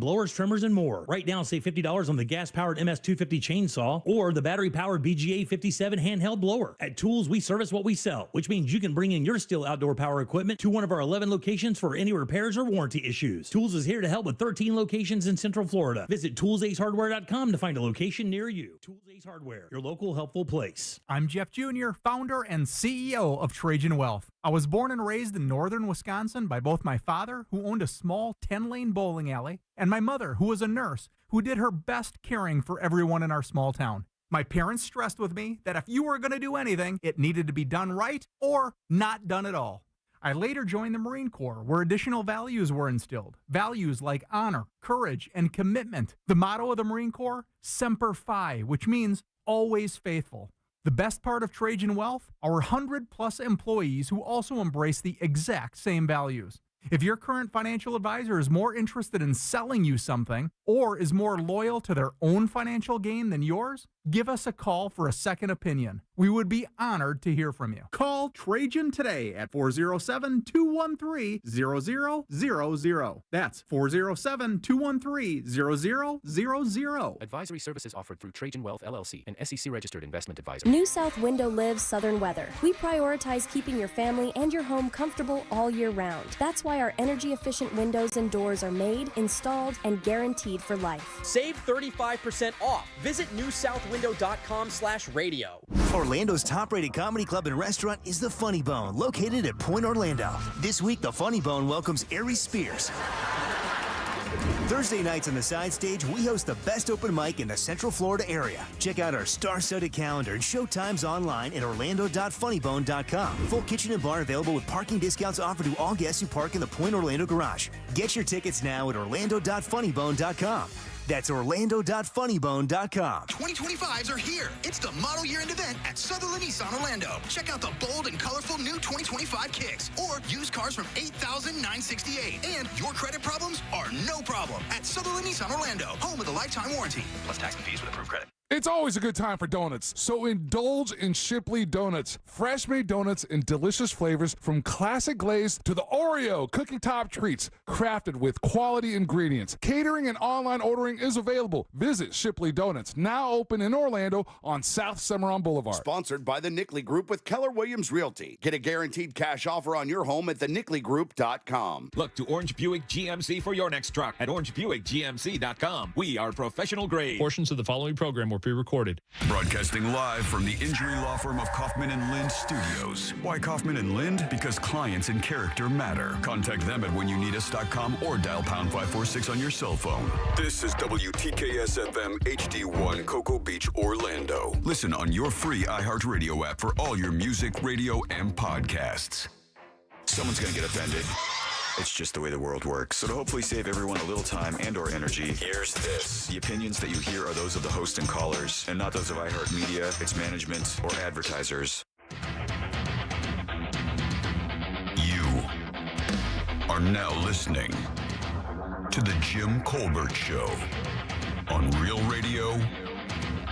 blowers, trimmers, and more. Right now, save $50 on the gas-powered MS250 chainsaw or the battery-powered BGA 57 handheld blower. At Tools, we service what we sell, which means you can bring in your Stihl outdoor power equipment to one of our 11 locations for any repairs or warranty issues. Tools is here to help with 13 locations in Central Florida. Visit toolsacehardware.com to find a location near you. Tools Ace Hardware, your local helpful place. I'm Jeff Jr., founder and CEO of Trajan Wealth. I was born and raised in northern Wisconsin by both my father, who owned a small 10-lane bowling alley, and my mother, who was a nurse, who did her best caring for everyone in our small town. My parents stressed with me that if you were going to do anything, it needed to be done right or not done at all. I later joined the Marine Corps, where additional values were instilled. Values like honor, courage, and commitment. The motto of the Marine Corps, Semper Fi, which means always faithful. The best part of Trajan Wealth? Our 100-plus employees who also embrace the exact same values. If your current financial advisor is more interested in selling you something or is more loyal to their own financial gain than yours, give us a call for a second opinion. We would be honored to hear from you. Call Trajan today at 407-213-0000. That's 407-213-0000. Advisory services offered through Trajan Wealth, LLC, an SEC-registered investment advisor. New South Window lives southern weather. We prioritize keeping your family and your home comfortable all year round. That's why our energy-efficient windows and doors are made, installed, and guaranteed for life. Save 35% off. Visit newsouthwindow.com/radio. Orlando's top-rated comedy club and restaurant is the Funny Bone, located at Point Orlando. This week, the Funny Bone welcomes Aries Spears. Thursday nights on the side stage, we host the best open mic in the Central Florida area. Check out our star-studded calendar and showtimes online at orlando.funnybone.com. Full kitchen and bar available with parking discounts offered to all guests who park in the Point Orlando garage. Get your tickets now at orlando.funnybone.com. That's orlando.funnybone.com. 2025s are here. It's the model year-end event at Sutherland Nissan Orlando. Check out the bold and colorful new 2025 Kicks or used cars from $8,968. And your credit problems are no problem at Sutherland Nissan Orlando, home with a lifetime warranty. Plus tax and fees with approved credit. It's always a good time for donuts, so indulge in Shipley Donuts. Fresh-made donuts in delicious flavors from classic glaze to the Oreo cookie top treats, crafted with quality ingredients. Catering and online ordering is available. Visit Shipley Donuts, now open in Orlando on South Cimarron Boulevard. Sponsored by the Nickley Group with Keller Williams Realty. Get a guaranteed cash offer on your home at thenickley.com. Look to Orange Buick GMC for your next truck at orangebuickgmc.com. We are professional grade. Portions of the following program were pre-recorded. Broadcasting live from the injury law firm of Kaufman and Lind Studios. Why Kaufman and Lind? Because clients and character matter. Contact them at whenyouneedus.com or dial pound 546 on your cell phone. This is WTKS FM HD1 Cocoa Beach, Orlando. Listen on your free iHeartRadio app for all your music, radio, and podcasts. Someone's going to get offended. It's just the way the world works. So to hopefully save everyone a little time and or energy, here's this. The opinions that you hear are those of the host and callers, and not those of iHeartMedia, its management, or advertisers. You are now listening to The Jim Colbert Show on Real Radio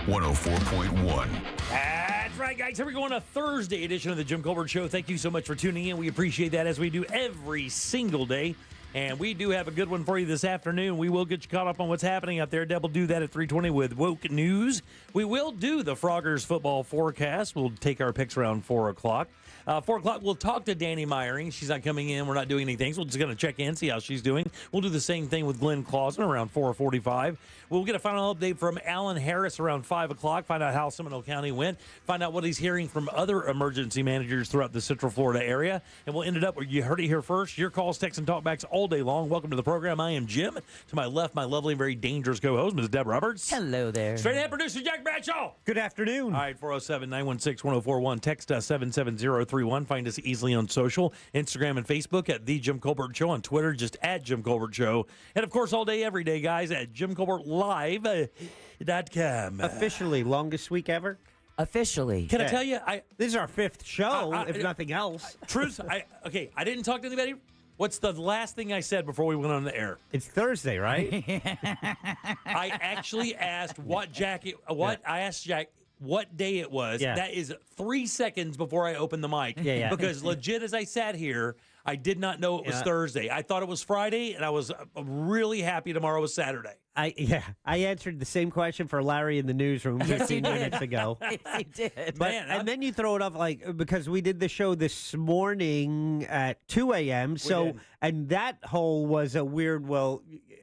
104.1. That's right, guys. Here we go on a Thursday edition of the Jim Colbert Show. Thank you so much for tuning in. We appreciate that, as we do every single day. And we do have a good one for you this afternoon. We will get you caught up on what's happening out there. Deb will do that at 3:20 with Woke News. We will do the Froggers football forecast. We'll take our picks around 4 o'clock. 4 o'clock, we'll talk to Danny Meyering. She's not coming in. We're not doing anything. So we're just going to check in, see how she's doing. We'll do the same thing with Glenn Clausen around 4:45. We'll get a final update from Alan Harris around 5 o'clock, find out how Seminole County went, find out what he's hearing from other emergency managers throughout the Central Florida area. And we'll end it up where you heard it here first. Your calls, texts, and talkbacks all day long. Welcome to the program. I am Jim. To my left, my lovely and very dangerous co-host, Ms. Deb Roberts. Hello there. Straight ahead producer Jack Bradshaw. Good afternoon. All right, 407-916-1041. Text us 77031. Find us easily on social, Instagram and Facebook at The Jim Colbert Show. On Twitter, just at Jim Colbert Show. And, of course, all day, every day, guys, at JimColbertLive.com. Officially, longest week ever? Officially. Can I tell you? This is our fifth show, if nothing else. Truth, I didn't talk to anybody. What's the last thing I said before we went on the air? It's Thursday, right? I actually asked I asked Jack what day it was. Yeah. That is 3 seconds before I opened the mic. Yeah. Because legit, as I sat here, I did not know it was Thursday. I thought it was Friday, and I was really happy tomorrow was Saturday. I answered the same question for Larry in the newsroom 15 minutes ago. Yes, you did. But, and then you throw it up because we did the show this morning at 2 a.m. So, and that whole was a weird,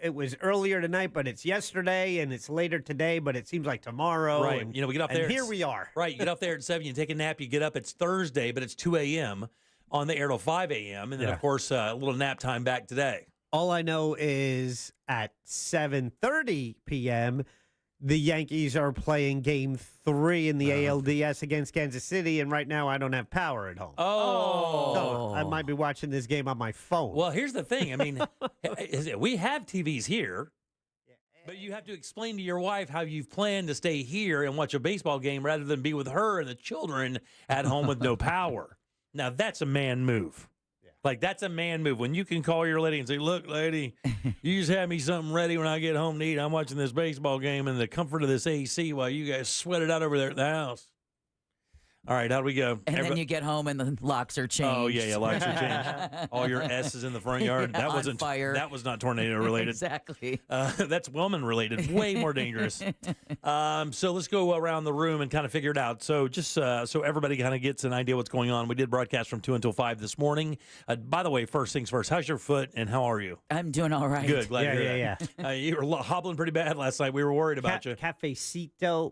it was earlier tonight, but it's yesterday, and it's later today, but it seems like tomorrow. Right. And, we get off there. And here we are. Right. You get off there at 7, you take a nap, you get up, it's Thursday, but it's 2 a.m. on the air till 5 a.m. And then, of course, a little nap time back today. All I know is at 7:30 p.m., the Yankees are playing Game 3 in the ALDS against Kansas City, and right now I don't have power at home. Oh. So I might be watching this game on my phone. Well, here's the thing. I mean, we have TVs here, but you have to explain to your wife how you've planned to stay here and watch a baseball game rather than be with her and the children at home with no power. Now, that's a man move. Like, that's a man move. When you can call your lady and say, look, lady, you just have me something ready when I get home to eat. I'm watching this baseball game in the comfort of this AC while you guys sweat it out over there at the house. All right, how do we go? And then you get home and the locks are changed. Oh, yeah, locks are changed. All your S's in the front yard. That wasn't fire. That was not tornado related. Exactly. That's woman related. Way more dangerous. So let's go around the room and kind of figure it out. So just so everybody kind of gets an idea what's going on. We did broadcast from 2 until 5 this morning. By the way, first things first, how's your foot and how are you? I'm doing all right. Good. Glad to hear that. You were hobbling pretty bad last night. We were worried about you. Cafecito.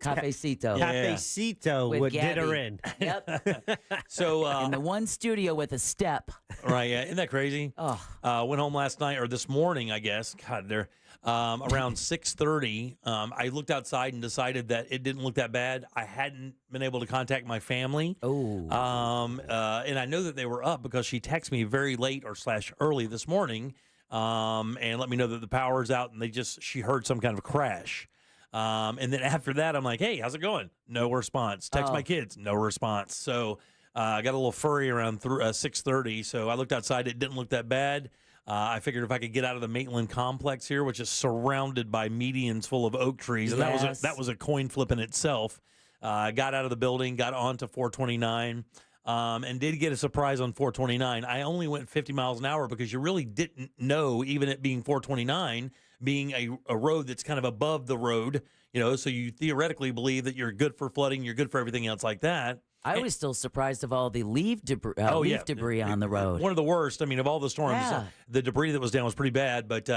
With did her Gabby. in. Yep. So in the one studio with a step. Right, yeah. Isn't that crazy? Oh. Went home last night, or this morning, I guess. God, there. Around 6:30, I looked outside and decided that it didn't look that bad. I hadn't been able to contact my family. Oh. And I know that they were up because she texted me very late or / early this morning and let me know that the power's out, and she heard some kind of crash. And then after that, I'm like, hey, how's it going? No response. Text my kids. No response. So I got a little furry around 6:30. So I looked outside. It didn't look that bad. I figured if I could get out of the Maitland complex here, which is surrounded by medians full of oak trees, and that was a coin flip in itself. Got out of the building, got onto 429, and did get a surprise on 429. I only went 50 miles an hour because you really didn't know, even it being 429, being a road that's kind of above the road, so you theoretically believe that you're good for flooding, you're good for everything else like that. I was still surprised of all the leaf debris on the road. One of the worst. I mean, of all the storms, the debris that was down was pretty bad, but,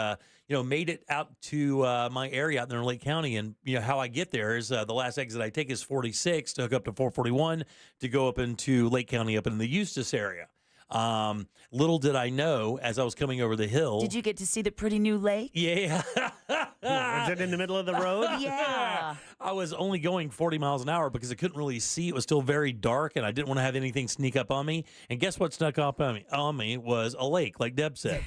made it out to my area out there in Lake County. And, how I get there is the last exit I take is 46 to hook up to 441 to go up into Lake County up in the Eustis area. Little did I know as I was coming over the hill. Did you get to see the pretty new lake? Yeah. Was it in the middle of the road? Yeah. I was only going 40 miles an hour because I couldn't really see. It was still very dark, and I didn't want to have anything sneak up on me. And guess what snuck up on me was a lake, like Deb said.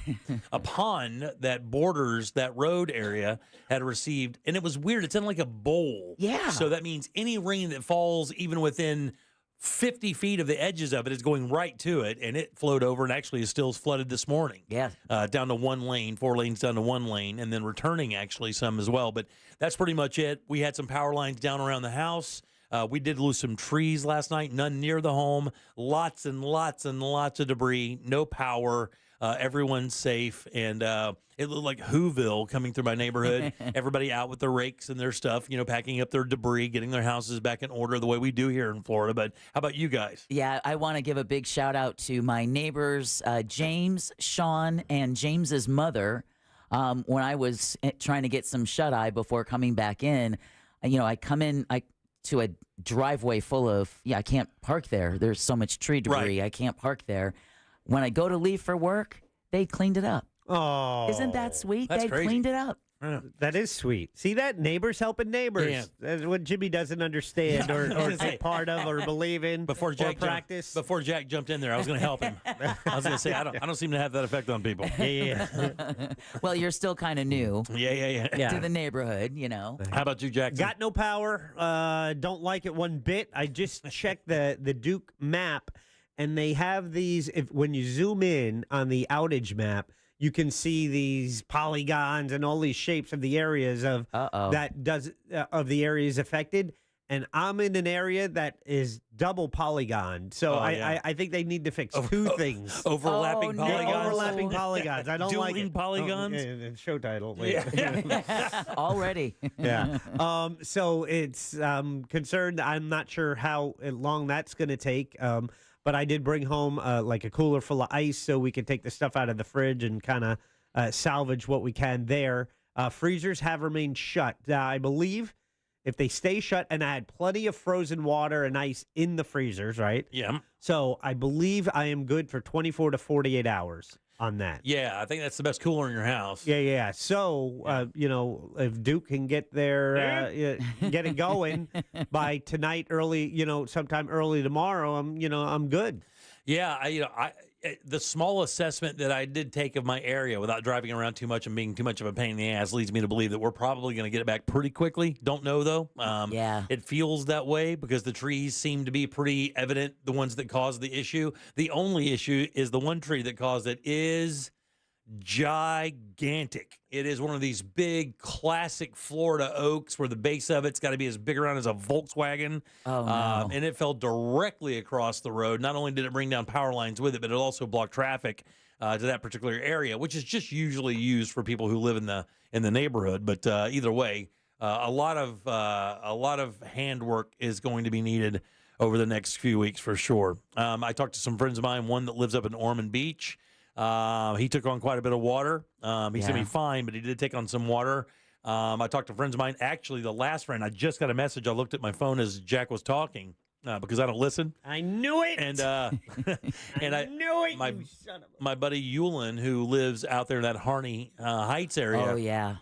A pond that borders that road area had received, and it was weird. It's in like a bowl. Yeah. So that means any rain that falls even within 50 feet of the edges of it is going right to it, and it flowed over and actually is still flooded this morning. Yeah. Down to 1 lane, 4 lanes down to 1 lane, and then returning actually some as well. But that's pretty much it. We had some power lines down around the house. We did lose some trees last night, none near the home. Lots and lots and lots of debris, no power. Everyone's safe, and it looked like Whoville coming through my neighborhood. Everybody out with their rakes and their stuff, packing up their debris, getting their houses back in order the way we do here in Florida. But how about you guys? Yeah, I want to give a big shout out to my neighbors, James, Sean, and James's mother. When I was trying to get some shut-eye before coming back in, I come in to a driveway full of, I can't park there. There's so much tree debris. Right. I can't park there. When I go to leave for work, they cleaned it up. Oh. Isn't that sweet? That's They crazy. cleaned it up. Yeah. That is sweet. See that? Neighbors helping neighbors. Yeah. That's what Jimmy doesn't understand or take part of or believe in Before Jack or practice. Before Jack jumped in there, I was going to help him. I was going to say, I don't seem to have that effect on people. Yeah. Well, you're still kind of new Yeah. to the neighborhood, How about you, Jackson? Got no power. Don't like it one bit. I just checked the Duke map, and they have these. When you zoom in on the outage map, you can see these polygons and all these shapes of the areas of of the areas affected. and I'm in an area that is double polygon. So I think they need to fix two things. Overlapping polygons? Yeah, overlapping polygons. I don't like Dueling it. polygons? Show title. Already. Yeah. So it's concerned. I'm not sure how long that's going to take. But I did bring home like a cooler full of ice so we could take the stuff out of the fridge and kind of salvage what we can there. Freezers have remained shut. I believe if they stay shut, and I had plenty of frozen water and ice in the freezers, right? Yeah. So I believe I am good for 24 to 48 hours on that. Yeah, I think that's the best cooler in your house. Yeah. So, if Duke can get there, get it going by tonight, sometime early tomorrow, I'm good. Yeah, the small assessment that I did take of my area without driving around too much and being too much of a pain in the ass leads me to believe that we're probably going to get it back pretty quickly. Don't know, though. It feels that way because the trees seem to be pretty evident, the ones that caused the issue. The only issue is the one tree that caused it is gigantic. It is one of these big classic Florida oaks where the base of it's got to be as big around as a Volkswagen. Oh, no. And it fell directly across the road. Not only did it bring down power lines with it, but it also blocked traffic to that particular area, which is just usually used for people who live in the neighborhood. But either way, a lot of handwork is going to be needed over the next few weeks for sure. I talked to some friends of mine, one that lives up in Ormond Beach. He took on quite a bit of water. He's going to be fine, but he did take on some water. I talked to friends of mine. Actually, the last friend, I just got a message. I looked at my phone as Jack was talking because I don't listen. I knew it. And I knew it, my, you son of a... my buddy Yulin, who lives out there in that Harney Heights area. Oh, yeah.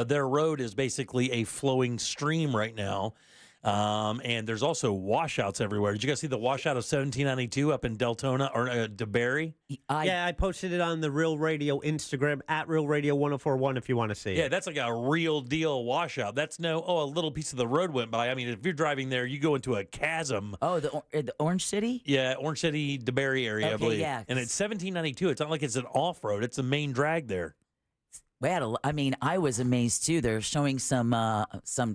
Their road is basically a flowing stream right now. And there's also washouts everywhere. Did you guys see the washout of 1792 up in Deltona or DeBerry? I posted it on the Real Radio Instagram at Real Radio 1041 if you want to see it. Yeah, that's like a real deal washout. That's a little piece of the road went by. I mean, if you're driving there, you go into a chasm. Oh, the Orange City? Yeah, Orange City, DeBerry area, I believe. Yeah. And it's 1792. It's not like it's an off-road. It's the main drag there. I was amazed too. They're showing some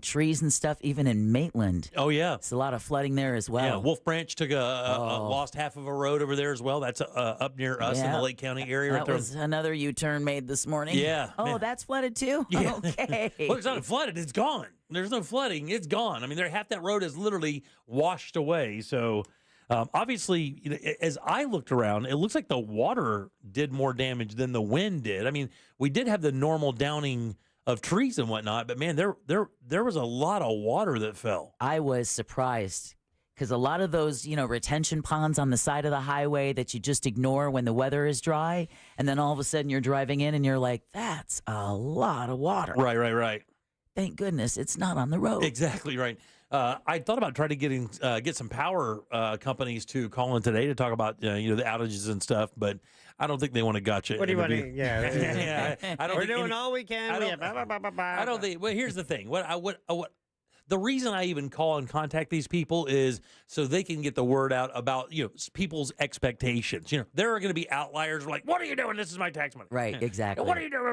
trees and stuff even in Maitland. Oh yeah, it's a lot of flooding there as well. Yeah, Wolf Branch took a lost half of a road over there as well. That's up near us in the Lake County area. That right there. was another U-turn made this morning. Yeah. Oh, man. that's flooded too. Yeah. Okay. Well, it's not flooded. It's gone. There's no flooding. It's gone. I mean, half that road is literally washed away. So. Obviously, as I looked around, it looks like the water did more damage than the wind did. I mean, we did have the normal downing of trees and whatnot, but man, there was a lot of water that fell. I was surprised because a lot of those, retention ponds on the side of the highway that you just ignore when the weather is dry, and then all of a sudden you're driving in and you're like, that's a lot of water. Right. Thank goodness it's not on the road. Exactly right. I thought about trying to get some power companies to call in today to talk about the outages and stuff, but I don't think they want to gotcha. What do you want to? Yeah. I don't. We're doing all we can. I don't think. Well, here's the thing. The reason I even call and contact these people is so they can get the word out about people's expectations. There are going to be outliers like, "What are you doing? This is my tax money." Right. Exactly. What are you doing?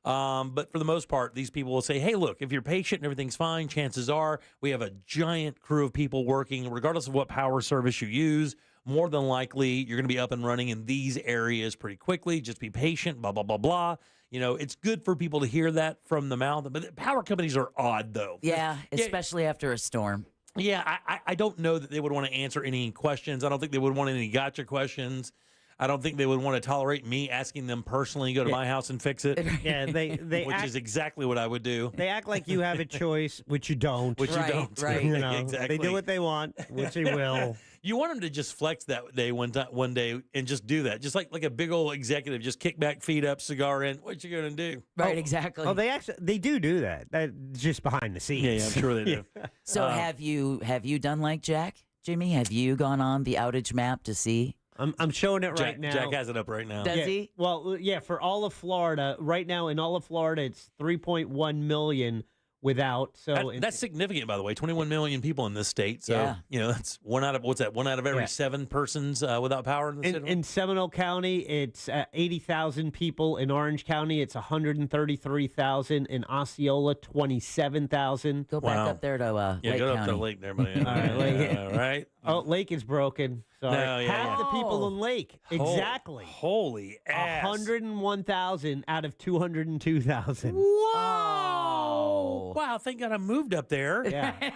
But for the most part, these people will say, "Hey, look, if you're patient and everything's fine, chances are we have a giant crew of people working, regardless of what power service you use. More than likely, you're going to be up and running in these areas pretty quickly. Just be patient. Blah blah blah blah." It's good for people to hear that from the mouth. But power companies are odd, though. Yeah, especially after a storm. Yeah, I don't know that they would want to answer any questions. I don't think they would want any gotcha questions. I don't think they would want to tolerate me asking them personally to go to my house and fix it. Yeah, they which is exactly what I would do. They act like you have a choice, which you don't. Which you don't. Right. Exactly. They do what they want, which they will. You want them to just flex that day one day and just do that. Just like a big old executive, just kick back, feet up, cigar in. What you gonna do? Right, exactly. Oh, they do that. That's just behind the scenes. Yeah, I'm sure they do. So have you done like Jack, Jimmy? Have you gone on the outage map to see? I'm showing it right now. Jack has it up right now. Does he? Well, yeah, for all of Florida, right now in all of Florida, it's 3.1 million without. So that's significant, by the way. 21 million people in this state. So, that's one out of, what's that? One out of every 7 persons without power in the state. In Seminole County, it's 80,000 people. In Orange County, it's 133,000. In Osceola, 27,000. Go back up there to Lake go County. up to Lake there, buddy. All right. Oh, Lake is broken. Sorry. No, Half the people in Lake. Exactly. Holy ass. 101,000 out of 202,000. Wow. Wow, thank God I moved up there. Yeah.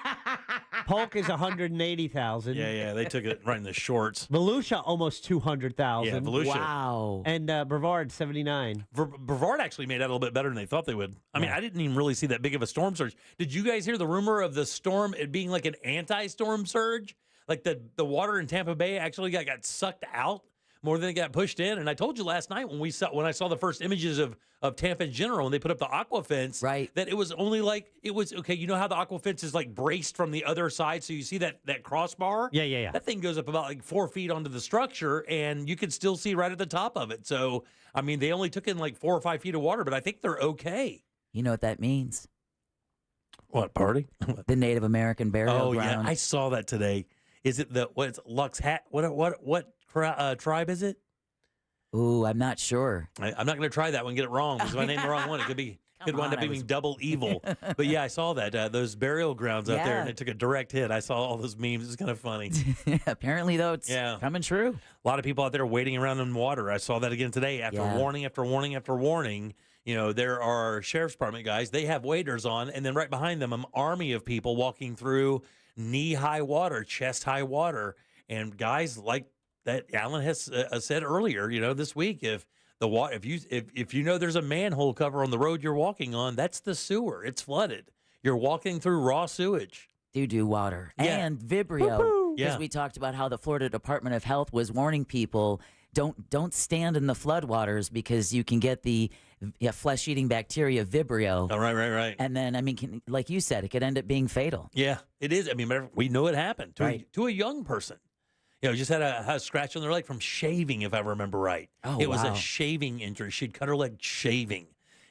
Polk is 180,000. Yeah, they took it right in the shorts. Volusia, almost 200,000. Yeah, Volusia. Wow. And Brevard, 79. Brevard actually made that a little bit better than they thought they would. I mean, I didn't even really see that big of a storm surge. Did you guys hear the rumor of the storm, it being like an anti-storm surge? Like the water in Tampa Bay actually got sucked out more than it got pushed in. And I told you last night when I saw the first images of Tampa in general, and they put up the aqua fence, that it was only okay. You know how the aqua fence is like braced from the other side, so you see that crossbar. Yeah. That thing goes up about like 4 feet onto the structure, and you can still see right at the top of it. So I mean, they only took in like 4 or 5 feet of water, but I think they're okay. You know what that means? What party? The Native American burial ground. Yeah, I saw that today. Is it what's Lux Hat? What tribe is it? Ooh, I'm not sure. I'm not going to try that one. Get it wrong because if I name the wrong one, it could wind up being double evil. But yeah, I saw that those burial grounds out there, and it took a direct hit. I saw all those memes. It's kind of funny. Apparently, though, it's coming true. A lot of people out there waiting around in water. I saw that again today. After warning after warning after warning. There are sheriff's department guys. They have waders on, and then right behind them, an army of people walking through knee-high water, chest-high water. And guys, like that Alan has said earlier, this week, if you know there's a manhole cover on the road you're walking on, that's the sewer. It's flooded. You're walking through raw sewage. Doo-doo water. And Vibrio. Because we talked about how the Florida Department of Health was warning people, don't stand in the floodwaters because you can get the flesh-eating bacteria Vibrio. Oh, right. And then, like you said, it could end up being fatal. Yeah, it is. I mean, we know it happened to a young person. Just had a scratch on their leg from shaving, if I remember right. Oh, it was a shaving injury. She'd cut her leg shaving,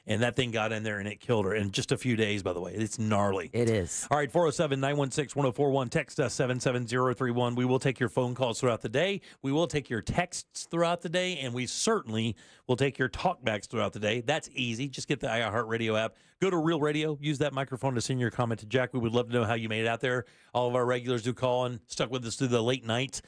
and that thing got in there, and it killed her in just a few days, by the way. It's gnarly. It is. All right, 407-916-1041. Text us 77031. We will take your phone calls throughout the day. We will take your texts throughout the day, and we certainly will take your talkbacks throughout the day. That's easy. Just get the iHeartRadio app. Go to Real Radio. Use that microphone to send your comment to Jack. We would love to know how you made it out there. All of our regulars who call and stuck with us through the late night.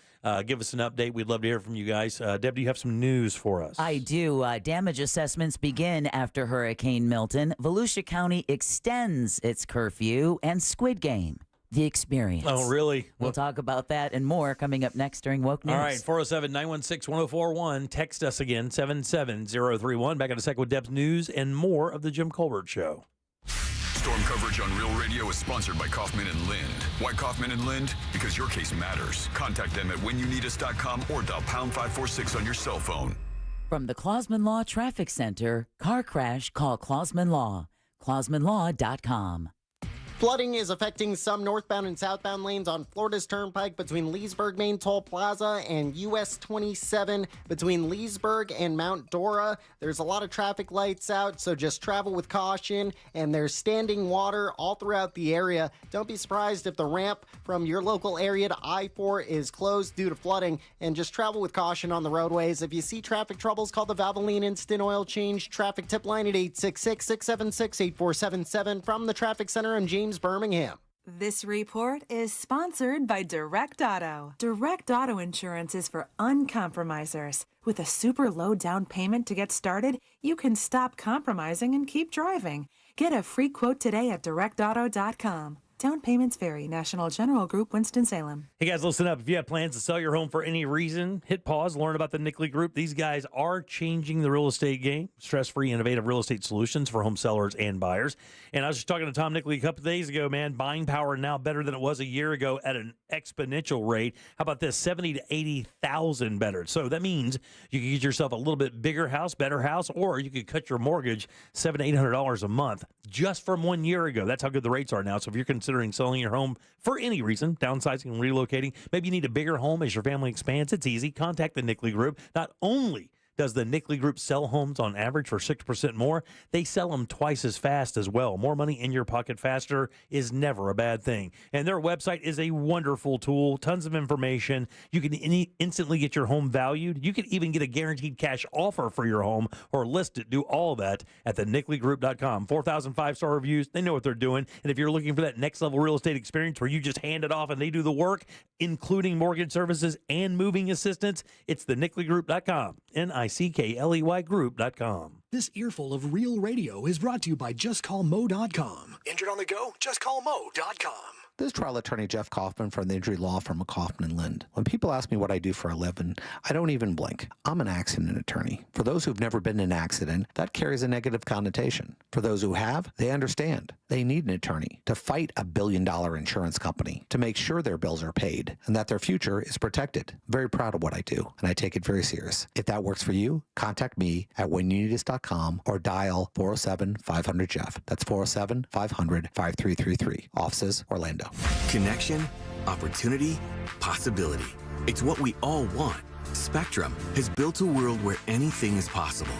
Give us an update. We'd love to hear from you guys. Deb, do you have some news for us? I do. Damage assessments begin after Hurricane Milton. Volusia County extends its curfew, and Squid Game, the experience. Oh, really? We'll talk about that and more coming up next during Woke News. All right, 407-916-1041. Text us again, 77031. Back in a second with Deb's news and more of the Jim Colbert Show. Storm coverage on Real Radio is sponsored by Kaufman and Lind. Why Kaufman and Lind? Because your case matters. Contact them at whenyouneedus.com or dial pound 546 on your cell phone. From the Clausman Law Traffic Center, car crash, call Clausman Law. ClausmanLaw.com. Flooding is affecting some northbound and southbound lanes on Florida's Turnpike between Leesburg Main Toll Plaza and US 27 between Leesburg and Mount Dora. There's a lot of traffic lights out, so just travel with caution, and there's standing water all throughout the area. Don't be surprised if the ramp from your local area to I-4 is closed due to flooding, and just travel with caution on the roadways. If you see traffic troubles, call the Valvoline Instant Oil Change traffic tip line at 866-676-8477. From the Traffic Center, I'm James Birmingham. This report is sponsored by Direct Auto. Direct Auto Insurance is for uncompromisers. With a super low down payment to get started, you can stop compromising and keep driving. Get a free quote today at directauto.com. Down payments vary. National General Group, Winston-Salem. Hey, guys, listen up. If you have plans to sell your home for any reason, hit pause, learn about the Nickley Group. These guys are changing the real estate game. Stress-free, innovative real estate solutions for home sellers and buyers. And I was just talking to Tom Nickley a couple of days ago, man. Buying power now better than it was a year ago at an exponential rate. How about this? 70 to 80,000 better. So that means you can get yourself a little bit bigger house, better house, or you could cut your mortgage $700 to $800 a month just from 1 year ago. That's how good the rates are now. So if you're considering selling your home for any reason, downsizing and relocating, maybe you need a bigger home as your family expands, it's easy. Contact the Nickley Group. Not only Does the Nickley Group sell homes on average for 6% more? They sell them twice as fast as well. More money in your pocket faster is never a bad thing. And their website is a wonderful tool, tons of information. You can instantly get your home valued. You can even get a guaranteed cash offer for your home or list it. Do all that at thenickley.com. 4,000 5-star reviews. They know what they're doing. And if you're looking for that next level real estate experience where you just hand it off and they do the work, including mortgage services and moving assistance, it's thenickley.com. NICKLEY group.com. This earful of real radio is brought to you by JustCallMo.com. Injured on the go? JustCallMo.com. This is trial attorney Jeff Kaufman from the injury law firm of Kaufman and Lind. When people ask me what I do for a living, I don't even blink. I'm an accident attorney. For those who've never been in an accident, that carries a negative connotation. For those who have, they understand. They need an attorney to fight a billion-dollar insurance company to make sure their bills are paid and that their future is protected. I'm very proud of what I do, and I take it very serious. If that works for you, contact me at whenyouneedus.com or dial 407-500-JEFF. That's 407-500-5333. Offices, Orlando. Connection, opportunity, possibility. It's what we all want. Spectrum has built a world where anything is possible,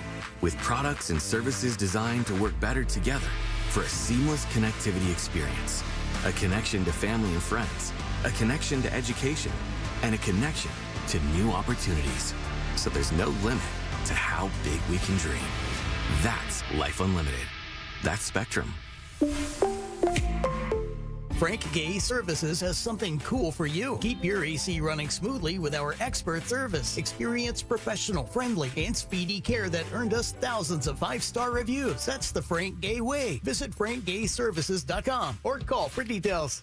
with products and services designed to work better together for a seamless connectivity experience. A connection to family and friends, a connection to education, and a connection to new opportunities. So there's no limit to how big we can dream. That's Life Unlimited. That's Spectrum. Frank Gay Services has something cool for you. Keep your AC running smoothly with our expert service. Experienced, professional, friendly, and speedy care that earned us thousands of 5-star reviews. That's the Frank Gay way. Visit frankgayservices.com or call for details.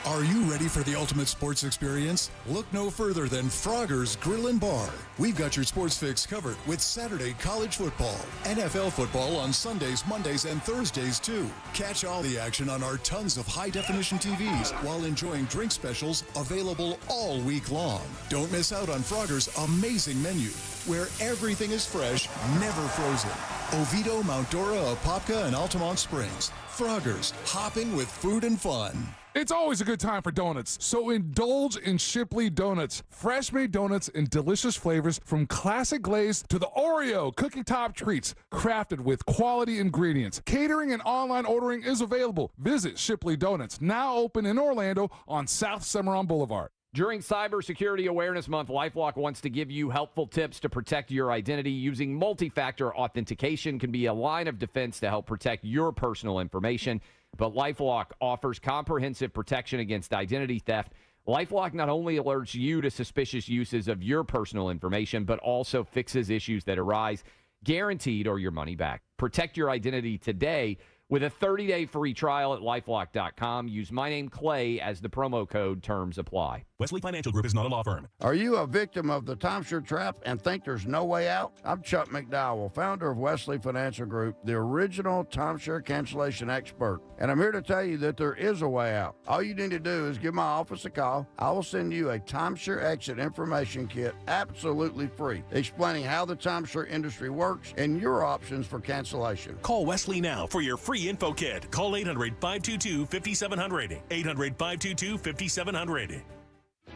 Are you ready for the ultimate sports experience? Look no further than Frogger's Grill and Bar. We've got your sports fix covered with Saturday college football, NFL football on Sundays, Mondays, and Thursdays too. Catch all the action on our tons of high-definition TVs while enjoying drink specials available all week long. Don't miss out on Frogger's amazing menu, where everything is fresh, never frozen. Oviedo, Mount Dora, Apopka, and Altamont Springs. Frogger's, hopping with food and fun. It's always a good time for donuts, so indulge in Shipley Donuts. Fresh-made donuts in delicious flavors from classic glaze to the Oreo cookie top treats, crafted with quality ingredients. Catering and online ordering is available. Visit Shipley Donuts, now open in Orlando on South Cimarron Boulevard. During Cybersecurity Awareness Month, LifeLock wants to give you helpful tips to protect your identity. Using multi-factor authentication can be a line of defense to help protect your personal information. But LifeLock offers comprehensive protection against identity theft. LifeLock not only alerts you to suspicious uses of your personal information, but also fixes issues that arise, guaranteed or your money back. Protect your identity today with a 30-day free trial at LifeLock.com. Use my name, Clay, as the promo code. Terms apply. Wesley Financial Group is not a law firm. Are you a victim of the timeshare trap and think there's no way out? I'm Chuck McDowell, founder of Wesley Financial Group, the original timeshare cancellation expert. And I'm here to tell you that there is a way out. All you need to do is give my office a call. I will send you a timeshare exit information kit absolutely free, explaining how the timeshare industry works and your options for cancellation. Call Wesley now for your free info kit. Call 800-522-5700. 800-522-5700.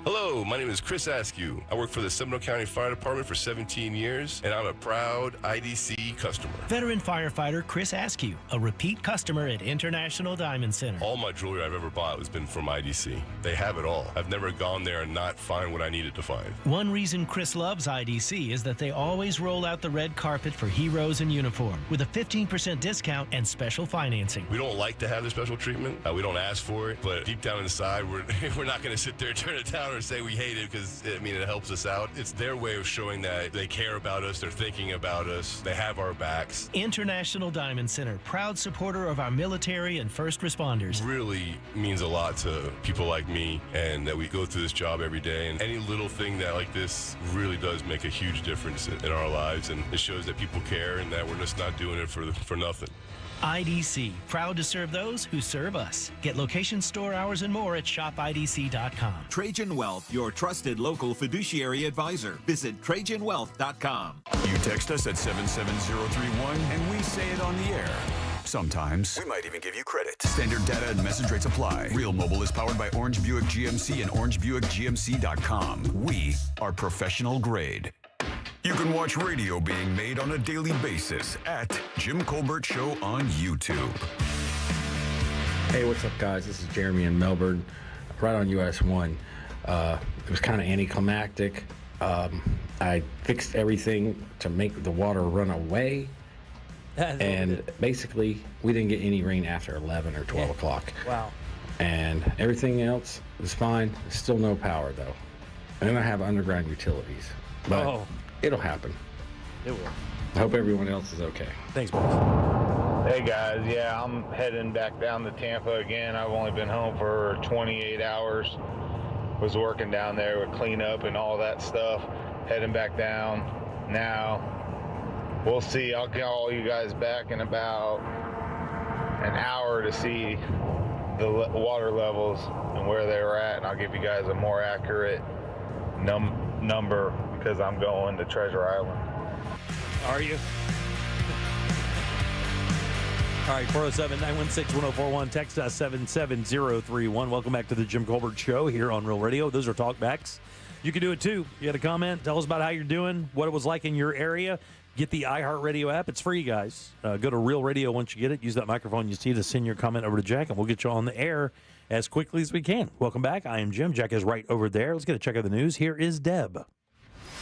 Hello, my name is Chris Askew. I work for the Seminole County Fire Department for 17 years, and I'm a proud IDC customer. Veteran firefighter Chris Askew, a repeat customer at International Diamond Center. All my jewelry I've ever bought has been from IDC. They have it all. I've never gone there and not find what I needed to find. One reason Chris loves IDC is that they always roll out the red carpet for heroes in uniform with a 15% discount and special financing. We don't like to have the special treatment. We don't ask for it, but deep down inside, we're not going to sit there and turn it down or say we hate it because, it helps us out. It's their way of showing that they care about us, they're thinking about us, they have our backs. International Diamond Center, proud supporter of our military and first responders. Really means a lot to people like me, and that we go through this job every day, and any little thing that like this really does make a huge difference in our lives, and it shows that people care and that we're just not doing it for nothing. IDC, proud to serve those who serve us. Get location, store hours, and more at shopidc.com. Trajan Wealth, your trusted local fiduciary advisor. Visit TrajanWealth.com. You text us at 77031 and we say it on the air. Sometimes. We might even give you credit. Standard data and message rates apply. Real Mobile is powered by Orange Buick GMC and OrangeBuickGMC.com. We are professional grade. You can watch radio being made on a daily basis at Jim Colbert Show on YouTube. Hey, what's up, guys? This is Jeremy in Melbourne, right on US 1. It was kind of anticlimactic. I fixed everything to make the water run away. And basically, we didn't get any rain after 11 or 12 o'clock. Wow. And everything else was fine. Still no power, though. And then I have underground utilities. But it'll happen. It will. I hope everyone else is okay. Thanks, boys. Hey, guys. Yeah, I'm heading back down to Tampa again. I've only been home for 28 hours. Was working down there with cleanup and all that stuff. Heading back down now. We'll see. I'll call you guys back in about an hour to see the water levels and where they were at, and I'll give you guys a more accurate number because I'm going to Treasure Island. Are you? All right, 407-916-1041. Text us 77031. Welcome back to the Jim Colbert Show here on Real Radio. Those are talkbacks. You can do it too. You got a comment? Tell us about how you're doing, what it was like in your area. Get the iHeartRadio app. It's free, guys. Go to Real Radio once you get it. Use that microphone you see to send your comment over to Jack, and we'll get you on the air as quickly as we can. Welcome back. I am Jim. Jack is right over there. Let's get a check of the news. Here is Deb.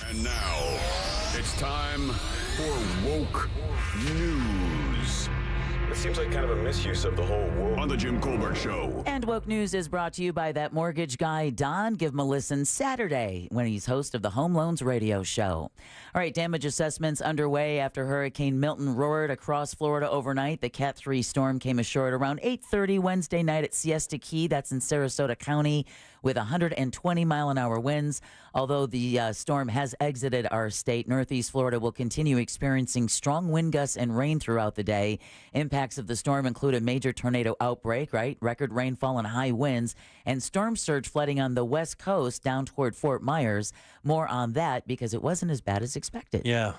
And now, it's time for Woke News. It seems like kind of a misuse of the whole woke on the Jim Colbert Show. And Woke News is brought to you by that mortgage guy, Don. Give him a listen Saturday when he's host of the Home Loans Radio Show. All right, damage assessments underway after Hurricane Milton roared across Florida overnight. The Cat 3 storm came ashore at around 8:30 Wednesday night at Siesta Key. That's in Sarasota County with 120-mile-an-hour winds. Although the storm has exited our state, Northeast Florida will continue experiencing strong wind gusts and rain throughout the day. Impacts of the storm include a major tornado outbreak, record rainfall and high winds, and storm surge flooding on the west coast down toward Fort Myers. More on that because it wasn't as bad as expected. Yeah.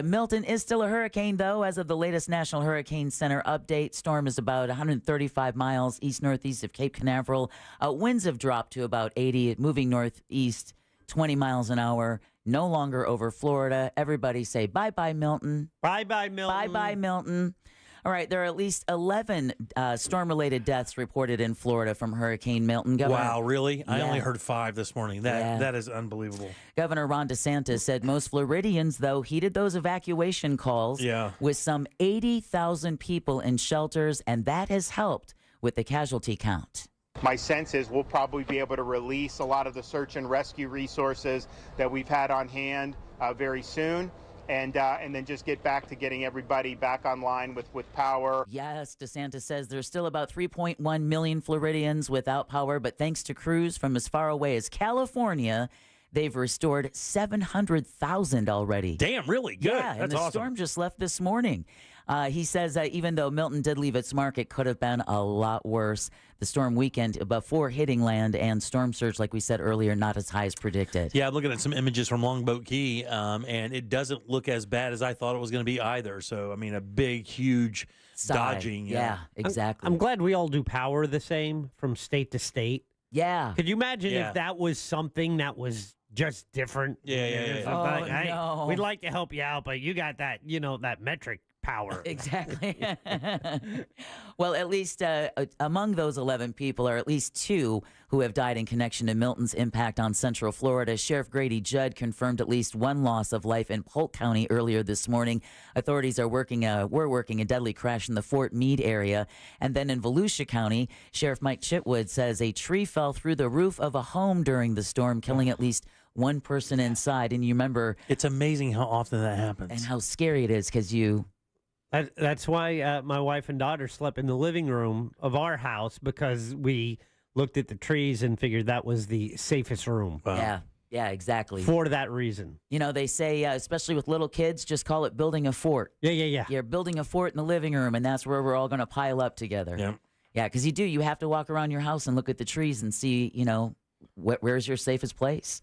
Milton is still a hurricane, though. As of the latest National Hurricane Center update, storm is about 135 miles east-northeast of Cape Canaveral. Winds have dropped to about 80, moving northeast 20 miles an hour. No longer over Florida. Everybody say bye-bye, Milton. Bye-bye, Milton. Bye-bye, Milton. All right, there are at least 11 storm-related deaths reported in Florida from Hurricane Milton. Wow, really? I only heard 5 this morning. That is unbelievable. Governor Ron DeSantis said most Floridians, though, heeded those evacuation calls with some 80,000 people in shelters, and that has helped with the casualty count. My sense is we'll probably be able to release a lot of the search and rescue resources that we've had on hand very soon. And then just get back to getting everybody back online with power. Yes, DeSantis says there's still about 3.1 million Floridians without power, but thanks to crews from as far away as California, they've restored 700,000 already. Damn, really? Good. Yeah, and the storm just left this morning. He says that even though Milton did leave its mark, it could have been a lot worse. The storm weakened before hitting land, and storm surge, like we said earlier, not as high as predicted. Yeah, I'm looking at some images from Longboat Key, and it doesn't look as bad as I thought it was going to be either. So, I mean, a big, huge dodging. Yeah, exactly. I'm glad we all do power the same from state to state. Yeah. Could you imagine if that was something that was just different? Yeah. Oh, no. We'd like to help you out, but you got that, that metric power. Exactly. Well, at least among those 11 people are at least 2 who have died in connection to Milton's impact on Central Florida. Sheriff Grady Judd confirmed at least 1 loss of life in Polk County earlier this morning. Authorities were working a deadly crash in the Fort Meade area. And then in Volusia County, Sheriff Mike Chitwood says a tree fell through the roof of a home during the storm, killing at least 1 person inside. And you remember... It's amazing how often that happens. And how scary it is because you... That's why my wife and daughter slept in the living room of our house, because we looked at the trees and figured that was the safest room. Yeah, exactly. For that reason. You know, they say, especially with little kids, just call it building a fort. Yeah. You're building a fort in the living room, and that's where we're all going to pile up together. Yeah, because you have to walk around your house and look at the trees and see, where's your safest place.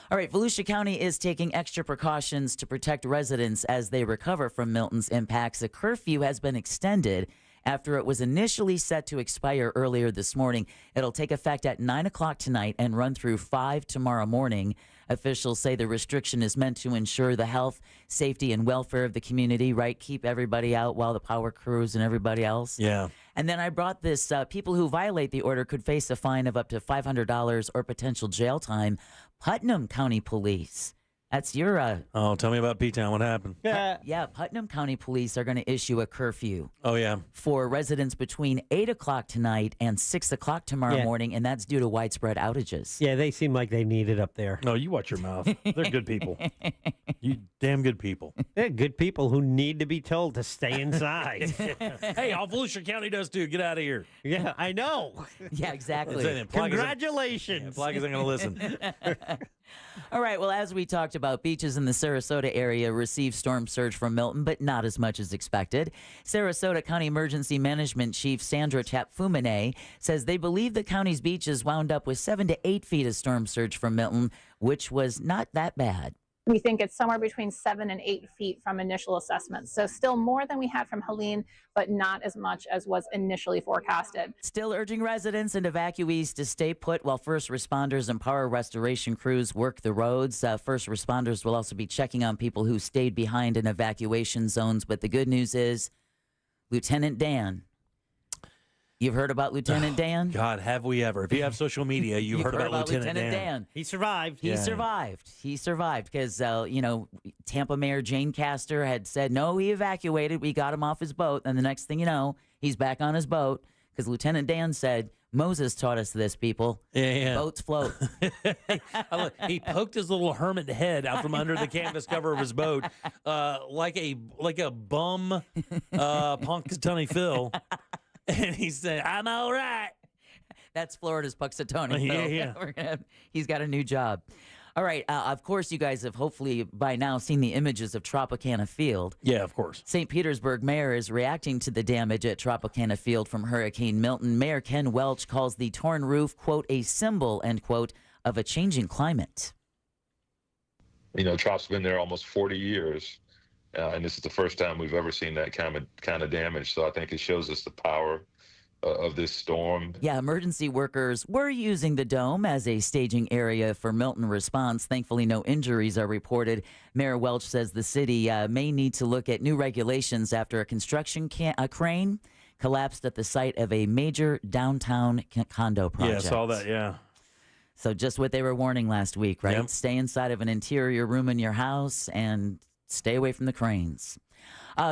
All right, Volusia County is taking extra precautions to protect residents as they recover from Milton's impacts. A curfew has been extended after it was initially set to expire earlier this morning. It'll take effect at 9 o'clock tonight and run through 5 tomorrow morning. Officials say the restriction is meant to ensure the health, safety, and welfare of the community, right? Keep everybody out while the power crews and everybody else. Yeah. And then I brought this, people who violate the order could face a fine of up to $500 or potential jail time. Putnam County Police. That's your... Oh, tell me about P-Town. What happened? Yeah, Putnam County Police are going to issue a curfew. Oh, yeah. For residents between 8 o'clock tonight and 6 o'clock tomorrow morning, and that's due to widespread outages. Yeah, they seem like they need it up there. No, you watch your mouth. They're good people. You damn good people. They're good people who need to be told to stay inside. Hey, all Volusia County does too. Get out of here. Yeah, I know. Yeah, exactly. Congratulations. Plague isn't going to listen. All right, well, as we talked about, beaches in the Sarasota area received storm surge from Milton, but not as much as expected. Sarasota County Emergency Management Chief Sandra Chapfumine says they believe the county's beaches wound up with 7 to 8 feet of storm surge from Milton, which was not that bad. We think it's somewhere between 7 and 8 feet from initial assessments. So still more than we had from Helene, but not as much as was initially forecasted. Still urging residents and evacuees to stay put while first responders and power restoration crews work the roads. First responders will also be checking on people who stayed behind in evacuation zones. But the good news is Lieutenant Dan. You've heard about Lieutenant Dan? God, have we ever? If you have social media, you've heard about Lieutenant Dan. He survived. He survived. He survived because, Tampa Mayor Jane Castor had said, no, he evacuated. We got him off his boat. And the next thing you know, he's back on his boat because Lieutenant Dan said, Moses taught us this, people. Yeah. Boats float. He poked his little hermit head out from under the canvas cover of his boat like a bum Punxsutawney Phil. And he said, I'm all right. That's Florida's Puxatawny. Yeah. He's got a new job. All right. Of course, you guys have hopefully by now seen the images of Tropicana Field. Yeah, of course. St. Petersburg mayor is reacting to the damage at Tropicana Field from Hurricane Milton. Mayor Ken Welch calls the torn roof, quote, a symbol, end quote, of a changing climate. Trop's been there almost 40 years. And this is the first time we've ever seen that kind of damage. So I think it shows us the power of this storm. Yeah, emergency workers were using the dome as a staging area for Milton response. Thankfully, no injuries are reported. Mayor Welch says the city may need to look at new regulations after a construction crane collapsed at the site of a major downtown condo project. Yeah, I saw that, yeah. So just what they were warning last week, right? Yep. Stay inside of an interior room in your house and stay away from the cranes.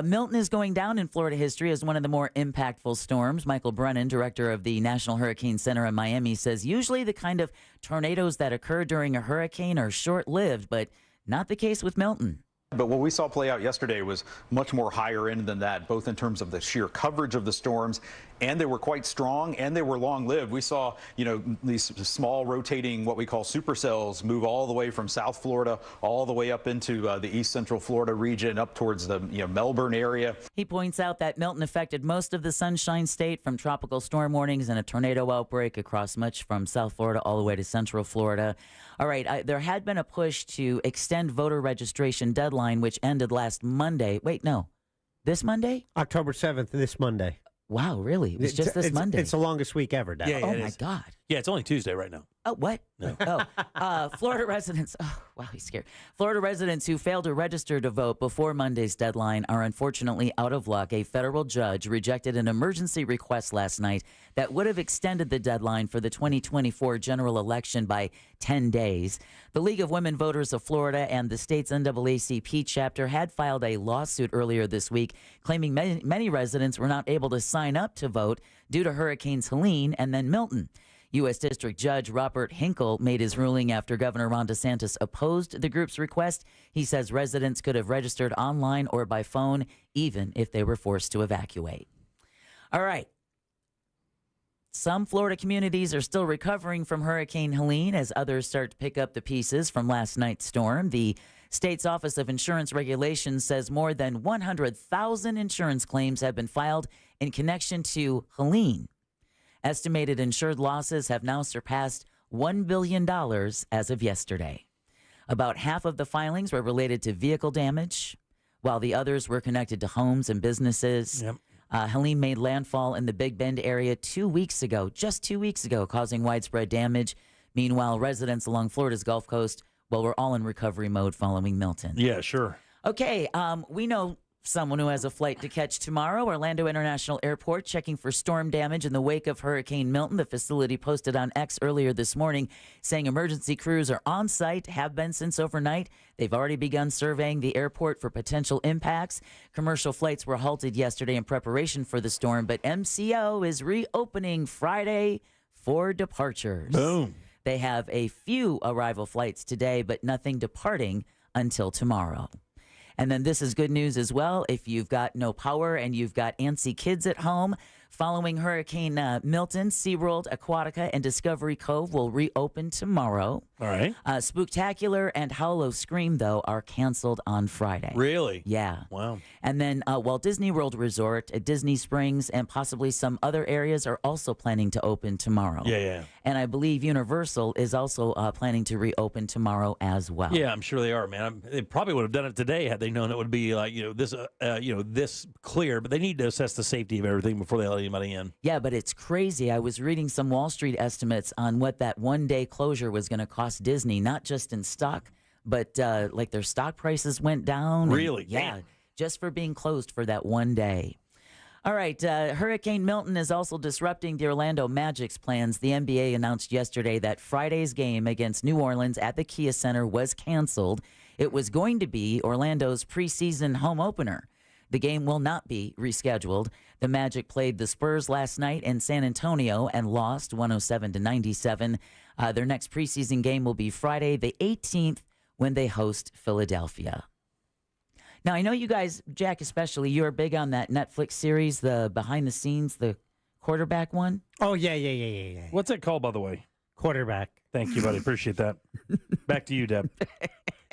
Milton is going down in Florida history as one of the more impactful storms. Michael Brennan, director of the National Hurricane Center in Miami, says usually the kind of tornadoes that occur during a hurricane are short-lived, but not the case with Milton. But what we saw play out yesterday was much more higher end than that, both in terms of the sheer coverage of the storms, and they were quite strong, and they were long-lived. We saw, these small rotating, what we call supercells, move all the way from South Florida all the way up into the East Central Florida region, up towards the Melbourne area. He points out that Milton affected most of the Sunshine State from tropical storm warnings and a tornado outbreak across much from South Florida all the way to Central Florida. All right, there had been a push to extend voter registration deadline, which ended last Monday. Wait, no. This Monday? October 7th, this Monday. Wow, really? It was just this Monday. It's the longest week ever, Dad. Yeah, oh, my God. Yeah, it's only Tuesday right now. Oh, what? No. Florida residents. Oh, wow, he's scared. Florida residents who failed to register to vote before Monday's deadline are unfortunately out of luck. A federal judge rejected an emergency request last night that would have extended the deadline for the 2024 general election by 10 days. The League of Women Voters of Florida and the state's NAACP chapter had filed a lawsuit earlier this week claiming many residents were not able to sign up to vote due to Hurricanes Helene and then Milton. U.S. District Judge Robert Hinkle made his ruling after Governor Ron DeSantis opposed the group's request. He says residents could have registered online or by phone, even if they were forced to evacuate. All right. Some Florida communities are still recovering from Hurricane Helene as others start to pick up the pieces from last night's storm. The state's Office of Insurance Regulation says more than 100,000 insurance claims have been filed in connection to Helene. Estimated insured losses have now surpassed $1 billion as of yesterday. About half of the filings were related to vehicle damage, while the others were connected to homes and businesses. Yep. Helene made landfall in the Big Bend area 2 weeks ago, just 2 weeks ago, causing widespread damage. Meanwhile, residents along Florida's Gulf Coast, well, we're all in recovery mode following Milton. Yeah, sure. Okay, we know someone who has a flight to catch tomorrow. Orlando International Airport checking for storm damage in the wake of Hurricane Milton. The facility posted on X earlier this morning saying emergency crews are on site, have been since overnight. They've already begun surveying the airport for potential impacts. Commercial flights were halted yesterday in preparation for the storm, but MCO is reopening Friday for departures. Boom. They have a few arrival flights today, but nothing departing until tomorrow. And then this is good news as well. If you've got no power and you've got antsy kids at home, following Hurricane Milton, SeaWorld, Aquatica, and Discovery Cove will reopen tomorrow. All right. Spooktacular and Hollow Scream, though, are canceled on Friday. Really? Yeah. Wow. And then Walt Disney World Resort, Disney Springs, and possibly some other areas are also planning to open tomorrow. Yeah. And I believe Universal is also planning to reopen tomorrow as well. Yeah, I'm sure they are, man. They probably would have done it today had they known it would be like, this clear, but they need to assess the safety of everything before they let anybody in. Yeah, but it's crazy. I was reading some Wall Street estimates on what that one-day closure was going to cost Disney, not just in stock, but like their stock prices went down. Really? Yeah, just for being closed for that one day. All right, Hurricane Milton is also disrupting the Orlando Magic's plans. The NBA announced yesterday that Friday's game against New Orleans at the Kia Center was canceled. It was going to be Orlando's preseason home opener. The game will not be rescheduled. The Magic played the Spurs last night in San Antonio and lost 107-97. Their next preseason game will be Friday the 18th when they host Philadelphia. Now, I know you guys, Jack especially, you're big on that Netflix series, the behind the scenes, the quarterback one. Oh, yeah. What's it called, by the way? Quarterback. Thank you, buddy. Appreciate that. Back to you, Deb.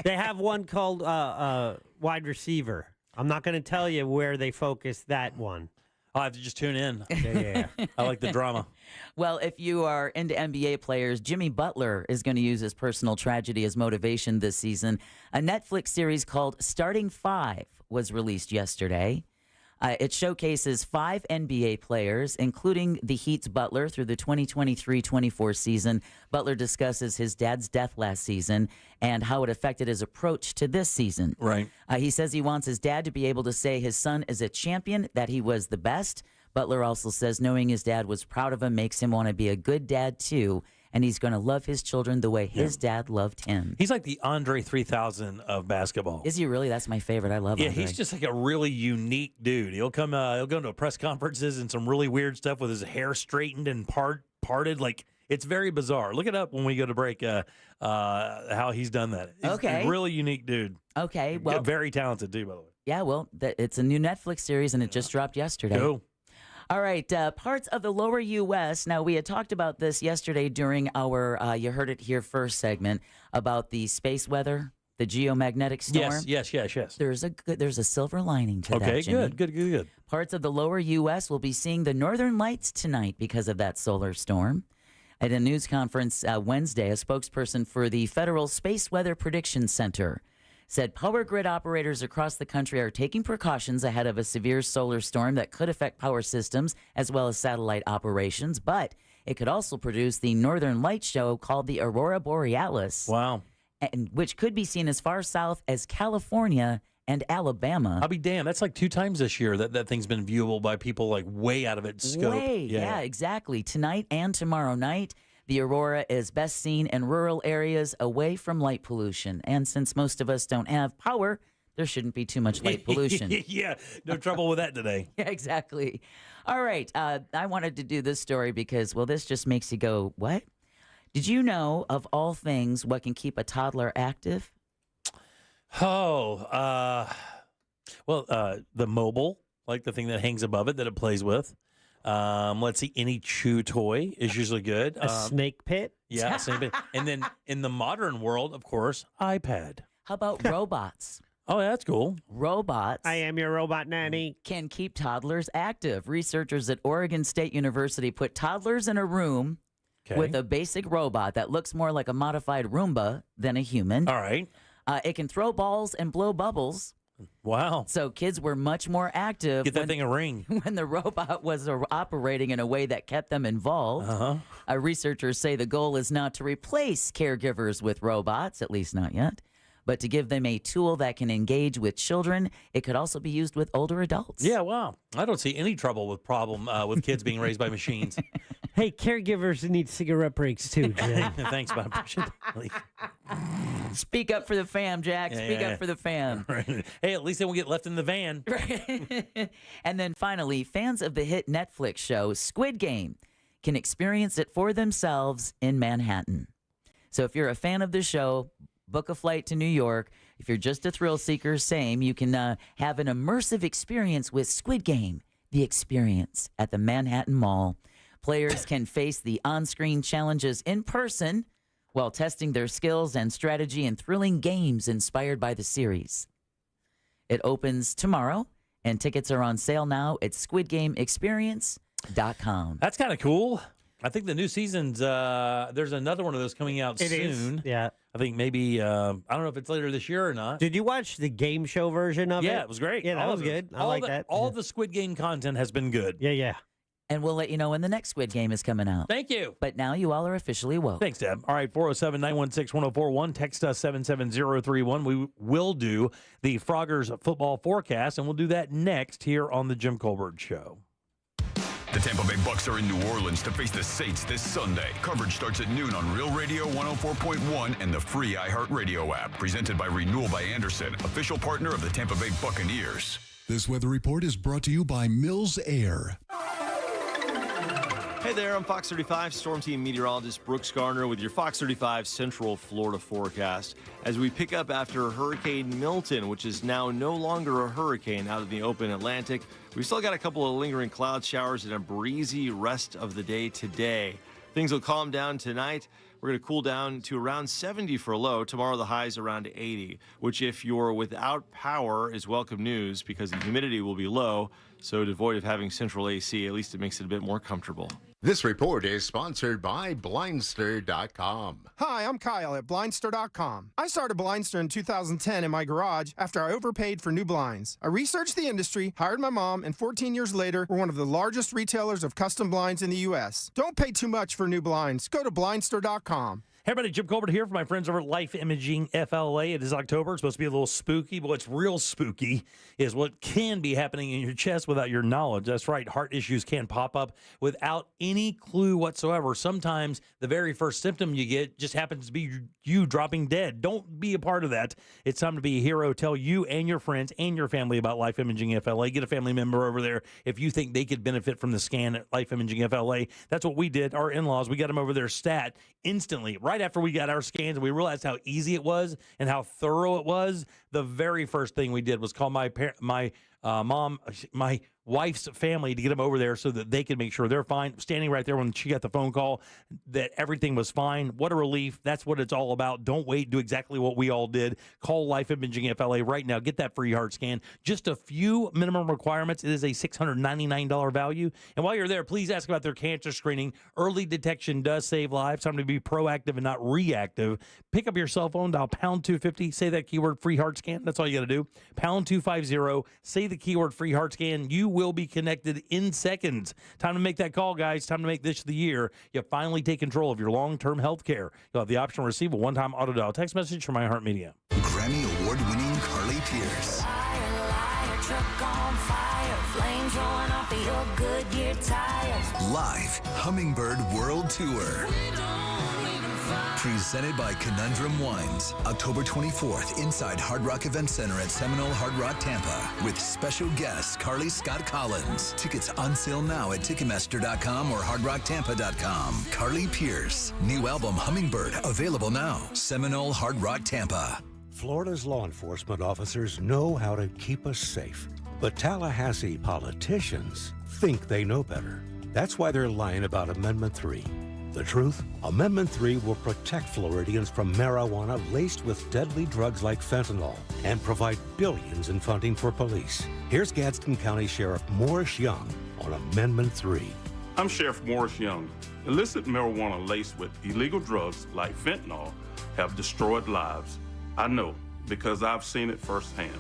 They have one called wide receiver. I'm not going to tell you where they focus that one. I'll have to just tune in. Yeah. I like the drama. Well, if you are into NBA players, Jimmy Butler is going to use his personal tragedy as motivation this season. A Netflix series called Starting Five was released yesterday. It showcases 5 NBA players, including the Heat's Butler, through the 2023-24 season. Butler discusses his dad's death last season and how it affected his approach to this season. Right. He says he wants his dad to be able to say his son is a champion, that he was the best. Butler also says knowing his dad was proud of him makes him want to be a good dad, too. And he's going to love his children the way his dad loved him. He's like the Andre 3000 of basketball. Is he really? That's my favorite. I love Andre. He's just like a really unique dude. He'll come, he'll go into press conferences and some really weird stuff with his hair straightened and parted. Like, it's very bizarre. Look it up when we go to break, how he's done that. He's Okay. a really unique dude. Okay, well. Very talented, too, by the way. Yeah, well, it's a new Netflix series, and it just dropped yesterday. Cool. All right, parts of the lower U.S. Now, we had talked about this yesterday during our You Heard It Here First segment about the space weather, the geomagnetic storm. Yes. There's a silver lining to that, Okay, Jimmy. good. Parts of the lower U.S. will be seeing the northern lights tonight because of that solar storm. At a news conference Wednesday, a spokesperson for the Federal Space Weather Prediction Center said power grid operators across the country are taking precautions ahead of a severe solar storm that could affect power systems as well as satellite operations, but it could also produce the northern light show called the Aurora Borealis. Wow. And which could be seen as far south as California and Alabama. I'll be damned. That's like 2 times this year that thing's been viewable by people like way out of its scope. Yeah, exactly. Tonight and tomorrow night, the aurora is best seen in rural areas away from light pollution. And since most of us don't have power, there shouldn't be too much light pollution. Yeah, no trouble with that today. Yeah, exactly. All right. I wanted to do this story because, well, this just makes you go, what? Did you know, of all things, what can keep a toddler active? The mobile, like the thing that hangs above it that it plays with. Let's see, any chew toy is usually good. A snake pit? Yeah, snake pit. And then in the modern world, of course, iPad. How about robots? Oh, that's cool. Robots. I am your robot nanny. Can keep toddlers active. Researchers at Oregon State University put toddlers in a room with a basic robot that looks more like a modified Roomba than a human. All right. It can throw balls and blow bubbles. Wow. So kids were much more active. Get that thing a ring. When the robot was operating in a way that kept them involved. Researchers say the goal is not to replace caregivers with robots, at least not yet, but to give them a tool that can engage with children. It could also be used with older adults. Yeah, wow. I don't see any trouble with kids being raised by machines. Hey, caregivers need cigarette breaks too, Jim. Thanks, but I appreciate it. Speak up for the fam, Jack. Speak up for the fam. Right. Hey, at least they won't get left in the van. And then finally, fans of the hit Netflix show Squid Game can experience it for themselves in Manhattan. So if you're a fan of the show, book a flight to New York. If you're just a thrill seeker, same. You can have an immersive experience with Squid Game, the experience at the Manhattan Mall. Players can face the on-screen challenges in person while testing their skills and strategy in thrilling games inspired by the series. It opens tomorrow, and tickets are on sale now at squidgameexperience.com. That's kind of cool. I think the new season's, there's another one of those coming out soon. Yeah. I think maybe, I don't know if it's later this year or not. Did you watch the game show version of it? Yeah, it was great. Yeah, that was good. I like that. All the Squid Game content has been good. Yeah. And we'll let you know when the next Squid Game is coming out. Thank you. But now you all are officially woke. Thanks, Deb. All right, 407-916-1041. Text us 77031. We will do the Froggers football forecast, and we'll do that next here on the Jim Colbert Show. The Tampa Bay Bucks are in New Orleans to face the Saints this Sunday. Coverage starts at noon on Real Radio 104.1 and the free iHeartRadio app. Presented by Renewal by Anderson, official partner of the Tampa Bay Buccaneers. This weather report is brought to you by Mills Air. Hey there, I'm Fox 35 Storm Team meteorologist Brooks Garner with your Fox 35 Central Florida forecast. As we pick up after Hurricane Milton, which is now no longer a hurricane out in the open Atlantic, we've still got a couple of lingering cloud showers and a breezy rest of the day today. Things will calm down tonight. We're going to cool down to around 70 for a low. Tomorrow the high is around 80, which if you're without power is welcome news because the humidity will be low. So devoid of having central AC, at least it makes it a bit more comfortable. This report is sponsored by Blindster.com. Hi, I'm Kyle at Blindster.com. I started Blindster in 2010 in my garage after I overpaid for new blinds. I researched the industry, hired my mom, and 14 years later, we're one of the largest retailers of custom blinds in the U.S. Don't pay too much for new blinds. Go to Blindster.com. Hey everybody, Jim Colbert here for my friends over at Life Imaging FLA. It is October. It's supposed to be a little spooky, but what's real spooky is what can be happening in your chest without your knowledge. That's right. Heart issues can pop up without any clue whatsoever. Sometimes the very first symptom you get just happens to be you dropping dead. Don't be a part of that. It's time to be a hero. Tell you and your friends and your family about Life Imaging FLA. Get a family member over there if you think they could benefit from the scan at Life Imaging FLA. That's what we did. Our in-laws, we got them over there stat instantly. Right after we got our scans, we realized how easy it was and how thorough it was. The very first thing we did was call my wife's family to get them over there so that they could make sure they're fine. Standing right there when she got the phone call that everything was fine. What a relief. That's what it's all about. Don't wait. Do exactly what we all did. Call Life Imaging FLA right now. Get that free heart scan. Just a few minimum requirements. It is a $699 value. And while you're there, please ask about their cancer screening. Early detection does save lives. Time to be proactive and not reactive. Pick up your cell phone, dial pound 250, say that keyword free heart scan. That's all you got to do. Pound 250, say the keyword free heart scan. You will be connected in seconds. Time to make that call, guys. Time to make this the year you finally take control of your long-term health care. You'll have the option to receive a one-time auto-dial text message from iHeartMedia. Grammy Award-winning Carly Pierce. Live Hummingbird World Tour. Presented by Conundrum Wines. October 24th inside Hard Rock Event Center at Seminole Hard Rock, Tampa. With special guest Carly Scott Collins. Tickets on sale now at Ticketmaster.com or HardRockTampa.com. Carly Pierce. New album Hummingbird. Available now. Seminole Hard Rock, Tampa. Florida's law enforcement officers know how to keep us safe. But Tallahassee politicians think they know better. That's why they're lying about Amendment 3. The truth? Amendment 3 will protect Floridians from marijuana laced with deadly drugs like fentanyl and provide billions in funding for police. Here's Gadsden County Sheriff Morris Young on Amendment 3. I'm Sheriff Morris Young. Illicit marijuana laced with illegal drugs like fentanyl have destroyed lives. I know because I've seen it firsthand.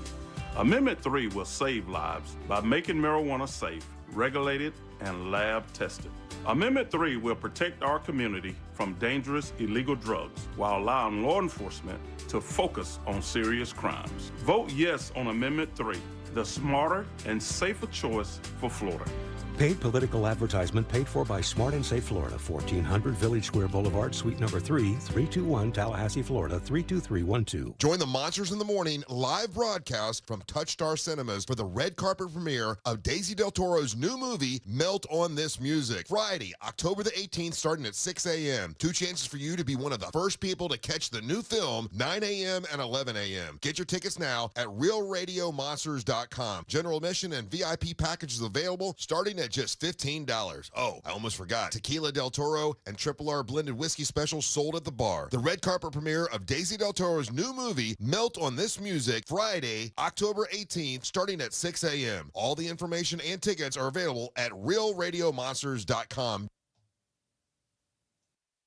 Amendment 3 will save lives by making marijuana safe, regulated, and lab tested. Amendment 3 will protect our community from dangerous illegal drugs while allowing law enforcement to focus on serious crimes. Vote yes on Amendment 3, the smarter and safer choice for Florida. Paid political advertisement paid for by Smart and Safe Florida, 1400 Village Square Boulevard, Suite number 3, 321 Tallahassee, Florida, 32312. Join the Monsters in the Morning live broadcast from Touchstar Cinemas for the red carpet premiere of Daisy Del Toro's new movie, Melt on This Music. Friday, October the 18th, starting at 6 a.m. 2 chances for you to be one of the first people to catch the new film, 9 a.m. and 11 a.m. Get your tickets now at RealRadioMonsters.com. General admission and VIP packages available starting at just $15. Oh, I almost forgot. Tequila Del Toro and Triple R blended whiskey specials sold at the bar. The red carpet premiere of Daisy Del Toro's new movie, Melt on This Music, Friday, October 18th, starting at 6 a.m. All the information and tickets are available at RealRadioMonsters.com.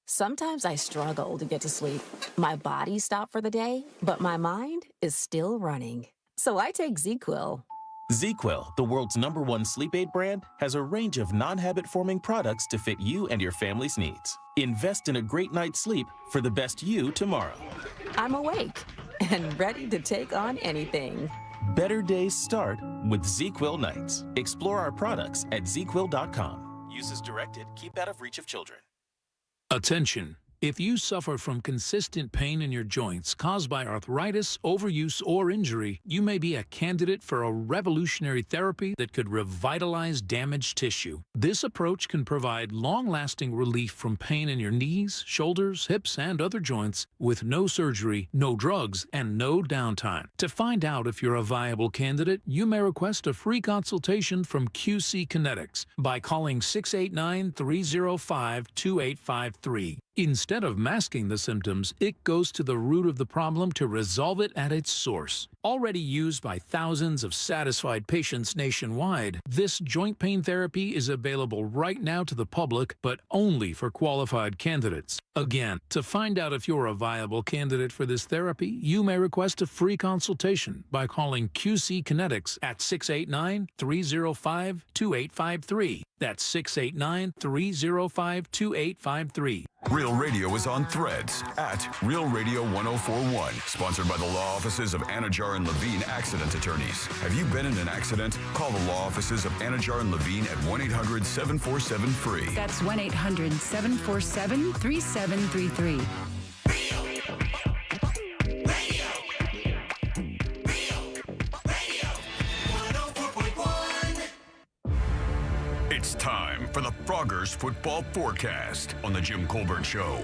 Sometimes I struggle to get to sleep. My body stopped for the day, but my mind is still running. So I take ZzzQuil. ZzzQuil, the world's #1 sleep aid brand, has a range of non-habit-forming products to fit you and your family's needs. Invest in a great night's sleep for the best you tomorrow. I'm awake and ready to take on anything. Better days start with ZzzQuil nights. Explore our products at ZzzQuil.com. Use as directed. Keep out of reach of children. Attention! If you suffer from consistent pain in your joints caused by arthritis, overuse, or injury, you may be a candidate for a revolutionary therapy that could revitalize damaged tissue. This approach can provide long-lasting relief from pain in your knees, shoulders, hips, and other joints with no surgery, no drugs, and no downtime. To find out if you're a viable candidate, you may request a free consultation from QC Kinetics by calling 689-305-2853. Instead of masking the symptoms, it goes to the root of the problem to resolve it at its source. Already used by thousands of satisfied patients nationwide, this joint pain therapy is available right now to the public, but only for qualified candidates. Again, to find out if you're a viable candidate for this therapy, you may request a free consultation by calling QC Kinetics at 689-305-2853. That's 689-305-2853. Real Radio is on Threads at Real Radio 1041. Sponsored by the law offices of Anajar and Levine Accident Attorneys. Have you been in an accident? Call the law offices of Anajar and Levine at 1-800-747-FREE. That's 1-800-747-3733. It's time for the Froggers Football Forecast on the Jim Colbert Show. All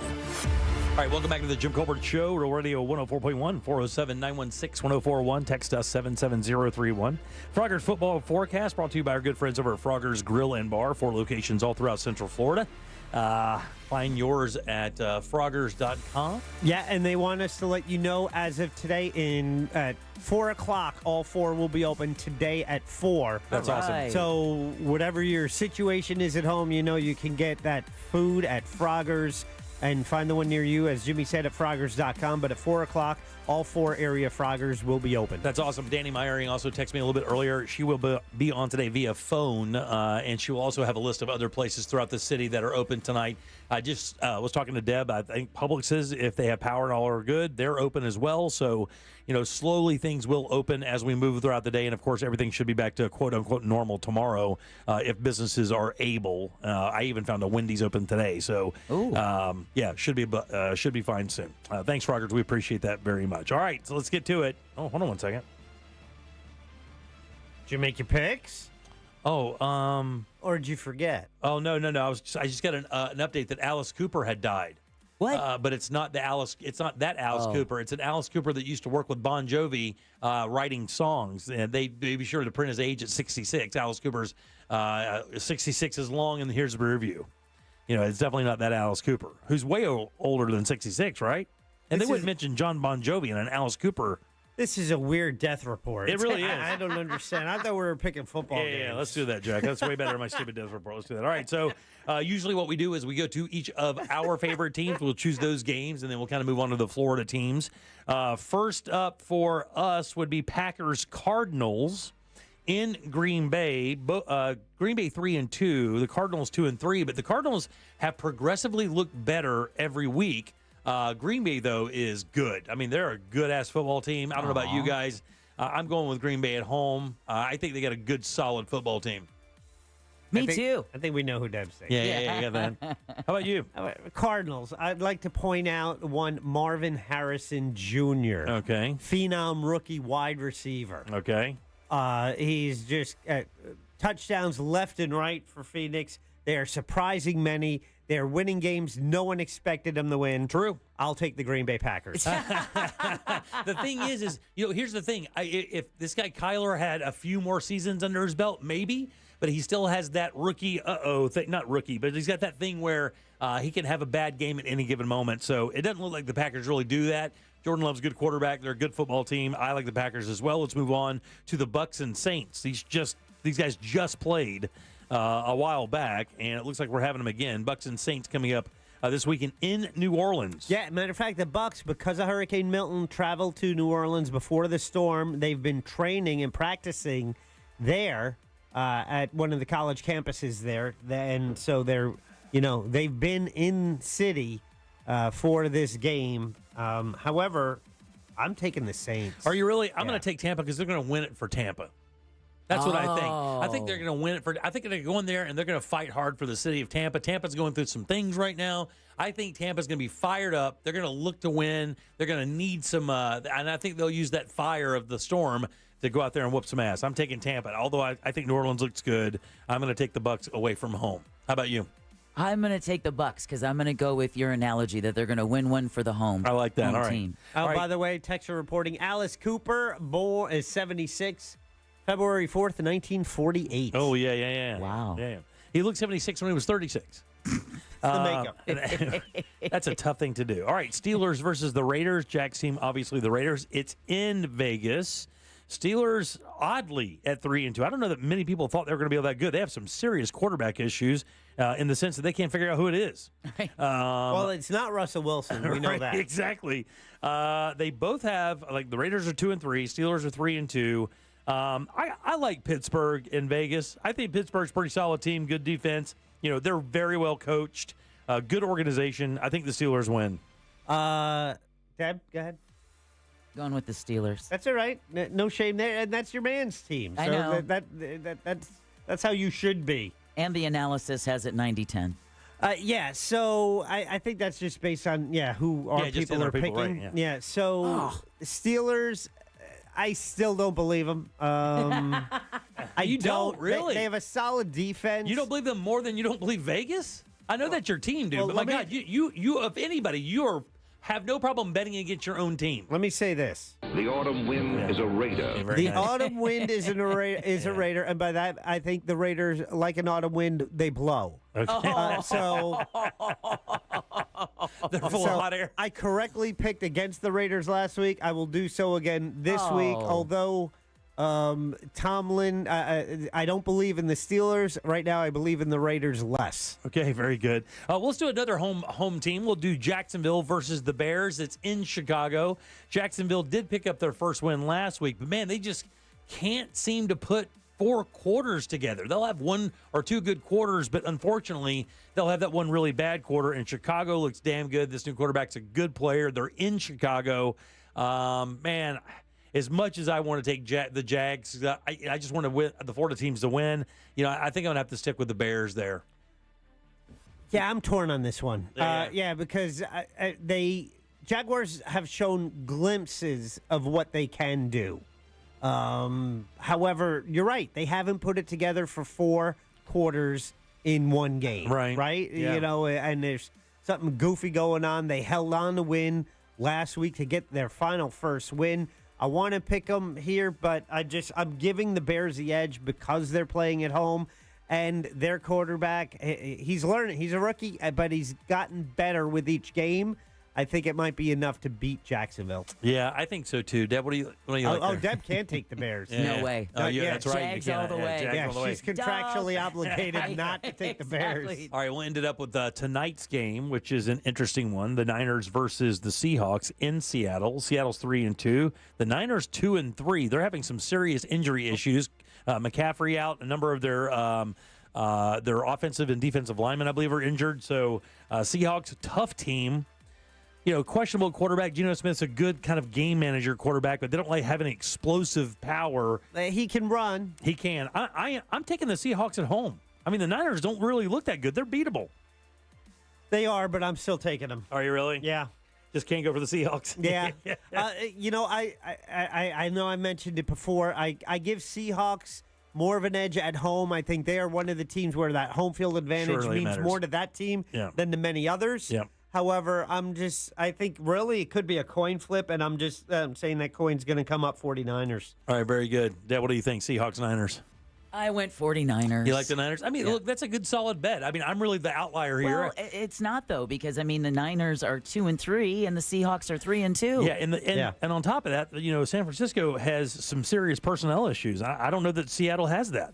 right, welcome back to the Jim Colbert Show, Real Radio 104.1, 407-916-1041. Text us 77031. Froggers Football Forecast brought to you by our good friends over at Froggers Grill and Bar, 4 locations all throughout Central Florida. Find yours at Froggers.com. Yeah, and they want us to let you know as of today at 4 o'clock, all 4 will be open today at 4. That's awesome. So whatever your situation is at home, you know you can get that food at Froggers and find the one near you, as Jimmy said, at Froggers.com. But at 4 o'clock, all 4 area Froggers will be open. That's awesome. Danny Meyering also texted me a little bit earlier. She will be on today via phone, and she will also have a list of other places throughout the city that are open tonight. I just was talking to Deb. I think Publix's, if they have power and all are good, they're open as well. So, you know, slowly things will open as we move throughout the day. And, of course, everything should be back to quote-unquote normal tomorrow if businesses are able. I even found a Wendy's open today. So, yeah, should be fine soon. Thanks, Froggers. We appreciate that very much. All right, so let's get to it. Oh, hold on one second. Did you make your picks? Oh, or did you forget? Oh, no. I just got an update that Alice Cooper had died. What? But it's not the Alice. It's not that Alice Cooper. It's an Alice Cooper that used to work with Bon Jovi writing songs. And they be sure to print his age at 66. Alice Cooper's 66 is long, and here's the review. You know, it's definitely not that Alice Cooper, who's way older than 66, right? And they wouldn't mention John Bon Jovi in an Alice Cooper This is a weird death report. It really is. I don't understand. I thought we were picking football games. Yeah, let's do that, Jack. That's way better than my stupid death report. Let's do that. All right, so usually what we do is we go to each of our favorite teams. We'll choose those games, and then we'll kind of move on to the Florida teams. First up for us would be Packers-Cardinals in Green Bay. Green Bay 3-2, the Cardinals 2-3, but the Cardinals have progressively looked better every week. Green Bay, though, is good. I mean, they're a good-ass football team. I don't know about you guys. I'm going with Green Bay at home. I think they got a good, solid football team. Me too. I think we know who Deb's saying. Yeah, man. How about you? Cardinals. I'd like to point out one Marvin Harrison Jr. Okay. Phenom rookie wide receiver. Okay. He's just touchdowns left and right for Phoenix. They are surprising many. They're winning games no one expected them to win. True. I'll take the Green Bay Packers. The thing is, here's the thing. If this guy Kyler had a few more seasons under his belt, maybe, but he still has that rookie thing. Not rookie, but he's got that thing where he can have a bad game at any given moment. So it doesn't look like the Packers really do that. Jordan Love's a good quarterback. They're a good football team. I like the Packers as well. Let's move on to the Bucs and Saints. These guys just played a while back, and it looks like we're having them again. Bucs and Saints coming up this weekend in New Orleans. Yeah, matter of fact, the Bucs, because of Hurricane Milton, traveled to New Orleans before the storm. They've been training and practicing there at one of the college campuses there, and so they've been in city for this game. However, I'm taking the Saints. Are you really? I'm going to take Tampa because they're going to win it for Tampa. That's what I think. I think they're going to win it I think they're going to go in there and they're going to fight hard for the city of Tampa. Tampa's going through some things right now. I think Tampa's going to be fired up. They're going to look to win. They're going to need some, and I think they'll use that fire of the storm to go out there and whoop some ass. I'm taking Tampa. Although I think New Orleans looks good, I'm going to take the Bucs away from home. How about you? I'm going to take the Bucs because I'm going to go with your analogy that they're going to win one for the home. I like that. Home All right. team. By the way, texture reporting, Alice Cooper is 76. February 4th, 1948. Oh, yeah. Wow. Yeah. He looked 76 when he was 36. The makeup. That's a tough thing to do. All right, Steelers versus the Raiders. Jack's team, obviously the Raiders. It's in Vegas. Steelers, oddly, at 3-2. I don't know that many people thought they were going to be that good. They have some serious quarterback issues in the sense that they can't figure out who it is. Well, it's not Russell Wilson. We know right, that. Exactly. They both have, the Raiders are 2-3. Steelers are 3-2. I like Pittsburgh in Vegas. I think Pittsburgh's a pretty solid team, good defense. They're very well coached, good organization. I think the Steelers win. Deb, go ahead. Going with the Steelers. That's all right. No shame there, and that's your man's team. So I know. That's how you should be. And the analysis has it 90-10. Yeah, so I think that's just based on who our people are picking. Right, yeah. So Steelers. I still don't believe them. You don't really? They have a solid defense. You don't believe them more than you don't believe Vegas? I know that's your team, dude. But my God, you if anybody, have no problem betting against your own team. Let me say this: the autumn wind is a Raider. The autumn wind is a Raider, and by that I think the Raiders, like an autumn wind, they blow. Okay. So they're full of hot air. I correctly picked against the Raiders last week. I will do so again this week. Although Tomlin, I don't believe in the Steelers right now. I believe in the Raiders less. Okay, very good. Let's do another home team. We'll do Jacksonville versus the Bears. It's in Chicago. Jacksonville did pick up their first win last week, but man, they just can't seem to put 4 quarters together. They'll have 1 or 2 good quarters, but unfortunately, they'll have that one really bad quarter. And Chicago looks damn good. This new quarterback's a good player. They're in Chicago. Man, as much as I want to take the Jags, I just want to win the Florida teams to win. I think I'm going to have to stick with the Bears there. Yeah, I'm torn on this one. Because Jaguars have shown glimpses of what they can do. However, you're right. They haven't put it together for 4 quarters in one game. Right? Yeah. And there's something goofy going on. They held on to win last week to get their final first win. I want to pick them here, but I'm giving the Bears the edge because they're playing at home. And their quarterback, he's learning. He's a rookie, but he's gotten better with each game. I think it might be enough to beat Jacksonville. Yeah, I think so too. Deb, what do you like there? Oh, Deb can't take the Bears. No way. Oh, yeah, that's right. Jags all the way. Jags all the way. She's contractually obligated not to take the Bears. All right, we'll end it up with tonight's game, which is an interesting one. The Niners versus the Seahawks in Seattle. Seattle's 3-2. The Niners 2-3. They're having some serious injury issues. McCaffrey out. A number of their offensive and defensive linemen, I believe, are injured. So Seahawks, tough team. Questionable quarterback. Geno Smith's a good kind of game manager quarterback, but they don't like having explosive power. He can run. He can. I'm taking the Seahawks at home. I mean, the Niners don't really look that good. They're beatable. They are, but I'm still taking them. Are you really? Yeah. Just can't go for the Seahawks. Yeah. I know I mentioned it before. I give Seahawks more of an edge at home. I think they are one of the teams where that home field advantage means more to that team than to many others. Yeah. However, I think really it could be a coin flip, and I'm just saying that coin's going to come up 49ers. All right, very good. Dad, what do you think? Seahawks, Niners? I went 49ers. You like the Niners? I mean, look, that's a good solid bet. I mean, I'm really the outlier here. Well, it's not, though, because, I mean, the Niners are 2-3 and the Seahawks are 3-2. Yeah, and on top of that, San Francisco has some serious personnel issues. I don't know that Seattle has that.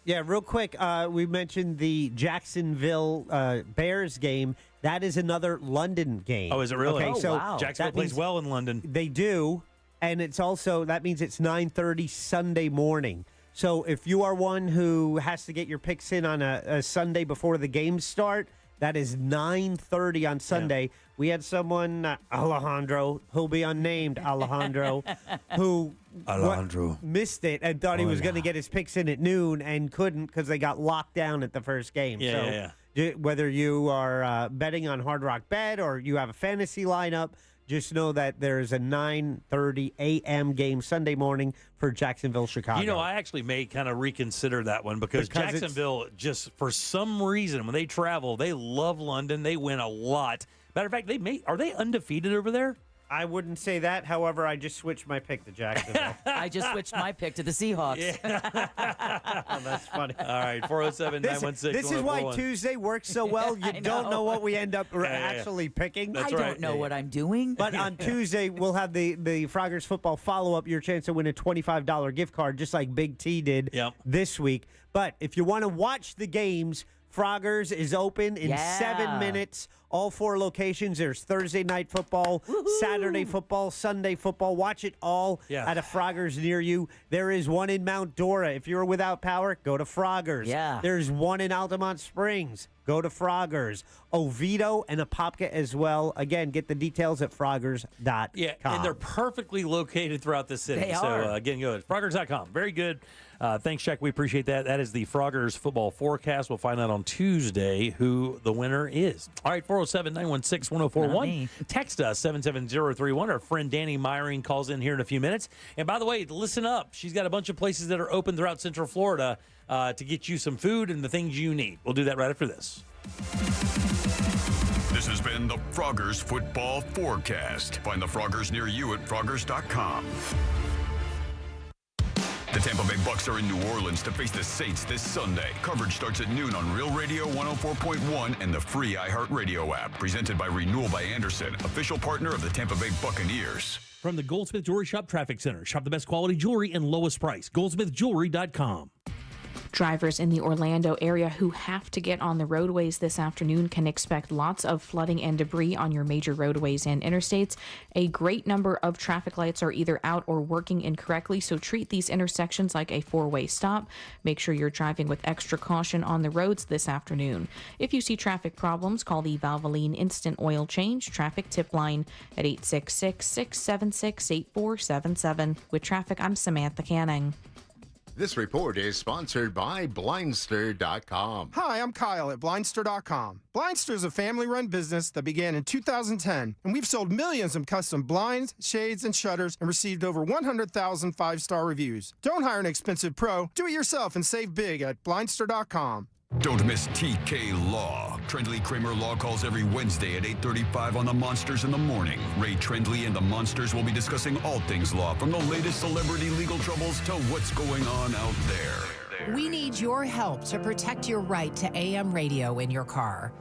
Yeah, real quick, we mentioned the Jacksonville Bears game. That is another London game. Oh, is it really? Okay, so wow. Jacksonville plays well in London. They do, and it's also, that means it's 9:30 Sunday morning. So if you are one who has to get your picks in on a Sunday before the games start, that is 9:30 on Sunday. Yeah. We had someone, Alejandro, who'll be unnamed, who missed it and thought he was going to get his picks in at noon and couldn't because they got locked down at the first game. Whether you are betting on Hard Rock Bet or you have a fantasy lineup, just know that there's a 9:30 a.m. game Sunday morning for Jacksonville, Chicago. I actually may kind of reconsider that one because Jacksonville, just for some reason, when they travel, they love London. They win a lot. Matter of fact, are they undefeated over there? I wouldn't say that. However, I just switched my pick to Jacksonville. I just switched my pick to the Seahawks. Oh, that's funny. All right, 407-916-1041. This is why Tuesday works so well. You don't know what we end up actually picking. I don't know what I'm doing. But on Tuesday, we'll have the Froggers football follow-up, your chance to win a $25 gift card, just like Big T did this week. But if you want to watch the games, Froggers is open in 7 minutes. All 4 locations. There's Thursday night football, Saturday football, Sunday football. Watch it all at a Froggers near you. There is one in Mount Dora. If you're without power, go to Froggers. Yeah. There's one in Altamont Springs. Go to Froggers. Oviedo and Apopka as well. Again, get the details at Froggers.com. Yeah, and they're perfectly located throughout the city. They are. So, again, go to Froggers.com. Very good. Thanks, Jack. We appreciate that. That is the Froggers football forecast. We'll find out on Tuesday who the winner is. All right, 407-916-1041. Text us, 77031. Our friend Danny Myring calls in here in a few minutes. And by the way, listen up. She's got a bunch of places that are open throughout Central Florida to get you some food and the things you need. We'll do that right after this. This has been the Froggers Football Forecast. Find the Froggers near you at Froggers.com. The Tampa Bay Bucks are in New Orleans to face the Saints this Sunday. Coverage starts at noon on Real Radio 104.1 and the free iHeartRadio app. Presented by Renewal by Anderson, official partner of the Tampa Bay Buccaneers. From the Goldsmith Jewelry Shop Traffic Center. Shop the best quality jewelry and lowest price. GoldsmithJewelry.com. Drivers in the Orlando area who have to get on the roadways this afternoon can expect lots of flooding and debris on your major roadways and interstates. A great number of traffic lights are either out or working incorrectly, so treat these intersections like a four-way stop. Make sure you're driving with extra caution on the roads this afternoon. If you see traffic problems, call the Valvoline Instant Oil Change traffic tip line at 866-676-8477. With traffic, I'm Samantha Canning. This report is sponsored by Blindster.com. Hi, I'm Kyle at Blindster.com. Blindster is a family-run business that began in 2010, and we've sold millions of custom blinds, shades, and shutters and received over 100,000 five-star reviews. Don't hire an expensive pro. Do it yourself and save big at Blindster.com. Don't miss TK Law. Trendley Kramer Law calls every Wednesday at 8:35 on the Monsters in the Morning. Ray Trendley and the Monsters will be discussing all things law, from the latest celebrity legal troubles to what's going on out there. We need your help to protect your right to AM radio in your car.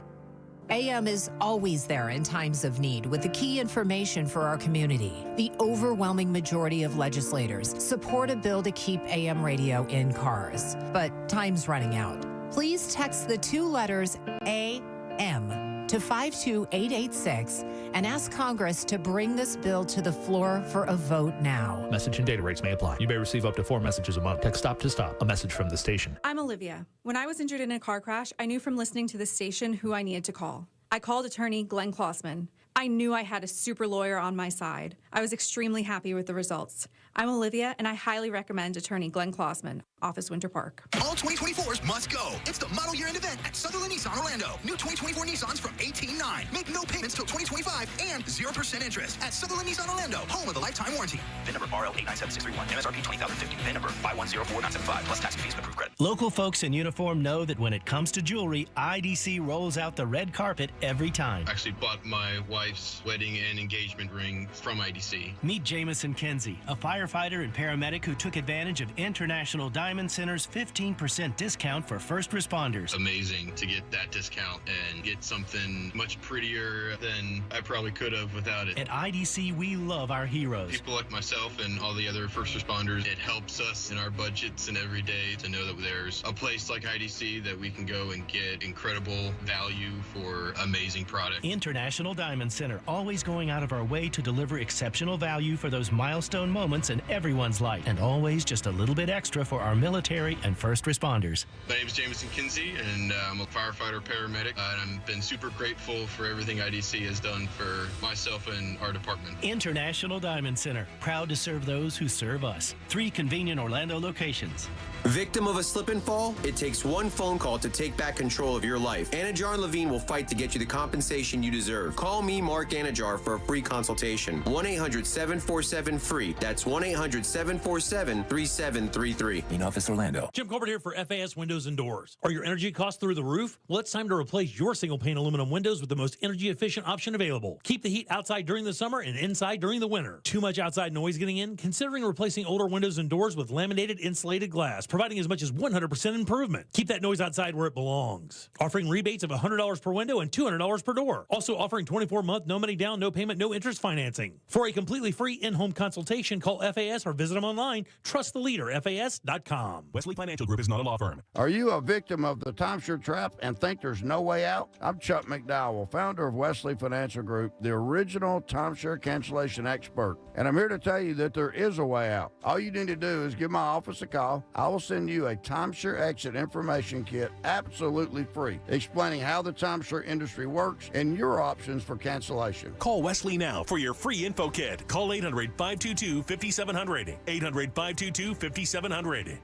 AM is always there in times of need with the key information for our community. The overwhelming majority of legislators support a bill to keep AM radio in cars, but time's running out. Please text the 2 letters AM to 52886 and ask Congress to bring this bill to the floor for a vote now. Message and data rates may apply. You may receive up to 4 messages a month. Text stop to stop. A message from the station. I'm Olivia. When I was injured in a car crash, I knew from listening to the station who I needed to call. I called attorney Glenn Klossman. I knew I had a super lawyer on my side. I was extremely happy with the results. I'm Olivia, and I highly recommend attorney Glenn Klossman, Office Winter Park. All 2024s must go. It's the Model Year End event at Sutherland Nissan Orlando. New 2024 Nissans from $18,900. Make no payments till 2025 and 0% interest at Sutherland Nissan Orlando, home of the lifetime warranty. VIN number RL897631. MSRP 20050. VIN number 5104975 plus tax and fees and approved credit. Local folks in uniform know that when it comes to jewelry, IDC rolls out the red carpet every time. I actually bought my wife's wedding and engagement ring from IDC. Meet Jamison Kinsey, a firefighter and paramedic who took advantage of International Diamond Center's 15% discount for first responders. Amazing to get that discount and get something much prettier than I probably could have without it. At IDC, we love our heroes. People like myself and all the other first responders, it helps us in our budgets and every day to know that there's a place like IDC that we can go and get incredible value for amazing product. International Diamond Center, always going out of our way to deliver exceptional value for those milestone moments in everyone's life, and always just a little bit extra for our military and first responders. My name is Jamison Kinsey, and I'm a firefighter paramedic, and I've been super grateful for everything IDC has done for myself and our department. International Diamond Center, proud to serve those who serve us. 3 convenient Orlando locations. Victim of a slip and fall? It takes one phone call to take back control of your life. Anajar and Levine will fight to get you the compensation you deserve. Call me, Mark Anajar, for a free consultation. 1-800-747-FREE. That's 1-800-747-3733. In Office Orlando. Jim Colbert here for FAS Windows and Doors. Are your energy costs through the roof? Well, it's time to replace your single-pane aluminum windows with the most energy-efficient option available. Keep the heat outside during the summer and inside during the winter. Too much outside noise getting in? Considering replacing older windows and doors with laminated insulated glass, providing as much as 100% improvement. Keep that noise outside where it belongs. Offering rebates of $100 per window and $200 per door. Also offering 24-month, no money down, no payment, no interest financing. For a completely free in-home consultation, call FAS or visit them online. Trust the leader, FAS.com. Wesley Financial Group is not a law firm. Are you a victim of the timeshare trap and think there's no way out? I'm Chuck McDowell, founder of Wesley Financial Group, the original timeshare cancellation expert. And I'm here to tell you that there is a way out. All you need to do is give my office a call. I will send you a timeshare exit information kit absolutely free, explaining how the timeshare industry works and your options for cancellation. Call Wesley now for your free info kit. Call 800-522-5700. 800-522-5700.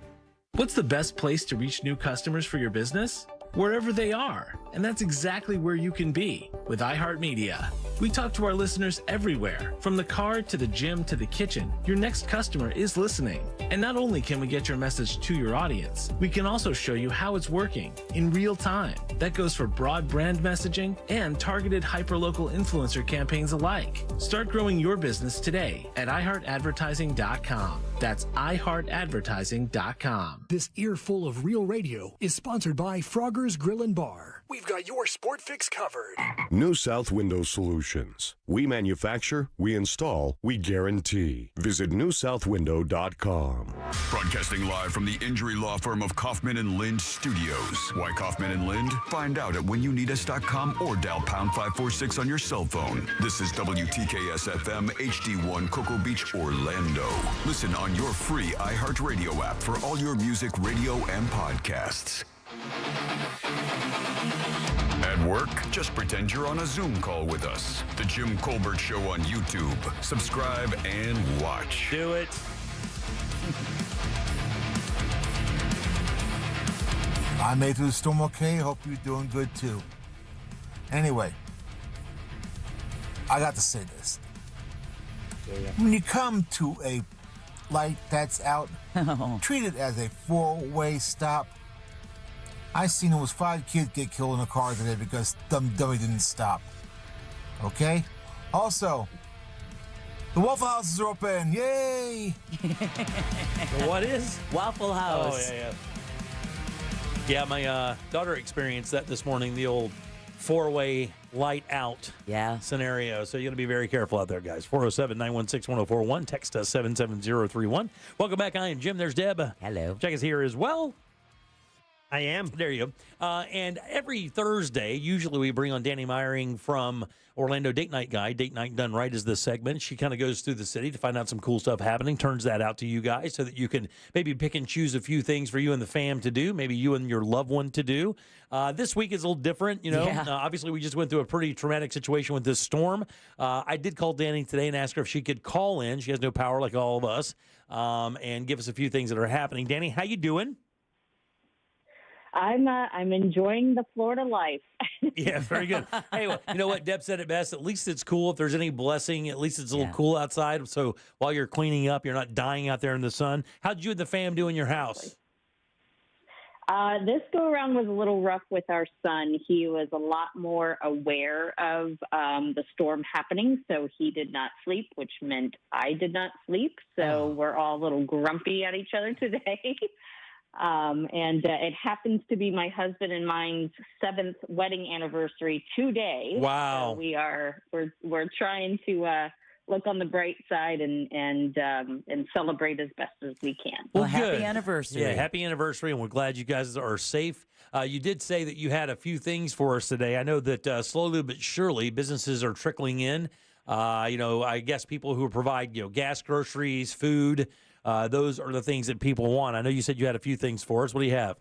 What's the best place to reach new customers for your business? Wherever they are. And that's exactly where you can be with iHeartMedia. We talk to our listeners everywhere, from the car to the gym to the kitchen. Your next customer is listening. And not only can we get your message to your audience, we can also show you how it's working in real time. That goes for broad brand messaging and targeted hyperlocal influencer campaigns alike. Start growing your business today at iHeartAdvertising.com. That's iHeartAdvertising.com. This earful of real radio is sponsored by Frogger's Grill and Bar. We've got your sport fix covered. New South Window Solutions. We manufacture, we install, we guarantee. Visit newsouthwindow.com. Broadcasting live from the injury law firm of Kaufman and Lind Studios. Why Kaufman and Lind? Find out at whenyouneedus.com or dial pound 546 on your cell phone. This is WTKS FM HD1 Cocoa Beach, Orlando. Listen on your free iHeartRadio app for all your music, radio, and podcasts. At work, just pretend you're on a Zoom call with us. The Jim Colbert Show on YouTube. Subscribe and watch. Do it. I made it through the storm okay. Hope you're doing good too. Anyway, I got to say this. When you come to a light that's out, treat it as a four-way stop. I seen almost 5 kids get killed in a car today because dummy didn't stop. Okay? Also, the Waffle Houses are open. Yay! What is? Waffle House. Oh, yeah. Yeah, my daughter experienced that this morning, the old four-way light out scenario. So you got to be very careful out there, guys. 407-916-1041. Text us 77031. Welcome back. I am Jim. There's Deb. Hello. Jack is here as well. I am. There you go. And every Thursday, usually we bring on Danny Meyering from Orlando Date Night Guy. Date Night Done Right is this segment. She kind of goes through the city to find out some cool stuff happening, turns that out to you guys so that you can maybe pick and choose a few things for you and the fam to do, maybe you and your loved one to do. This week is a little different, you know. Yeah. Obviously, we just went through a pretty traumatic situation with this storm. I did call Danny today and ask her if she could call in. She has no power like all of us, and give us a few things that are happening. Danny, how you doing? I'm enjoying the Florida life. Yeah, very good. Hey, well, you know what? Deb said it best. At least it's cool. If there's any blessing, at least it's a little cool outside. So while you're cleaning up, you're not dying out there in the sun. How'd you and the fam do in your house? This go around was a little rough with our son. He was a lot more aware of the storm happening, so he did not sleep, which meant I did not sleep. So we're all a little grumpy at each other today. And it happens to be my husband and mine's 7th wedding anniversary today. Wow. So we're trying to look on the bright side and celebrate as best as we can. Well, good. happy anniversary. Yeah, happy anniversary, and we're glad you guys are safe. You did say that you had a few things for us today. I know that slowly but surely businesses are trickling in. I guess people who provide, gas, groceries, food, those are the things that people want. I know you said you had a few things for us. What do you have?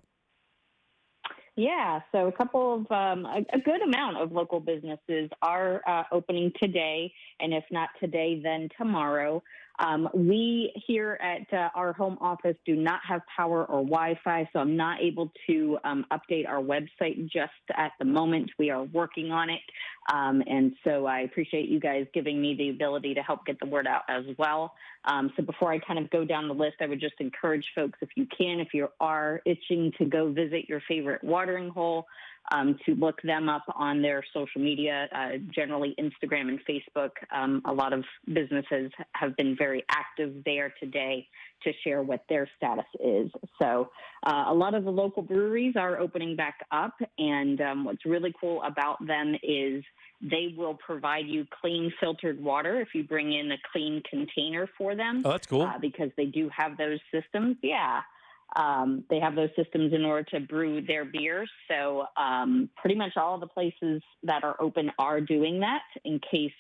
Yeah, so a couple of a good amount of local businesses are opening today, and if not today, then tomorrow. We here at our home office do not have power or Wi-Fi, so I'm not able to update our website just at the moment. We are working on it, and so I appreciate you guys giving me the ability to help get the word out as well. So before I kind of go down the list, I would just encourage folks, if you are itching to go visit your favorite watering hole, to look them up on their social media, generally Instagram and Facebook. A lot of businesses have been very active there today to share what their status is. So a lot of the local breweries are opening back up, and what's really cool about them is they will provide you clean filtered water if you bring in a clean container for them. Oh, that's cool. Because they do have those systems. Yeah. They have those systems in order to brew their beers. So pretty much all the places that are open are doing that. In case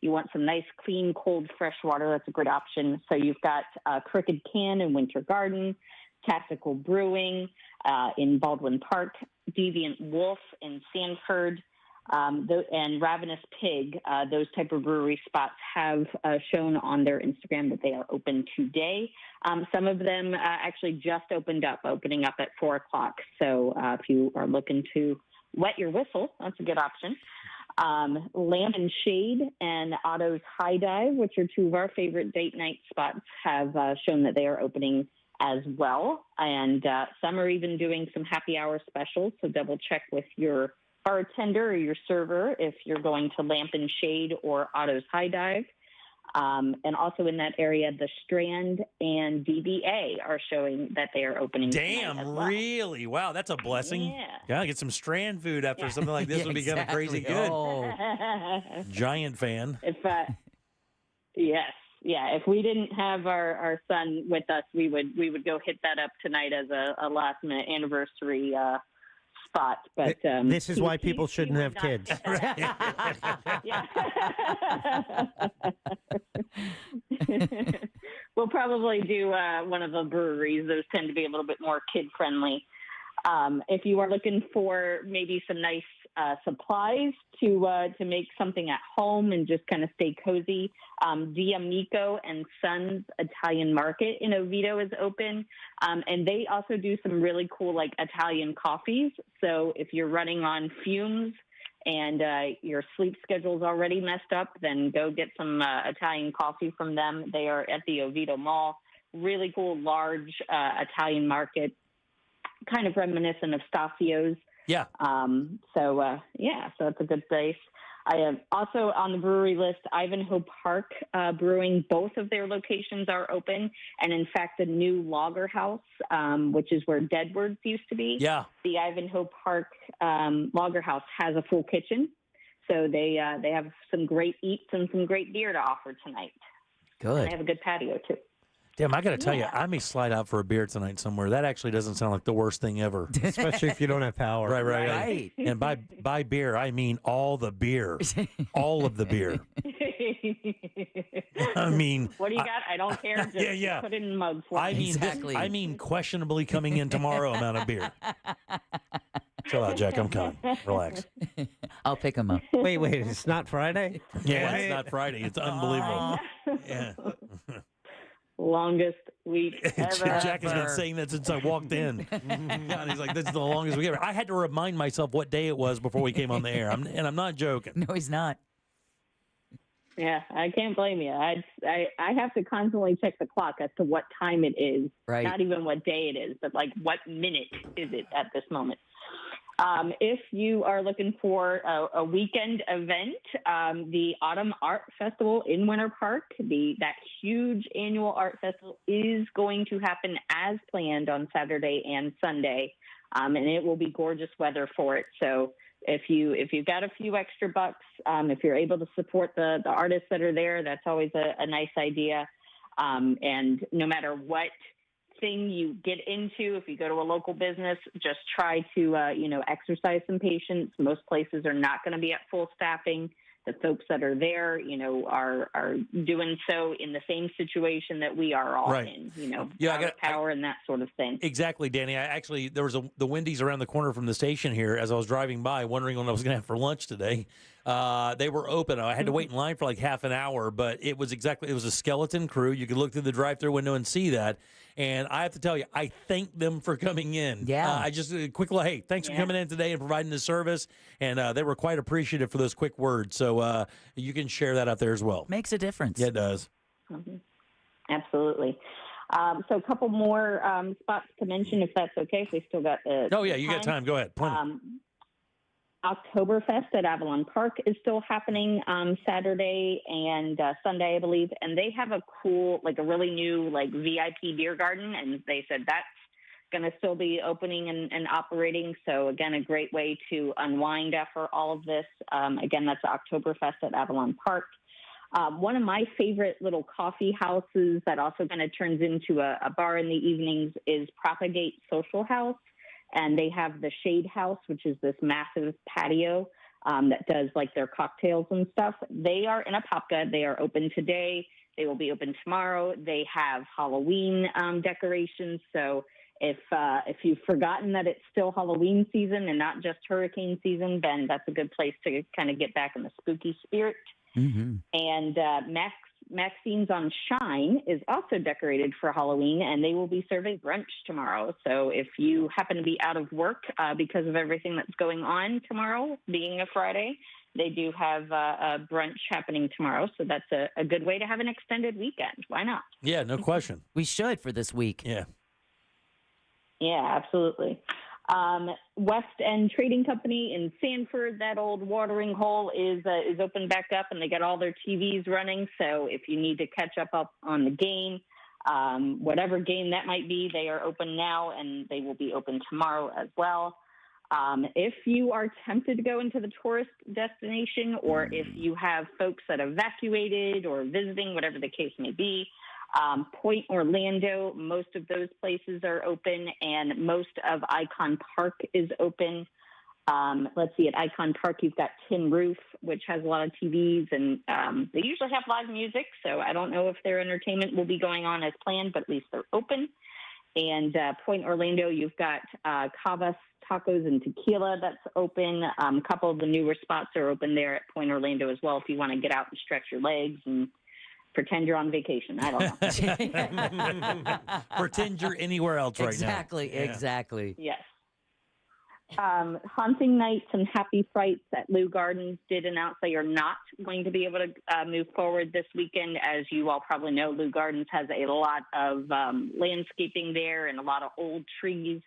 you want some nice, clean, cold, fresh water, that's a great option. So you've got Crooked Can in Winter Garden, Tactical Brewing in Baldwin Park, Deviant Wolf in Sanford, and Ravenous Pig. Those type of brewery spots have shown on their Instagram that they are open today. Some of them actually just opening up at 4 o'clock. So if you are looking to wet your whistle, that's a good option. Lamb and Shade and Otto's High Dive, which are two of our favorite date night spots, have shown that they are opening as well. And some are even doing some happy hour specials. So double check with your bartender or your server if you're going to Lamp and Shade or Otto's High Dive. And also in that area, the Strand and DBA are showing that they are opening. Damn, as well. Really? Wow, that's a blessing. Yeah. Gotta get some Strand food after something like this would be kind of crazy good. Giant fan. Yes. Yeah, if we didn't have our son with us, we would go hit that up tonight as a last minute anniversary spot. But this is why people shouldn't have kids. We'll probably do one of the breweries. Those tend to be a little bit more kid friendly. If you are looking for maybe some nice supplies to make something at home and just kind of stay cozy, D'Amico and Sons Italian Market in Oviedo is open, and they also do some really cool like Italian coffees. So if you're running on fumes and your sleep schedule's already messed up, then go get some Italian coffee from them. They are at the Oviedo Mall. Really cool, large Italian market, kind of reminiscent of Stasio's. Yeah. So it's a good place. I am also on the brewery list. Ivanhoe Park Brewing, both of their locations are open. And in fact, the new Lager House, which is where Deadwoods used to be. Yeah. The Ivanhoe Park Lager House has a full kitchen. So they have some great eats and some great beer to offer tonight. Good. And they have a good patio, too. Damn, I got to tell you, I may slide out for a beer tonight somewhere. That actually doesn't sound like the worst thing ever. Especially if you don't have power. Right. And by beer, I mean all the beer. All of the beer. I mean... What do you got? I don't care. Just put it in mugs for me. I mean questionably coming in tomorrow amount of beer. Chill out, Jack. I'm coming. Relax. I'll pick them up. Wait. It's not Friday? Yeah, it's not Friday. It's unbelievable. Yeah. Longest week ever. Jack has been saying that since I walked in. God, he's like, this is the longest week ever. I had to remind myself what day it was before we came on the air. And I'm not joking. No, he's not. Yeah, I can't blame you. I have to constantly check the clock as to what time it is. Right. Not even what day it is, but like what minute is it at this moment. If you are looking for a weekend event, the Autumn Art Festival in Winter Park, that huge annual art festival, is going to happen as planned on Saturday and Sunday, and it will be gorgeous weather for it. So if you've got a few extra bucks, if you're able to support the artists that are there, that's always a nice idea. And no matter what thing you get into, if you go to a local business, just try to exercise some patience. Most places are not going to be at full staffing. The folks that are there, are doing so in the same situation that we are all in. I got power and that sort of thing. Exactly, Danny. There was the Wendy's around the corner from the station here. As I was driving by, wondering what I was going to have for lunch today. They were open. I had to wait in line for like half an hour, but it was a skeleton crew. You could look through the drive-through window and see that. And I have to tell you, I thank them for coming in. Yeah. I just hey, thanks for coming in today and providing the service. And they were quite appreciative for those quick words. So you can share that out there as well. Makes a difference. Yeah, it does. Mm-hmm. Absolutely. So a couple more spots to mention, if that's okay. If we still got the you got time. Go ahead. Plenty. Oktoberfest at Avalon Park is still happening Saturday and Sunday, I believe. And they have a cool, a really new, VIP beer garden. And they said that's going to still be opening and operating. So, again, a great way to unwind after all of this. Again, that's Oktoberfest at Avalon Park. One of my favorite little coffee houses that also kind of turns into a bar in the evenings is Propagate Social House. And they have the Shade House, which is this massive patio that does their cocktails and stuff. They are in Apopka. They are open today. They will be open tomorrow. They have Halloween decorations. So if you've forgotten that it's still Halloween season and not just hurricane season, then that's a good place to kind of get back in the spooky spirit. Mm-hmm. And Maxine's on Shine is also decorated for Halloween, and they will be serving brunch tomorrow. So if you happen to be out of work because of everything that's going on tomorrow, being a Friday, they do have a brunch happening tomorrow. So that's a good way to have an extended weekend. Why not? Yeah, no question. We should for this week. Yeah. Yeah, absolutely. West End Trading Company in Sanford, that old watering hole is open back up, and they got all their TVs running. So if you need to catch up on the game, whatever game that might be, they are open now, and they will be open tomorrow as well. If you are tempted to go into the tourist destination, or if you have folks that evacuated or visiting, whatever the case may be, Point Orlando, most of those places are open, and most of Icon Park is open. Let's see, at Icon Park, you've got Tin Roof, which has a lot of TVs, and they usually have live music, so I don't know if their entertainment will be going on as planned, but at least they're open. And Point Orlando, you've got Cavas Tacos and Tequila that's open. A couple of the newer spots are open there at Point Orlando as well if you want to get out and stretch your legs and pretend you're on vacation. I don't know. Pretend you're anywhere else right now. Exactly. Yes. Haunting Nights and Happy Frights at Lou Gardens did announce they are not going to be able to move forward this weekend. As you all probably know, Lou Gardens has a lot of landscaping there and a lot of old trees.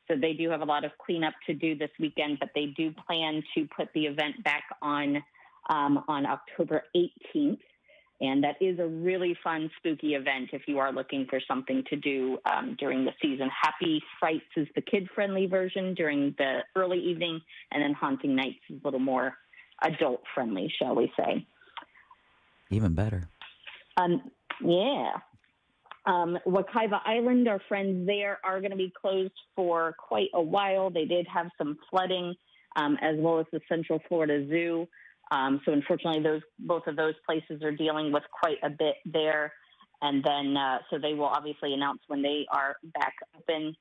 So they do have a lot of cleanup to do this weekend, but they do plan to put the event back on on October 18th. And that is a really fun, spooky event if you are looking for something to do during the season. Happy Frights is the kid-friendly version during the early evening, and then Haunting Nights is a little more adult-friendly, shall we say. Even better. Yeah. Wekiva Island, our friends there are going to be closed for quite a while. They did have some flooding, as well as the Central Florida Zoo. So unfortunately, both of those places are dealing with quite a bit there. And then, so they will obviously announce when they are back open.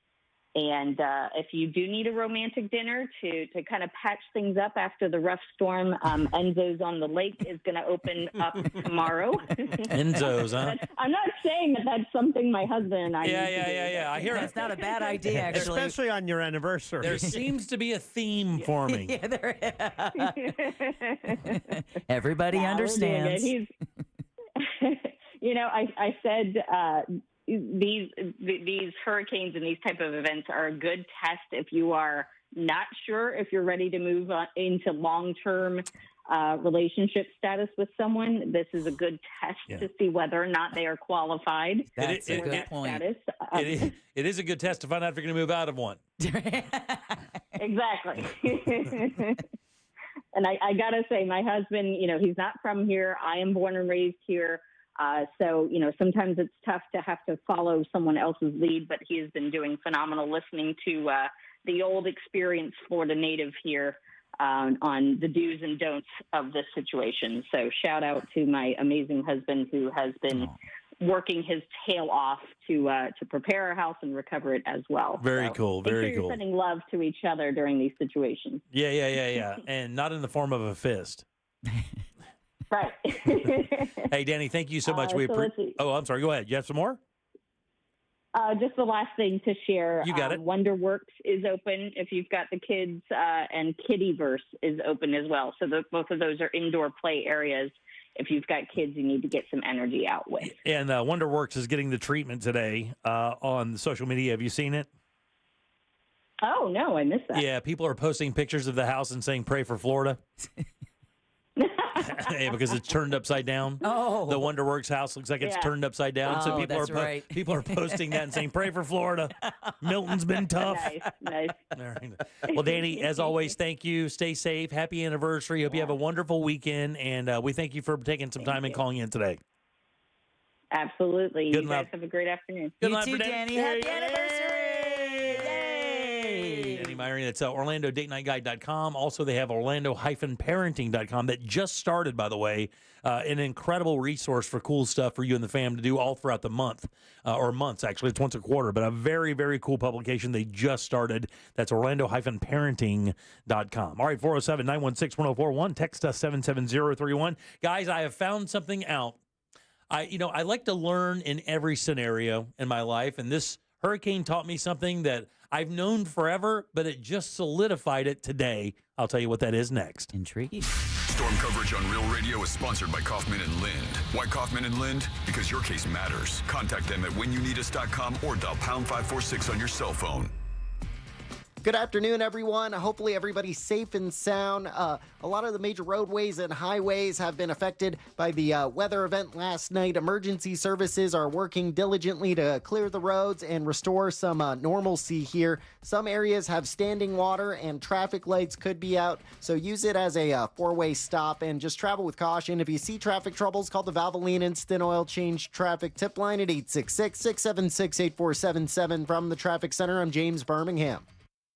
And if you do need a romantic dinner to kind of patch things up after the rough storm, Enzo's on the Lake is going to open up tomorrow. Enzo's, huh? I'm not saying that that's something my husband and I Yeah. I hear That's not a bad idea, actually. Especially on your anniversary. There seems to be a theme forming. Yeah, everybody understands. I said these hurricanes and these type of events are a good test if you are not sure if you're ready to move on into long-term relationship status with someone. This is a good test to see whether or not they are qualified. That's a good point. Status. It is a good test to find out if you're going to move out of one. Exactly. And I got to say, my husband, he's not from here. I am born and raised here. So, sometimes it's tough to have to follow someone else's lead, but he has been doing phenomenal listening to the old experienced Florida native here on the do's and don'ts of this situation. So shout out to my amazing husband who has been working his tail off to prepare our house and recover it as well. Very cool. Very cool. You're sending love to each other during these situations. Yeah. And not in the form of a fist. Right. Hey, Danny, thank you so much. I'm sorry. Go ahead. You have some more? Just the last thing to share. You got it. WonderWorks is open if you've got the kids, and Kittyverse is open as well. So both of those are indoor play areas. If you've got kids you need to get some energy out with. And WonderWorks is getting the treatment today on social media. Have you seen it? Oh, no, I missed that. Yeah, people are posting pictures of the house and saying, pray for Florida. Because it's turned upside down. Oh, the WonderWorks house looks like it's turned upside down. So people are posting that and saying, "Pray for Florida." Milton's been tough. Nice. All right. Well, Danny, as always, thank you. Stay safe. Happy anniversary. Hope you have a wonderful weekend, and we thank you for taking some time and calling in today. Absolutely. You guys have a great afternoon. Good you night, too, Danny. Happy anniversary! Danny Myron. That's OrlandoDateNightGuide.com. Also, they have Orlando-parenting.com that just started, by the way, an incredible resource for cool stuff for you and the fam to do all throughout the month, or months, actually. It's once a quarter, but a very, very cool publication they just started. That's Orlando-parenting.com. All right, 407-916-1041. Text us 77031. Guys, I have found something out. I like to learn in every scenario in my life, and this hurricane taught me something that I've known forever, but it just solidified it today. I'll tell you what that is next. Intriguing. Storm coverage on Real Radio is sponsored by Kaufman and Lind. Why Kaufman and Lind? Because your case matters. Contact them at whenyouneedus.com or dial pound 546 on your cell phone. Good afternoon, everyone. Hopefully everybody's safe and sound. A lot of the major roadways and highways have been affected by the weather event last night. Emergency services are working diligently to clear the roads and restore some normalcy here. Some areas have standing water and traffic lights could be out, so use it as a four-way stop and just travel with caution. If you see traffic troubles, call the Valvoline Instant Oil Change Traffic Tip Line at 866-676-8477. From the Traffic Center, I'm James Birmingham.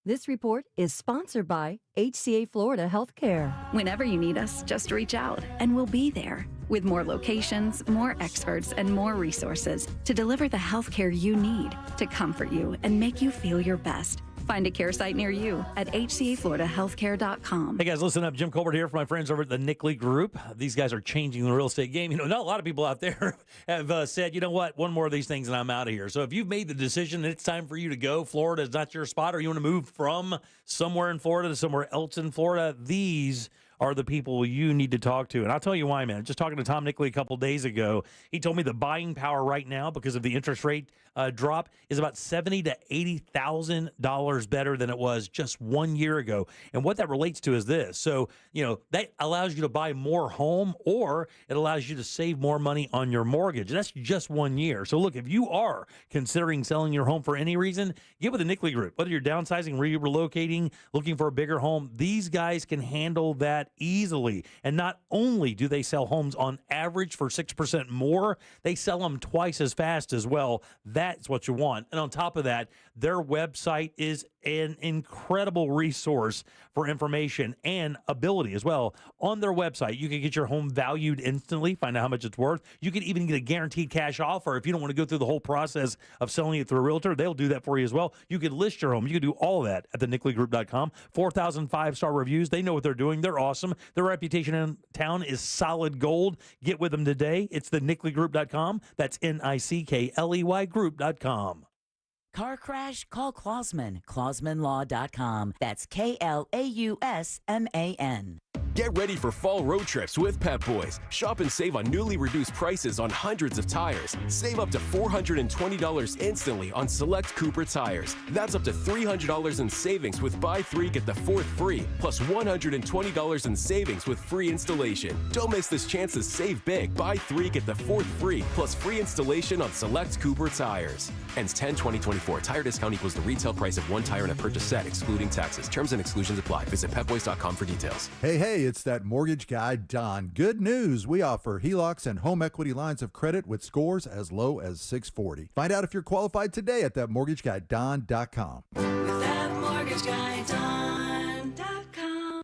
This report is sponsored by HCA Florida Healthcare. Whenever you need us, just reach out and we'll be there with more locations, more experts, and more resources to deliver the healthcare you need to comfort you and make you feel your best. Find a care site near you at hcafloridahealthcare.com. Hey guys, listen up. Jim Colbert here for my friends over at the Nickley Group. These guys are changing the real estate game. Not a lot of people out there have said, you know what, one more of these things and I'm out of here. So if you've made the decision that it's time for you to go, Florida is not your spot, or you want to move from somewhere in Florida to somewhere else in Florida, these are the people you need to talk to. And I'll tell you why, man. Just talking to Tom Nickley a couple days ago, he told me the buying power right now because of the interest rate drop is about $70,000 to $80,000 better than it was just 1 year ago. And what that relates to is this. So, that allows you to buy more home, or it allows you to save more money on your mortgage. That's just 1 year. So look, if you are considering selling your home for any reason, get with the Nickley Group. Whether you're downsizing, relocating, looking for a bigger home, these guys can handle that easily. And not only do they sell homes on average for 6% more, they sell them twice as fast as well. That's what you want. And on top of that, their website is an incredible resource for information and ability as well. On their website, you can get your home valued instantly, find out how much it's worth. You can even get a guaranteed cash offer. If you don't want to go through the whole process of selling it through a realtor, they'll do that for you as well. You can list your home. You can do all of that at thenickley.com. 4,000 5-star reviews. They know what they're doing. They're awesome. Their reputation in town is solid gold. Get with them today. It's thenickley.com. That's NICKLEY group.com. Car crash? Call Klausman. KlausmanLaw.com. That's KLAUSMAN. Get ready for fall road trips with Pep Boys. Shop and save on newly reduced prices on hundreds of tires. Save up to $420 instantly on select Cooper tires. That's up to $300 in savings with buy 3, get the 4th free, plus $120 in savings with free installation. Don't miss this chance to save big. Buy 3, get the 4th free, plus free installation on select Cooper tires. Ends 10/20/24. Tire discount equals the retail price of one tire in a purchase set, excluding taxes. Terms and exclusions apply. Visit petboys.com for details. Hey, it's that mortgage guy, Don. Good news. We offer HELOCs and home equity lines of credit with scores as low as 640. Find out if you're qualified today at thatmortgageguyDon.com. ThatmortgageguyDon.com.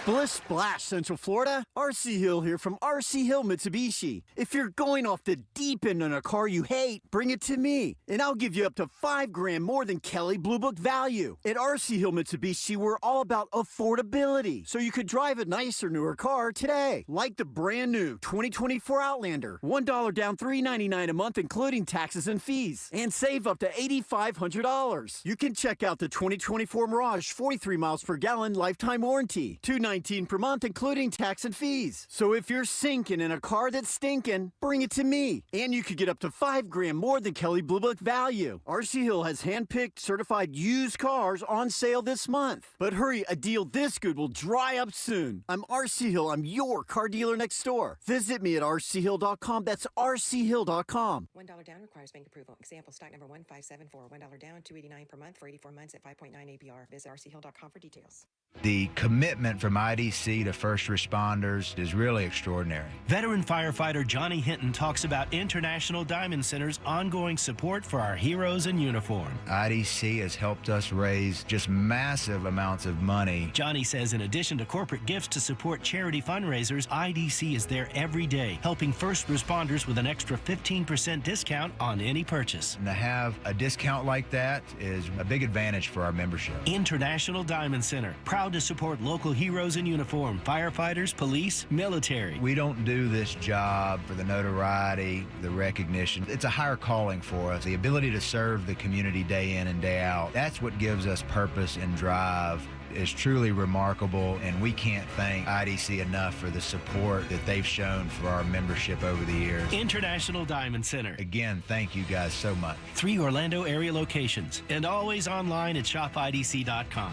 Splish Splash, Central Florida. RC Hill here from RC Hill Mitsubishi. If you're going off the deep end on a car you hate, bring it to me, and I'll give you up to $5,000 more than Kelley Blue Book value. At RC Hill Mitsubishi, we're all about affordability, so you could drive a nicer, newer car today, like the brand new 2024 Outlander. $1 down, $399 a month, including taxes and fees, and save up to $8,500. You can check out the 2024 Mirage, 43 miles per gallon, lifetime warranty, $219 per month, including tax and fees. So if you're sinking in a car that's stinking, bring it to me. And you could get up to $5,000 more than Kelley Blue Book value. RC Hill has hand-picked, certified used cars on sale this month. But hurry, a deal this good will dry up soon. I'm RC Hill. I'm your car dealer next door. Visit me at rchill.com. That's rchill.com. $1 down requires bank approval. Example, stock number 1574. $1 down, $289 per month for 84 months at 5.9 APR. Visit rchill.com for details. The commitment from IDC to first responders is really extraordinary. Veteran firefighter Johnny Hinton talks about International Diamond Center's ongoing support for our heroes in uniform. IDC has helped us raise just massive amounts of money. Johnny says in addition to corporate gifts to support charity fundraisers, IDC is there every day, helping first responders with an extra 15% discount on any purchase. And to have a discount like that is a big advantage for our membership. International Diamond Center, proud to support local heroes in uniform, firefighters, police, military. We don't do this job for the notoriety, the recognition. It's a higher calling for us. The ability to serve the community day in and day out, that's what gives us purpose and drive. Is truly remarkable, and we can't thank IDC enough for the support that they've shown for our membership over the years. International Diamond Center. Again, thank you guys so much. 3 Orlando area locations, and always online at shopidc.com.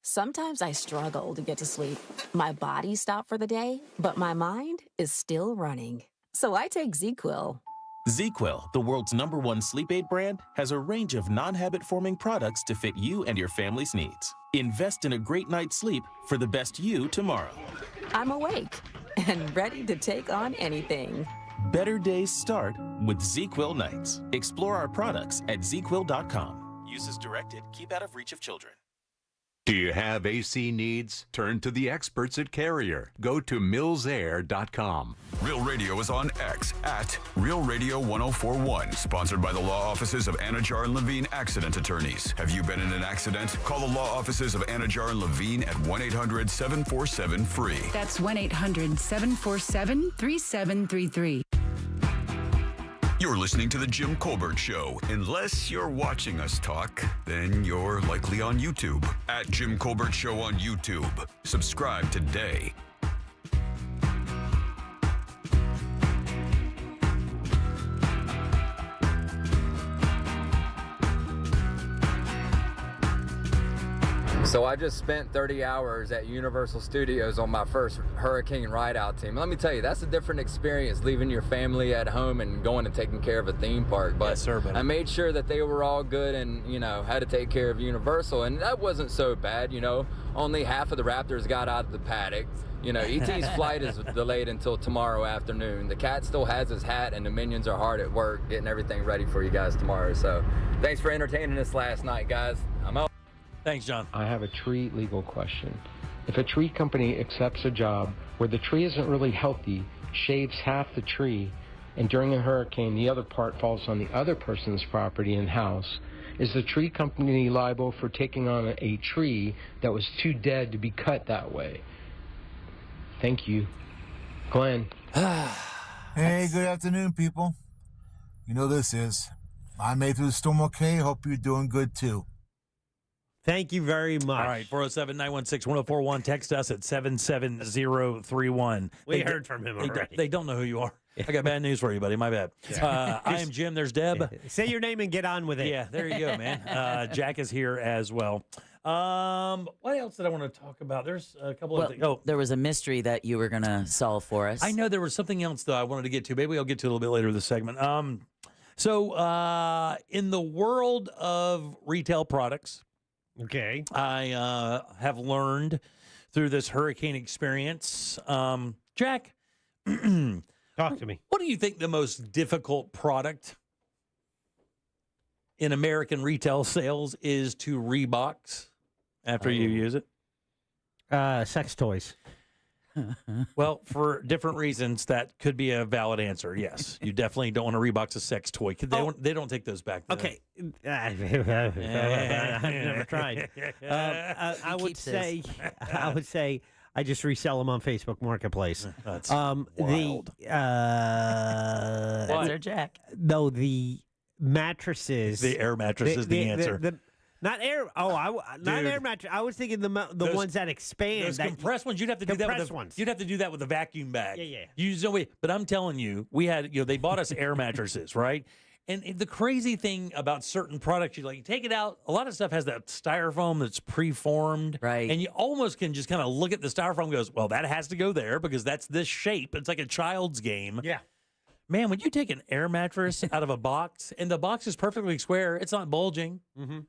Sometimes I struggle to get to sleep. My body stopped for the day, but my mind is still running. So I take ZzzQuil. ZzzQuil, the world's #1 sleep aid brand, has a range of non-habit-forming products to fit you and your family's needs. Invest in a great night's sleep for the best you tomorrow. I'm awake and ready to take on anything. Better days start with ZzzQuil nights. Explore our products at ZzzQuil.com. Use as directed. Keep out of reach of children. Do you have AC needs? Turn to the experts at Carrier. Go to millsair.com. Real Radio is on X at Real Radio 1041. Sponsored by the law offices of Anajar and Levine Accident Attorneys. Have you been in an accident? Call the law offices of Anajar and Levine at 1-800-747-FREE. That's 1-800-747-3733. You're listening to The Jim Colbert Show. Unless you're watching us talk, then you're likely on YouTube. At Jim Colbert Show on YouTube. Subscribe today. So I just spent 30 hours at Universal Studios on my first Hurricane ride-out team. Let me tell you, that's a different experience, leaving your family at home and going and taking care of a theme park. But yes, sir, buddy. I made sure that they were all good and, had to take care of Universal. And that wasn't so bad, Only half of the Raptors got out of the paddock. ET's flight is delayed until tomorrow afternoon. The cat still has his hat, and the minions are hard at work getting everything ready for you guys tomorrow. So thanks for entertaining us last night, guys. I'm out. Thanks, John. I have a tree legal question. If a tree company accepts a job where the tree isn't really healthy, shaves half the tree, and during a hurricane the other part falls on the other person's property and house, is the tree company liable for taking on a tree that was too dead to be cut that way? Thank you. Glenn. Hey, good afternoon, people. You know this is. I made through the storm okay. Hope you're doing good, too. Thank you very much. All right, 407-916-1041. Text us at 77031. We heard from him already. They don't know who you are. I got bad news for you, buddy. My bad. I am Jim. There's Deb. Say your name and get on with it. Yeah, there you go, man. Jack is here as well. What else did I want to talk about? There's a couple of things. Oh, there was a mystery that you were going to solve for us. I know there was something else, though, I wanted to get to. Maybe I'll get to a little bit later in the segment. So in the world of retail products, okay, I have learned through this hurricane experience. Jack, talk to me. What do you think the most difficult product in American retail sales is to rebox after you use it? Sex toys. Well, for different reasons, that could be a valid answer. Yes, you definitely don't want to rebox a sex toy. They don't take those back. Okay, I've never tried. I would say I just resell them on Facebook Marketplace. That's wild. That's our Jack. No, the mattresses. The air mattress is the answer. Not air. Not air mattress. I was thinking the ones that expand. Those compressed ones. You'd have to do that with you'd have to do that with a vacuum bag. Yeah. But I'm telling you, we had they bought us air mattresses, right? And the crazy thing about certain products, you take it out. A lot of stuff has that styrofoam that's preformed, right? And you almost can just kind of look at the styrofoam and goes, well, that has to go there because that's this shape. It's like a child's game. Yeah. Man, when you take an air mattress out of a box and the box is perfectly square, it's not bulging,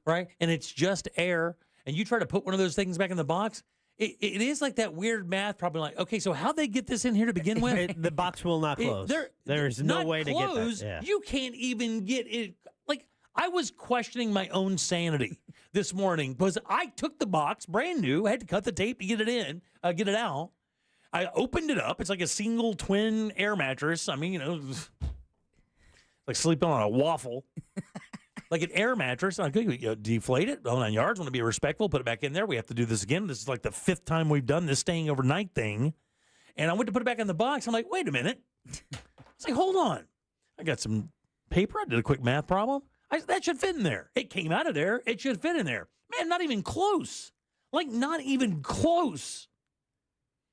right? And it's just air, and you try to put one of those things back in the box, it is like that weird math problem. Like, okay, so how'd they get this in here to begin with? The box will not close. There's no way to get that. Yeah. You can't even get it. Like, I was questioning my own sanity this morning because I took the box, brand new, I had to cut the tape to get it in, get it out. I opened it up. It's like a single twin air mattress. I mean, like sleeping on a waffle, like an air mattress. I could deflate it, 9 yards. Want to be respectful, put it back in there. We have to do this again. This is like the 5th time we've done this staying overnight thing. And I went to put it back in the box. I'm like, wait a minute. It's like, hold on. I got some paper. I did a quick math problem. That should fit in there. It came out of there. It should fit in there. Man, not even close. Like, not even close.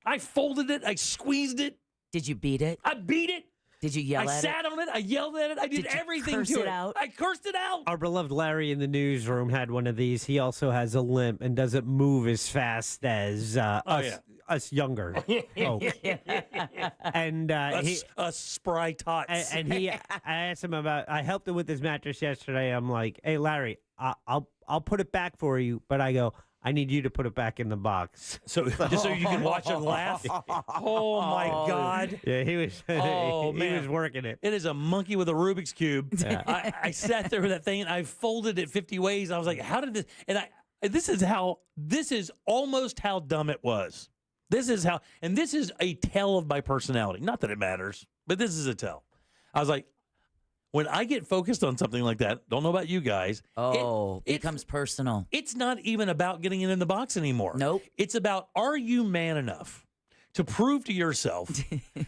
I folded it. I squeezed it. Did you beat it? I beat it. Did you yell at it? I sat on it. I yelled at it. I did everything to it. I cursed it out. Our beloved Larry in the newsroom had one of these. He also has a limp and doesn't move as fast as us younger folks. And us spry tots. And I asked him about. I helped him with his mattress yesterday. I'm like, hey Larry, I'll put it back for you, but I go, I need you to put it back in the box. So just so you can watch him laugh? Oh, my God. Yeah, he was he was working it. It is a monkey with a Rubik's Cube. Yeah. I sat there with that thing, and I folded it 50 ways. I was like, how did this? And this is almost how dumb it was. This is a tell of my personality. Not that it matters, but this is a tell. I was like, when I get focused on something like that, don't know about you guys. It becomes personal. It's not even about getting it in the box anymore. Nope. It's about, are you man enough to prove to yourself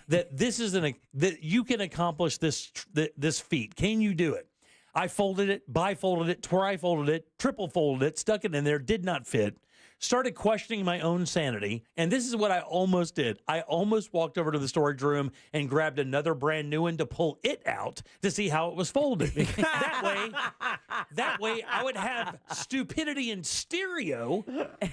that that you can accomplish this feat. Can you do it? I folded it, bifolded it, tri-folded it, triple folded it, stuck it in there, did not fit. Started questioning my own sanity, and this is what I almost did. I almost walked over to the storage room and grabbed another brand new one to pull it out to see how it was folded. that way I would have stupidity in stereo,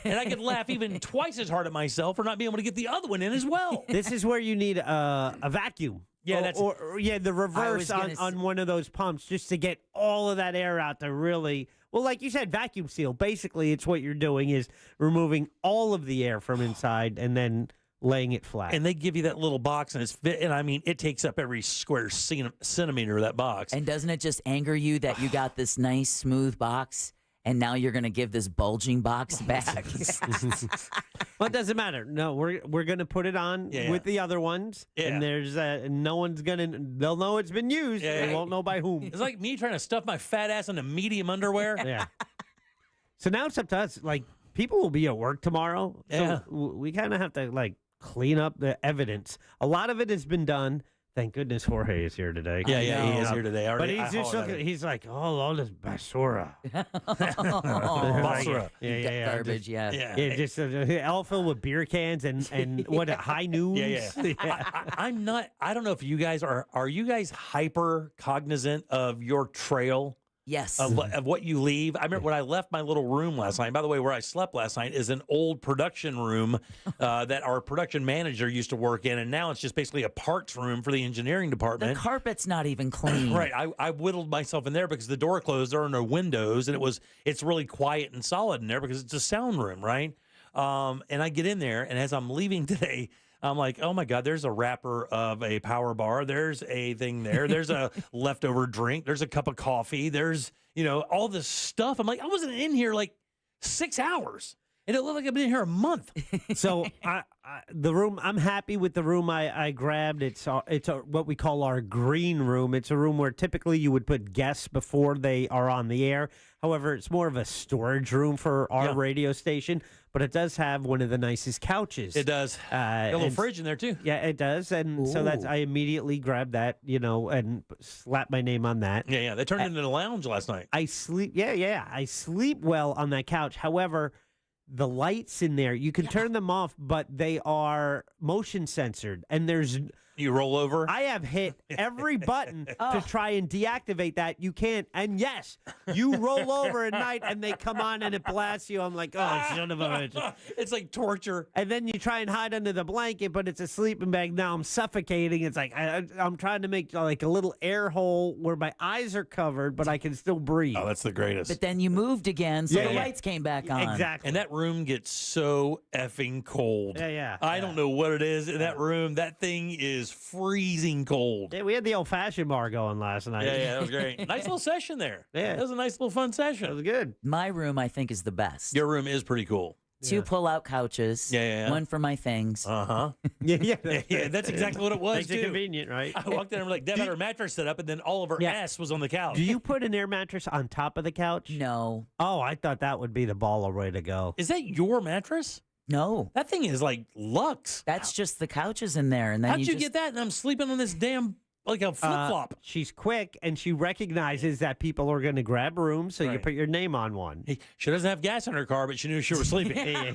and I could laugh even twice as hard at myself for not being able to get the other one in as well. This is where you need a vacuum. Yeah, or the reverse on one of those pumps just to get all of that air out to really. Well, like you said, vacuum seal. Basically, it's what you're doing is removing all of the air from inside and then laying it flat. And they give you that little box, and it's fit. And I mean, it takes up every square centimeter of that box. And doesn't it just anger you that you got this nice, smooth box, and now you're going to give this bulging box back? Well, it doesn't matter. No, we're going to put it on with the other ones, and there's no one's going to. They'll know it's been used. They won't know by whom. It's like me trying to stuff my fat ass into medium underwear. Yeah. So now it's up to us. Like, people will be at work tomorrow. Yeah. So we kind of have to clean up the evidence. A lot of it has been done. Thank goodness Jorge is here today. Yeah, he is here today. But he's just looking. He's like, all this basura. Basura. Yeah. Garbage, Yeah, just Alpha with beer cans and what, high noons? Yeah. I'm not, I don't know if you guys are you guys hyper cognizant of your trail? Yes. Of what you leave. I remember when I left my little room last night. By the way, where I slept last night is an old production room that our production manager used to work in, and now it's just basically a parts room for the engineering department. The carpet's not even clean. Right. I whittled myself in there because the door closed. There are no windows, and it's really quiet and solid in there because it's a sound room, right? And I get in there, and as I'm leaving today, I'm like, oh my God, there's a wrapper of a power bar. There's a thing there. There's a leftover drink. There's a cup of coffee. There's, all this stuff. I'm like, I wasn't in here like 6 hours. And it looked like I've been in here a month. So the room, I'm happy with the room I grabbed. It's what we call our green room. It's a room where typically you would put guests before they are on the air. However, it's more of a storage room for our radio station, but it does have one of the nicest couches. It does. A little fridge in there too. Yeah, it does. And so I immediately grabbed that, and slapped my name on that. Yeah. They turned it into the lounge last night. I sleep. Yeah. I sleep well on that couch. However, the lights in there, you can turn them off, but they are motion censored. And you roll over? I have hit every button to try and deactivate that. You can't. And yes, you roll over at night and they come on and it blasts you. I'm like, oh, son of a bitch. It's like torture. And then you try and hide under the blanket, but it's a sleeping bag. Now I'm suffocating. It's like I'm trying to make like a little air hole where my eyes are covered, but I can still breathe. Oh, that's the greatest. But then you moved again, so the lights came back on. Exactly. And that room gets so effing cold. Yeah. I don't know what it is in that room. That thing is freezing cold. Yeah, we had the old-fashioned bar going last night. Yeah, that was great. Nice little session there. Yeah. That was a nice little fun session. It was good. My room, I think, is the best. Your room is pretty cool. 2 pull-out couches. Yeah. One for my things. Uh-huh. Yeah. That's exactly what it was, Makes it convenient, right? I walked in and like, Deb had her mattress set up, and then all of her ass was on the couch. Do you put an air mattress on top of the couch? No. Oh, I thought that would be the baller way to go. Is that your mattress? No. That thing is like luxe. That's just the couches in there. And then How'd you get that? And I'm sleeping on this damn, like a flip-flop. She's quick, and she recognizes that people are going to grab rooms, so you put your name on one. She doesn't have gas in her car, but she knew she was sleeping.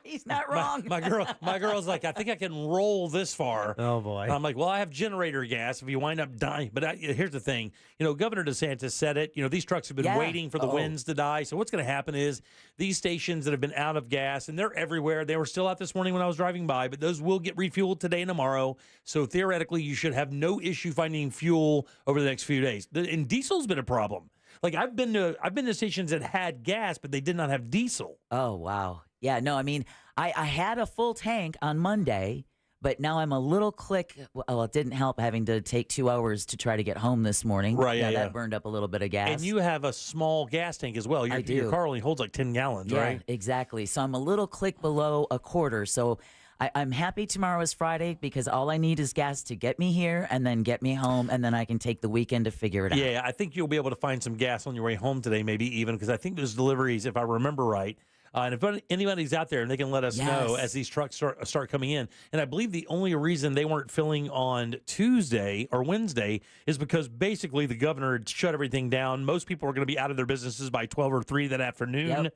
He's not wrong. My girl's like, I think I can roll this far. Oh, boy. I'm like, well, I have generator gas if you wind up dying. But here's the thing. Governor DeSantis said it. These trucks have been waiting for the winds to die. So what's going to happen is these stations that have been out of gas, and they're everywhere. They were still out this morning when I was driving by, but those will get refueled today and tomorrow. So theoretically, you should have no issue finding fuel over the next few days. And diesel's been a problem. Like I've been to stations that had gas, but they did not have diesel. Oh, wow. Yeah, no, I mean, I had a full tank on Monday, but now I'm a little click. Well, it didn't help having to take 2 hours to try to get home this morning. Right, yeah. That burned up a little bit of gas. And you have a small gas tank as well. I do. Your car only holds like 10 gallons, right? Exactly. So I'm a little click below a quarter. So I'm happy tomorrow is Friday because all I need is gas to get me here and then get me home, and then I can take the weekend to figure it out. Yeah, I think you'll be able to find some gas on your way home today, maybe even, because I think those deliveries, if I remember right, And if anybody's out there, and they can let us know Yes. as these trucks start coming in. And I believe the only reason they weren't filling on Tuesday or Wednesday is because basically the governor had shut everything down. Most people were going to be out of their businesses by 12 or 3 that afternoon,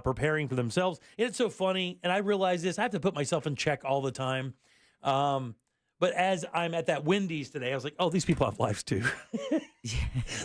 preparing for themselves. And it's so funny, and I realize this, I have to put myself in check all the time. But as I'm at that Wendy's today, I was like, oh, these people have lives too.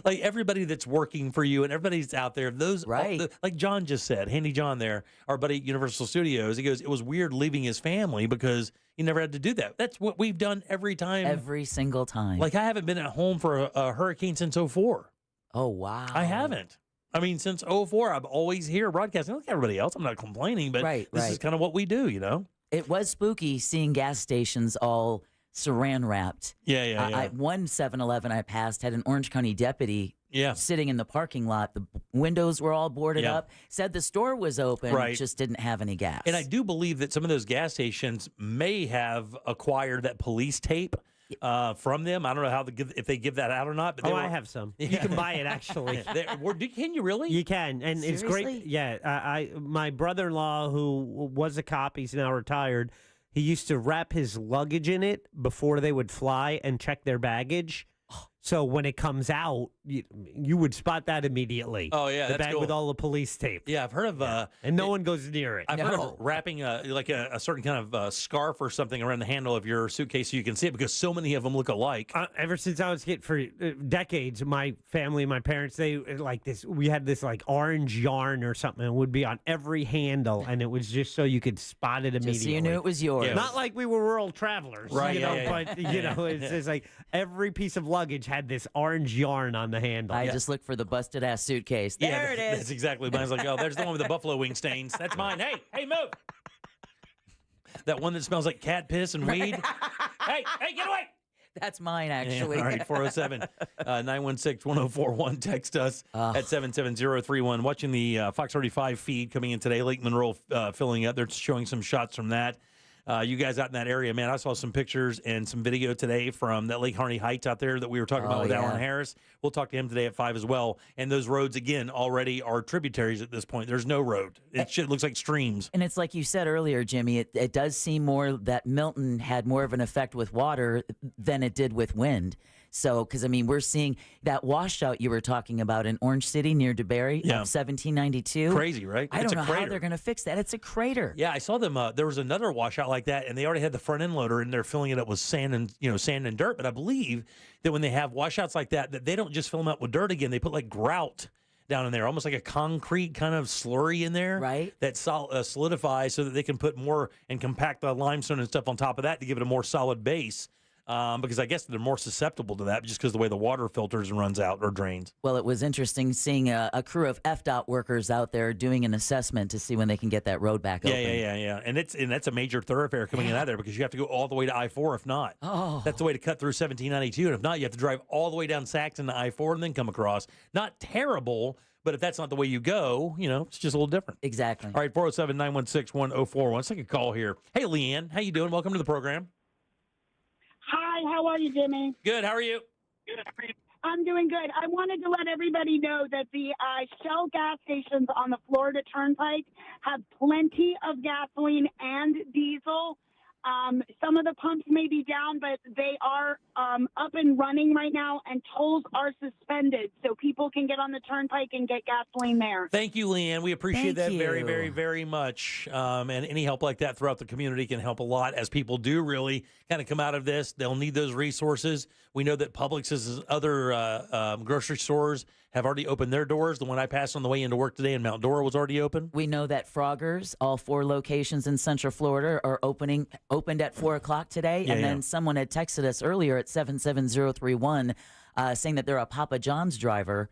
Like everybody that's working for you and everybody's out there, those, like John just said, Handy John there, our buddy at Universal Studios, he goes, it was weird leaving his family because he never had to do that. That's what we've done every time. Every single time. Like I haven't been at home for a hurricane since 2004. Oh, wow. I haven't. I mean, since 2004, I'm always here broadcasting. Like everybody else, I'm not complaining, but this is kind of what we do, you know? It was spooky seeing gas stations all saran wrapped. Yeah. One 7-Eleven I passed had an Orange County deputy sitting in the parking lot. The windows were all boarded up. Said the store was open, just didn't have any gas. And I do believe that some of those gas stations may have acquired that police tape from them. I don't know if they give that out or not. But I have some. You can buy it actually. Can you really? You can, and Seriously? it's great. Yeah, my brother-in-law, who was a cop, he's now retired. He used to wrap his luggage in it before they would fly and check their baggage. So when it comes out, you would spot that immediately. Oh, yeah, the that's bag cool. with all the police tape. Yeah, I've heard of... and no one goes near it. I've heard of wrapping a certain kind of scarf or something around the handle of your suitcase so you can see it because so many of them look alike. Ever since I was a kid, for decades, my family, my parents, they like this. We had this like orange yarn or something. It would be on every handle, and it was just so you could spot it immediately. Just so you knew it was yours. Yeah. Not like we were world travelers, right? You know, but you know, it's like every piece of luggage had this orange yarn on the handle. I just looked for the busted ass suitcase. There it is. That's exactly. Mine's like, oh, there's the one with the buffalo wing stains. That's mine. Hey, move. That one that smells like cat piss and weed. hey, get away. That's mine, actually. Yeah, all right, 407-916-1041. Text us at 77031. Watching the Fox 35 feed coming in today. Lake Monroe filling up. They're showing some shots from that. You guys out in that area, man, I saw some pictures and some video today from that Lake Harney Heights out there that we were talking about with Alan Harris. We'll talk to him today at 5 as well. And those roads, again, already are tributaries at this point. There's no road. It looks like streams. And it's like you said earlier, Jimmy, it does seem more that Milton had more of an effect with water than it did with wind. So, because, I mean, we're seeing that washout you were talking about in Orange City near DeBerry of 1792. Crazy, right? I don't know how they're going to fix that. It's a crater. Yeah, I saw them. There was another washout like that, and they already had the front end loader, and they're filling it up with sand and dirt. But I believe that when they have washouts like that they don't just fill them up with dirt again. They put like grout down in there, almost like a concrete kind of slurry in there, right? That solidifies so that they can put more and compact the limestone and stuff on top of that to give it a more solid base. Because I guess they're more susceptible to that just because the way the water filters and runs out or drains. Well, it was interesting seeing a crew of FDOT workers out there doing an assessment to see when they can get that road back open. Yeah. And that's a major thoroughfare coming in out of there because you have to go all the way to I-4 if not. Oh. That's the way to cut through 1792. And if not, you have to drive all the way down Saxon to I-4 and then come across. Not terrible, but if that's not the way you go, it's just a little different. Exactly. All right, 407-916-1041. Let's take a call here. Hey, Leanne, how you doing? Welcome to the program. Hi, how are you, Jimmy? Good, how are you? Good. I'm doing good. I wanted to let everybody know that the Shell gas stations on the Florida Turnpike have plenty of gasoline and diesel. Some of the pumps may be down, but they are up and running right now, and tolls are suspended, so people can get on the turnpike and get gasoline there. Thank you, Leanne. We appreciate that very, very, very much. And any help like that throughout the community can help a lot as people do really kind of come out of this. They'll need those resources. We know that Publix and other grocery stores have already opened their doors. The one I passed on the way into work today in Mount Dora was already open. We know that Frogger's, all 4 locations in Central Florida, are opened at 4 o'clock today. And then someone had texted us earlier at 77031 saying that they're a Papa John's driver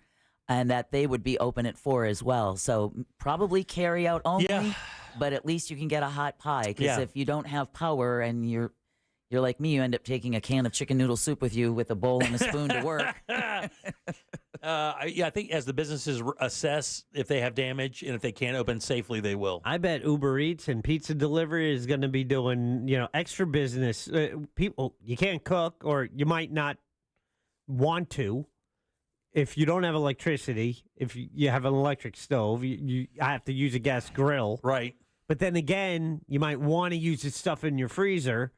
and that they would be open at 4 as well. So probably carry out only, but at least you can get a hot pie. Because if you don't have power and you're like me, you end up taking a can of chicken noodle soup with you with a bowl and a spoon to work. I think as the businesses assess if they have damage and if they can't open safely, they will. I bet Uber Eats and pizza delivery is going to be doing, extra business. People, you can't cook, or you might not want to. if you don't have electricity, if you have an electric stove, you have to use a gas grill. Right. But then again, you might want to use the stuff in your freezer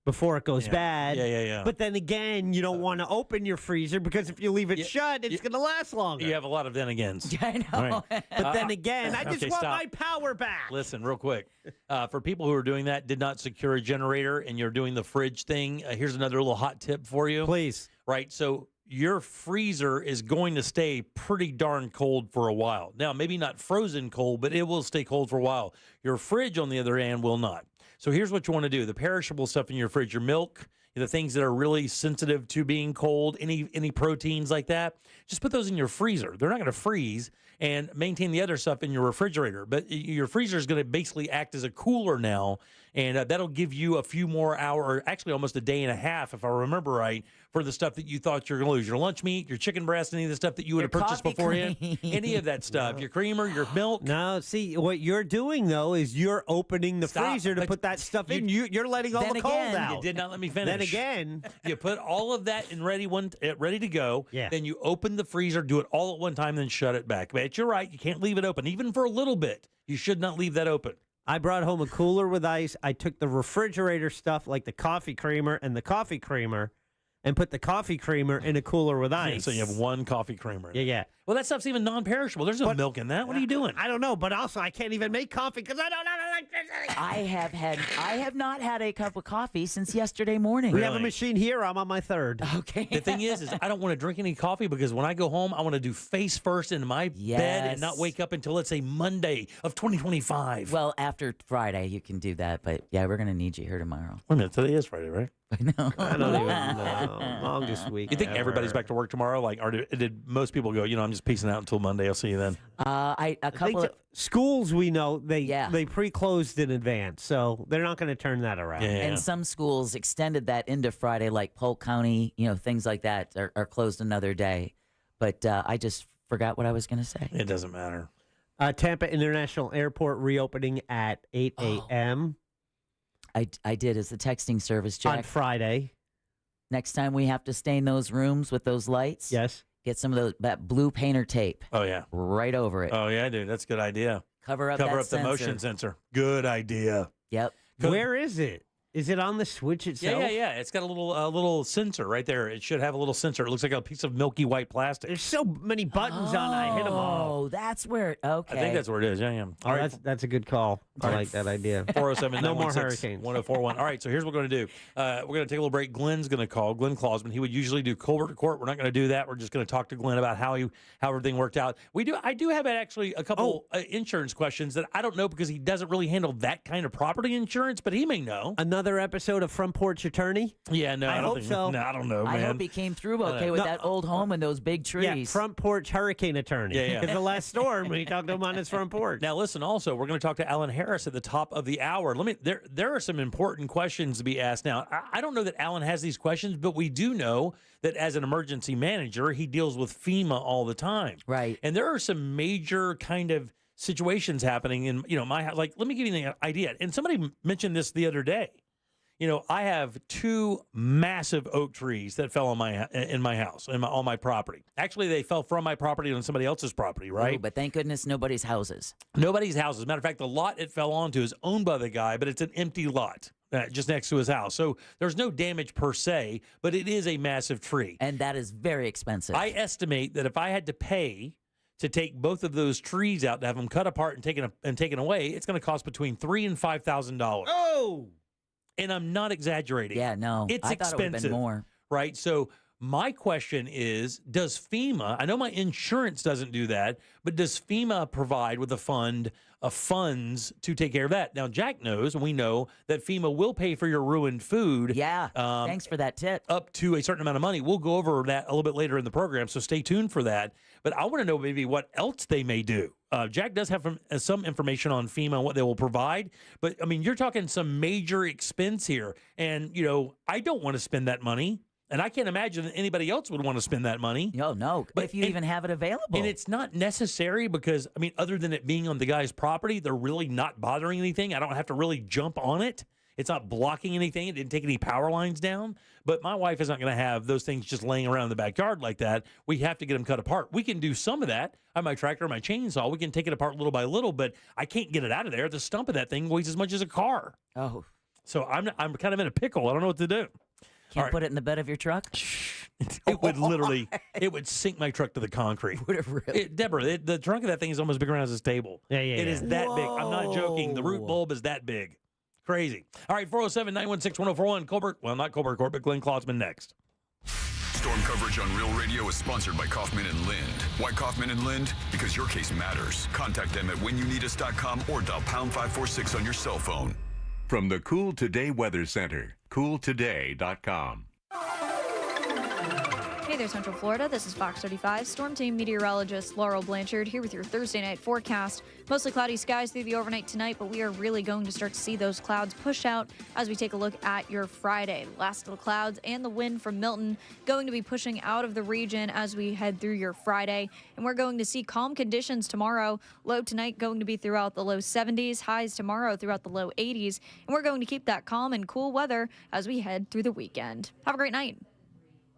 before it goes bad. Yeah. But then again, you don't want to open your freezer because if you leave it shut, it's going to last longer. You have a lot of then agains. I know. Right. But then again, I just okay, want stop. my power back. Listen, real quick. For people who are doing that, did not secure a generator, and you're doing the fridge thing, here's another little hot tip for you. Please. Right. So your freezer is going to stay pretty darn cold for a while. Now, maybe not frozen cold, but it will stay cold for a while. Your fridge, on the other hand, will not. So here's what you want to do. The perishable stuff in your fridge, your milk, the things that are really sensitive to being cold, any proteins like that, just put those in your freezer. They're not going to freeze, and maintain the other stuff in your refrigerator. But your freezer is going to basically act as a cooler now, and that'll give you a few more hours, or actually almost a day and a half, if I remember right, for the stuff that you thought you were going to lose. Your lunch meat, your chicken breast, any of the stuff that you would have purchased beforehand, any of that stuff, your creamer, your milk. No, see, what you're doing, though, is you're opening the freezer to put that stuff in. You're letting all the cold out. You did not let me finish. Then again. You put all of that in ready to go. Yeah. Then you open the freezer, do it all at one time, then shut it back. But you're right. You can't leave it open. Even for a little bit, you should not leave that open. I brought home a cooler with ice. I took the refrigerator stuff like the coffee creamer and the coffee creamer and put the coffee creamer in a cooler with ice. So you have one coffee creamer. Yeah. Well, that stuff's even non-perishable. There's no milk in that. What are you doing? I don't know, but also I can't even make coffee because I don't have electricity. I have not had a cup of coffee since yesterday morning. We have a machine here. I'm on my third. Okay. The thing is I don't want to drink any coffee because when I go home, I want to do face first in my bed and not wake up until, let's say, Monday of 2025. Well, after Friday, you can do that. But yeah, we're going to need you here tomorrow. Wait a minute. Today is Friday, right? I know. I don't even know. Longest week. You think ever. everybody's back to work tomorrow? Like, or did most people go, I'm just peacing out until Monday. I'll see you then. A couple of schools we know they pre-closed in advance, so they're not going to turn that around. And some schools extended that into Friday, like Polk County, things like that are closed another day. But I just forgot what I was going to say. It doesn't matter. Tampa International Airport reopening at 8 a.m. I did as the texting service, Jack. On Friday. Next time we have to stain those rooms with those lights. Yes. Get some of that blue painter tape. Oh, yeah. Right over it. Oh, yeah, dude. That's a good idea. Cover up the motion sensor. Good idea. Yep. Where is it? Is it on the switch itself? Yeah. It's got a little sensor right there. It should have a little sensor. It looks like a piece of milky white plastic. There's so many buttons on. I hit them all. Oh, that's where. Okay. I think that's where it is. Yeah. All right. That's a good call. I like that idea. 407 No more hurricanes. 1041. All right. So here's what we're going to do. We're going to take a little break. Glenn's going to call. Glenn Clausman. He would usually do Colbert Court. We're not going to do that. We're just going to talk to Glenn about how everything worked out. I do have actually a couple insurance questions that I don't know because he doesn't really handle that kind of property insurance, but he may know. Another episode of Front Porch Attorney? Yeah, no, I don't think so. No, I don't know, man. I hope he came through okay with that old home and those big trees. Yeah, Front Porch Hurricane Attorney. Yeah. Because the last storm, we talked to him on his front porch. Now, listen, also, we're going to talk to Alan Harris at the top of the hour. There are some important questions to be asked. Now, I don't know that Alan has these questions, but we do know that as an emergency manager, he deals with FEMA all the time. Right. And there are some major kind of situations happening in, my house. Like, let me give you an idea. And somebody mentioned this the other day. I have 2 massive oak trees that fell in my house, on my property. Actually, they fell from my property on somebody else's property, right? Ooh, but thank goodness nobody's houses. Nobody's house. As a matter of fact, the lot it fell onto is owned by the guy, but it's an empty lot just next to his house. So there's no damage per se, but it is a massive tree. And that is very expensive. I estimate that if I had to pay to take both of those trees out, to have them cut apart and taken away, it's going to cost between $3,000 and $5,000. Oh! And I'm not exaggerating. Yeah, no. It's I expensive. thought it would have been more. Right? So my question is, does FEMA, I know my insurance doesn't do that, but does FEMA provide with a fund of funds to take care of that? Now, Jack knows, and we know, that FEMA will pay for your ruined food. Yeah, thanks for that tip. Up to a certain amount of money. We'll go over that a little bit later in the program, so stay tuned for that. But I want to know maybe what else they may do. Jack does have some information on FEMA and what they will provide. But, you're talking some major expense here. And, I don't want to spend that money. And I can't imagine that anybody else would want to spend that money. No. But if you even have it available. And it's not necessary because, other than it being on the guy's property, they're really not bothering anything. I don't have to really jump on it. It's not blocking anything. It didn't take any power lines down. But my wife is not going to have those things just laying around in the backyard like that. We have to get them cut apart. We can do some of that. I have my tractor, my chainsaw. We can take it apart little by little, but I can't get it out of there. The stump of that thing weighs as much as a car. Oh. So I'm kind of in a pickle. I don't know what to do. Can't put it in the bed of your truck? It would literally, it would sink my truck to the concrete. Would it really? Deborah, the trunk of that thing is almost bigger as this table. Yeah. It is that big. I'm not joking. The root bulb is that big. Crazy. All right, 407-916-1041. Colbert, well, not Colbert Court, but Glenn Klotzman next. Storm coverage on Real Radio is sponsored by Kaufman and Lind. Why Kaufman and Lind? Because your case matters. Contact them at whenyouneedus.com or dial pound 546 on your cell phone. From the Cool Today Weather Center, cooltoday.com. Hey there, Central Florida. This is Fox 35 Storm Team meteorologist Laurel Blanchard here with your Thursday night forecast. Mostly cloudy skies through the overnight tonight, but we are really going to start to see those clouds push out as we take a look at your Friday. Last of the clouds and the wind from Milton going to be pushing out of the region as we head through your Friday. And we're going to see calm conditions tomorrow. Low tonight going to be throughout the low 70s, highs tomorrow throughout the low 80s. And we're going to keep that calm and cool weather as we head through the weekend. Have a great night.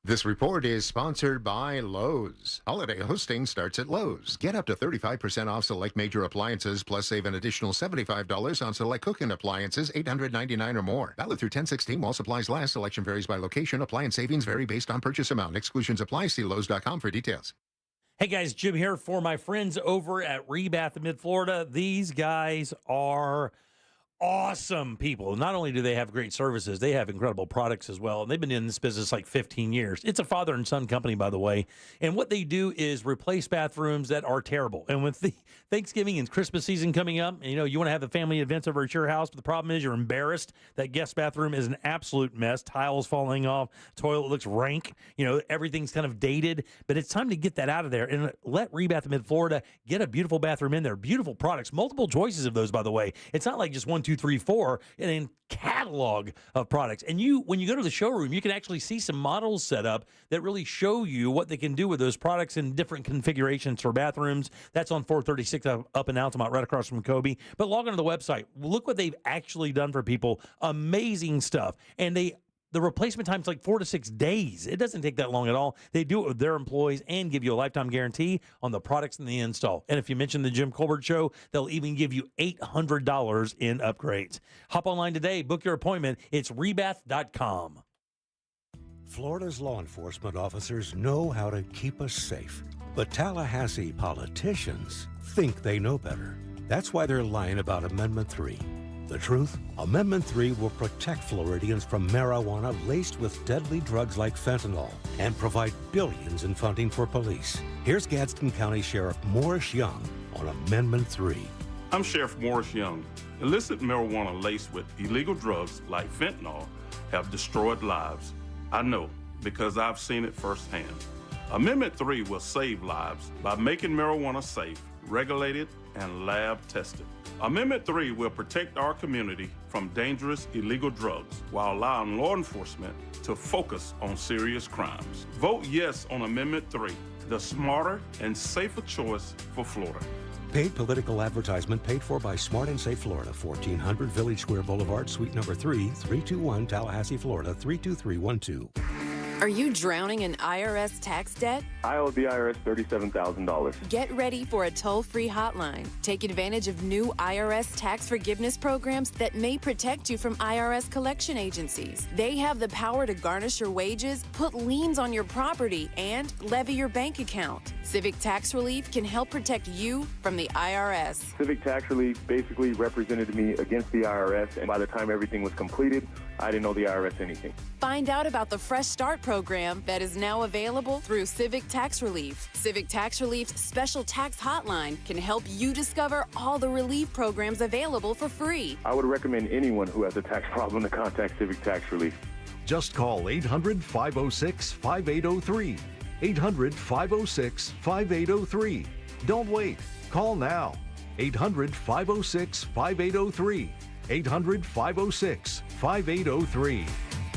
This report is sponsored by Lowe's. Holiday hosting starts at Lowe's. Get up to 35% off select major appliances, plus save an additional $75 on select cooking appliances, $899 or more. Valid through 10/16 while supplies last. Selection varies by location. Appliance savings vary based on purchase amount. Exclusions apply. See Lowes.com for details. Hey guys, Jim here for my friends over at Rebath in Mid-Florida. These guys are awesome people. Not only do they have great services, they have incredible products as well. And they've been in this business like 15 years. It's a father and son company, by the way. And what they do is replace bathrooms that are terrible. And with the Thanksgiving and Christmas season coming up, and, you want to have the family events over at your house, but the problem is you're embarrassed. That guest bathroom is an absolute mess. Tiles falling off, toilet looks rank. Everything's kind of dated. But it's time to get that out of there and let Rebath in Mid-Florida get a beautiful bathroom in there. Beautiful products, multiple choices of those, by the way. It's not like just 1, 2, 3, 4, and a catalog of products. And when you go to the showroom, you can actually see some models set up that really show you what they can do with those products in different configurations for bathrooms. That's on 436 up in Altamont, right across from Kobe. But log on to the website. Look what they've actually done for people. Amazing stuff. And the replacement time is like 4 to 6 days. It doesn't take that long at all. They do it with their employees and give you a lifetime guarantee on the products and the install. And if you mention the Jim Colbert Show, they'll even give you $800 in upgrades. Hop online today. Book your appointment. It's rebath.com. Florida's law enforcement officers know how to keep us safe. But Tallahassee politicians think they know better. That's why they're lying about Amendment 3. The truth? Amendment 3 will protect Floridians from marijuana laced with deadly drugs like fentanyl and provide billions in funding for police. Here's Gadsden County Sheriff Morris Young on Amendment 3. I'm Sheriff Morris Young. Illicit marijuana laced with illegal drugs like fentanyl have destroyed lives. I know because I've seen it firsthand. Amendment 3 will save lives by making marijuana safe, regulated, and lab tested. Amendment 3 will protect our community from dangerous illegal drugs while allowing law enforcement to focus on serious crimes. Vote yes on Amendment 3, the smarter and safer choice for Florida. Paid political advertisement paid for by Smart and Safe Florida, 1400 Village Square Boulevard, Suite number 3, 321 Tallahassee, Florida, 32312. Are you drowning in IRS tax debt? I owe the IRS $37,000. Get ready for a toll-free hotline. Take advantage of new IRS tax forgiveness programs that may protect you from IRS collection agencies. They have the power to garnish your wages, put liens on your property, and levy your bank account. Civic Tax Relief can help protect you from the IRS. Civic Tax Relief basically represented me against the IRS, and by the time everything was completed, I didn't owe the IRS anything. Find out about the Fresh Start program that is now available through Civic Tax Relief. Civic Tax Relief's special tax hotline can help you discover all the relief programs available for free. I would recommend anyone who has a tax problem to contact Civic Tax Relief. Just call 800-506-5803. 800-506-5803. Don't wait. Call now. 800-506-5803. 800-506-5803.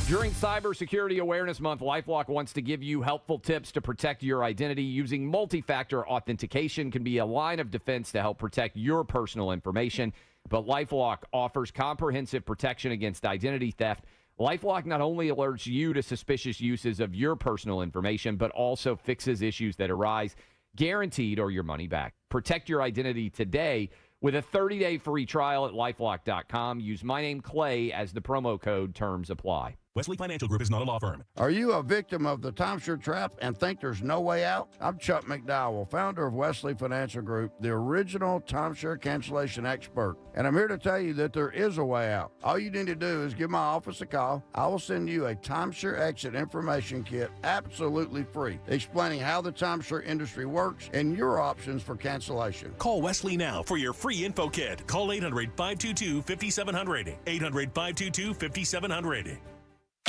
During Cybersecurity Awareness Month, LifeLock wants to give you helpful tips to protect your identity. Using multi-factor authentication can be a line of defense to help protect your personal information. But LifeLock offers comprehensive protection against identity theft. LifeLock not only alerts you to suspicious uses of your personal information, but also fixes issues that arise, guaranteed or your money back. Protect your identity today with a 30-day free trial at LifeLock.com. Use my name, Clay, as the promo code. Terms apply. Wesley Financial Group is not a law firm. Are you a victim of the timeshare trap and think there's no way out? I'm Chuck McDowell, founder of Wesley Financial Group, the original timeshare cancellation expert. And I'm here to tell you that there is a way out. All you need to do is give my office a call. I will send you a timeshare exit information kit absolutely free, explaining how the timeshare industry works and your options for cancellation. Call Wesley now for your free info kit. Call 800-522-5700. 800-522-5700.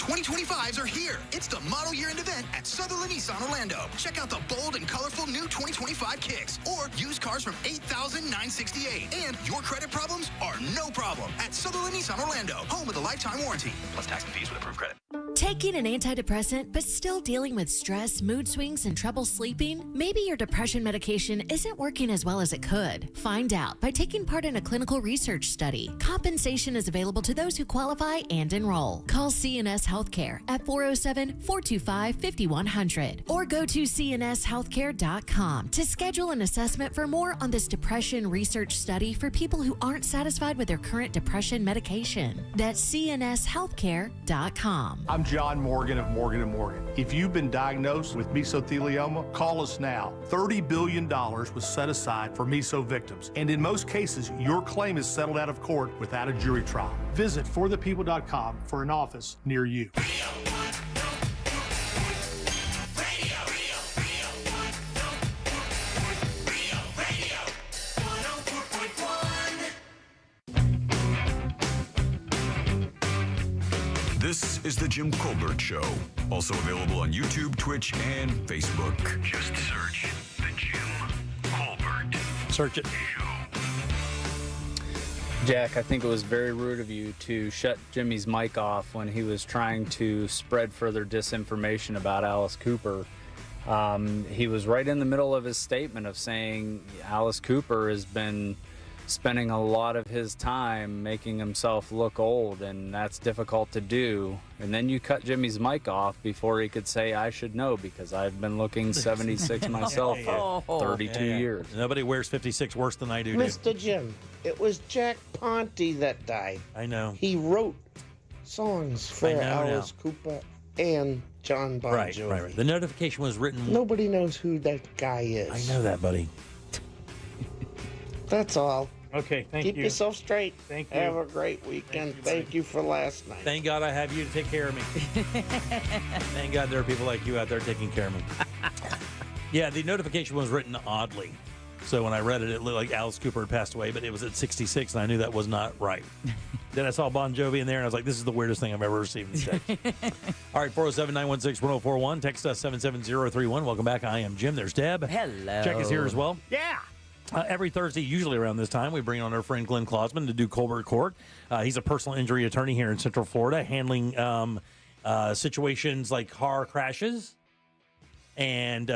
2025s are here. It's the model year-end event at Sutherland Nissan Orlando. Check out the bold and colorful new 2025 Kicks or used cars from $8,968. And your credit problems are no problem at Sutherland Nissan Orlando, home with a lifetime warranty, plus tax and fees with approved credit. Taking an antidepressant but still dealing with stress, mood swings, and trouble sleeping? Maybe your depression medication isn't working as well as it could. Find out by taking part in a clinical research study. Compensation is available to those who qualify and enroll. Call CNS Healthcare at 407-425-5100 or go to cnshealthcare.com to schedule an assessment for more on this depression research study for people who aren't satisfied with their current depression medication. That's cnshealthcare.com. I'm John Morgan of Morgan & Morgan. If you've been diagnosed with mesothelioma, call us now. $30 billion was set aside for meso victims, and in most cases, your claim is settled out of court without a jury trial. Visit forthepeople.com for an office near you. This is The Jim Colbert Show. Also available on YouTube, Twitch, and Facebook. Just search The Jim Colbert. Search it. Jack, I think it was very rude of you to shut Jimmy's mic off when he was trying to spread further disinformation about Alice Cooper. He was right in the middle of his statement of saying Alice Cooper has been spending a lot of his time making himself look old, and that's difficult to do. And then you cut Jimmy's mic off before he could say, I should know, because I've been looking 76 myself for 32 years. Nobody wears 56 worse than I do. Dude. Mr. Jim, it was Jack Ponte that died. I know. He wrote songs for Alice Cooper and John Bon Jovi. Right. The notification was written. Nobody knows who that guy is. I know that, buddy. That's all. Okay, thank you. Keep yourself straight. Thank you. Have a great weekend. Thank you for last night. Thank God I have you to take care of me. Thank God there are people like you out there taking care of me. Yeah, the notification was written oddly. So when I read it, it looked like Alice Cooper had passed away, but it was at 66, and I knew that was not right. Then I saw Bon Jovi in there, and I was like, this is the weirdest thing I've ever received in text. All right, 407-916-1041. Text us 77031. Welcome back. I am Jim. There's Deb. Hello. Check is here as well. Yeah. Every Thursday, usually around this time, we bring on our friend Glenn Klausman to do Colbert Court. He's a personal injury attorney here in Central Florida, handling situations like car crashes and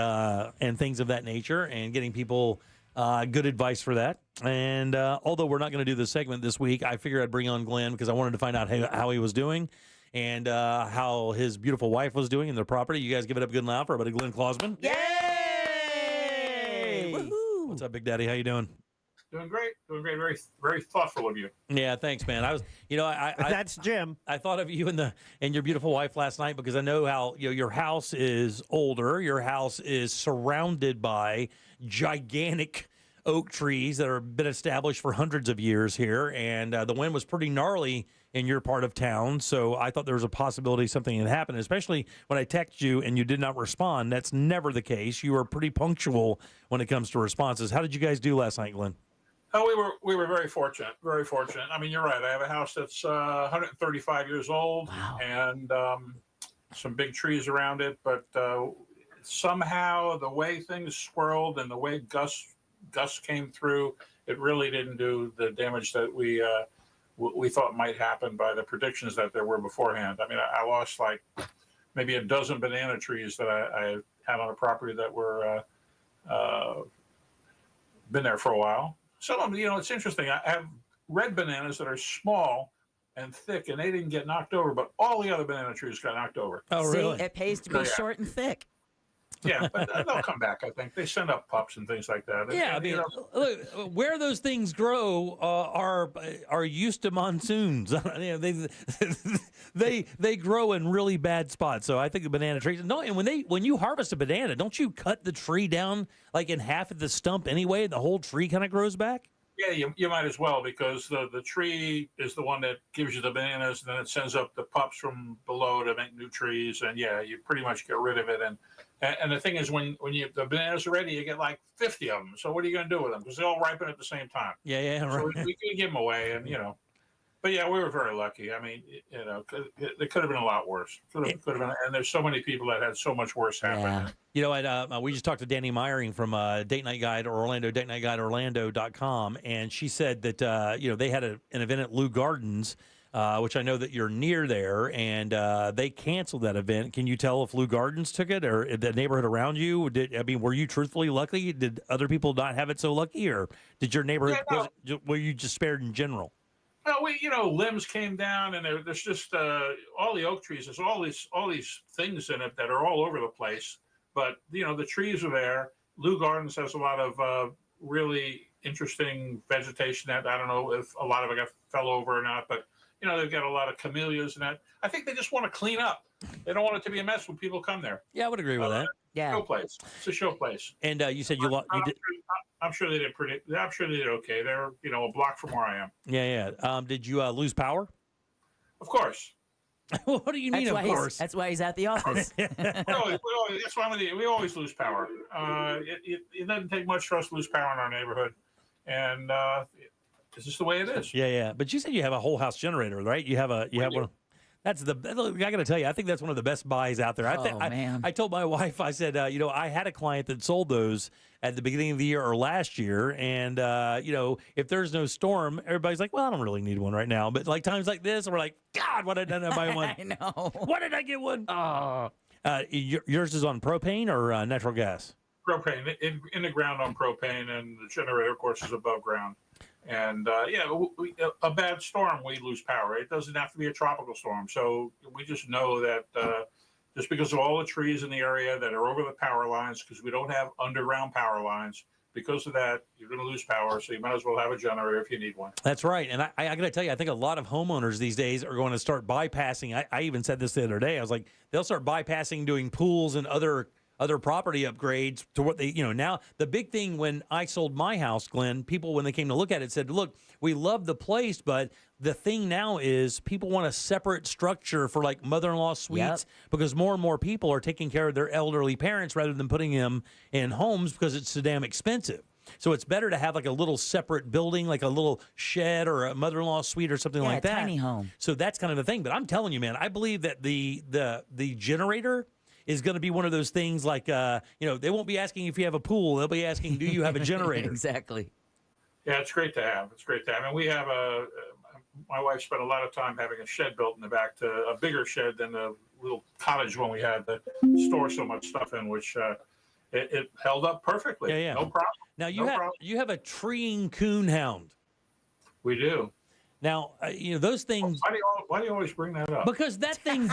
things of that nature, and getting people good advice for that. And although we're not going to do this segment this week, I figured I'd bring on Glenn because I wanted to find out how he was doing and how his beautiful wife was doing in their property. You guys give it up good and loud for everybody. Glenn Klausman. Yay! What's up, Big Daddy? How you doing? Doing great. Very, very thoughtful of you. Yeah, thanks, man. I was, that's Jim. I thought of you and your beautiful wife last night because I know how your house is older. Your house is surrounded by gigantic oak trees that have been established for hundreds of years here, and the wind was pretty gnarly in your part of town. So I thought there was a possibility something had happened, especially when I texted you and you did not respond. That's never the case. You are pretty punctual when it comes to responses. How did you guys do last night, Glenn? Oh, we were very fortunate. Very fortunate. I mean, you're right. I have a house that's 135 years old, and some big trees around it. But somehow the way things swirled and the way gusts came through, it really didn't do the damage that we thought might happen by the predictions that there were beforehand. I mean, I lost like maybe a dozen banana trees that I had on a property that were been there for a while. Some of them, it's interesting. I have red bananas that are small and thick, and they didn't get knocked over, but all the other banana trees got knocked over. Oh, See, really? it pays to be short and thick. Yeah, but they'll come back, I think. They send up pups and things like that. Yeah, I mean, look, where those things grow are used to monsoons. You know, they grow in really bad spots. So I think the banana trees. No, and when you harvest a banana, don't you cut the tree down like in half at the stump anyway? The whole tree kind of grows back. Yeah, you might as well, because the tree is the one that gives you the bananas, and then it sends up the pups from below to make new trees. And yeah, you pretty much get rid of it. And the thing is, when the bananas are ready, you get like 50 of them. So what are you going to do with them? Because they all ripen at the same time. Yeah, right. So we can give them away, and But yeah, we were very lucky. I mean, it could have been a lot worse. Could have been, and there's so many people that had so much worse happen. Yeah. You know, we just talked to Danny Meyering from Date Night Guide Orlando, datenightguideorlando.com, and she said that they had an event at Lou Gardens, which I know that you're near there, and they canceled that event. Can you tell if Lou Gardens took it, or the neighborhood around you? Were you truthfully lucky? Did other people not have it so lucky, or did your neighborhood? Were you just spared in general? Well, limbs came down, and there's just all the oak trees. There's all these things in it that are all over the place. But the trees are there. Lou Gardens has a lot of really interesting vegetation that I don't know if a lot of it fell over or not, but they've got a lot of camellias and that. I think they just want to clean up. They don't want it to be a mess when people come there. Yeah, I would agree with that. Yeah, show place. It's a show place. And you said you did. I'm sure they did I'm sure they did okay. They're a block from where I am. Yeah. Did you lose power? Of course. What do you mean? Of course. That's why he's at the office. That's why we always lose power. It doesn't take much for us to lose power in our neighborhood, and it's just the way it is. Yeah. But you said you have a whole house generator, right? You have one. That's I got to tell you, I think that's one of the best buys out there. Man. I told my wife, I said, I had a client that sold those at the beginning of the year or last year. And, if there's no storm, everybody's like, well, I don't really need one right now. But like times like this, we're like, God, why did I not buy one? I know. Why did I get one? Yours is on propane or natural gas? Propane, in the ground on propane, and the generator, of course, is above ground. And a bad storm, we lose power. It doesn't have to be a tropical storm. So we just know that just because of all the trees in the area that are over the power lines, because we don't have underground power lines, because of that, you're going to lose power. So you might as well have a generator if you need one. That's right. And I got to tell you, I think a lot of homeowners these days are going to start bypassing. I even said this the other day. I was like, they'll start bypassing doing pools and other property upgrades to what they, now the big thing when I sold my house, Glenn, people, when they came to look at it, said, look, we love the place, but the thing now is people want a separate structure for like mother-in-law suites because more and more people are taking care of their elderly parents rather than putting them in homes because it's so damn expensive. So it's better to have like a little separate building, like a little shed or a mother-in-law suite or something like that. Tiny home. So that's kind of the thing. But I'm telling you, man, I believe that the generator is going to be one of those things like, they won't be asking if you have a pool. They'll be asking, do you have a generator? Exactly. Yeah, it's great to have. And we have my wife spent a lot of time having a shed built in the back, to a bigger shed than the little cottage one we had to store so much stuff in, which it held up perfectly. Yeah. No problem. Now you have a treeing coonhound. We do. Now, those things. Why do you always bring that up? Because that thing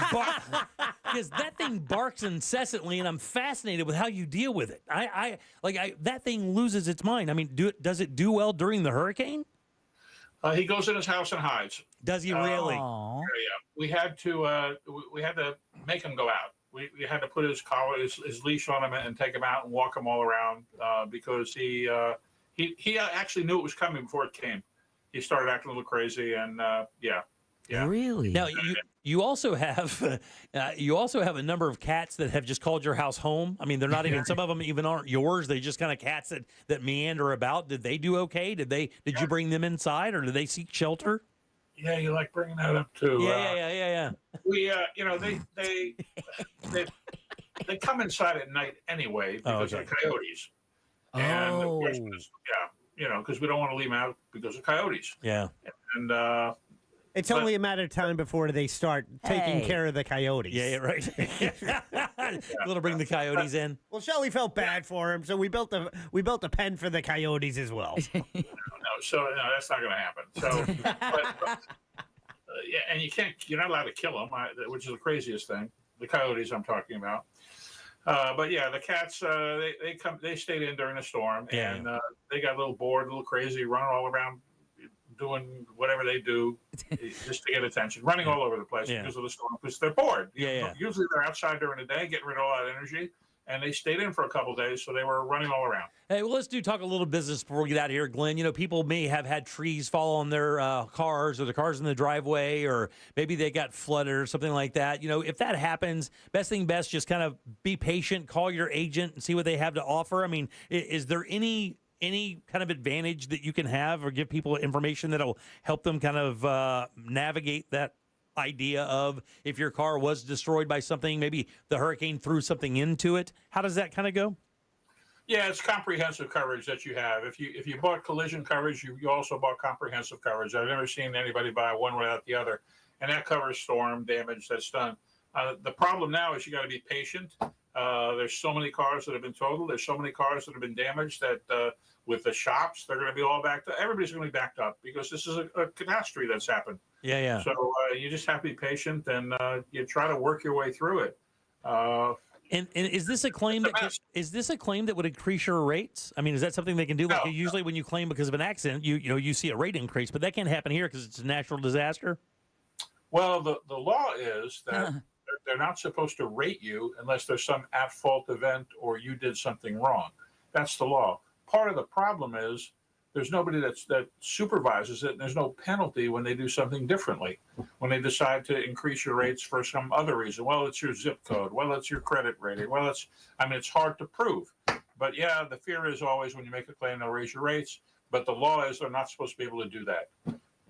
barks incessantly, and I'm fascinated with how you deal with it. That thing loses its mind. I mean, does it do well during the hurricane? He goes in his house and hides. Does he really? Yeah. We had to make him go out. We had to put his collar, his leash on him, and take him out and walk him all around because he actually knew it was coming before it came. He started acting a little crazy, and yeah. Really? Now you also have a number of cats that have just called your house home. I mean, they're not even, some of them even aren't yours. They just kind of cats that meander about. Did they do okay? Did you bring them inside, or did they seek shelter? Yeah, you like bringing that up too. Yeah. We they come inside at night anyway because of coyotes. And of course, because we don't want to leave them out because of coyotes. Yeah. And it's only a matter of time before they start taking care of the coyotes. Yeah, right. We'll bring the coyotes in. Well, Shelley felt bad for him, so we built a pen for the coyotes as well. No, that's not going to happen. So, yeah, and you're not allowed to kill them, which is the craziest thing. The coyotes I'm talking about. But yeah, the cats, they stayed in during the storm, and they got a little bored, a little crazy, running all around, doing whatever they do just to get attention, running all over the place because of the storm, because they're bored. Usually they're outside during the day, getting rid of all that energy, and they stayed in for a couple of days, so they were running all around. Hey, well, let's talk a little business before we get out of here, Glenn. You know, people may have had trees fall on their cars, or the cars in the driveway, or maybe they got flooded or something like that. You know, if that happens, best, just kind of be patient, call your agent and see what they have to offer. I mean, is there any kind of advantage that you can have or give people information that'll help them kind of navigate that idea of if your car was destroyed by something, maybe the hurricane threw something into it? How does that kind of go? Yeah, it's comprehensive coverage that you have. If you bought collision coverage, you also bought comprehensive coverage. I've never seen anybody buy one without the other, and that covers storm damage that's done. The problem now is you got to be patient. There's so many cars that have been totaled. There's so many cars that have been damaged that with the shops, they're going to be all backed up. Everybody's going to be backed up because this is a catastrophe that's happened. Yeah. So you just have to be patient and you try to work your way through it. And is this a claim that would increase your rates? I mean, is that something they can do? Like usually when you claim because of an accident, you see a rate increase, but that can't happen here because it's a natural disaster. Well, the law is that they're not supposed to rate you unless there's some at-fault event or you did something wrong. That's the law. Part of the problem is there's nobody that supervises it, and there's no penalty when they do something differently. When they decide to increase your rates for some other reason, well, it's your zip code, well, it's your credit rating, well, it's hard to prove. But yeah, the fear is always when you make a claim, they'll raise your rates. But the law is they're not supposed to be able to do that.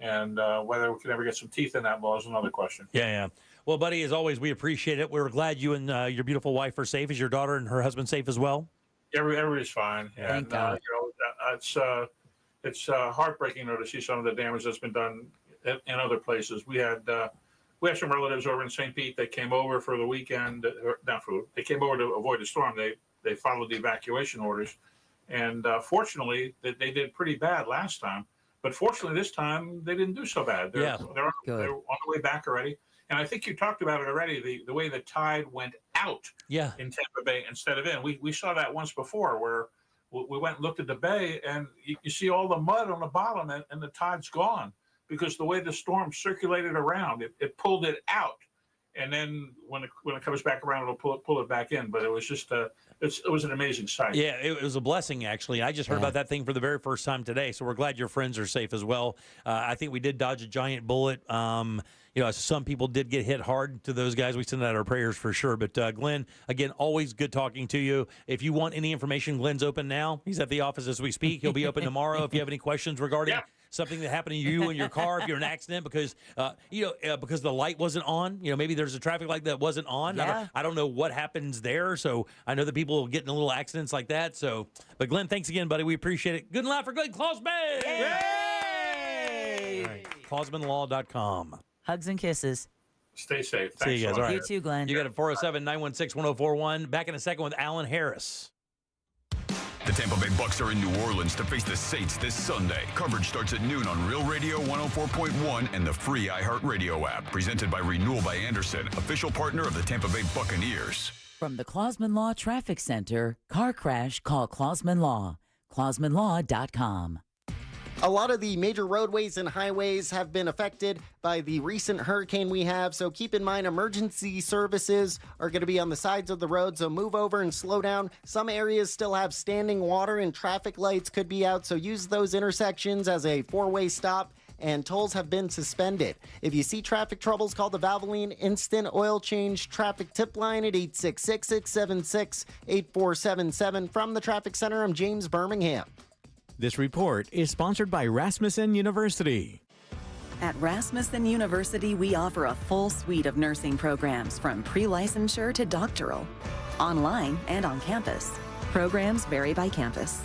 And whether we can ever get some teeth in that law is another question. Yeah. Well, buddy, as always, we appreciate it. We're glad you and your beautiful wife are safe. Is your daughter and her husband safe as well? Everybody's fine. Thank God. It's heartbreaking though to see some of the damage that's been done in other places. We had some relatives over in St. Pete that came over for the weekend. They came over to avoid the storm. They followed the evacuation orders, and fortunately, they did pretty bad last time. But fortunately, this time they didn't do so bad. They're on the way back already. And I think you talked about it already, the way the tide went out in Tampa Bay instead of in. We saw that once before where we went and looked at the bay, and you see all the mud on the bottom, and the tide's gone because the way the storm circulated around, it pulled it out. And then when it comes back around, it'll pull it back in. But it was just it was an amazing sight. Yeah, it was a blessing, actually. I just heard about that thing for the very first time today, so we're glad your friends are safe as well. I think we did dodge a giant bullet. Some people did get hit hard. To those guys, we send out our prayers for sure. But Glenn, again, always good talking to you. If you want any information, Glenn's open now. He's at the office as we speak. He'll be open tomorrow. If you have any questions regarding something that happened to you in your car, if you're in an accident because because the light wasn't on, maybe there's a traffic light that wasn't on. Yeah. I don't know what happens there. So I know that people get in little accidents like that. So, but Glenn, thanks again, buddy. We appreciate it. Good and loud for good. Klausman! Yay! All right. KlausmanLaw.com. Hugs and kisses. Stay safe. Thanks. See you guys. All right. You too, Glenn. You got it 407-916-1041. Back in a second with Alan Harris. The Tampa Bay Bucks are in New Orleans to face the Saints this Sunday. Coverage starts at noon on Real Radio 104.1 and the free iHeartRadio app. Presented by Renewal by Anderson, official partner of the Tampa Bay Buccaneers. From the Klausman Law Traffic Center, car crash, call Klausman Law. KlausmanLaw.com. A lot of the major roadways and highways have been affected by the recent hurricane we have, so keep in mind emergency services are going to be on the sides of the road, so move over and slow down. Some areas still have standing water and traffic lights could be out, so use those intersections as a four-way stop, and tolls have been suspended. If you see traffic troubles, call the Valvoline Instant Oil Change Traffic Tip Line at 866-676-8477. From the Traffic Center, I'm James Birmingham. This report is sponsored by Rasmussen University. At Rasmussen University, we offer a full suite of nursing programs from pre-licensure to doctoral, online and on campus. Programs vary by campus.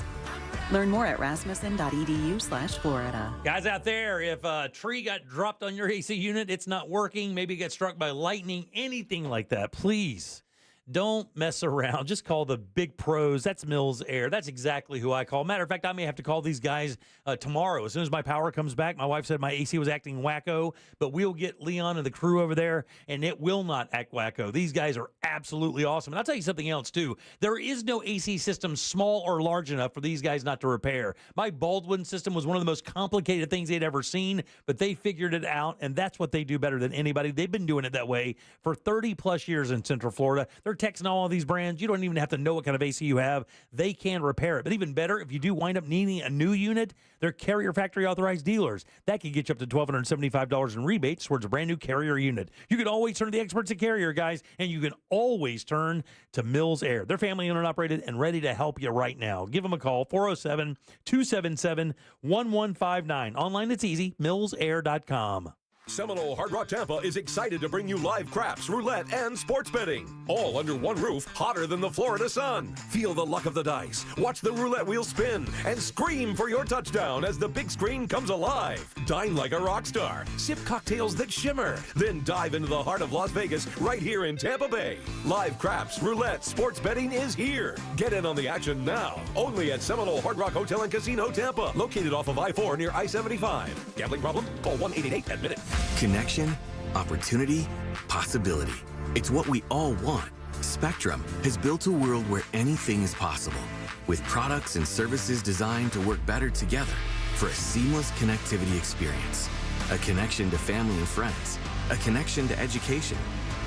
Learn more at rasmussen.edu/Florida. Guys out there, if a tree got dropped on your AC unit, it's not working, maybe you got struck by lightning, anything like that, please Don't mess around. Just call the big pros. That's Mills Air. That's exactly who I call. Matter of fact, I may have to call these guys tomorrow. As soon as my power comes back, my wife said my AC was acting wacko, but we'll get Leon and the crew over there, and it will not act wacko. These guys are absolutely awesome. And I'll tell you something else, too. There is no AC system small or large enough for these guys not to repair. My Baldwin system was one of the most complicated things they'd ever seen, but they figured it out, and that's what they do better than anybody. They've been doing it that way for 30-plus years in Central Florida. They're texting all of these brands. You don't even have to know what kind of AC you have. They can repair it. But even better, if you do wind up needing a new unit, they're Carrier Factory authorized dealers. That can get you up to $1,275 in rebates towards a brand new Carrier unit. You can always turn to the experts at Carrier, guys, and you can always turn to Mills Air. They're family owned and operated and ready to help you right now. Give them a call, 407-277-1159. Online, it's easy, millsair.com. Seminole Hard Rock Tampa is excited to bring you live craps, roulette, and sports betting. All under one roof, hotter than the Florida sun. Feel the luck of the dice, watch the roulette wheel spin, and scream for your touchdown as the big screen comes alive. Dine like a rock star, sip cocktails that shimmer, then dive into the heart of Las Vegas right here in Tampa Bay. Live craps, roulette, sports betting is here. Get in on the action now. Only at Seminole Hard Rock Hotel and Casino Tampa, located off of I-4 near I-75. Gambling problem? Call 1-888-ADMIT-IT. Connection, opportunity, possibility. It's what we all want. Spectrum has built a world where anything is possible, with products and services designed to work better together for a seamless connectivity experience. A connection to family and friends, a connection to education,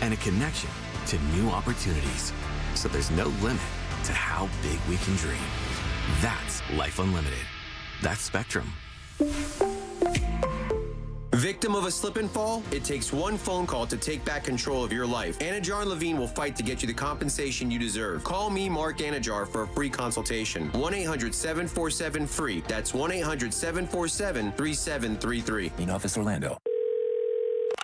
and a connection to new opportunities. So there's no limit to how big we can dream. That's Life Unlimited. That's Spectrum. Victim of a slip and fall? It takes one phone call to take back control of your life. Anajar and Levine will fight to get you the compensation you deserve. Call me, Mark Anajar, for a free consultation. 1-800-747-FREE. That's 1-800-747-3733. In Office Orlando.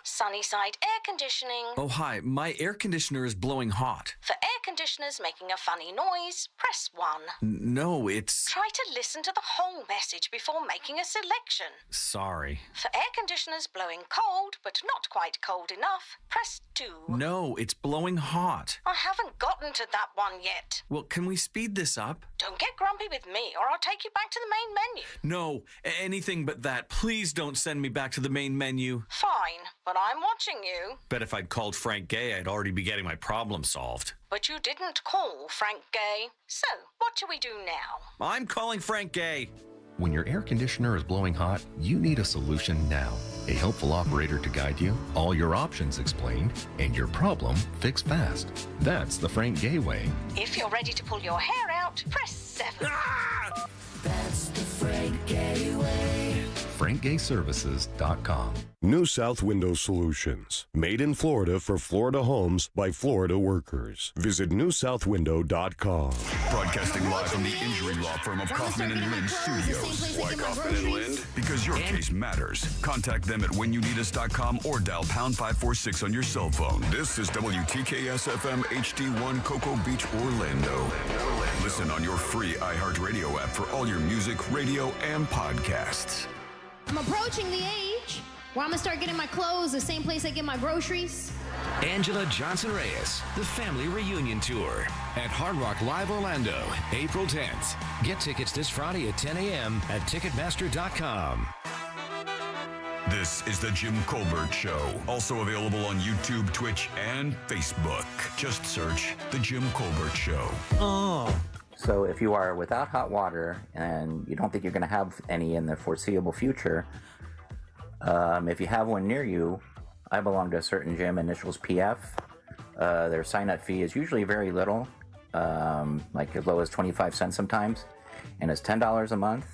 Sunnyside Air Conditioning. Oh, hi. My air conditioner is blowing hot. For air conditioners making a funny noise, press 1. No, it's... Try to listen to the whole message before making a selection. Sorry. For air conditioners blowing cold, but not quite cold enough, press 2. No, it's blowing hot. I haven't gotten to that one yet. Well, can we speed this up? Don't get grumpy with me, or I'll take you back to the main menu. No, anything but that. Please don't send me back to the main menu. Fine, but I'm watching you. Bet if I'd called Frank Gay, I'd already be getting my problem solved. But you didn't call Frank Gay. So, what do we do now? I'm calling Frank Gay. When your air conditioner is blowing hot, you need a solution now. A helpful operator to guide you, all your options explained, and your problem fixed fast. That's the Frank Gay way. If you're ready to pull your hair out, press 7. Ah! That's the Frank Gay way. FrankGayServices.com. New South Window Solutions. Made in Florida for Florida homes by Florida workers. Visit newsouthwindow.com. Broadcasting live from the injury law firm of Kaufman and Lind Studios. Why Kaufman and Lind? Because your case matters. Contact them at whenyounitus.com or dial pound 546 on your cell phone. This is WTKS FM HD1 Cocoa Beach, Orlando. Listen on your free iHeartRadio app for all your music, radio, and podcasts. I'm approaching the age where I'm gonna start getting my clothes the same place I get my groceries. Angela Johnson Reyes, the Family Reunion Tour at Hard Rock Live Orlando, April 10th. Get tickets this Friday at 10 a.m. at Ticketmaster.com. This is the Jim Colbert Show. Also available on YouTube, Twitch, and Facebook. Just search the Jim Colbert Show. Oh. So if you are without hot water and you don't think you're going to have any in the foreseeable future, if you have one near you, I belong to a certain gym, initials PF. Their sign-up fee is usually very little, like as low as 25 cents sometimes, and it's $10 a month.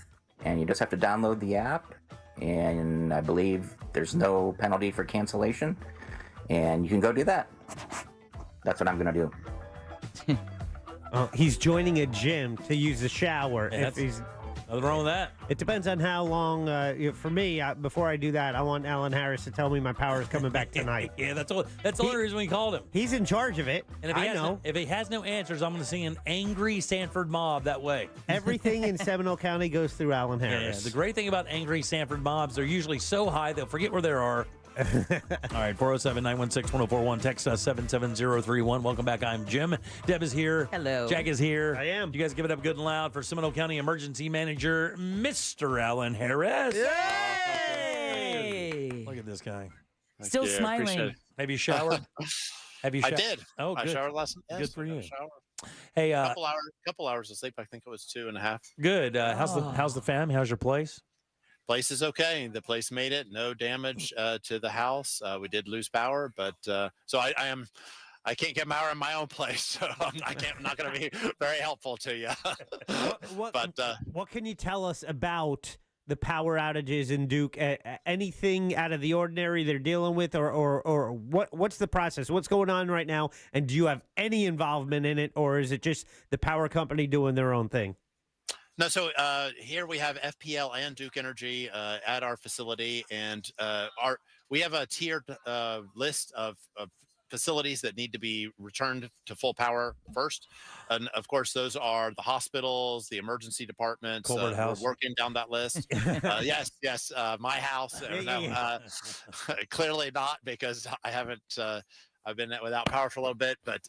And you just have to download the app, and I believe there's no penalty for cancellation, and you can go do that. That's what I'm going to do. He's joining a gym to use the shower. Yeah, if he's nothing wrong with that. It depends on how long. For me, before I do that, I want Alan Harris to tell me my power is coming back tonight. Yeah, that's the only reason we called him. He's in charge of it. And if if he has no answers, I'm going to see an angry Sanford mob that way. Everything in Seminole County goes through Alan Harris. Yeah, the great thing about angry Sanford mobs, they're usually so high they'll forget where they are. All right, 407-916-1041. Text us 77031. Welcome back. I'm Jim. Deb is here. Hello. Jack is here. I am. You guys give it up good and loud for Seminole County Emergency Manager, Mr. Alan Harris. Yay! Look at this guy. Still smiling. Have you showered? Have you I did. Oh, good. I showered last night. Good for you. Showered. Hey, couple hours of sleep. I think it was 2.5. Good. How's the fam? How's your place? Place is okay. The place made it. No damage to the house. We did lose power, but so I can't get power in my own place, so I'm not going to be very helpful to you. What can you tell us about the power outages in Duke? Anything out of the ordinary they're dealing with, or what's the process? What's going on right now? And do you have any involvement in it, or is it just the power company doing their own thing? No, so here we have FPL and Duke Energy at our facility, and we have a tiered list of facilities that need to be returned to full power first. And of course, those are the hospitals, the emergency departments. Colbert House. We're working down that list. Yes, my house. Clearly not, because I haven't. I've been without power for a little bit, but.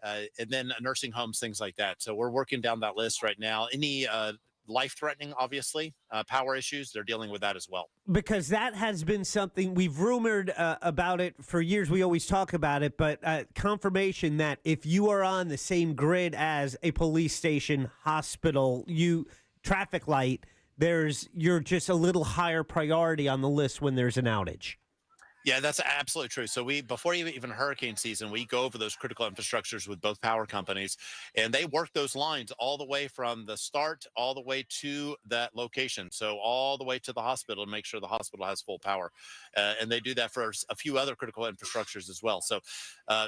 And then nursing homes, things like that. So we're working down that list right now. Any life-threatening, obviously, power issues, they're dealing with that as well. Because that has been something we've rumored about it for years. We always talk about it, but confirmation that if you are on the same grid as a police station, hospital, traffic light, you're just a little higher priority on the list when there's an outage. Yeah, that's absolutely true. So before even hurricane season, we go over those critical infrastructures with both power companies, and they work those lines all the way from the start all the way to that location. So all the way to the hospital to make sure the hospital has full power. And they do that for a few other critical infrastructures as well. So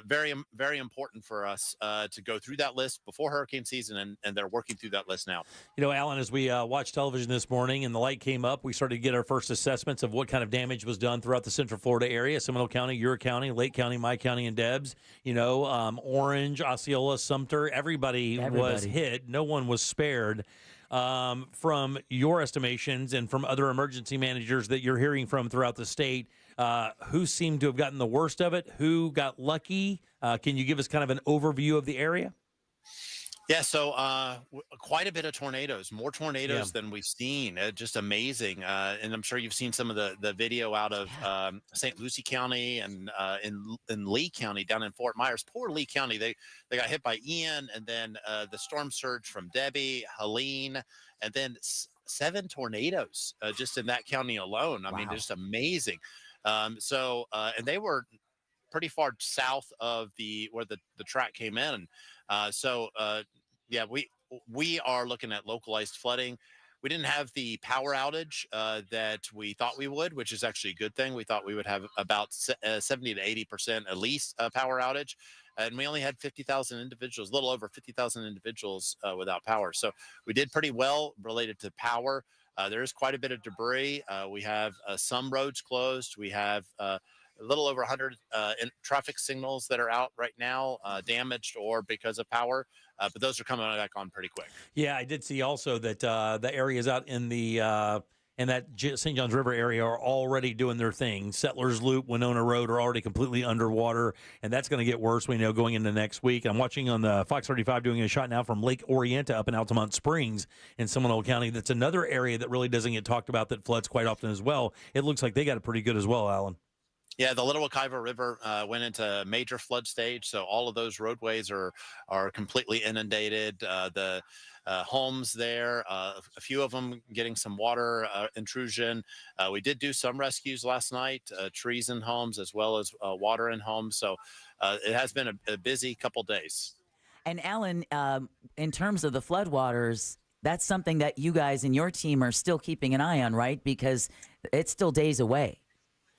very, very important for us to go through that list before hurricane season, and they're working through that list now. You know, Alan, as we watched television this morning and the light came up, we started to get our first assessments of what kind of damage was done throughout the Central Florida area, Seminole County, your county, Lake County, my county, and Deb's. You know, Orange, Osceola, Sumter, everybody was hit. No one was spared. From your estimations and from other emergency managers that you're hearing from throughout the state, who seemed to have gotten the worst of it? Who got lucky? Can you give us kind of an overview of the area? Yeah, so quite a bit of tornadoes, more tornadoes than we've seen. Just amazing. And I'm sure you've seen some of the video out of St. Lucie County and in Lee County down in Fort Myers. Poor Lee County. They got hit by Ian, and then the storm surge from Debbie, Helene, and then 7 tornadoes just in that county alone. I mean, just amazing. And they were pretty far south of where the track came in. We are looking at localized flooding. We didn't have the power outage that we thought we would, which is actually a good thing. We thought we would have about 70 to 80% at least power outage. And we only had 50,000 individuals, a little over 50,000 individuals without power. So we did pretty well related to power. There is quite a bit of debris. We have some roads closed. We have a little over 100 traffic signals that are out right now, damaged or because of power. But those are coming back on pretty quick. Yeah, I did see also that the areas out in that St. Johns River area are already doing their thing. Settlers Loop, Winona Road are already completely underwater, and that's going to get worse, we know, going into next week. I'm watching on the Fox 35 doing a shot now from Lake Orienta up in Altamont Springs in Seminole County. That's another area that really doesn't get talked about that floods quite often as well. It looks like they got it pretty good as well, Alan. Yeah, the Little Wekiva River went into major flood stage, so all of those roadways are completely inundated. The homes there, a few of them getting some water intrusion. We did do some rescues last night, trees in homes as well as water in homes. So it has been a busy couple days. And Alan, in terms of the floodwaters, that's something that you guys and your team are still keeping an eye on, right? Because it's still days away.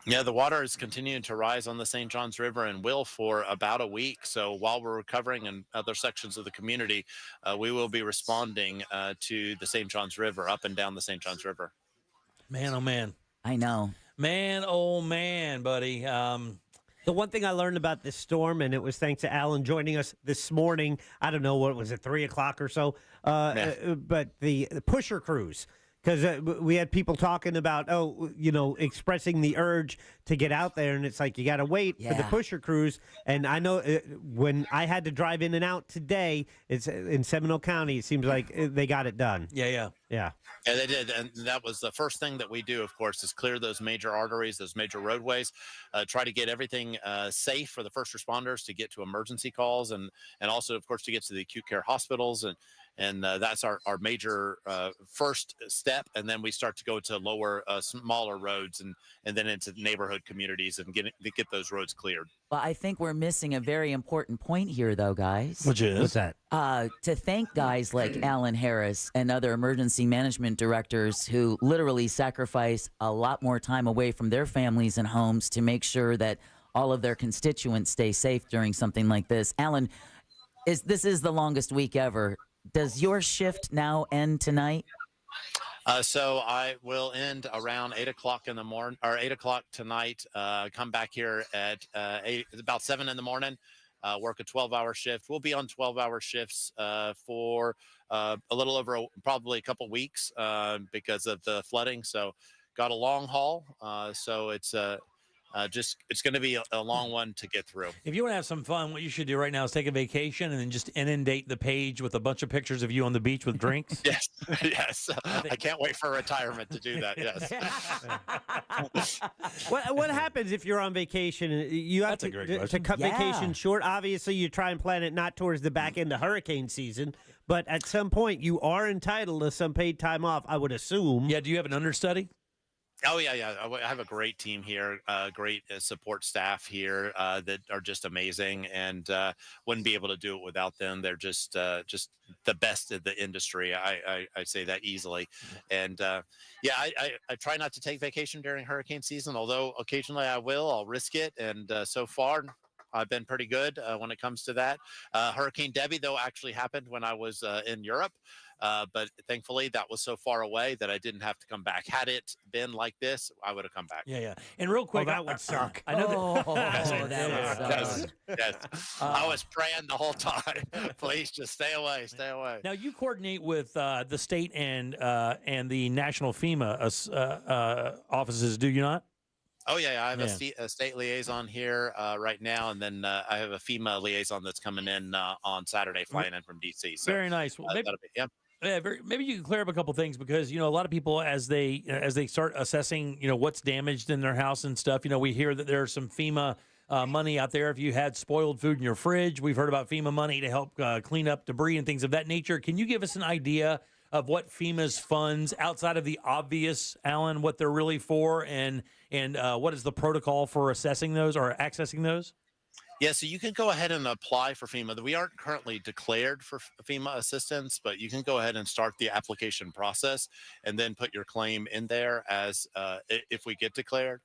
Yeah, the water is continuing to rise on the St. Johns River and will for about a week. So while we're recovering in other sections of the community, we will be responding to the St. Johns River, up and down the St. Johns River. Man, oh, man. I know. Man, oh, man, buddy. The one thing I learned about this storm, and it was thanks to Alan joining us this morning, I don't know, what was it, 3 o'clock or so, but the pusher crews Because we had people talking about, expressing the urge to get out there, and it's like you got to wait for the pusher crews. And I know when I had to drive in and out today, it's in Seminole County. It seems like they got it done. Yeah. Yeah, they did, and that was the first thing that we do. Of course, is clear those major arteries, those major roadways. Try to get everything safe for the first responders to get to emergency calls, and also, of course, to get to the acute care hospitals, and that's our major first step. And then we start to go to lower, smaller roads, and then into neighborhood communities and get those roads cleared. Well, I think we're missing a very important point here, though, guys. Which is? What's that? To thank guys like Alan Harris and other emergency management directors who literally sacrifice a lot more time away from their families and homes to make sure that all of their constituents stay safe during something like this. Alan, this is the longest week ever. Does your shift now end tonight? So I will end around 8 o'clock in the morning, or 8 o'clock tonight. Come back here at about 7 in the morning. Work a 12-hour shift. We'll be on 12-hour shifts for a little over probably a couple weeks because of the flooding. So got a long haul. So it's it's going to be a long one to get through. If you want to have some fun, what you should do right now is take a vacation and then just inundate the page with a bunch of pictures of you on the beach with drinks. Yes. I can't wait for retirement to do that. Yes. What happens if you're on vacation? You have to cut vacation short. Obviously, you try and plan it not towards the back end of hurricane season, but at some point you are entitled to some paid time off, I would assume. Yeah. Do you have an understudy? Oh, yeah. I have a great team here, great support staff here that are just amazing, and wouldn't be able to do it without them. They're just the best of the industry. I say that easily. And I try not to take vacation during hurricane season, although occasionally I will. I'll risk it. And so far, I've been pretty good when it comes to that. Hurricane Debbie, though, actually happened when I was in Europe. But thankfully, that was so far away that I didn't have to come back. Had it been like this, I would have come back. Yeah. And real quick, that would suck. I know Yes. I was praying the whole time. Please, just stay away. Now you coordinate with the state and the national FEMA offices, do you not? Oh, yeah. I have a state liaison here right now, and then I have a FEMA liaison that's coming in on Saturday, flying in from D.C. So, very nice. Well, maybe you can clear up a couple things because, a lot of people, as they start assessing, what's damaged in their house and stuff, we hear that there's some FEMA money out there. If you had spoiled food in your fridge, we've heard about FEMA money to help clean up debris and things of that nature. Can you give us an idea of what FEMA's funds, outside of the obvious, Alan, what they're really for, and what is the protocol for assessing those or accessing those? Yeah, so you can go ahead and apply for FEMA. We aren't currently declared for FEMA assistance, but you can go ahead and start the application process and then put your claim in there as if we get declared.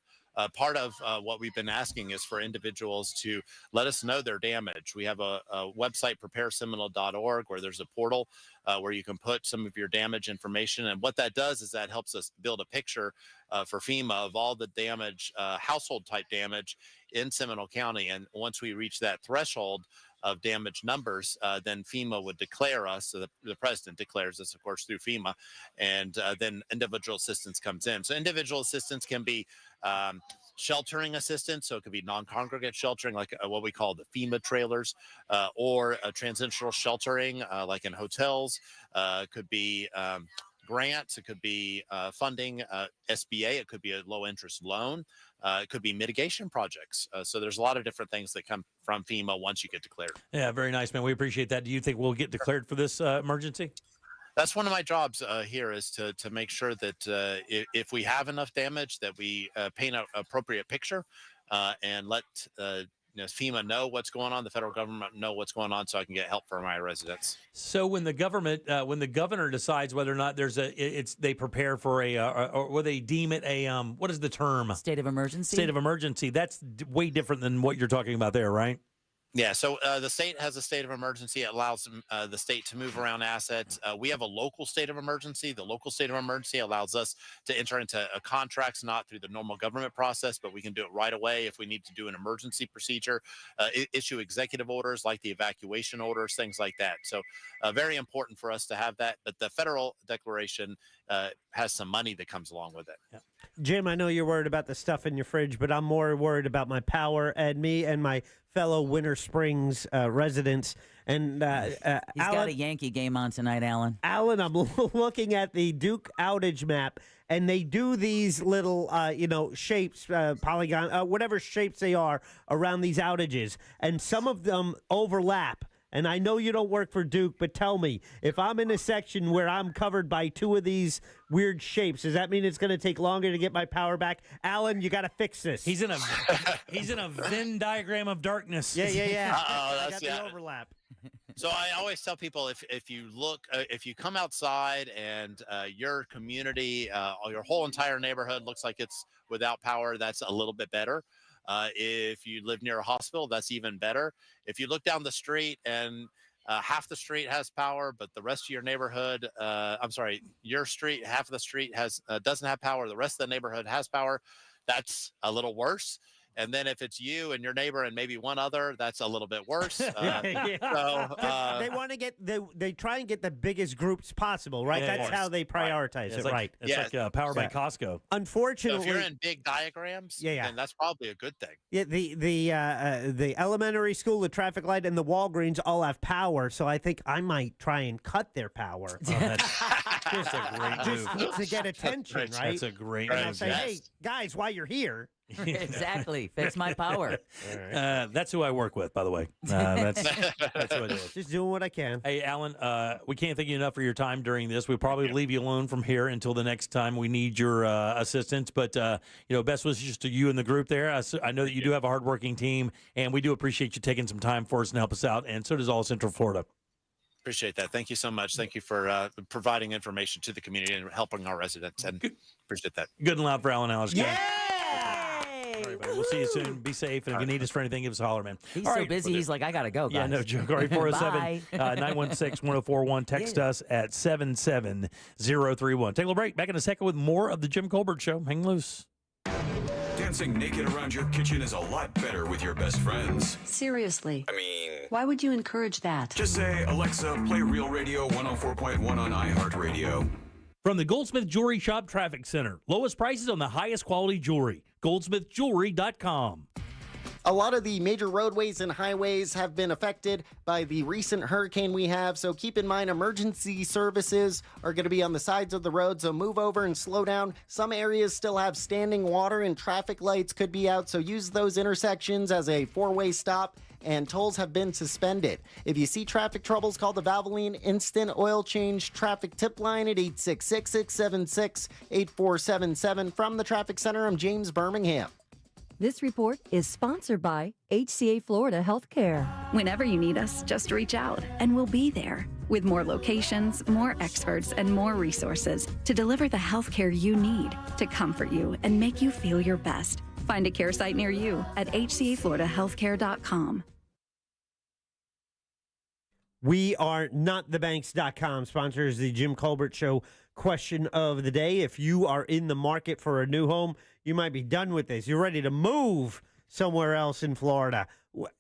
Part of what we've been asking is for individuals to let us know their damage. We have a website, prepareseminole.org, where there's a portal where you can put some of your damage information. And what that does is that helps us build a picture for FEMA of all the damage, household type damage in Seminole County. And once we reach that threshold of damage numbers, then FEMA would declare us. So the president declares us, of course, through FEMA, and then individual assistance comes in. So individual assistance can be sheltering assistance, so it could be non-congregate sheltering, like what we call the FEMA trailers, or transitional sheltering, like in hotels. Could be grants, it could be funding, SBA, it could be a low-interest loan, it could be mitigation projects. So there's a lot of different things that come from FEMA once you get declared. Yeah, very nice, man. We appreciate that. Do you think we'll get declared for this emergency? That's one of my jobs here, is to make sure that if we have enough damage, that we paint an appropriate picture and let FEMA know what's going on, the federal government know what's going on, so I can get help for my residents. So when the governor decides whether or not they prepare for or they deem it a what is the term? State of emergency. State of emergency. That's way different than what you're talking about there, right? Yeah, so the state has a state of emergency. It allows the state to move around assets. We have a local state of emergency. The local state of emergency allows us to enter into contracts not through the normal government process, but we can do it right away if we need to do an emergency procedure, issue executive orders like the evacuation orders, things like that. So very important for us to have that. But the federal declaration has some money that comes along with it. Yeah. Jim, I know you're worried about the stuff in your fridge, but I'm more worried about my power and me and my fellow Winter Springs residents. And he's got a Yankee game on tonight, Alan. Alan, I'm looking at the Duke outage map, and they do these little, shapes, polygon, whatever shapes they are around these outages, and some of them overlap. And I know you don't work for Duke, but tell me, if I'm in a section where I'm covered by two of these weird shapes, does that mean it's going to take longer to get my power back? Alan, you got to fix this. He's in a Venn diagram of darkness. Yeah. Uh-oh, that's the overlap. So I always tell people if you look, if you come outside and your community, your whole entire neighborhood looks like it's without power, that's a little bit better. If you live near a hospital, that's even better. If you look down the street and half the street has power, but the rest of your neighborhood, your street, half of the street doesn't have power, the rest of the neighborhood has power, that's a little worse. And then if it's you and your neighbor and maybe one other, that's a little bit worse. They want to get they try and get the biggest groups possible, right? Yeah, That's how they prioritize it, right? It's like Power by Costco. Unfortunately, so if you're in big diagrams, then that's probably a good thing. Yeah, the elementary school, the traffic light, and the Walgreens all have power, so I think I might try and cut their power. That's just a great move. Just to get attention, right? That's a great and move. I'll say, hey, guys, while you're here. Exactly. Fix my power. That's who I work with, by the way. That's who it is. Just doing what I can. Hey, Alan, we can't thank you enough for your time during this. We'll probably leave you alone from here until the next time we need your assistance. But, best wishes to you and the group there. I know that you do have a hardworking team, and we do appreciate you taking some time for us and help us out. And so does all Central Florida. Appreciate that. Thank you so much. Thank you for providing information to the community and helping our residents. And appreciate that. Good and loud for Alan Alice. Yeah! Everybody, we'll see you soon. Be safe. And if you need us for anything, give us a holler, man. He's so busy, he's like, I got to go, guys. Yeah, no joke. All right, 407-916-1041. Text us at 77031. Take a little break. Back in a second with more of the Jim Colbert Show. Hang loose. Dancing naked around your kitchen is a lot better with your best friends. Seriously. I mean, why would you encourage that? Just say, Alexa, play Real Radio 104.1 on iHeartRadio. From the Goldsmith Jewelry Shop Traffic Center. Lowest prices on the highest quality jewelry. GoldsmithJewelry.com. A lot of the major roadways and highways have been affected by the recent hurricane we have, so keep in mind emergency services are going to be on the sides of the road, so move over and slow down. Some areas still have standing water and traffic lights could be out, so use those intersections as a four-way stop, and tolls have been suspended. If you see traffic troubles, call the Valvoline Instant Oil Change Traffic Tip Line at 866-676-8477. From the Traffic Center, I'm James Birmingham. This report is sponsored by HCA Florida Healthcare. Whenever you need us, just reach out and we'll be there with more locations, more experts, and more resources to deliver the healthcare you need to comfort you and make you feel your best. Find a care site near you at hcafloridahealthcare.com. We are not thebanks.com sponsors the Jim Colbert Show question of the day. If you are in the market for a new home, you might be done with this. You're ready to move somewhere else in Florida.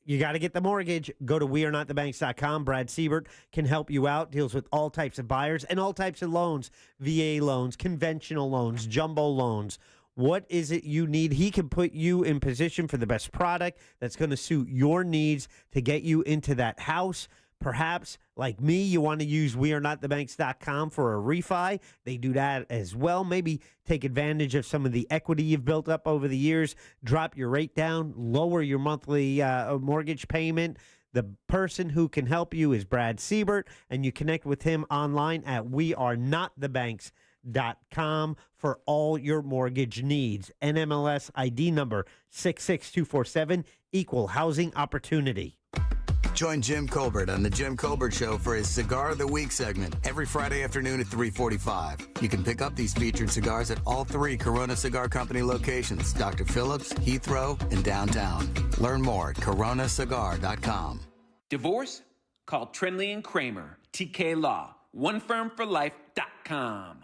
You got to get the mortgage. Go to wearenotthebanks.com. Brad Siebert can help you out. Deals with all types of buyers and all types of loans. VA loans, conventional loans, jumbo loans. What is it you need? He can put you in position for the best product that's going to suit your needs to get you into that house. Perhaps, like me, you want to use wearenotthebanks.com for a refi. They do that as well. Maybe take advantage of some of the equity you've built up over the years. Drop your rate down. Lower your monthly mortgage payment. The person who can help you is Brad Siebert, and you connect with him online at wearenotthebanks.com for all your mortgage needs. NMLS ID number 66247, equal housing opportunity. Join Jim Colbert on The Jim Colbert Show for his Cigar of the Week segment every Friday afternoon at 3:45. You can pick up these featured cigars at all 3 Corona Cigar Company locations, Dr. Phillips, Heathrow, and downtown. Learn more at coronacigar.com. Divorce? Call Trenley and Kramer, TK Law, onefirmforlife.com.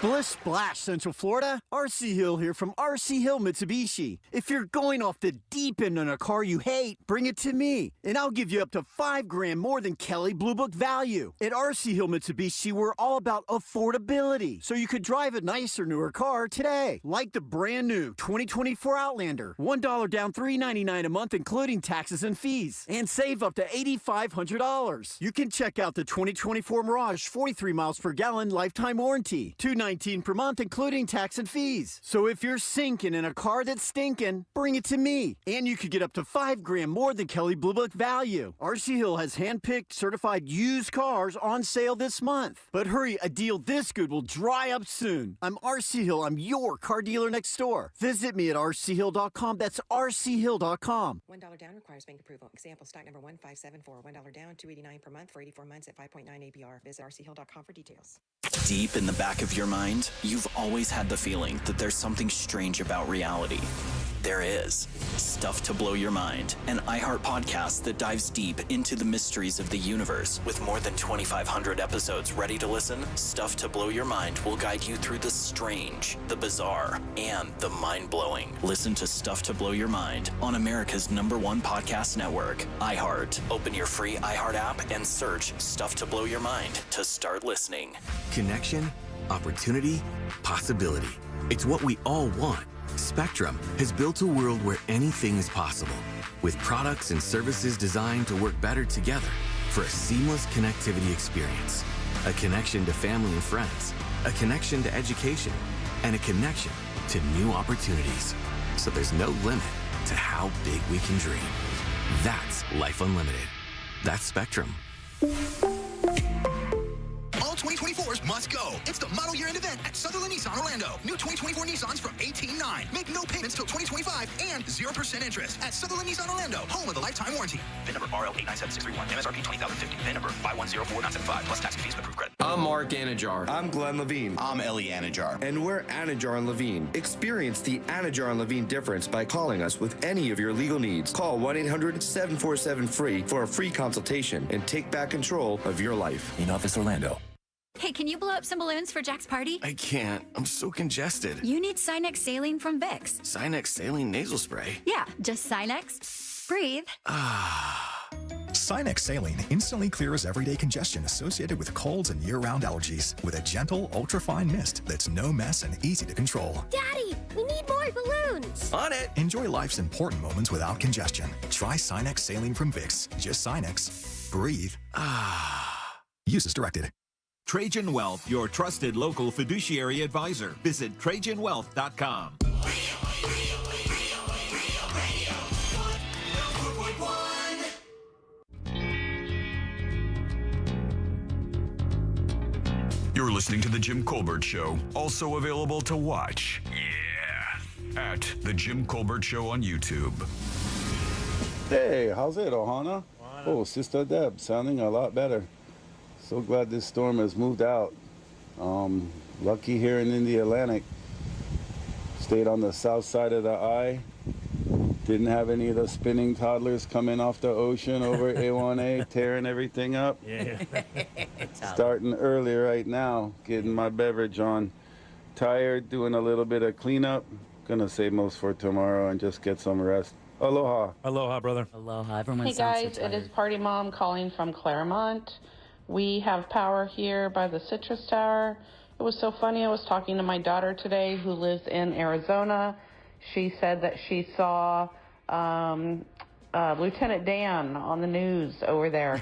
Splish Splash, Central Florida. RC Hill here from RC Hill Mitsubishi. If you're going off the deep end on a car you hate, bring it to me, and I'll give you up to $5,000 more than Kelley Blue Book value. At RC Hill Mitsubishi, we're all about affordability, so you could drive a nicer, newer car today, like the brand new 2024 Outlander. $1 down, $399 a month, including taxes and fees, and save up to $8,500. You can check out the 2024 Mirage, 43 miles per gallon, lifetime warranty, $219 per month, including tax and fees. So if you're sinking in a car that's stinking, bring it to me. And you could get up to $5,000 more than Kelley Blue Book value. RC Hill has hand-picked, certified used cars on sale this month. But hurry, a deal this good will dry up soon. I'm RC Hill. I'm your car dealer next door. Visit me at rchill.com. That's rchill.com. $1 down requires bank approval. Example, stock number 1574. $1 down, $289 per month for 84 months at 5.9 APR. Visit rchill.com for details. Deep in the back of your mind, you've always had the feeling that there's something strange about reality. There is. Stuff to Blow Your Mind, an iHeart podcast that dives deep into the mysteries of the universe. With more than 2,500 episodes ready to listen, Stuff to Blow Your Mind will guide you through the strange, the bizarre, and the mind-blowing. Listen to Stuff to Blow Your Mind on America's #1 podcast network, iHeart. Open your free iHeart app and search Stuff to Blow Your Mind to start listening. Connection, opportunity, possibility. It's what we all want. Spectrum has built a world where anything is possible, with products and services designed to work better together for a seamless connectivity experience. A connection to family and friends, a connection to education, and a connection to new opportunities. So there's no limit to how big we can dream. That's Life Unlimited. That's Spectrum. All 2024s must go. It's the model year-end event at Sutherland Nissan Orlando. New 2024 Nissans from $18,900. Make no payments till 2025 and 0% interest at Sutherland Nissan Orlando, home of the lifetime warranty. VIN number RL897631. MSRP 20050. VIN number 5104975 plus tax and fees and approved credit. I'm Mark Anajar. I'm Glenn Levine. I'm Ellie Anajar. And we're Anajar and Levine. Experience the Anajar and Levine difference by calling us with any of your legal needs. Call 1-800-747-FREE for a free consultation and take back control of your life. In Office Orlando. Hey, can you blow up some balloons for Jack's party? I can't. I'm so congested. You need Sinex Saline from Vicks. Sinex Saline Nasal Spray. Yeah, just Sinex. Breathe. Sinex Saline instantly clears everyday congestion associated with colds and year-round allergies with a gentle, ultra-fine mist that's no mess and easy to control. Daddy, we need more balloons. On it. Enjoy life's important moments without congestion. Try Sinex Saline from Vicks. Just Sinex. Breathe. Use as directed. Trajan Wealth, your trusted local fiduciary advisor. Visit TrajanWealth.com. You're listening to The Jim Colbert Show, also available to watch. Yeah. At The Jim Colbert Show on YouTube. Hey, how's it, Ohana? Oh, Sister Deb, sounding a lot better. So glad this storm has moved out. Lucky here in the Atlantic. Stayed on the south side of the eye. Didn't have any of the spinning toddlers coming off the ocean over A1A, tearing everything up. Yeah. Starting early right now, getting my beverage on. Tired, doing a little bit of cleanup. Gonna save most for tomorrow and just get some rest. Aloha. Aloha, brother. Aloha. Everyone Hey sounds guys, so it tired. is Party Mom calling from Claremont. We have power here by the Citrus Tower. It was so funny. I was talking to my daughter today who lives in Arizona. She said that she saw Lieutenant Dan on the news over there.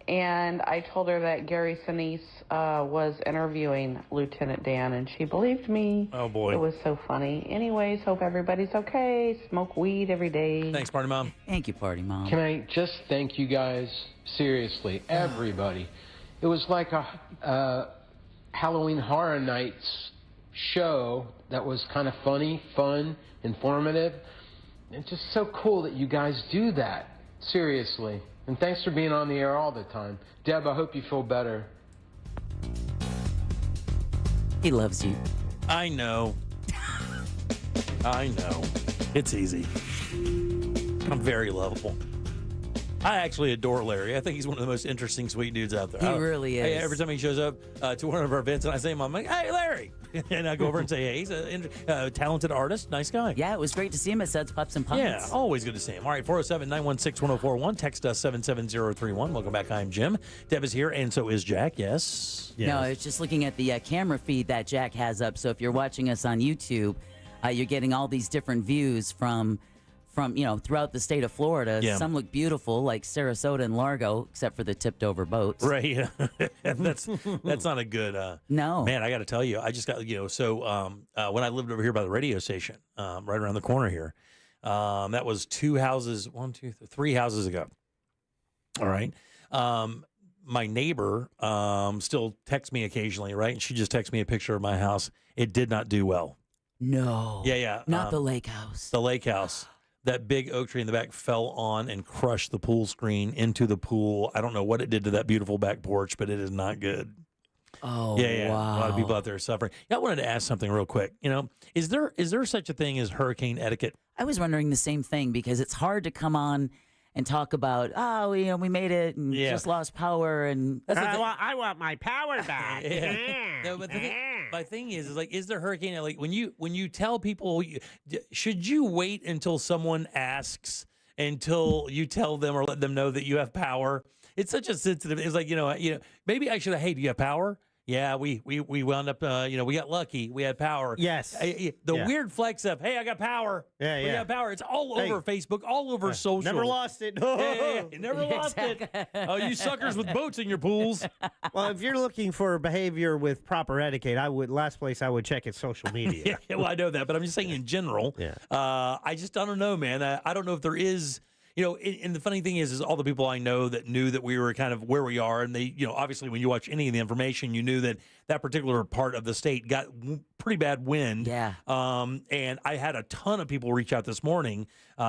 And I told her that Gary Sinise was interviewing Lieutenant Dan, and she believed me. Oh, boy. It was so funny. Anyways, hope everybody's okay. Smoke weed every day. Thanks, Party Mom. Thank you, Party Mom. Can I just thank you guys, seriously, everybody. It was like a Halloween Horror Nights show that was kind of funny, fun, informative. It's just so cool that you guys do that. Seriously. And thanks for being on the air all the time. Deb, I hope you feel better. He loves you. I know. I know. It's easy. I'm very lovable. I actually adore Larry. I think he's one of the most interesting, sweet dudes out there. He really is. Every time he shows up to one of our events and I say him, I'm like, hey, Larry. And I go over and say, hey, he's a talented artist, nice guy. Yeah, it was great to see him at Suds, Pups, and Puns. Yeah, always good to see him. All right, 407-916-1041. Text us 77031. Welcome back. I'm Jim. Deb is here, and so is Jack. Yes. No, I was just looking at the camera feed that Jack has up. So if you're watching us on YouTube, you're getting all these different views from throughout the state of Florida. Yeah. Some look beautiful, like Sarasota and Largo, except for the tipped over boats. Right. Yeah. that's not a good. No. Man, I got to tell you, I just got so when I lived over here by the radio station, right around the corner here, that was 3 houses ago. All right. My neighbor still texts me occasionally, right? And she just texts me a picture of my house. It did not do well. No. Yeah. Not the lake house. The lake house. That big oak tree in the back fell on and crushed the pool screen into the pool. I don't know what it did to that beautiful back porch, but it is not good. Oh, yeah. wow. A lot of people out there are suffering. Yeah, I wanted to ask something real quick. Is there such a thing as hurricane etiquette? I was wondering the same thing because it's hard to come on and talk about, we made it and just lost power. And I want my power back. No, but my thing is like, is there hurricane, like when you tell people, should you wait until someone asks until you tell them or let them know that you have power? It's such a sensitive, it's like, maybe I should have, hey, do you have power? Yeah, we wound up, we got lucky. We had power. Yes. The weird flex of, hey, I got power. Yeah, we got power. It's all over Facebook, all over social. Never lost it. You never lost it. Oh, you suckers with boats in your pools. Well, if you're looking for behavior with proper etiquette, last place I would check is social media. Yeah, well, I know that, but I'm just saying in general. Yeah. I don't know, man. I don't know if there is. And the funny thing is all the people I know that knew that we were kind of where we are, and they, obviously when you watch any of the information, you knew that particular part of the state got pretty bad wind. Yeah. And I had a ton of people reach out this morning,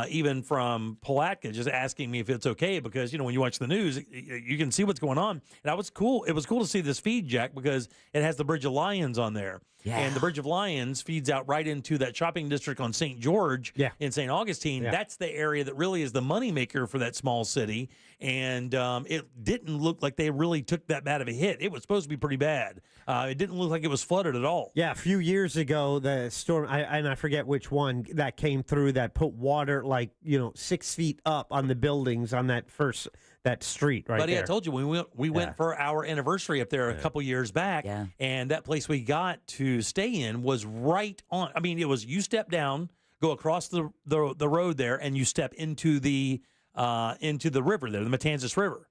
even from Palatka, just asking me if it's okay because, when you watch the news, you can see what's going on. And it was cool to see this feed, Jack, because it has the Bridge of Lions on there. Yeah. And the Bridge of Lions feeds out right into that shopping district on St. George in St. Augustine. Yeah. That's the area that really is the moneymaker for that small city. And it didn't look like they really took that bad of a hit. It was supposed to be pretty bad. It didn't look like it was flooded at all. Yeah, a few years ago, the storm, I forget which one, that came through that put water 6 feet up on the buildings on that street right Buddy, there. I told you, we went for our anniversary up there a couple years back, and that place we got to stay in was right on. I mean, it was you step down, go across the road there, and you step into the river there, the Matanzas River,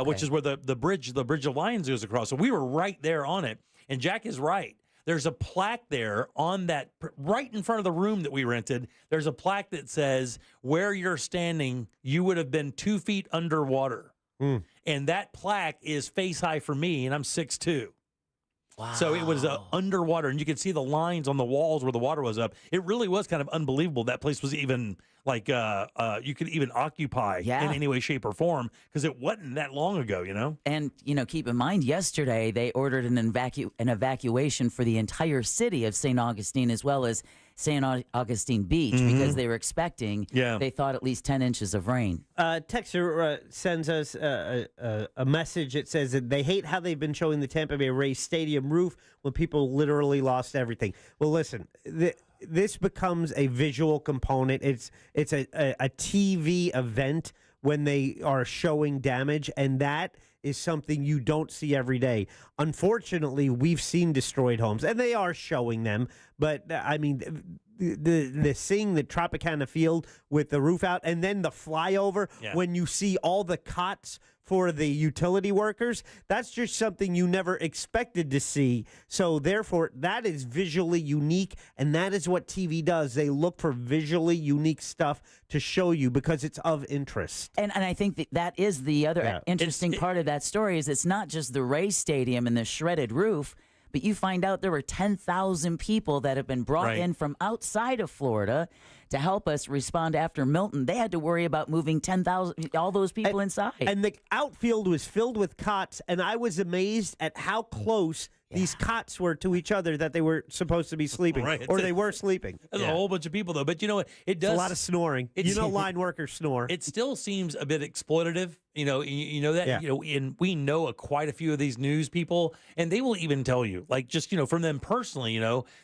which is where the Bridge of Lions goes across. So we were right there on it, and Jack is right. There's a plaque there on that, right in front of the room that we rented. There's a plaque that says, where you're standing, you would have been 2 feet underwater. And that plaque is face high for me, and I'm 6'2". Wow. So it was underwater, and you could see the lines on the walls where the water was up. It really was kind of unbelievable. That place was even like you could even occupy in any way, shape, or form because it wasn't that long ago, And, keep in mind, yesterday they ordered an evacuation for the entire city of St. Augustine as well as St. Augustine Beach because they were expecting, they thought, at least 10 inches of rain. Texter sends us a message. It says that they hate how they've been showing the Tampa Bay Rays stadium roof when people literally lost everything. Well, listen, this becomes a visual component. It's a TV event when they are showing damage, and that is something you don't see every day. Unfortunately, we've seen destroyed homes, and they are showing them. But I mean, the seeing the Tropicana Field with the roof out, and then the flyover when you see all the cots for the utility workers, that's just something you never expected to see. So therefore, that is visually unique, and that is what TV does. They look for visually unique stuff to show you because it's of interest. And I think that is the other interesting part of that story is it's not just the Rays Stadium and the shredded roof, but you find out there were 10,000 people that have been brought in from outside of Florida to help us respond after Milton. They had to worry about moving 10,000, all those people inside. And the outfield was filled with cots, and I was amazed at how close these cots were to each other that they were supposed to be sleeping, or they were sleeping. There's a whole bunch of people, though. But you know what? It does. It's a lot of snoring. Line workers snore. It still seems a bit exploitative. You know that. Yeah. And we know quite a few of these news people, and they will even tell you, like, just from them personally,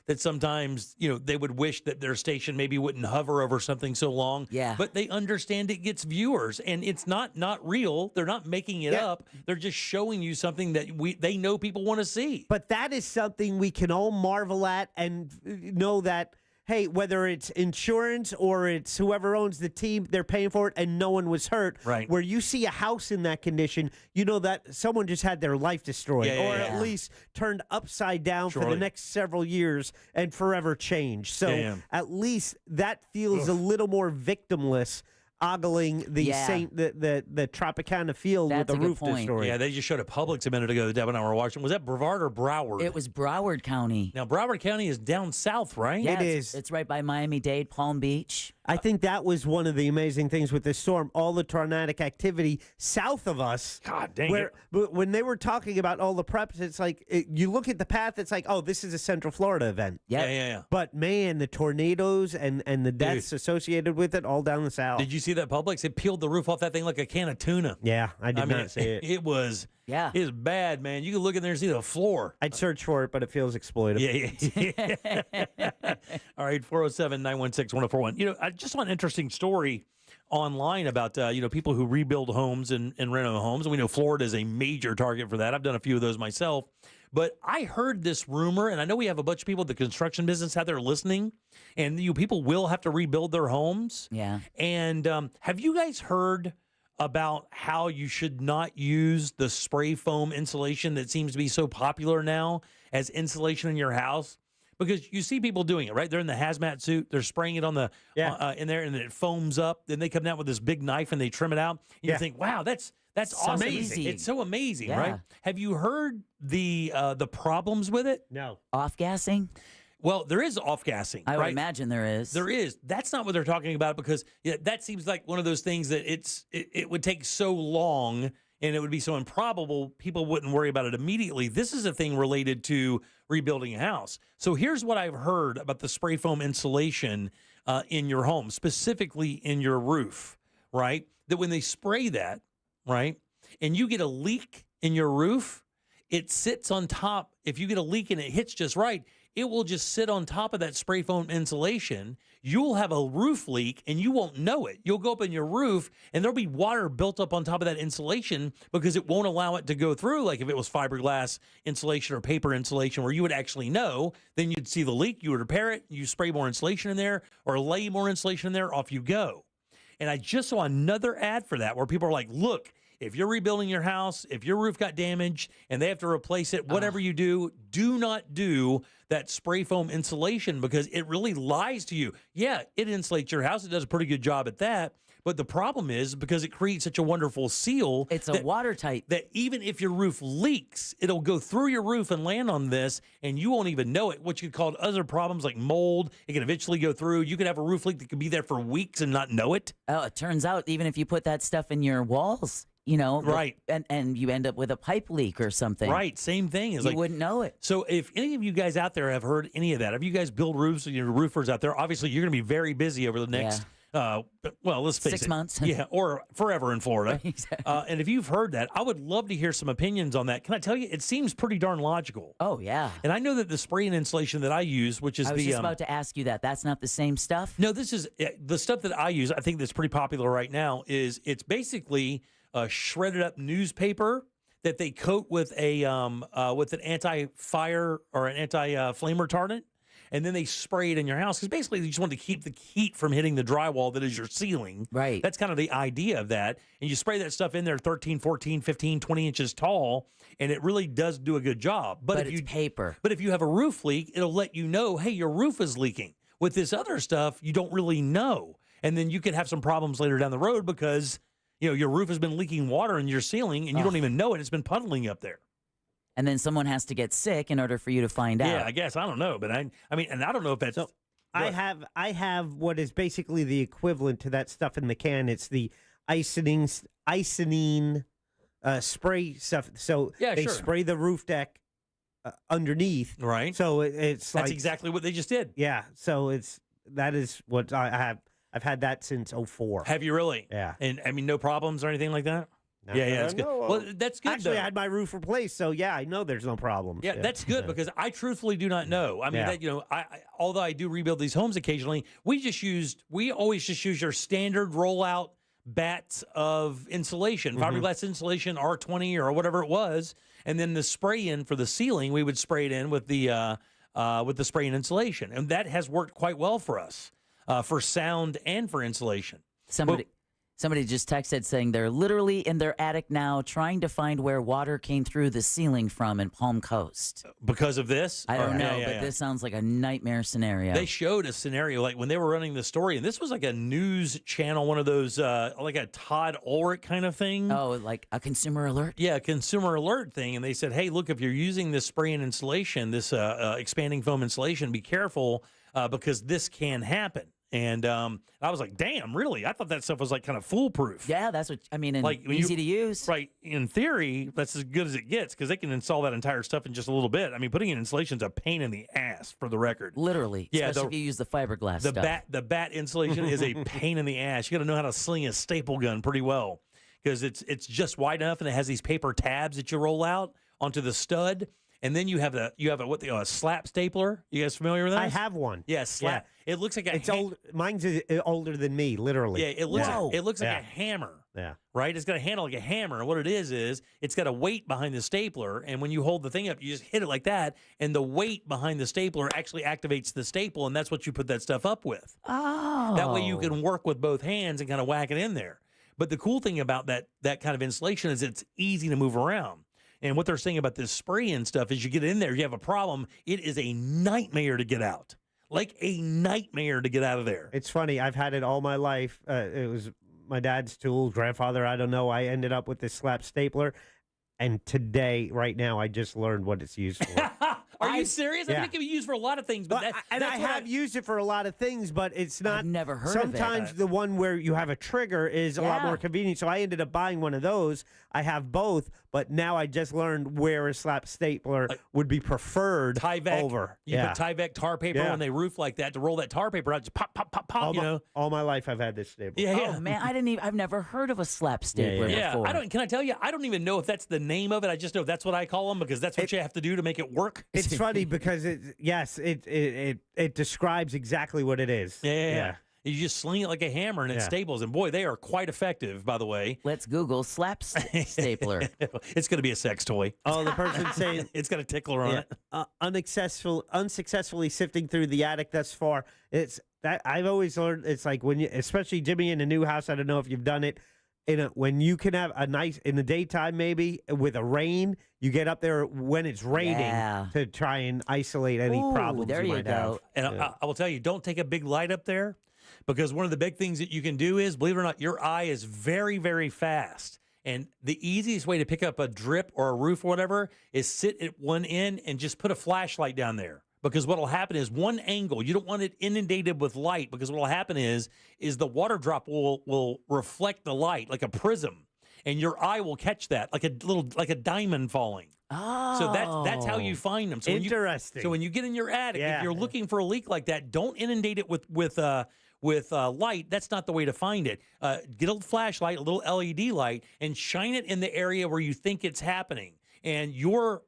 that sometimes they would wish that their station maybe wouldn't hover over something so long. Yeah. But they understand it gets viewers, and it's not real. They're not making it up. They're just showing you something that they know people want to see. But that is something we can all marvel at and know that, hey, whether it's insurance or it's whoever owns the team, they're paying for it and no one was hurt. Right. Where you see a house in that condition, you know that someone just had their life destroyed at least turned upside down for the next several years and forever changed. So at least that feels a little more victimless. Ogling the the Tropicana field with the roof destroyed. Yeah, they just showed a Publix a minute ago that Deb and I were watching. Was that Brevard or Broward? It was Broward County. Now, Broward County is down south, right? Yeah, it's right by Miami-Dade, Palm Beach. I think that was one of the amazing things with this storm, all the tornadic activity south of us. God dang it. But when they were talking about all the preps, it's like, you look at the path, it's like, oh, this is a Central Florida event. Yeah. But, man, the tornadoes and the deaths associated with it all down the south. Did you see that Publix? It peeled the roof off that thing like a can of tuna. Yeah, I did not see it. It was... Yeah. It's bad, man. You can look in there and see the floor. I'd search for it, but it feels exploitive. Yeah. All right, 407-916-1041. I just saw an interesting story online about, people who rebuild homes and reno homes. And we know Florida is a major target for that. I've done a few of those myself. But I heard this rumor, and I know we have a bunch of people in the construction business out there listening, and people will have to rebuild their homes. Yeah. And have you guys heard about how you should not use the spray foam insulation that seems to be so popular now as insulation in your house? Because you see people doing it, right? They're in the hazmat suit. They're spraying it on the in there, and it foams up. Then they come down with this big knife and they trim it out. And you think, wow, that's awesome. Amazing. It's so amazing, Yeah. right? Have you heard the problems with it? No. Off-gassing? Well, there is off-gassing. I would right? imagine there is. There is. That's not what they're talking about, because that seems like one of those things that it would take so long and it would be so improbable, people wouldn't worry about it immediately. This is a thing related to rebuilding a house. So here's what I've heard about the spray foam insulation in your home, specifically in your roof, right? That when they spray that, right, and you get a leak in your roof, it sits on top. If you get a leak and it hits just right, it will just sit on top of that spray foam insulation. You'll have a roof leak and you won't know it. You'll go up in your roof and there'll be water built up on top of that insulation because it won't allow it to go through. Like if it was fiberglass insulation or paper insulation where you would actually know, then you'd see the leak, you would repair it, you spray more insulation in there or lay more insulation in there, off you go. And I just saw another ad for that where people are like, look, if you're rebuilding your house, if your roof got damaged and they have to replace it, whatever you do not do that spray foam insulation because it really lies to you. Yeah, it insulates your house. It does a pretty good job at that. But the problem is because it creates such a wonderful seal. It's a watertight. That even if your roof leaks, it'll go through your roof and land on this and you won't even know it. What you could call other problems like mold, it can eventually go through. You could have a roof leak that could be there for weeks and not know it. Oh, it turns out even if you put that stuff in your walls, you know, right, and you end up with a pipe leak or something. Right, same thing. It's you wouldn't know it. So if any of you guys out there have heard any of that, if you guys build roofs, your roofers out there, obviously you're going to be very busy over the next, let's face it. 6 months. Yeah, or forever in Florida. And if you've heard that, I would love to hear some opinions on that. Can I tell you, it seems pretty darn logical. Oh, yeah. And I know that the spray and insulation that I use, which is I was just about to ask you that. That's not the same stuff? No, this is the stuff that I use. I think that's pretty popular right now is it's basically a shredded up newspaper that they coat with an anti-fire or an anti-flame retardant, and then they spray it in your house because basically they just want to keep the heat from hitting the drywall that is your ceiling. Right. That's kind of the idea of that. And you spray that stuff in there 13, 14, 15, 20 inches tall, and it really does do a good job. But if it's paper. But if you have a roof leak, it'll let you know, hey, your roof is leaking. With this other stuff, you don't really know. And then you could have some problems later down the road because your roof has been leaking water in your ceiling and you don't even know it. It's been puddling up there. and then someone has to get sick in order for you to find out. Yeah, I guess. I don't know. But I mean, and I don't know if that's. So I have what is basically the equivalent to that stuff in the can. It's the isonine spray stuff. So they spray the roof deck underneath. Right. So it's that's exactly what they just did. Yeah. So that is what I have. I've had that since 2004. Have you really? Yeah. And I mean, no problems or anything like that? Yeah, that's good. Well, that's good. Actually, though. I had my roof replaced, so yeah, I know there's no problems. Yeah, that's good because I truthfully do not know. I mean, although I do rebuild these homes occasionally, we always just use your standard rollout bats of insulation, fiberglass insulation, R20 or whatever it was, and then the spray in for the ceiling, we would spray it in with the spray in insulation, and that has worked quite well for us for sound and for insulation. Somebody just texted saying they're literally in their attic now trying to find where water came through the ceiling from in Palm Coast. Because of this? I don't know, but this sounds like a nightmare scenario. They showed a scenario like when they were running the story, and this was like a news channel, one of those, like a Todd Ulrich kind of thing. Oh, like a consumer alert? Yeah, a consumer alert thing. And they said, hey, look, if you're using this spray and insulation, this expanding foam insulation, be careful because this can happen. And I was like, damn, really? I thought that stuff was like kind of foolproof. Yeah, that's what I mean. And like easy to use. Right. In theory, that's as good as it gets because they can install that entire stuff in just a little bit. I mean, putting in insulation is a pain in the ass for the record. Literally. Yeah. Especially if you use the fiberglass stuff. The bat insulation is a pain in the ass. You got to know how to sling a staple gun pretty well because it's just wide enough and it has these paper tabs that you roll out onto the stud. And then you have a slap stapler. You guys familiar with that? I have one. Yeah, slap. Yeah. It looks like it's old. Mine's older than me, literally. Yeah, it looks like a hammer. Yeah. Right? It's got a handle like a hammer. And what it is it's got a weight behind the stapler. And when you hold the thing up, you just hit it like that. And the weight behind the stapler actually activates the staple. And that's what you put that stuff up with. Oh. That way you can work with both hands and kind of whack it in there. But the cool thing about that kind of insulation is it's easy to move around. And what they're saying about this spray and stuff is you get in there, you have a problem, it is a nightmare to get out. Like a nightmare to get out of there. It's funny. I've had it all my life. It was my dad's tool, grandfather, I don't know. I ended up with this slap stapler. And today, right now, I just learned what it's used for. Are you serious? I think it can be used for a lot of things. But I have used it for a lot of things, but it's not. I've never heard sometimes of it. Sometimes the one where you have a trigger is a lot more convenient. So I ended up buying one of those. I have both, but now I just learned where a slap stapler would be preferred Tyvek, over. You put Tyvek tar paper on they roof like that to roll that tar paper out. Just pop, pop, pop, pop. All my life I've had this stapler. Yeah. Oh man, I've never heard of a slap stapler before. Can I tell you? I don't even know if that's the name of it. I just know that's what I call them because that's what you have to do to make it work. It's funny because it describes exactly what it is. Yeah. You just sling it like a hammer and it staples. And boy, they are quite effective, by the way. Let's Google slap stapler. It's going to be a sex toy. Oh, the person saying it's got a tickler on it. Unsuccessfully sifting through the attic thus far. It's that I've always learned. It's like when you, especially Jimmy in a new house. I don't know if you've done it. When you can have a nice in the daytime, maybe with a rain, you get up there when it's raining to try and isolate any problems there you you might go. have. And I will tell you, don't take a big light up there because one of the big things that you can do is, believe it or not, your eye is very, very fast. And the easiest way to pick up a drip or a roof or whatever is sit at one end and just put a flashlight down there. Because what will happen is one angle, you don't want it inundated with light because what will happen is the water drop will reflect the light like a prism and your eye will catch that like a diamond falling. Oh. So that's how you find them. So Interesting. When you get in your attic, if you're looking for a leak like that, don't inundate it with light. That's not the way to find it. Get a flashlight, a little LED light, and shine it in the area where you think it's happening. And your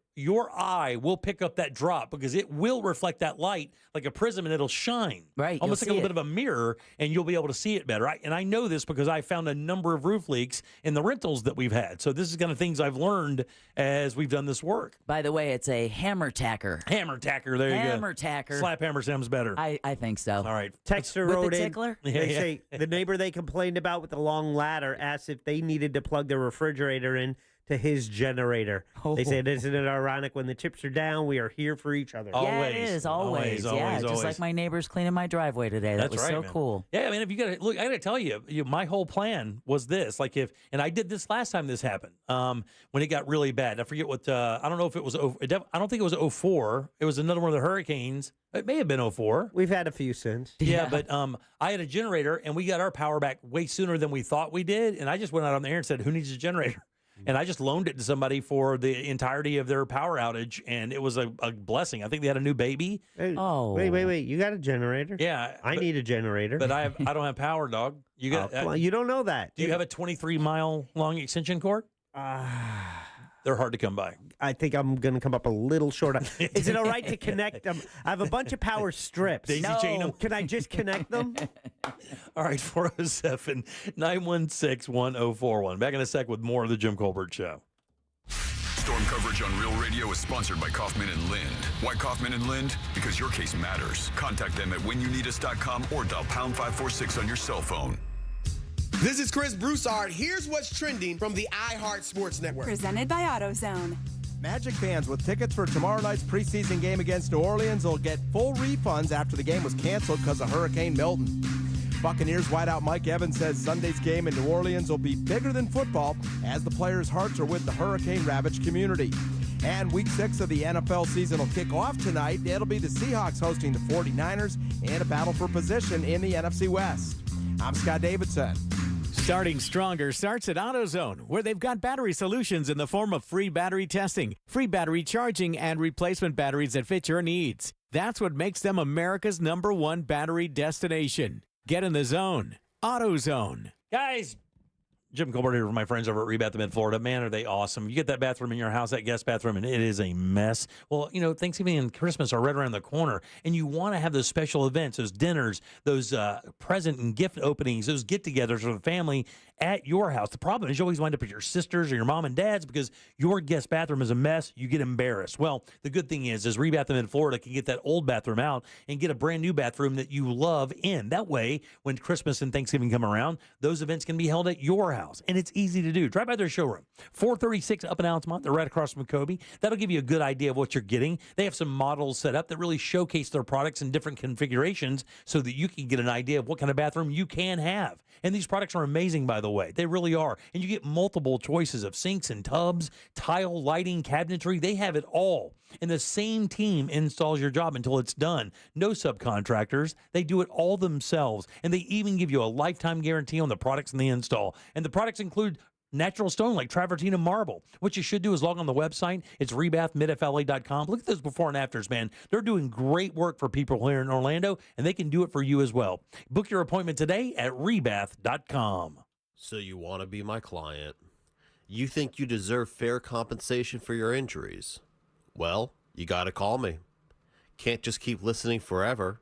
eye will pick up that drop because it will reflect that light like a prism and it'll shine. Right. Almost like a little bit of a mirror, and you'll be able to see it better. And I know this because I found a number of roof leaks in the rentals that we've had. So this is kind of things I've learned as we've done this work. By the way, it's a hammer tacker. Hammer tacker, there you go. Hammer tacker. Slap hammer sounds better. I think so. All right. Texter With wrote the in. tickler? They say the neighbor they complained about with the long ladder asked if they needed to plug their refrigerator in to his generator. Oh. They said, isn't it ironic when the chips are down, we are here for each other. Yeah, it is always. Just like my neighbors cleaning my driveway today. That was so cool. Yeah, I mean, if you got to look, I got to tell you, my whole plan was this. Like and I did this last time this happened. When it got really bad. I forget what. I don't know if it was. I don't think it was 04. It was another one of the hurricanes. It may have been 04. We've had a few since. Yeah, but I had a generator, and we got our power back way sooner than we thought we did. And I just went out on the air and said, "Who needs a generator?" And I just loaned it to somebody for the entirety of their power outage, and it was a blessing. I think they had a new baby. Hey, wait! You got a generator? Yeah, I need a generator, but I don't have power, dog. You got? Well, you don't know that. Do you have a 23-mile long extension cord? They're hard to come by. I think I'm going to come up a little short. Is it all right to connect them? I have a bunch of power strips. Daisy chain them. Can I just connect them? All right, 407-916-1041. Back in a sec with more of the Jim Colbert Show. Storm coverage on Real Radio is sponsored by Kaufman and Lind. Why Kaufman and Lind? Because your case matters. Contact them at whenyouneedus.com or dial pound 546 on your cell phone. This is Chris Broussard. Here's what's trending from the iHeart Sports Network. Presented by AutoZone. Magic fans with tickets for tomorrow night's preseason game against New Orleans will get full refunds after the game was canceled because of Hurricane Milton. Buccaneers wideout Mike Evans says Sunday's game in New Orleans will be bigger than football as the players' hearts are with the hurricane-ravaged community. And Week 6 of the NFL season will kick off tonight. It'll be the Seahawks hosting the 49ers in a battle for position in the NFC West. I'm Scott Davidson. Starting stronger starts at AutoZone, where they've got battery solutions in the form of free battery testing, free battery charging, and replacement batteries that fit your needs. That's what makes them America's #1 battery destination. Get in the zone. AutoZone. Guys, Jim Colbert here with my friends over at Rebath of Mid-Florida. Man, are they awesome. You get that bathroom in your house, that guest bathroom, and it is a mess. Well, Thanksgiving and Christmas are right around the corner, and you want to have those special events, those dinners, those present and gift openings, those get-togethers for the family at your house. The problem is you always wind up at your sister's or your mom and dad's because your guest bathroom is a mess. You get embarrassed. Well, the good thing is Rebath of Mid-Florida can get that old bathroom out and get a brand new bathroom that you love in. That way, when Christmas and Thanksgiving come around, those events can be held at your house. And it's easy to do. Drive by their showroom, 436 Up and Altamont. They're right across from Kobe. That'll give you a good idea of what you're getting. They have some models set up that really showcase their products in different configurations so that you can get an idea of what kind of bathroom you can have. And these products are amazing, by the way. They really are. And you get multiple choices of sinks and tubs, tile, lighting, cabinetry. They have it all. And the same team installs your job until it's done. No subcontractors. They do it all themselves. And they even give you a lifetime guarantee on the products and the install. And the products include natural stone like travertine marble. What you should do is log on the website. It's rebathmidfla.com. Look at those before and afters, man. They're doing great work for people here in Orlando, and they can do it for you as well. Book your appointment today at rebath.com. So you want to be my client. You think you deserve fair compensation for your injuries. Well, you got to call me. Can't just keep listening forever.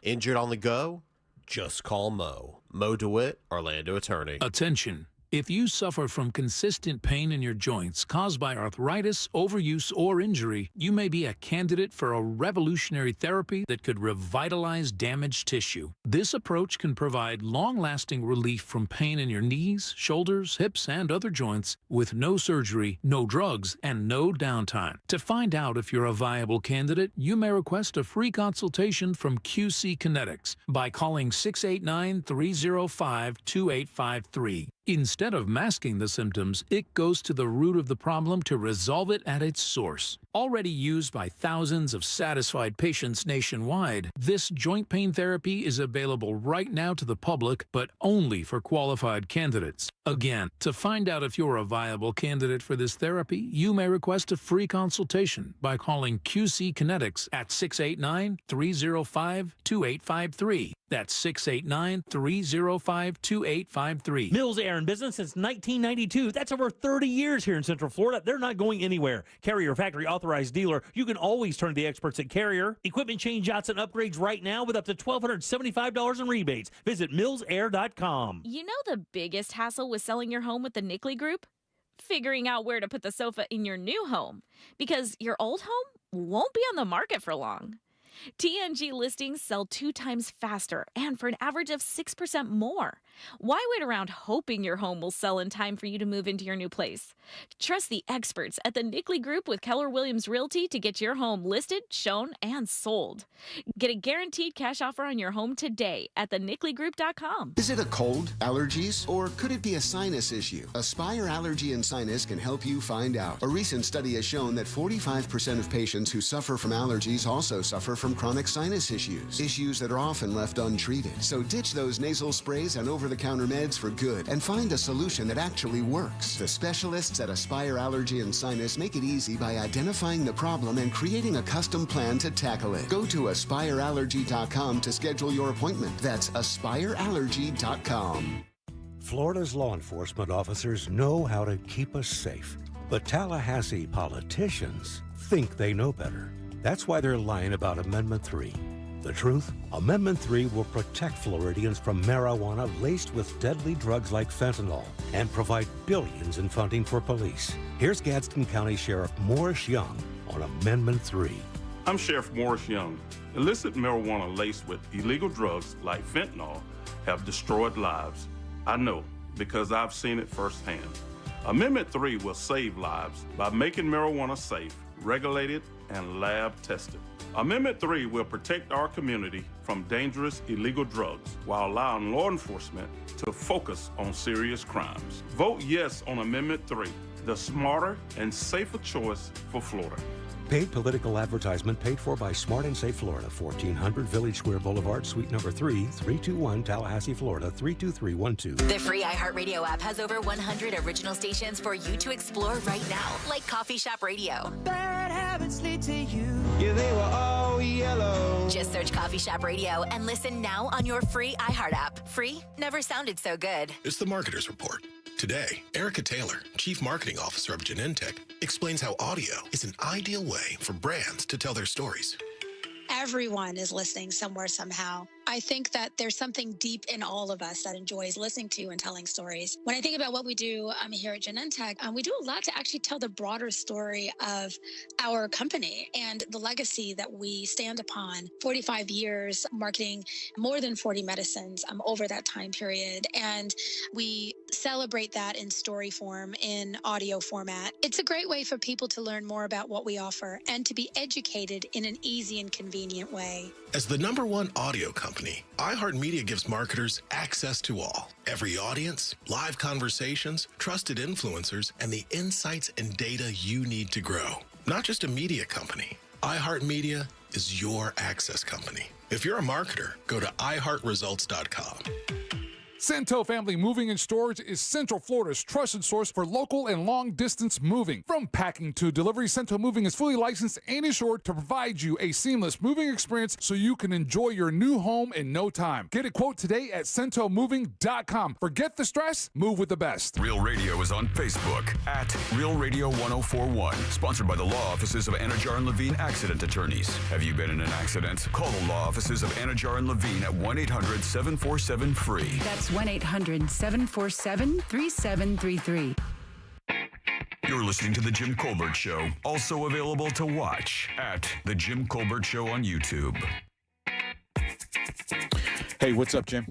Injured on the go? Just call Mo. Mo DeWitt, Orlando attorney. Attention. If you suffer from consistent pain in your joints caused by arthritis, overuse, or injury, you may be a candidate for a revolutionary therapy that could revitalize damaged tissue. This approach can provide long-lasting relief from pain in your knees, shoulders, hips, and other joints with no surgery, no drugs, and no downtime. To find out if you're a viable candidate, you may request a free consultation from QC Kinetics by calling 689-305-2853. Instead of masking the symptoms, it goes to the root of the problem to resolve it at its source. Already used by thousands of satisfied patients nationwide, this joint pain therapy is available right now to the public, but only for qualified candidates. Again, to find out if you're a viable candidate for this therapy, you may request a free consultation by calling QC Kinetics at 689-305-2853. That's 689-305-2853. Mills Air in business since 1992. That's over 30 years here in Central Florida. They're not going anywhere. Carrier factory authorized dealer. You can always turn to the experts at Carrier. Equipment change outs and upgrades right now with up to $1,275 in rebates. Visit millsair.com. You know the biggest hassle with selling your home with the Nickley Group? Figuring out where to put the sofa in your new home, because your old home won't be on the market for long. TNG listings sell 2 times faster and for an average of 6% more. Why wait around hoping your home will sell in time for you to move into your new place? Trust the experts at the Nickley Group with Keller Williams Realty to get your home listed, shown, and sold. Get a guaranteed cash offer on your home today at thenickley.com. Is it a cold, allergies, or could it be a sinus issue? Aspire Allergy and Sinus can help you find out. A recent study has shown that 45% of patients who suffer from allergies also suffer from chronic sinus issues that are often left untreated. So ditch those nasal sprays and over-the-counter meds for good and find a solution that actually works. The specialists at Aspire Allergy and Sinus make it easy by identifying the problem and creating a custom plan to tackle it. Go to aspireallergy.com to schedule your appointment. That's aspireallergy.com. Florida's law enforcement officers know how to keep us safe, but Tallahassee politicians think they know better. That's why they're lying about Amendment 3. The truth? Amendment 3 will protect Floridians from marijuana laced with deadly drugs like fentanyl and provide billions in funding for police. Here's Gadsden County Sheriff Morris Young on Amendment 3. I'm Sheriff Morris Young. Illicit marijuana laced with illegal drugs like fentanyl have destroyed lives. I know because I've seen it firsthand. Amendment 3 will save lives by making marijuana safe, regulated, and lab tested. Amendment 3 will protect our community from dangerous illegal drugs while allowing law enforcement to focus on serious crimes. Vote yes on Amendment 3, the smarter and safer choice for Florida. Paid political advertisement paid for by Smart and Safe Florida, 1400 Village Square Boulevard, Suite number 3, 321 Tallahassee, Florida, 32312. The free iHeartRadio app has over 100 original stations for you to explore right now, like Coffee Shop Radio. Bad habits lead to you. Yeah, they were all yellow. Just search Coffee Shop Radio and listen now on your free iHeart app. Free never sounded so good. It's the Marketer's Report. Today, Erica Taylor, Chief Marketing Officer of Genentech, explains how audio is an ideal way for brands to tell their stories. Everyone is listening somewhere, somehow. I think that there's something deep in all of us that enjoys listening to and telling stories. When I think about what we do here at Genentech, we do a lot to actually tell the broader story of our company and the legacy that we stand upon. 45 years marketing more than 40 medicines over that time period. And we celebrate that in story form, in audio format. It's a great way for people to learn more about what we offer and to be educated in an easy and convenient way. As the #1 audio company, iHeartMedia gives marketers access to all. Every audience, live conversations, trusted influencers, and the insights and data you need to grow. Not just a media company. iHeartMedia is your access company. If you're a marketer, go to iHeartResults.com. Cento Family Moving and Storage is Central Florida's trusted source for local and long-distance moving. From packing to delivery, Cento Moving is fully licensed and insured to provide you a seamless moving experience so you can enjoy your new home in no time. Get a quote today at CentoMoving.com. Forget the stress, move with the best. Real Radio is on Facebook at Real Radio 1041. Sponsored by the law offices of Anajar and Levine Accident Attorneys. Have you been in an accident? Call the law offices of Anajar and Levine at 1-800-747-FREE. That's 1-800-747-3733. You're listening to The Jim Colbert Show, also available to watch at The Jim Colbert Show on YouTube. Hey, what's up, Jim?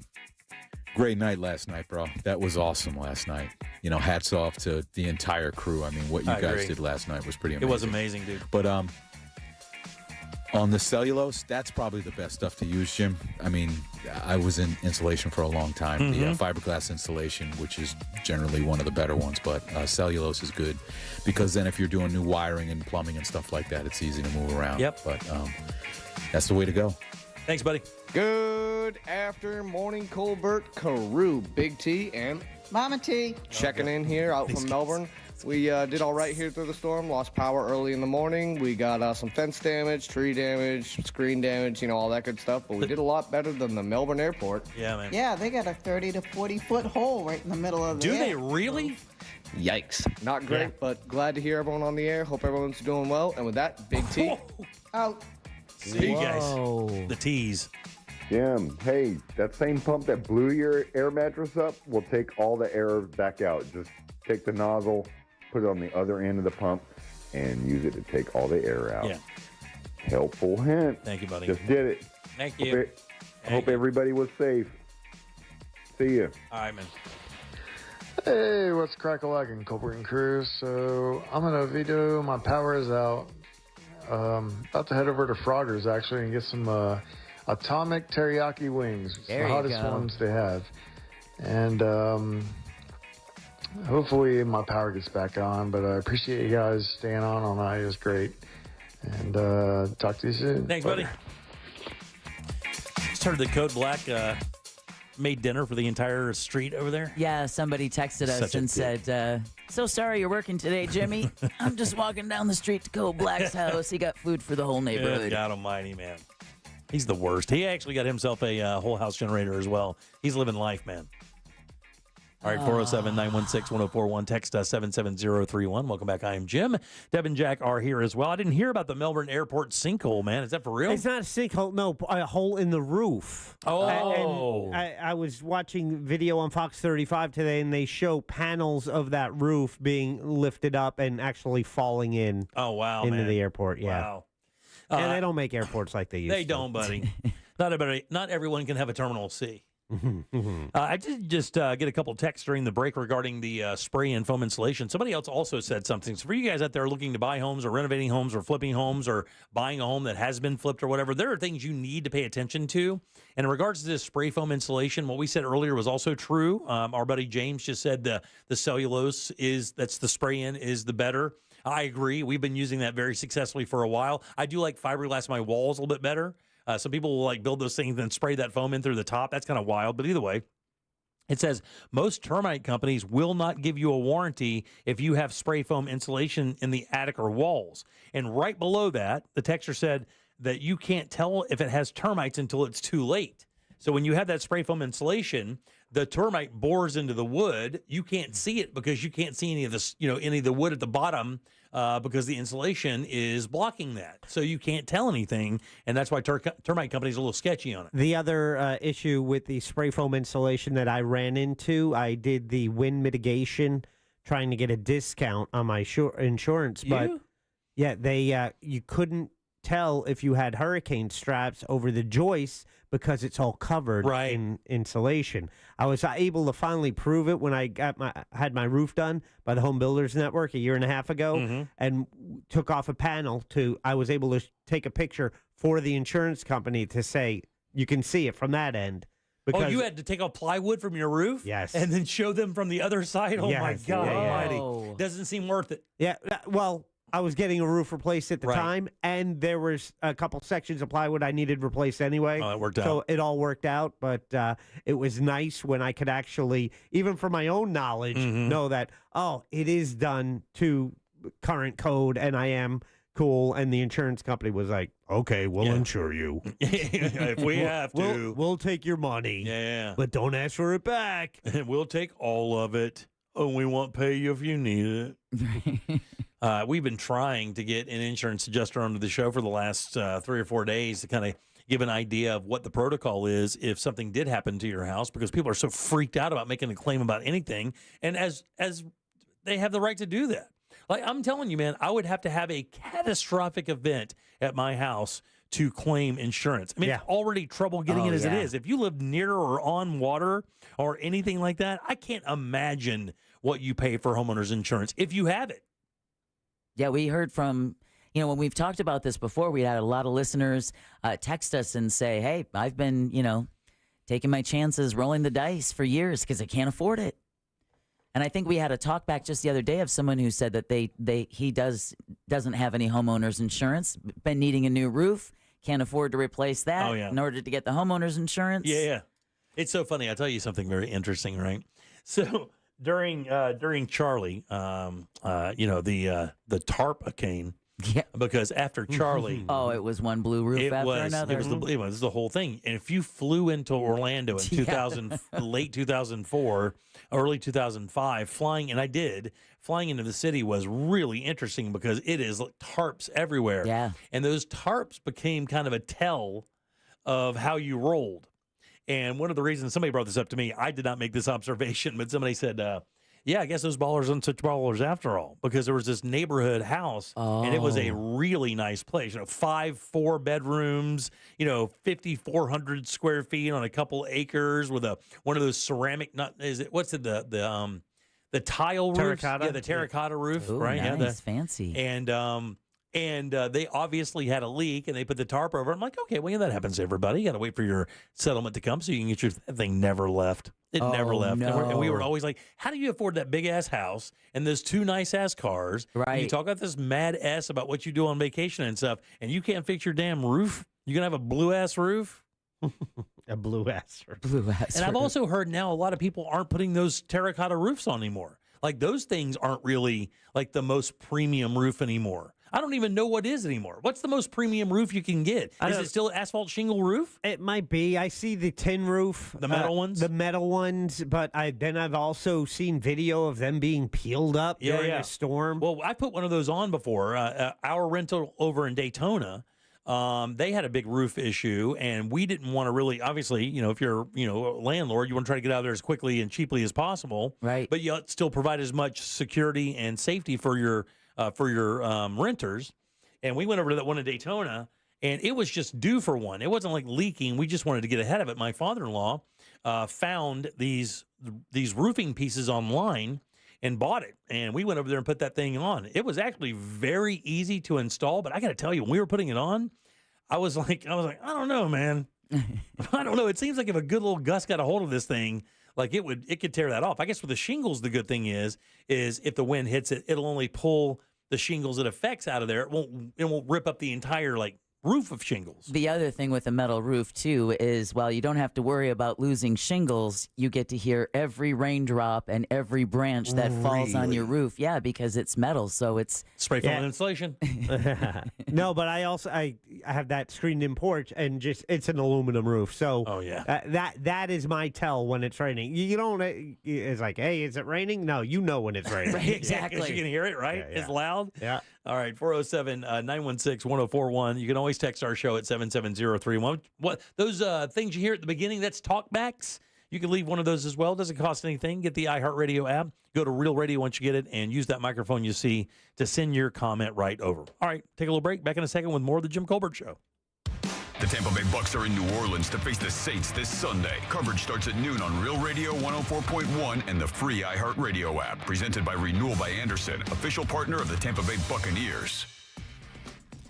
Great night last night, bro. That was awesome last night. You know, hats off to the entire crew. I mean, what you guys did last night was pretty amazing. It was amazing, dude. But on the cellulose, that's probably the best stuff to use, Jim. I mean, I was in insulation for a long time. Mm-hmm. The fiberglass insulation, which is generally one of the better ones, but cellulose is good because then if you're doing new wiring and plumbing and stuff like that, it's easy to move around. Yep. But that's the way to go. Thanks, buddy. Good after morning, Colbert, Carew, Big T, and Mama T. Checking in here out from Melbourne. We did all right here through the storm. Lost power early in the morning. We got some fence damage, tree damage, screen damage, you know, all that good stuff. But we did a lot better than the Melbourne airport. Yeah, man. Yeah, they got a 30 to 40-foot hole right in the middle of the Do they really? Yikes. Not great, but glad to hear everyone on the air. Hope everyone's doing well. And with that, Big T. Out. See you guys. The T's. Jim, hey, that same pump that blew your air mattress up will take all the air back out. Just take the nozzle, put it on the other end of the pump, and use it to take all the air out. Yeah. Helpful hint. Thank you, buddy. Just did it. Thank you. Hope everybody was safe. See you. All right, man. Hey, what's crack-a-lackin', Colbert and Cruz? So I'm in Oviedo. My power is out. About to head over to Frogger's, actually, and get some atomic teriyaki wings. It's There the you hottest go. ones they have. And hopefully my power gets back on. But I appreciate you guys staying on all night. It was great. And talk to you soon. Thanks, Later. buddy. Just heard that Code Black made dinner for the entire street over there. Yeah, somebody texted us Such a and dick. said, so sorry you're working today, Jimmy. I'm just walking down the street to Cole Black's house. He got food for the whole Good neighborhood. God almighty, man. He's the worst. He actually got himself a whole house generator as well. He's living life, man. All right, 407-916-1041. Text us 77031. Welcome back. I am Jim. Deb and Jack are here as well. I didn't hear about the Melbourne Airport sinkhole, man. Is that for real? It's not a sinkhole, no, a hole in the roof. Oh. And I was watching video on Fox 35 today, and they show panels of that roof being lifted up and actually falling in. Oh, wow, into man. the airport, yeah. Wow. And they don't make airports like they used to. They don't, buddy. Not everyone can have a Terminal C. I did just get a couple texts during the break regarding the spray and foam insulation. Somebody else also said something. So for you guys out there looking to buy homes or renovating homes or flipping homes or buying a home that has been flipped or whatever, there are things you need to pay attention to. And in regards to this spray foam insulation, what we said earlier was also true. Our buddy James just said the cellulose that's the spray in is the better. I agree. We've been using that very successfully for a while. I do like fiberglass my walls a little bit better. Some people will build those things and spray that foam in through the top. That's kind of wild. But either way, it says most termite companies will not give you a warranty if you have spray foam insulation in the attic or walls. And right below that, the texter said that you can't tell if it has termites until it's too late. So when you have that spray foam insulation, the termite bores into the wood. You can't see it because you can't see any of this, any of the wood at the bottom because the insulation is blocking that. So you can't tell anything, and that's why termite companies are a little sketchy on it. The other issue with the spray foam insulation that I ran into, I did the wind mitigation, trying to get a discount on my insurance, but yeah, you couldn't tell if you had hurricane straps over the joists because it's all covered in insulation. I was able to finally prove it when I had my roof done by the Home Builders Network a year and a half ago, and took off a panel I was able to take a picture for the insurance company to say, you can see it from that end. Because, you had to take off plywood from your roof? Yes. And then show them from the other side? Oh, my Yes, God yeah. almighty. Doesn't seem worth it. Yeah, well, I was getting a roof replaced at the time, and there was a couple sections of plywood I needed replaced anyway. Oh, it worked out. So it all worked out, but it was nice when I could actually, even for my own knowledge, know that, it is done to current code, and I am cool. And the insurance company was like, okay, we'll insure you. If we have to. We'll take your money. Yeah. But don't ask for it back. We'll take all of it. Oh, we won't pay you if you need it. We've been trying to get an insurance adjuster onto the show for the last 3 or 4 days to kind of give an idea of what the protocol is if something did happen to your house, because people are so freaked out about making a claim about anything, and as they have the right to do that. Like, I'm telling you, man, I would have to have a catastrophic event at my house to claim insurance. I mean, it's already trouble getting it as it is. If you live near or on water or anything like that, I can't imagine what you pay for homeowners insurance if you have it. Yeah, we heard from, when we've talked about this before, we had a lot of listeners text us and say, hey, I've been, taking my chances, rolling the dice for years because I can't afford it. And I think we had a talk back just the other day of someone who said that he doesn't have any homeowners insurance, been needing a new roof, can't afford to replace that in order to get the homeowners insurance. Yeah. It's so funny. I'll tell you something very interesting, right? So during Charlie, the tarp-a-cane, because after Charlie, it was one blue roof after another. It was the whole thing. And if you flew into Orlando in late 2004, early 2005, flying into the city was really interesting because it is tarps everywhere. Yeah. And those tarps became kind of a tell of how you rolled. And one of the reasons somebody brought this up to me, I did not make this observation, but somebody said, Yeah, I guess those ballers aren't such ballers after all, because there was this neighborhood house, and it was a really nice place. 4 bedrooms, 5,400 square feet on a couple acres with one of those ceramic. The tile roof? Yeah, the terracotta roof, Ooh, right? Nice, fancy. And they obviously had a leak, and they put the tarp over it. I'm like, okay, well, that happens to everybody. You got to wait for your settlement to come so you can get that thing never left. It never left. No. And we were always like, how do you afford that big-ass house and those 2 nice-ass cars? Right. And you talk about this mad ass about what you do on vacation and stuff, and you can't fix your damn roof? You going to have a blue-ass roof? A blue-ass roof. Blue-ass And I've roof. also heard now a lot of people aren't putting those terracotta roofs on anymore. Like, those things aren't really, like, the most premium roof anymore. I don't even know what is anymore. What's the most premium roof you can get? Is it still asphalt shingle roof? It might be. I see the tin roof. The metal ones? The metal ones, but I've also seen video of them being peeled up during a storm. Well, I put one of those on before. Our rental over in Daytona, they had a big roof issue, and we didn't want to really, obviously, if you're, a landlord, you want to try to get out of there as quickly and cheaply as possible. Right. But you still provide as much security and safety for your renters. And we went over to that one in Daytona, and it was just due for one. It wasn't like leaking. We just wanted to get ahead of it. My father-in-law found these roofing pieces online and bought it. And we went over there and put that thing on. It was actually very easy to install, but I got to tell you, when we were putting it on, I was like, I don't know, man. I don't know. It seems like if a good little gust got a hold of this thing, like it could tear that off. I guess with the shingles, the good thing is if the wind hits it, it'll only pull the shingles it affects out of there. It won't rip up the entire roof of shingles. The other thing with a metal roof, too, is while you don't have to worry about losing shingles, you get to hear every raindrop and every branch that falls on your roof. Yeah, because it's metal, so it's... Spray foam insulation. No, but I have that screened-in porch, and it's an aluminum roof. So that is my tell when it's raining. You don't... It's like, hey, is it raining? No, you know when it's raining. Right, exactly. Because you can hear it, right? Yeah. It's loud. Yeah. All right, 407-916-1041. You can always text our show at 77031. What those things you hear at the beginning, that's talkbacks. You can leave one of those as well. Doesn't cost anything. Get the iHeartRadio app. Go to Real Radio once you get it, and use that microphone you see to send your comment right over. All right, take a little break. Back in a second with more of the Jim Colbert Show. The Tampa Bay Bucks are in New Orleans to face the Saints this Sunday. Coverage starts at noon on Real Radio 104.1 and the free iHeartRadio app. Presented by Renewal by Anderson, official partner of the Tampa Bay Buccaneers.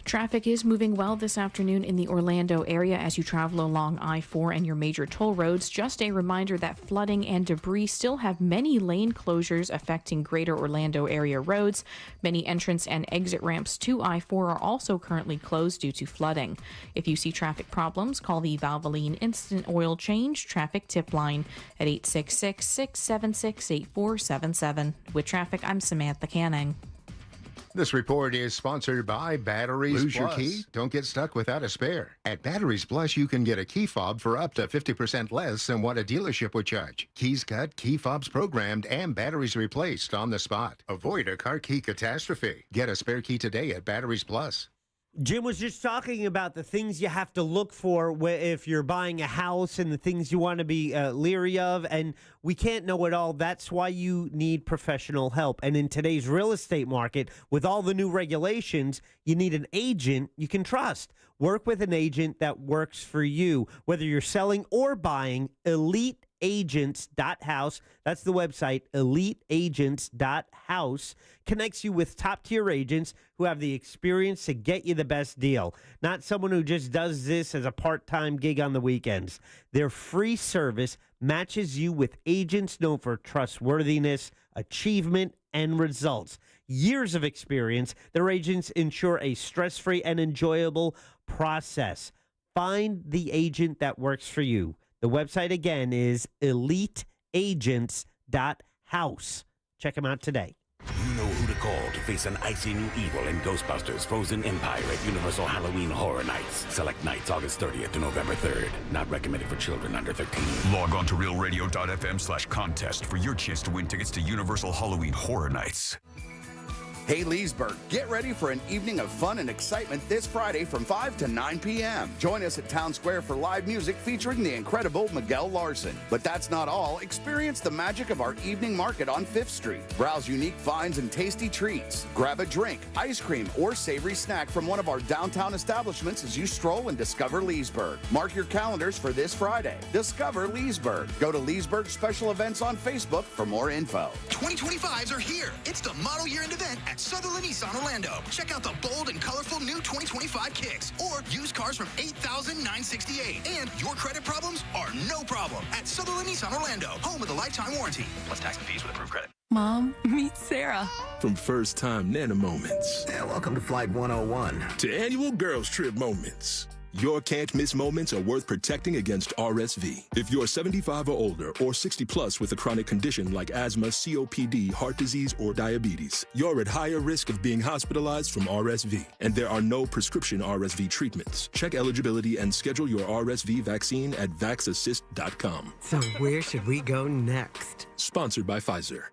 Traffic is moving well this afternoon in the Orlando area as you travel along I-4 and your major toll roads. Just a reminder that flooding and debris still have many lane closures affecting greater Orlando area roads. Many entrance and exit ramps to I-4 are also currently closed due to flooding. If you see traffic problems, call the Valvoline Instant Oil Change traffic tip line at 866-676-8477. With traffic, I'm Samantha Canning. This report is sponsored by Batteries Lose Plus. your key? Don't get stuck without a spare. At Batteries Plus, you can get a key fob for up to 50% less than what a dealership would charge. Keys cut, key fobs programmed, and batteries replaced on the spot. Avoid a car key catastrophe. Get a spare key today at Batteries Plus. Jim was just talking about the things you have to look for if you're buying a house and the things you want to be leery of, and we can't know it all. That's why you need professional help. And in today's real estate market, with all the new regulations, you need an agent you can trust. Work with an agent that works for you, whether you're selling or buying. EliteAgents.house. That's the website, EliteAgents.house. Connects you with top-tier agents who have the experience to get you the best deal. Not someone who just does this as a part-time gig on the weekends. Their free service matches you with agents known for trustworthiness, achievement, and results. Years of experience, their agents ensure a stress-free and enjoyable process. Find the agent that works for you. The website, again, is EliteAgents.house. Check them out today. You know who to call to face an icy new evil in Ghostbusters Frozen Empire at Universal Halloween Horror Nights. Select nights August 30th to November 3rd. Not recommended for children under 13. Log on to realradio.fm/contest for your chance to win tickets to Universal Halloween Horror Nights. Hey, Leesburg, get ready for an evening of fun and excitement this Friday from 5 to 9 p.m. Join us at Town Square for live music featuring the incredible Miguel Larson. But that's not all. Experience the magic of our evening market on 5th Street. Browse unique finds and tasty treats. Grab a drink, ice cream, or savory snack from one of our downtown establishments as you stroll and discover Leesburg. Mark your calendars for this Friday. Discover Leesburg. Go to Leesburg Special Events on Facebook for more info. 2025s are here. It's the model year-end event at Sutherland Nissan Orlando. Check out the bold and colorful new 2025 Kicks or used cars from $8,968. And your credit problems are no problem at Sutherland Nissan Orlando, home with a lifetime warranty, plus tax and fees with approved credit. Mom, meet Sarah. From first-time Nana moments. Yeah, welcome to Flight 101. To annual girls trip moments. Your can't-miss moments are worth protecting against RSV. If you're 75 or older or 60 plus with a chronic condition like asthma, COPD, heart disease, or diabetes, you're at higher risk of being hospitalized from RSV. And there are no prescription RSV treatments. Check eligibility and schedule your RSV vaccine at vaxassist.com. So where should we go next? Sponsored by Pfizer.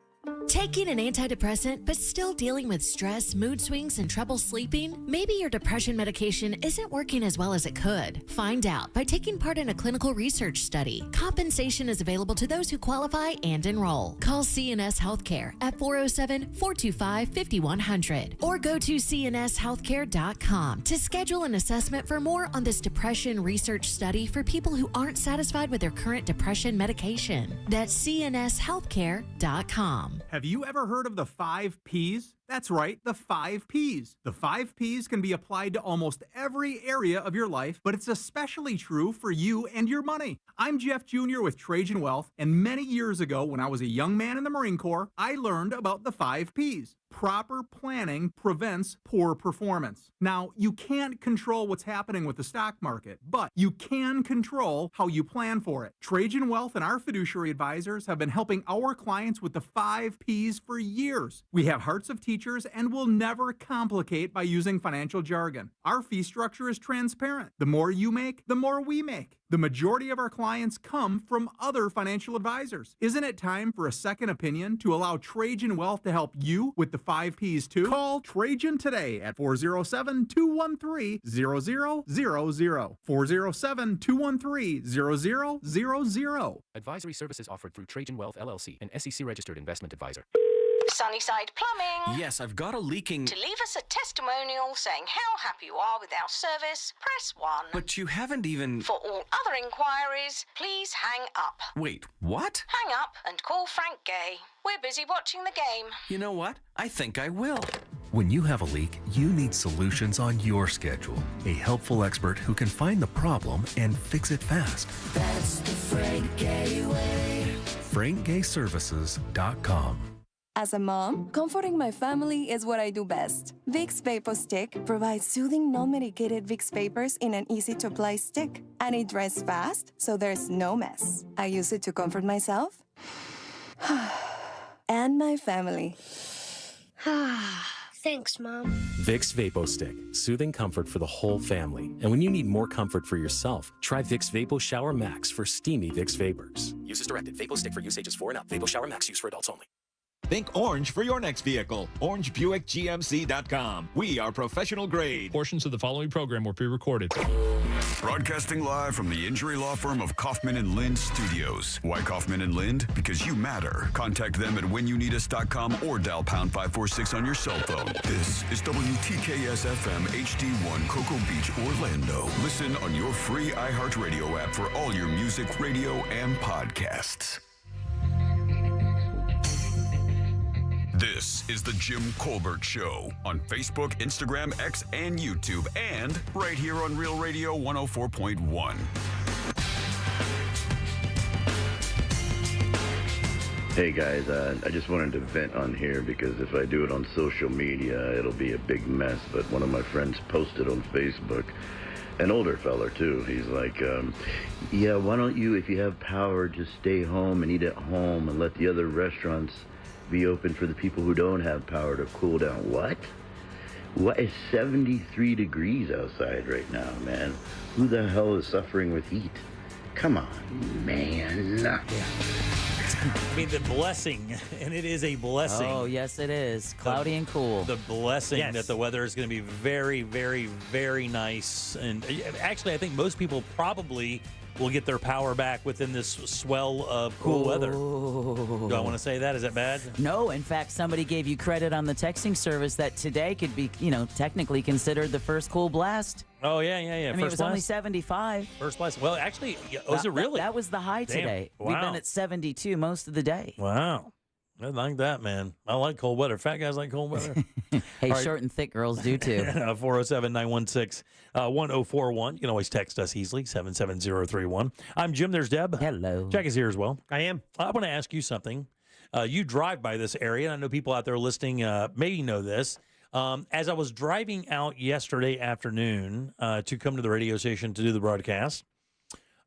Taking an antidepressant but still dealing with stress, mood swings, and trouble sleeping? Maybe your depression medication isn't working as well as it could. Find out by taking part in a clinical research study. Compensation is available to those who qualify and enroll. Call CNS Healthcare at 407-425-5100 or go to cnshealthcare.com to schedule an assessment for more on this depression research study for people who aren't satisfied with their current depression medication. That's cnshealthcare.com. Have you ever heard of the 5 Ps? That's right, the 5 Ps. The 5 Ps can be applied to almost every area of your life, but it's especially true for you and your money. I'm Jeff Jr. with Trajan Wealth, and many years ago, when I was a young man in the Marine Corps, I learned about the 5 Ps. Proper planning prevents poor performance. Now, you can't control what's happening with the stock market, but you can control how you plan for it. Trajan Wealth and our fiduciary advisors have been helping our clients with the 5 Ps for years. We have hearts of teachers and will never complicate by using financial jargon. Our fee structure is transparent. The more you make, the more we make. The majority of our clients come from other financial advisors. Isn't it time for a second opinion to allow Trajan Wealth to help you with the 5 Ps too? Call Trajan today at 407-213-0000. 407-213-0000. Advisory services offered through Trajan Wealth LLC, an SEC-registered investment advisor. Sunnyside Plumbing. Yes, I've got a leaking... To leave us a testimonial saying how happy you are with our service, press 1. But you haven't even... For all other inquiries, please hang up. Wait, what? Hang up and call Frank Gay. We're busy watching the game. You know what? I think I will. When you have a leak, you need solutions on your schedule. A helpful expert who can find the problem and fix it fast. That's the Frank Gay way. FrankGayServices.com. As a mom, comforting my family is what I do best. Vicks VapoStick provides soothing, non-medicated Vicks vapors in an easy-to-apply stick. And it dries fast, so there's no mess. I use it to comfort myself and my family. Thanks, Mom. Vicks VapoStick, soothing comfort for the whole family. And when you need more comfort for yourself, try Vicks Vapo Shower Max for steamy Vicks vapors. Use as directed. VapoStick for use ages 4 and up. Vapo Shower Max use for adults only. Think orange for your next vehicle. OrangeBuickGMC.com. We are professional grade. Portions of the following program were pre-recorded. Broadcasting live from the injury law firm of Kaufman and Lind Studios. Why Kaufman and Lind? Because you matter. Contact them at whenyouneedus.com or dial pound 546 on your cell phone. This is WTKS FM HD1 Cocoa Beach, Orlando. Listen on your free iHeartRadio app for all your music, radio, and podcasts. This is the Jim Colbert Show on Facebook, Instagram, X, and YouTube, and right here on Real Radio 104.1. Hey guys, I just wanted to vent on here because if I do it on social media, it'll be a big mess. But one of my friends posted on Facebook, an older fella too. He's like, yeah, why don't you, if you have power, just stay home and eat at home and let the other restaurants be open for the people who don't have power to cool down. What? What is 73 degrees outside right now, man? Who the hell is suffering with heat? Come on, man. It's I mean, the blessing, and it is a blessing. Oh, yes, it is. Cloudy and cool. The blessing Yes. that the weather is going to be very, very, very nice. And actually, I think most people probably will get their power back within this swell of cool weather. Do I want to say that? Is that bad? No, in fact, somebody gave you credit on the texting service that today could be, technically considered the first cool blast. Oh, yeah. I mean, it was only 75. First blast. Well, actually, was it really? That was the high Damn. today. Wow. We've been at 72 most of the day. Wow. I like that, man. I like cold weather. Fat guys like cold weather. Hey, All right. short and thick girls do too. 407-916-1041. You can always text us easily, 77031. I'm Jim. There's Deb. Hello. Jack is here as well. I am. I want to ask you something. You drive by this area, and I know people out there listening maybe know this. As I was driving out yesterday afternoon to come to the radio station to do the broadcast,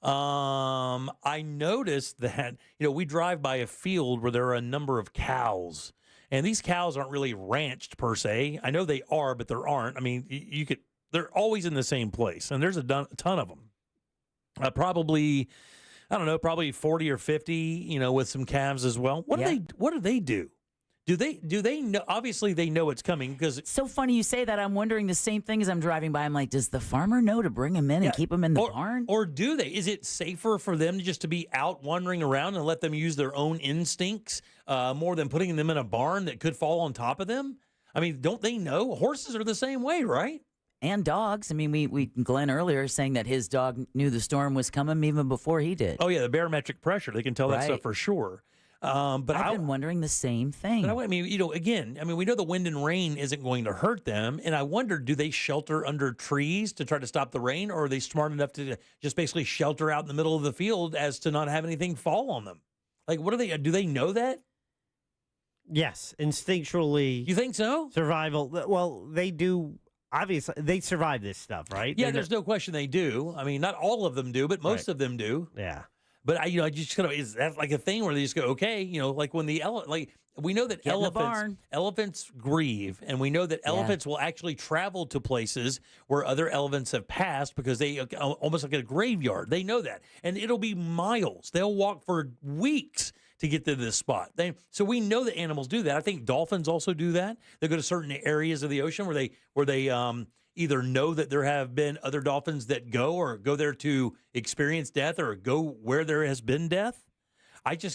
I noticed that, we drive by a field where there are a number of cows, and these cows aren't really ranched per se. I know they are, but there aren't. I mean, they're always in the same place, and there's a ton of them. Probably 40 or 50, with some calves as well. What do they do? Do they know? Obviously, they know it's coming because it's so funny you say that. I'm wondering the same thing as I'm driving by. I'm like, does the farmer know to bring them in and keep them in the barn? Or do they? Is it safer for them just to be out wandering around and let them use their own instincts more than putting them in a barn that could fall on top of them? I mean, don't they know? Horses are the same way, right? And dogs. I mean, Glenn earlier saying that his dog knew the storm was coming even before he did. Oh, yeah, the barometric pressure. They can tell that stuff for sure. But I've been wondering the same thing. But we know the wind and rain isn't going to hurt them. And I wonder, do they shelter under trees to try to stop the rain? Or are they smart enough to just basically shelter out in the middle of the field as to not have anything fall on them? Like, what do they know that? Yes, instinctually. You think so? Survival. Well, they do. Obviously, they survive this stuff, right? Yeah, there's no question they do. I mean, not all of them do, but most of them do. Yeah. But I just is that like a thing where they just go, okay, like when we know that elephants grieve, and we know that elephants will actually travel to places where other elephants have passed because they almost like a graveyard. They know that, and it'll be miles. They'll walk for weeks to get to this spot. So we know that animals do that. I think dolphins also do that. They go to certain areas of the ocean where they either know that there have been other dolphins that go there to experience death or go where there has been death.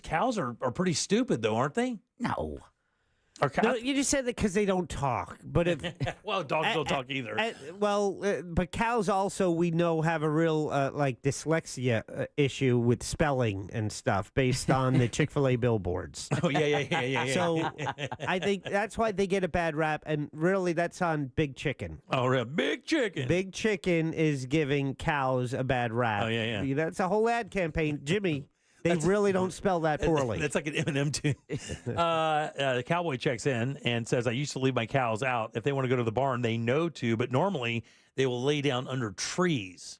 Cows are pretty stupid, though, aren't they? No. No, you just said that because they don't talk. But if well, dogs don't talk either. But cows also, we know, have a real dyslexia issue with spelling and stuff based on the Chick-fil-A billboards. Oh yeah. So I think that's why they get a bad rap, and really that's on Big Chicken. Oh, really? Big Chicken. Big Chicken is giving cows a bad rap. Oh yeah. That's a whole ad campaign, Jimmy. They really don't spell that poorly. That's like an Eminem tune. The cowboy checks in and says, I used to leave my cows out. If they want to go to the barn, they know to, but normally they will lay down under trees.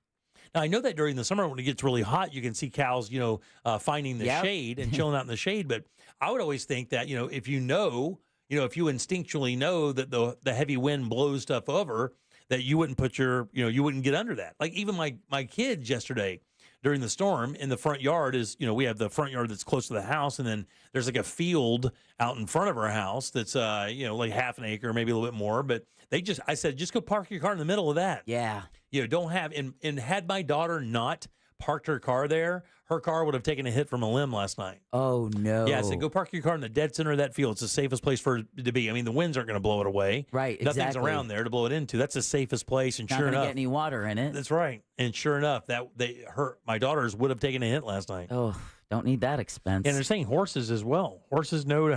Now, I know that during the summer when it gets really hot, you can see cows, finding the shade and chilling out in the shade. But I would always think that, if you instinctually know that the heavy wind blows stuff over, that you wouldn't put you wouldn't get under that. Like even my kids yesterday, during the storm, in the front yard we have the front yard that's close to the house, and then there's like a field out in front of our house that's like half an acre, maybe a little bit more. But I said, just go park your car in the middle of that. Yeah. Don't have and had my daughter not parked her car there, her car would have taken a hit from a limb last night. Oh, no. Yeah, I said, go park your car in the dead center of that field. It's the safest place for it to be. I mean, the winds aren't going to blow it away. Right, Nothing's around there to blow it into. That's the safest place. And Not sure gonna enough, get any water in it. That's right. And sure enough, my daughters would have taken a hit last night. Oh, don't need that expense. And they're saying horses as well. Horses know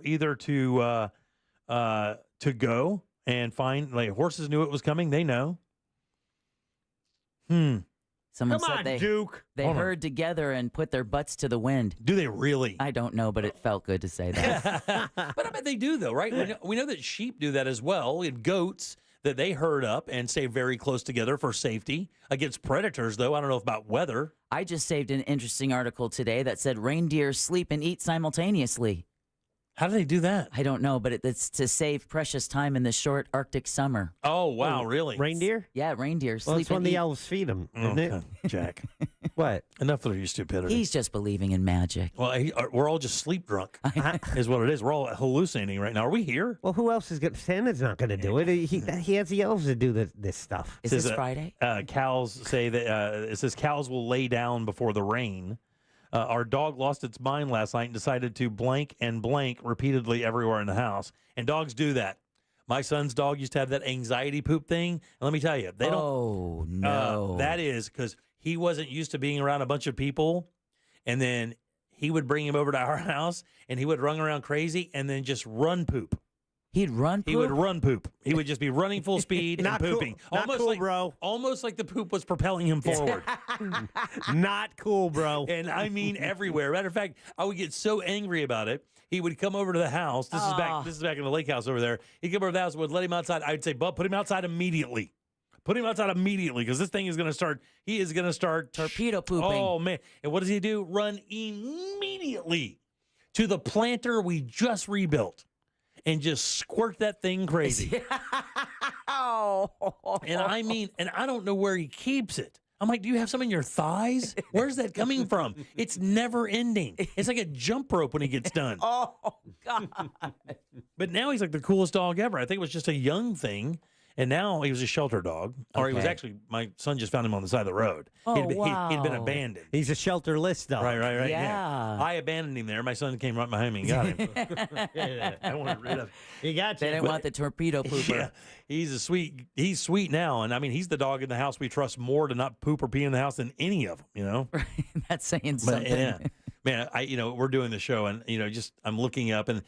either to go and find, like horses knew it was coming. They know. Someone Come said on, they Duke. They herd together and put their butts to the wind. Do they really? I don't know, but it felt good to say that. But I bet they do, though, right? We know that sheep do that as well, and goats, that they herd up and stay very close together for safety against predators, though. I don't know about weather. I just saved an interesting article today that said reindeer sleep and eat simultaneously. How do they do that? I don't know, but it's to save precious time in the short Arctic summer. Oh, wow, really? Reindeer? Yeah, reindeer Well, sleep it's when and the eat. elves feed them, isn't it? Jack. What? Enough of your stupidity. He's just believing in magic. Well, we're all just sleep drunk, is what it is. We're all hallucinating right now. Are we here? Well, who else is going to? Santa's not going to do it. He has the elves to do this stuff. Is this Friday? Cows say that it says cows will lay down before the rain. Our dog lost its mind last night and decided to blank and blank repeatedly everywhere in the house. And dogs do that. My son's dog used to have that anxiety poop thing. And let me tell you, they don't. Oh, no. That is because he wasn't used to being around a bunch of people. And then he would bring him over to our house and he would run around crazy and then just run poop. He'd run poop? He would run poop. He would just be running full speed and pooping. Cool. Not cool, bro. Almost like the poop was propelling him forward. Not cool, bro. And I mean everywhere. Matter of fact, I would get so angry about it. He would come over to the house. This is back in the lake house over there. He'd come over to the house and would let him outside. I'd say, Bub, put him outside immediately. Put him outside immediately because this thing is going to start. He is going to start torpedo pooping. Oh, man. And what does he do? Run immediately to the planter we just rebuilt and just squirt that thing crazy. And I mean, and I don't know where he keeps it. I'm like, do you have some in your thighs? Where's that coming from? It's never ending. It's like a jump rope when he gets done. Oh, God. But now he's like the coolest dog ever. I think it was just a young thing. And now he was a shelter dog. Or he was actually, my son just found him on the side of the road. Oh, He'd been abandoned. He's a shelterless dog. Right. Yeah. I abandoned him there. My son came right behind me and got him. I wanted rid of him. He got you. They didn't want the torpedo pooper. Yeah, he's sweet now. And I mean, he's the dog in the house we trust more to not poop or pee in the house than any of them, you know? That's saying something. Yeah. Man, we're doing the show and, I'm looking up and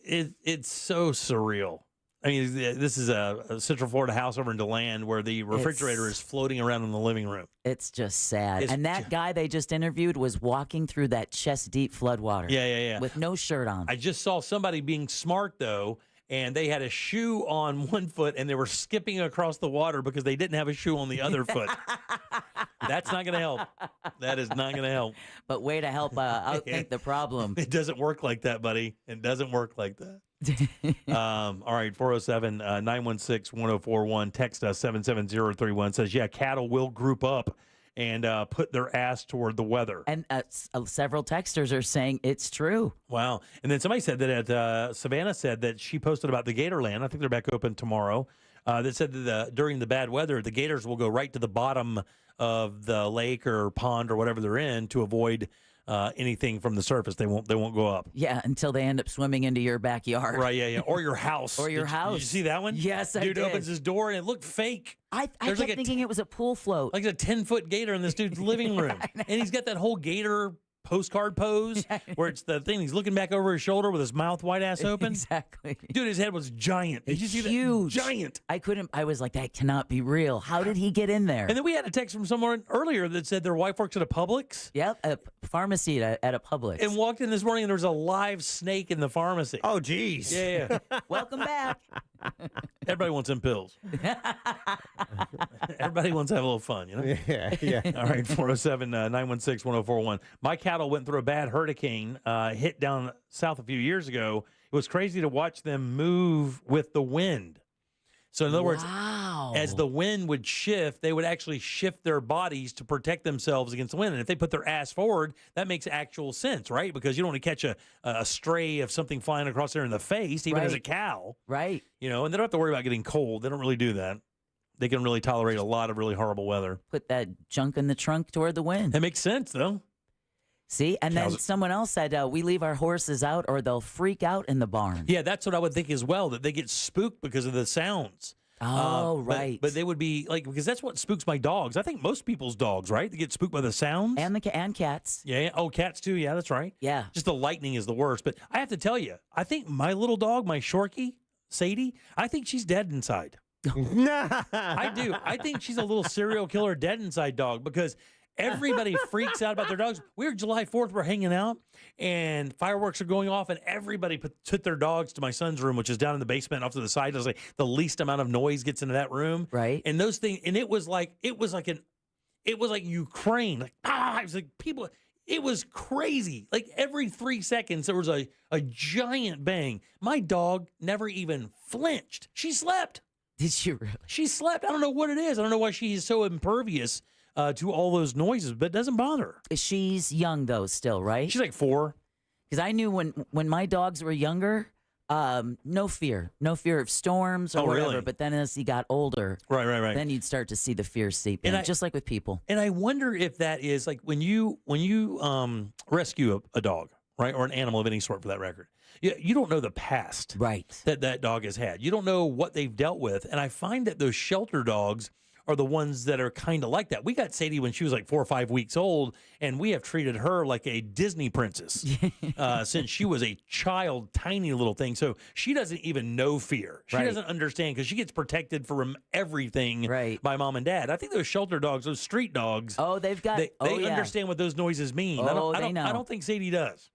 it's so surreal. I mean, this is a Central Florida house over in DeLand where the refrigerator is floating around in the living room. It's just sad. And that guy they just interviewed was walking through that chest-deep floodwater. Yeah. With no shirt on. I just saw somebody being smart, though, and they had a shoe on one foot, and they were skipping across the water because they didn't have a shoe on the other foot. That's not going to help. That is not going to help. But way to help outthink the problem. It doesn't work like that, buddy. It doesn't work like that. All right, 407-916-1041. Text us 77031. Says, yeah, cattle will group up and put their ass toward the weather. And several texters are saying it's true. Wow. And then somebody said that Savannah said that she posted about the Gatorland. I think they're back open tomorrow. That said that during the bad weather, the gators will go right to the bottom of the lake or pond or whatever they're in to avoid anything from the surface. They won't go up. Yeah, until they end up swimming into your backyard. Right, yeah. Or your house. Or your house. Did you see that one? Yes, I did. Dude opens his door and it looked fake. I kept thinking it was a pool float. Like a 10-foot gator in this dude's living room. And he's got that whole gator postcard pose where it's the thing. He's looking back over his shoulder with his mouth wide ass open. Exactly. Dude, his head was giant. Did you see huge. That? Giant. I was like, that cannot be real. How did he get in there? And then we had a text from someone earlier that said their wife works at a Publix. Yep, a pharmacy at a Publix. And walked in this morning and there was a live snake in the pharmacy. Oh, geez. Yeah. Welcome back. Everybody wants them pills. Everybody wants to have a little fun, you know? Yeah. All right, 407-916-1041. My cattle went through a bad hurricane, hit down south a few years ago. It was crazy to watch them move with the wind. So in other words, as the wind would shift, they would actually shift their bodies to protect themselves against the wind. And if they put their ass forward, that makes actual sense, right? Because you don't want to catch a stray of something flying across there in the face, even as a cow. Right. And they don't have to worry about getting cold. They don't really do that. They can really tolerate a lot of really horrible weather. Put that junk in the trunk toward the wind. That makes sense, though. See, and then someone else said, we leave our horses out or they'll freak out in the barn. Yeah, that's what I would think as well, that they get spooked because of the sounds. Oh, right. But they would be like, because that's what spooks my dogs. I think most people's dogs, right? They get spooked by the sounds. And cats. Yeah. Oh, cats too. Yeah, that's right. Yeah. Just the lightning is the worst. But I have to tell you, I think my little dog, my Shorky, Sadie, I think she's dead inside. I do. I think she's a little serial killer dead inside dog because everybody freaks out about their dogs. We're July 4th, we're hanging out, and fireworks are going off, and everybody took their dogs to my son's room, which is down in the basement off to the side. It was like the least amount of noise gets into that room. Right. And those things, and it was like Ukraine. Like, it was like people, it was crazy. Like every 3 seconds, there was a giant bang. My dog never even flinched. She slept. Did she really? She slept. I don't know what it is. I don't know why she's so impervious to all those noises, but it doesn't bother her. She's young, though, still, right? She's like 4. Because I knew when my dogs were younger, no fear of storms or whatever. Really? But then as he got older, right, then you'd start to see the fear seep in, just like with people. And I wonder if that is like when you rescue a dog, right, or an animal of any sort for that record. You don't know the past that dog has had. You don't know what they've dealt with. And I find that those shelter dogs are the ones that are kind of like that. We got Sadie when she was like 4 or 5 weeks old, and we have treated her like a Disney princess since she was a child, tiny little thing. So she doesn't even know fear. She doesn't understand because she gets protected from everything by mom and dad. I think those shelter dogs, those street dogs, they understand what those noises mean. They know. I don't think Sadie does.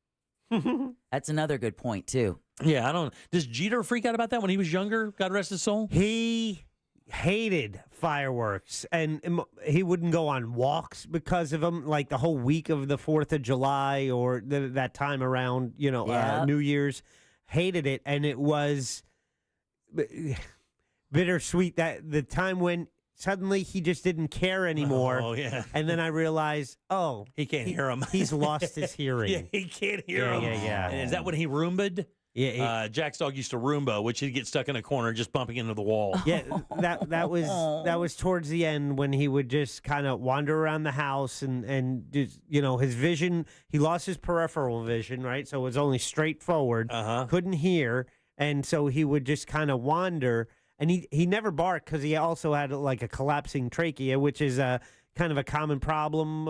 That's another good point, too. Yeah, I don't. Does Jeter freak out about that when he was younger? God rest his soul. He hated fireworks, and he wouldn't go on walks because of them, like the whole week of the 4th of July or that time around, New Year's. Hated it, and it was bittersweet that the time when suddenly he just didn't care anymore. Oh, yeah. And then I realized, he can't hear him. He's lost his hearing. Yeah, he can't hear him. Yeah. And is that when he Roomba'd? Yeah, Jack's dog used to Roomba, which he'd get stuck in a corner just bumping into the wall. Yeah, that was towards the end when he would just kind of wander around the house and just, his vision, he lost his peripheral vision, right? So it was only straight forward, couldn't hear, and so he would just kind of wander, and he never barked because he also had like a collapsing trachea, which is a kind of a common problem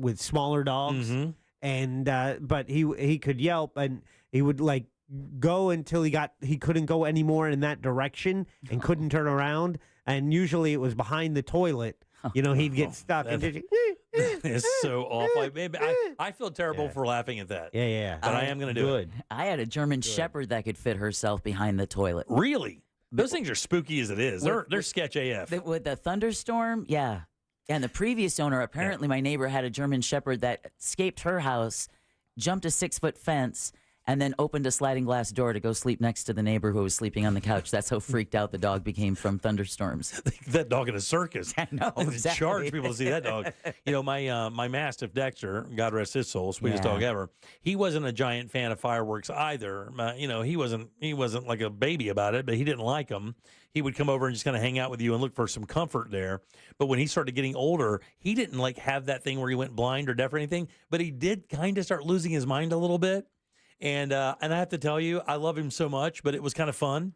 with smaller dogs, and but he could yelp, and he would like go until he couldn't go anymore in that direction and couldn't turn around, and usually it was behind the toilet. He'd get stuck. It's so awful. I feel terrible for laughing at that. Yeah. But I am going to do it. I had a German Shepherd that could fit herself behind the toilet. Really? Those things are spooky as it is. They're sketch AF. With the thunderstorm, yeah. And the previous owner, apparently my neighbor had a German Shepherd that escaped her house, jumped a 6-foot fence, and then opened a sliding glass door to go sleep next to the neighbor who was sleeping on the couch. That's how freaked out the dog became from thunderstorms. That dog in a circus. I know, exactly. Charge people to see that dog. My Mastiff Dexter, God rest his soul, sweetest dog ever. He wasn't a giant fan of fireworks either. He wasn't like a baby about it, but he didn't like them. He would come over and just kind of hang out with you and look for some comfort there. But when he started getting older, he didn't like have that thing where he went blind or deaf or anything. But he did kind of start losing his mind a little bit. And I have to tell you, I love him so much, but it was kind of fun.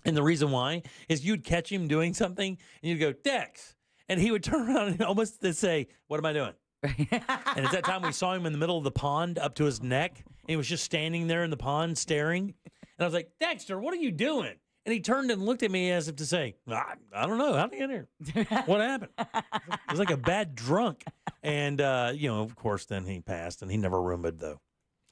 And the reason why is you'd catch him doing something, and you'd go, Dex. And he would turn around and almost say, what am I doing? And at that time, we saw him in the middle of the pond up to his neck. And he was just standing there in the pond staring. And I was like, Dexter, what are you doing? And he turned and looked at me as if to say, I don't know. How did he get here? What happened? It was like a bad drunk. And, of course, then he passed, and he never Roomba'd, though.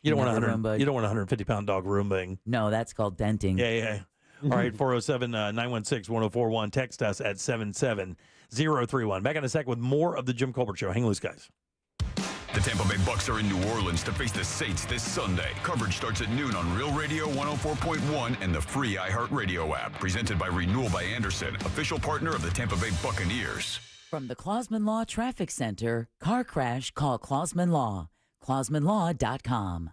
You don't want a 150-pound dog Roombaing. No, that's called denting. Yeah. All right, 407-916-1041. Text us at 77031. Back in a sec with more of the Jim Colbert Show. Hang loose, guys. The Tampa Bay Bucks are in New Orleans to face the Saints this Sunday. Coverage starts at noon on Real Radio 104.1 and the free iHeartRadio app. Presented by Renewal by Anderson, official partner of the Tampa Bay Buccaneers. From the Clausman Law Traffic Center, car crash, call Clausman Law. ClausmanLaw.com.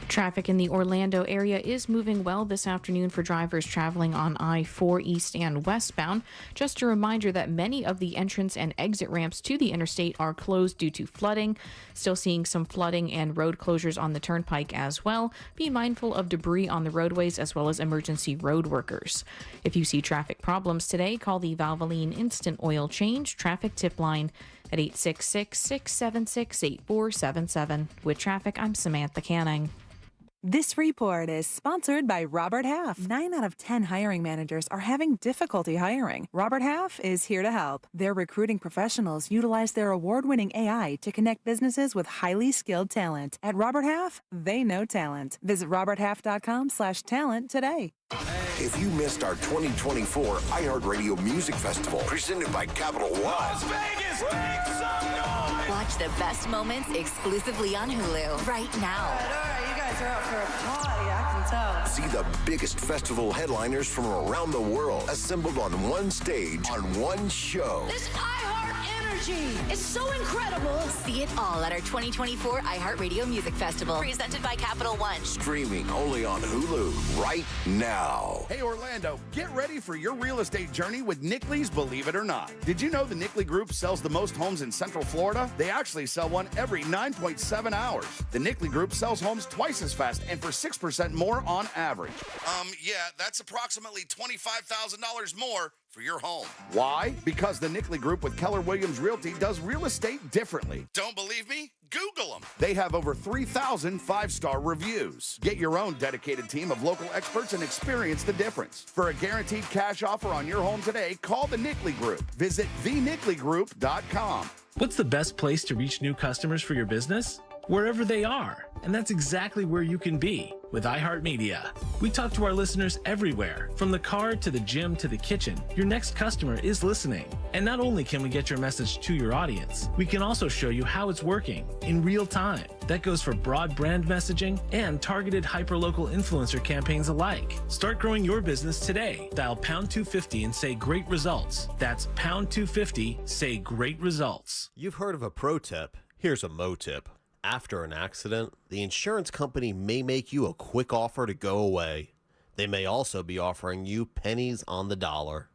Traffic in the Orlando area is moving well this afternoon for drivers traveling on I-4 east and westbound. Just a reminder that many of the entrance and exit ramps to the interstate are closed due to flooding. Still seeing some flooding and road closures on the turnpike as well. Be mindful of debris on the roadways as well as emergency road workers. If you see traffic problems today, call the Valvoline Instant Oil Change traffic tip line at 866-676-8477. With traffic, I'm Samantha Canning. This report is sponsored by Robert Half. 9 out of 10 hiring managers are having difficulty hiring. Robert Half is here to help. Their recruiting professionals utilize their award-winning AI to connect businesses with highly skilled talent. At Robert Half, they know talent. Visit roberthalf.com/talent today. If you missed our 2024 iHeartRadio Music Festival, presented by Capital One. Las Vegas, make some noise! Watch the best moments exclusively on Hulu right now. All right, you guys are out for a party, I can tell. See the biggest festival headliners from around the world assembled on one stage on one show. This iHeart Energy is so incredible. See it all at our 2024 iHeartRadio Music Festival, presented by Capital One. Streaming only on Hulu right now. Hey, Orlando, get ready for your real estate journey with Nickley's Believe It or Not. Did you know the Nickley Group sells the most homes in Central Florida? They actually sell one every 9.7 hours. The Nickley Group sells homes twice as fast and for 6% more on average. Yeah, that's approximately $25,000 more for your home. Why? Because the Nickley Group with Keller Williams Realty does real estate differently. Don't believe me? Google them. They have over 3,000 five-star reviews. Get your own dedicated team of local experts and experience the difference. For a guaranteed cash offer on your home today, call the Nickley Group. Visit thenickley.com. What's the best place to reach new customers for your business? Wherever they are. And that's exactly where you can be with iHeartMedia. We talk to our listeners everywhere, from the car to the gym to the kitchen. Your next customer is listening. And not only can we get your message to your audience, we can also show you how it's working in real time. That goes for broad brand messaging and targeted hyperlocal influencer campaigns alike. Start growing your business today. Dial pound 250 and say great results. That's pound 250, say great results. You've heard of a pro tip. Here's a mo tip. After an accident, the insurance company may make you a quick offer to go away. They may also be offering you pennies on the dollar.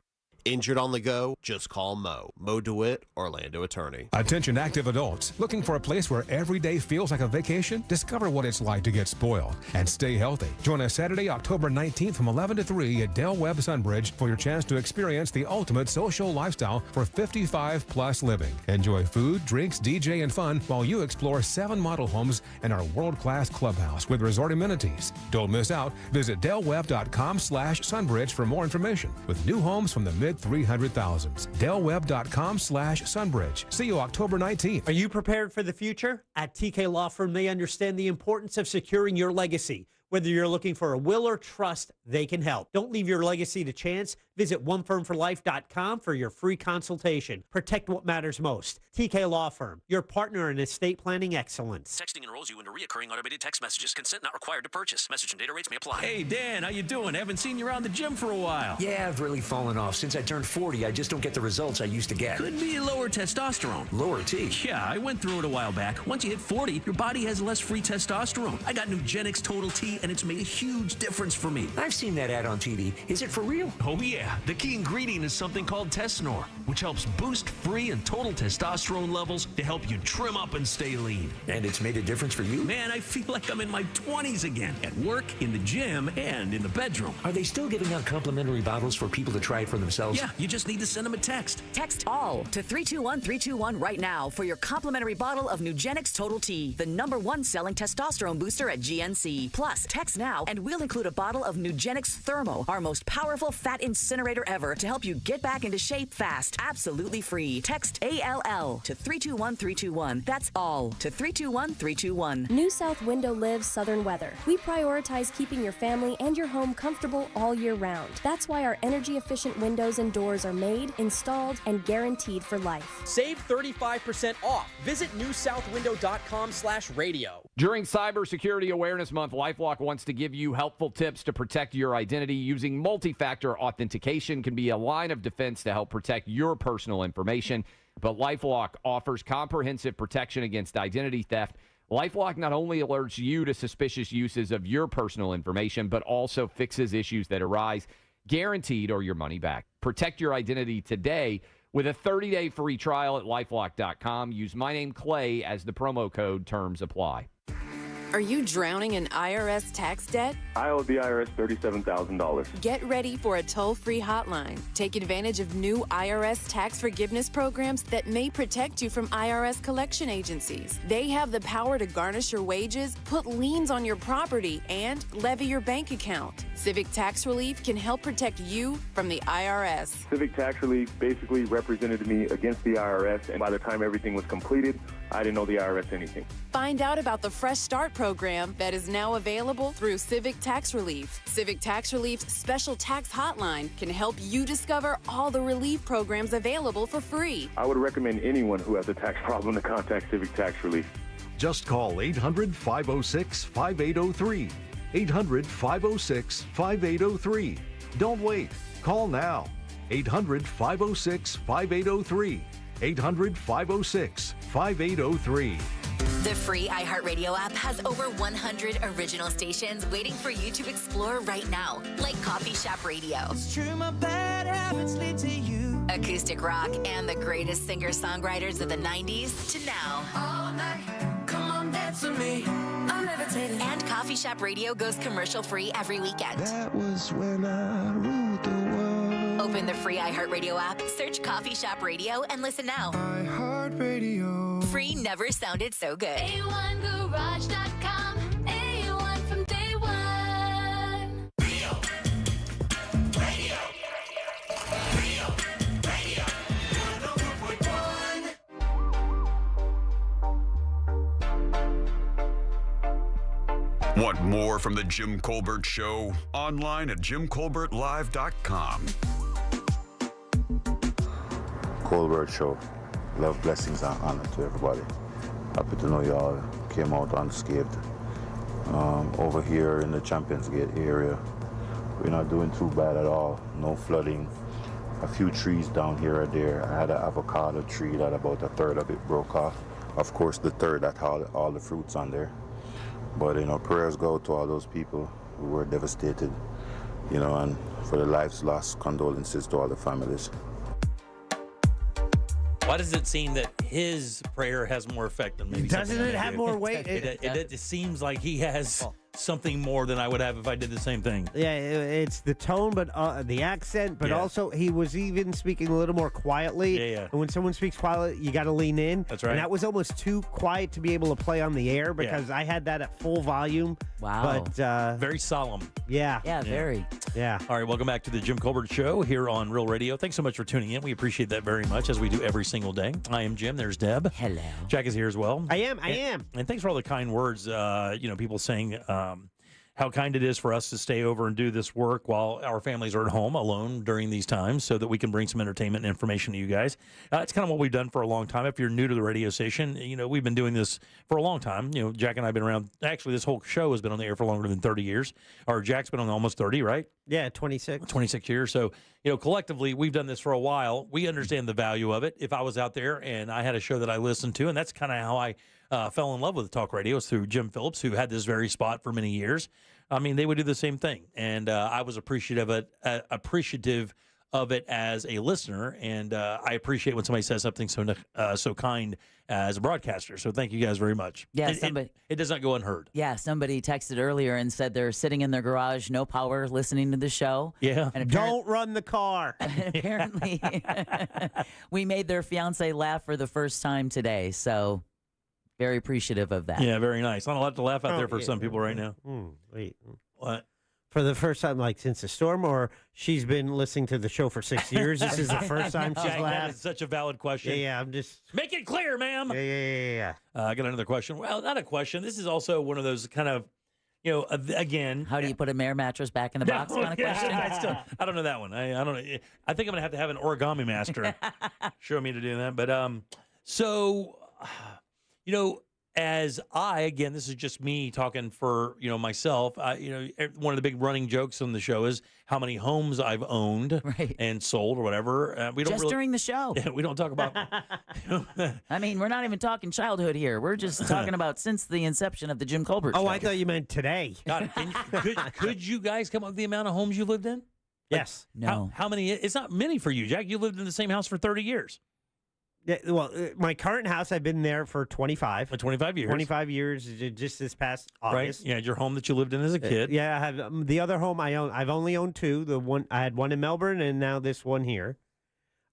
Injured on the go? Just call Mo. Mo DeWitt, Orlando attorney. Attention active adults. Looking for a place where every day feels like a vacation? Discover what it's like to get spoiled and stay healthy. Join us Saturday, October 19th from 11 to 3 at Del Webb Sunbridge for your chance to experience the ultimate social lifestyle for 55-plus living. Enjoy food, drinks, DJ, and fun while you explore 7 model homes and our world-class clubhouse with resort amenities. Don't miss out. Visit delwebb.com/sunbridge for more information. With new homes from the mid-300,000s. delwebb.com/sunbridge. See you October 19th. Are you prepared for the future? At TK Law Firm, they understand the importance of securing your legacy. Whether you're looking for a will or trust, they can help. Don't leave your legacy to chance. Visit onefirmforlife.com for your free consultation. Protect what matters most. TK Law Firm, your partner in estate planning excellence. Texting enrolls you into recurring automated text messages. Consent not required to purchase. Message and data rates may apply. Hey, Dan, how you doing? Haven't seen you around the gym for a while. Yeah, I've really fallen off. Since I turned 40, I just don't get the results I used to get. Could be lower testosterone. Lower T? Yeah, I went through it a while back. Once you hit 40, your body has less free testosterone. I got Nugenix Total T, and it's made a huge difference for me. I've seen that ad on TV. Is it for real? Oh, yeah. The key ingredient is something called Tesnor, which helps boost free and total testosterone levels to help you trim up and stay lean. And it's made a difference for you? Man, I feel like I'm in my 20s again, at work, in the gym, and in the bedroom. Are they still giving out complimentary bottles for people to try it for themselves? Yeah, you just need to send them a text. Text ALL to 321-321 right now for your complimentary bottle of Nugenix Total T, the #1 selling testosterone booster at GNC. Plus, text now and we'll include a bottle of Nugenix Thermo, our most powerful fat incinerator ever, to help you get back into shape fast, absolutely free. Text ALL to 321-321. That's ALL to 321-321. New South Window lives southern weather. We prioritize keeping your family and your home comfortable all year round. That's why our energy-efficient windows and doors are made, installed, and guaranteed for life. Save 35% off. Visit newsouthwindow.com/radio. During Cybersecurity Awareness Month, LifeLock wants to give you helpful tips to protect your identity. Using multi-factor authentication can be a line of defense to help protect your personal information. But LifeLock offers comprehensive protection against identity theft. LifeLock not only alerts you to suspicious uses of your personal information, but also fixes issues that arise, guaranteed or your money back. Protect your identity today with a 30-day free trial at LifeLock.com. Use my name, Clay, as the promo code. Terms apply. Are you drowning in IRS tax debt? I owe the IRS $37,000. Get ready for a toll-free hotline. Take advantage of new IRS tax forgiveness programs that may protect you from IRS collection agencies. They have the power to garnish your wages, put liens on your property, and levy your bank account. Civic Tax Relief can help protect you from the IRS. Civic Tax Relief basically represented me against the IRS, and by the time everything was completed, I didn't owe the IRS anything. Find out about the Fresh Start program that is now available through Civic Tax Relief. Civic Tax Relief's special tax hotline can help you discover all the relief programs available for free. I would recommend anyone who has a tax problem to contact Civic Tax Relief. Just call 800-506-5803. 800-506-5803. Don't wait. Call now. 800-506-5803. 800-506-5803. The free iHeartRadio app has over 100 original stations waiting for you to explore right now, like Coffee Shop Radio, It's true, my bad habits lead to you. acoustic rock, and the greatest singer-songwriters of the 90s to now. All night, come on, dance with me. I'm levitating. And Coffee Shop Radio goes commercial-free every weekend. That was when I ruled the world. Open the free iHeartRadio app, search Coffee Shop Radio, and listen now. iHeartRadio. Free never sounded so good. A1Garage.com. A1 from day one. Want more from the Jim Colbert Show? Online at jimcolbertlive.com. Colbert Show. Love, blessings, and honor to everybody. Happy to know y'all came out unscathed. Over here in the Champions Gate area, we're not doing too bad at all. No flooding. A few trees down here or there. I had an avocado tree that about a third of it broke off. Of course, the third that had all the fruits on there. But, prayers go to all those people who were devastated, and for the lives lost, condolences to all the families. Why does it seem that his prayer has more effect than maybe Doesn't something it I have do? more weight? It seems like he has something more than I would have if I did the same thing. Yeah, it's the tone, but the accent, but also he was even speaking a little more quietly. Yeah. And when someone speaks quietly, you got to lean in. That's right. And that was almost too quiet to be able to play on the air because I had that at full volume. Wow. But very solemn. Yeah. Yeah. All right, welcome back to the Jim Colbert Show here on Real Radio. Thanks so much for tuning in. We appreciate that very much, as we do every single day. I am Jim. There's Deb. Hello. Jack is here as well. I am. And thanks for all the kind words. People saying how kind it is for us to stay over and do this work while our families are at home alone during these times so that we can bring some entertainment and information to you guys. It's kind of what we've done for a long time. If you're new to the radio station, we've been doing this for a long time. Jack and I have been around. Actually, this whole show has been on the air for longer than 30 years. Or Jack's been on almost 30, right? Yeah, 26. 26 years. So, collectively, we've done this for a while. We understand the value of it. If I was out there and I had a show that I listened to, and that's kind of how I fell in love with talk radio, is through Jim Phillips, who had this very spot for many years. I mean, they would do the same thing. And I was appreciative of it as a listener. And I appreciate when somebody says something so kind as a broadcaster. So thank you guys very much. Yeah, it does not go unheard. Yeah, somebody texted earlier and said they're sitting in their garage, no power, listening to the show. Yeah. And don't run the car. Apparently, we made their fiance laugh for the first time today. So very appreciative of that. Yeah, very nice. Not a lot to laugh out there for some people right now. Wait. What? For the first time, like since the storm, or she's been listening to the show for 6 years? This is the first time she's That laughed. is such a valid question. Yeah, I'm just... Make it clear, ma'am. Yeah. I got another question. Well, not a question. This is also one of those kind of, again. How do you put a Mare mattress back in the box kind of question? I don't know that one. I don't know. I think I'm going to have an origami master show me to do that. But as again, this is just me talking for, myself, one of the big running jokes on the show is how many homes I've owned and sold or whatever. We don't Just during the show. We don't talk about. I mean, we're not even talking childhood here. We're just talking about since the inception of the Jim Colbert Show. Oh, I thought you meant today. God, could you guys come up with the amount of homes you lived in? Yes. No. How many? It's not many for you, Jack. You lived in the same house for 30 years. Yeah, well, my current house, I've been there for 25. 25 years. 25 years, just this past August. Right. Yeah, your home that you lived in as a kid. Yeah, I have the other home I own. I've only owned two. I had one in Melbourne, and now this one here.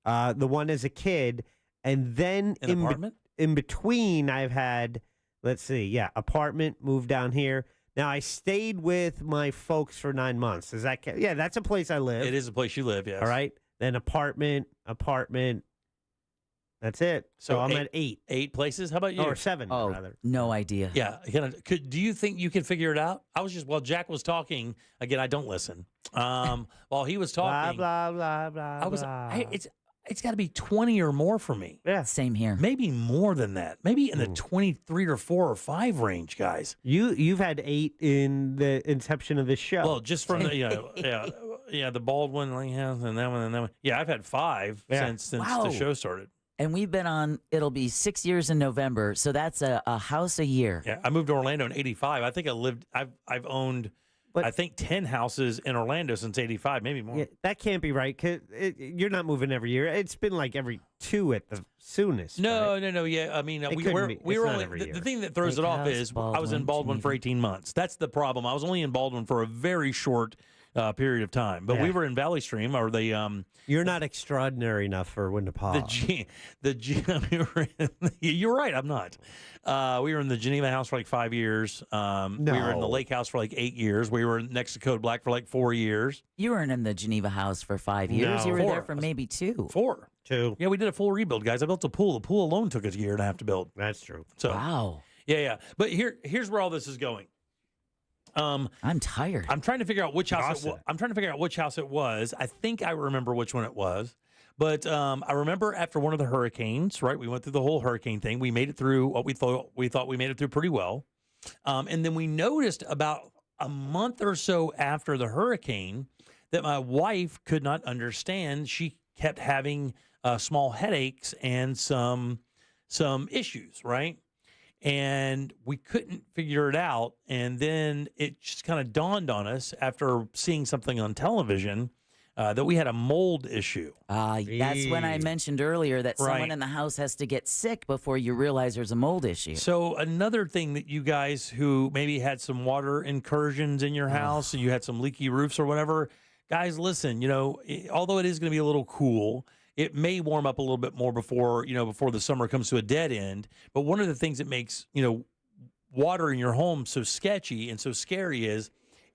The one as a kid, and then An apartment? In between, I've had, apartment, moved down here. Now, I stayed with my folks for 9 months. Does that count? Yeah, that's a place I live. It is a place you live, yes. All right. Then apartment. That's it. So I'm at 8. 8 places? How about you? Or 7, rather. No idea. Yeah. Do you think you can figure it out? While Jack was talking, again, I don't listen. While he was talking. Blah, blah, blah, blah, blah. it's got to be 20 or more for me. Yeah. Same here. Maybe more than that. Maybe in the 23 or 4 or 5 range, guys. You've had 8 in the inception of this show. Well, just from the the Baldwin house and that one and that one. Yeah, I've had 5 since the show started. And we've been on, it'll be 6 years in November, so that's a house a year. Yeah, I moved to Orlando in 85. I think I've owned, I think, 10 houses in Orlando since 85, maybe more. Yeah, that can't be right, 'cause you're not moving every year. It's been like every 2 at the soonest. No. Yeah, I mean, we were only, the thing that throws it off is I was in Baldwin for 18 months. That's the problem. I was only in Baldwin for a very short period of time. But we were in Valley Stream, or the You're not extraordinary enough for Winnipeg. You're right, I'm not. We were in the Geneva house for like 5 years. We were in the Lake house for like 8 years. We were next to Code Black for like 4 years. You weren't in the Geneva house for 5 years. No. You were 4. there for maybe 2. 4. 2. Yeah, we did a full rebuild, guys. I built a pool. The pool alone took us a year and a half to build. That's true. So, wow. Yeah. But here's where all this is going. I'm tired. I'm trying to figure out which house it was. I think I remember which one it was. But I remember after one of the hurricanes, right? We went through the whole hurricane thing. We made it through what we thought we made it through pretty well. And then we noticed about a month or so after the hurricane that my wife could not understand. She kept having small headaches and some issues, right? And we couldn't figure it out. And then it just kind of dawned on us after seeing something on television that we had a mold issue. That's when I mentioned earlier that someone in the house has to get sick before you realize there's a mold issue. So another thing that you guys who maybe had some water incursions in your house and you had some leaky roofs or whatever, guys, listen, although it is going to be a little cool, it may warm up a little bit more before the summer comes to a dead end. But one of the things that makes, water in your home so sketchy and so scary is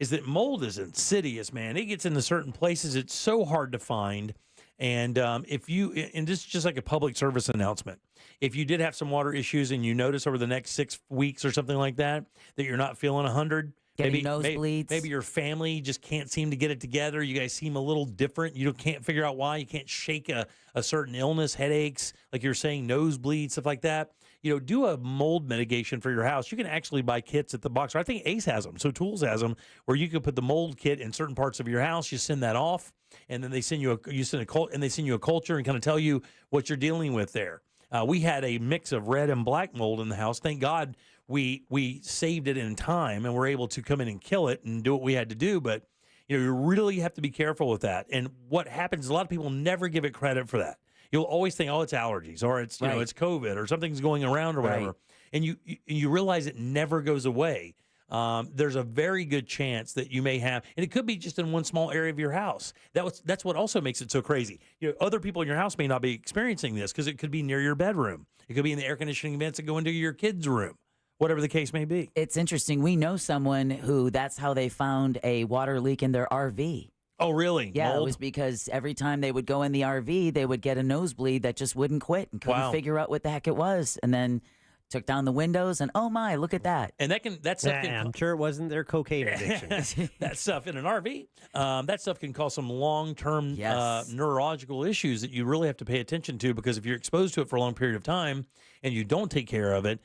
that mold is insidious, man. It gets into certain places. It's so hard to find. And and this is just like a public service announcement. If you did have some water issues and you notice over the next 6 weeks or something like that you're not feeling 100, Getting nosebleeds. Maybe your family just can't seem to get it together. You guys seem a little different. You can't figure out why. You can't shake a certain illness, headaches, like you're saying, nosebleeds, stuff like that. Do a mold mitigation for your house. You can actually buy kits at the box. I think Ace has them. So Tools has them where you can put the mold kit in certain parts of your house. You send that off, and then they send you a culture and kind of tell you what you're dealing with there. We had a mix of red and black mold in the house. Thank God we saved it in time and were able to come in and kill it and do what we had to do. But, you really have to be careful with that. And what happens, a lot of people never give it credit for that. You'll always think, oh, it's allergies or it's, it's COVID or something's going around or whatever. Right. And you realize it never goes away. There's a very good chance that you may have, and it could be just in one small area of your house. That's what also makes it so crazy. Other people in your house may not be experiencing this because it could be near your bedroom. It could be in the air conditioning vents that go into your kid's room, whatever the case may be. It's interesting. We know someone who that's how they found a water leak in their RV. Oh, really? Yeah, Mold? It was because every time they would go in the RV, they would get a nosebleed that just wouldn't quit and couldn't figure out what the heck it was. And then took down the windows and, oh my, look at that. And I'm sure it wasn't their cocaine addiction. That stuff in an RV, that stuff can cause some long-term neurological issues that you really have to pay attention to, because if you're exposed to it for a long period of time and you don't take care of it,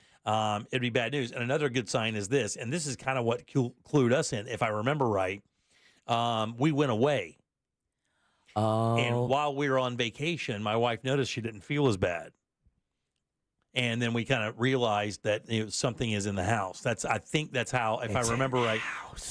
it'd be bad news. And another good sign is this, and this is kind of what clued us in, if I remember right. We went away. Oh. And while we were on vacation, my wife noticed she didn't feel as bad. And then we kind of realized that something is in the house. I think that's how, if I remember right,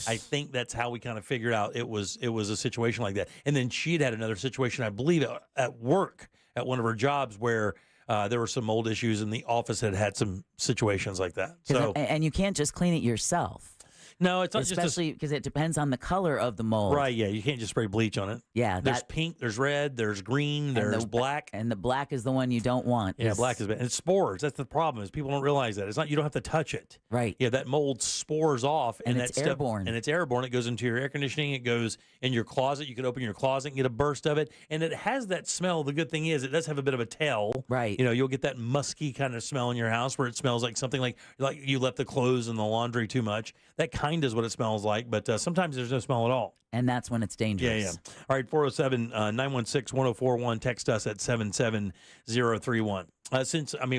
I think that's how we kind of figured out it was a situation like that. And then she'd had another situation, I believe, at work, at one of her jobs, where there were some mold issues, and the office had some situations like that. So, and you can't just clean it yourself. No, it's not especially because it depends on the color of the mold. Right, yeah. You can't just spray bleach on it. Yeah. There's pink, there's red, there's green, there's black. And the black is the one you don't want. Yeah, black is bad. And it's spores. That's the problem, is people don't realize that. It's not, you don't have to touch it. Right. Yeah, that mold spores off. And it's airborne. And it's airborne. It goes into your air conditioning. It goes in your closet. You can open your closet and get a burst of it. And it has that smell. The good thing is it does have a bit of a tail. Right. You'll get that musky kind of smell in your house where it smells like something like you left the clothes in the laundry too much. That kind of is what it smells like, but sometimes there's no smell at all. And that's when it's dangerous. Yeah, yeah. All right, 407-916-1041. Text us at 77031.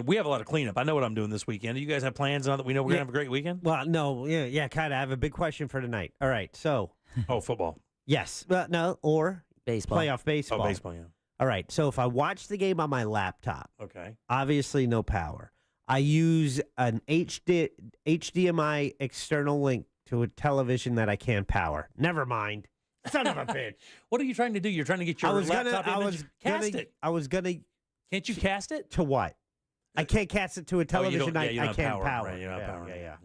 We have a lot of cleanup. I know what I'm doing this weekend. Do you guys have plans now that we know we're going to have a great weekend? Well, no. Yeah, kind of. I have a big question for tonight. All right, so. Oh, football. Yes. No, or baseball. Playoff baseball. Oh, baseball, yeah. All right, so if I watch the game on my laptop, okay, obviously no power. I use an HDMI external link to a television that I can't power. Never mind. Son of a bitch. What are you trying to do? You're trying to get your laptop image? Cast it. I was going to. Can't you cast it? To what? I can't cast it to a television I can't power. Right, you're not powering. Yeah.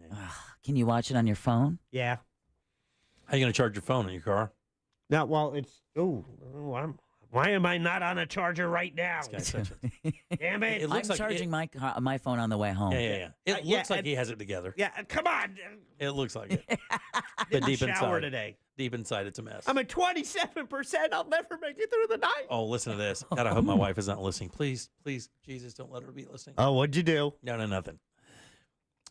Can you watch it on your phone? Yeah. How are you going to charge your phone in your car? No, well, it's. Why am I not on a charger right now? Damn it. I'm charging my phone on the way home. Yeah. It looks like he has it together. Yeah, come on. It looks like it. But deep inside. Today. Deep inside, it's a mess. I'm at 27%. I'll never make it through the night. Oh, listen to this. God, I hope my wife is not listening. Please, Jesus, don't let her be listening. Oh, what'd you do? No, nothing.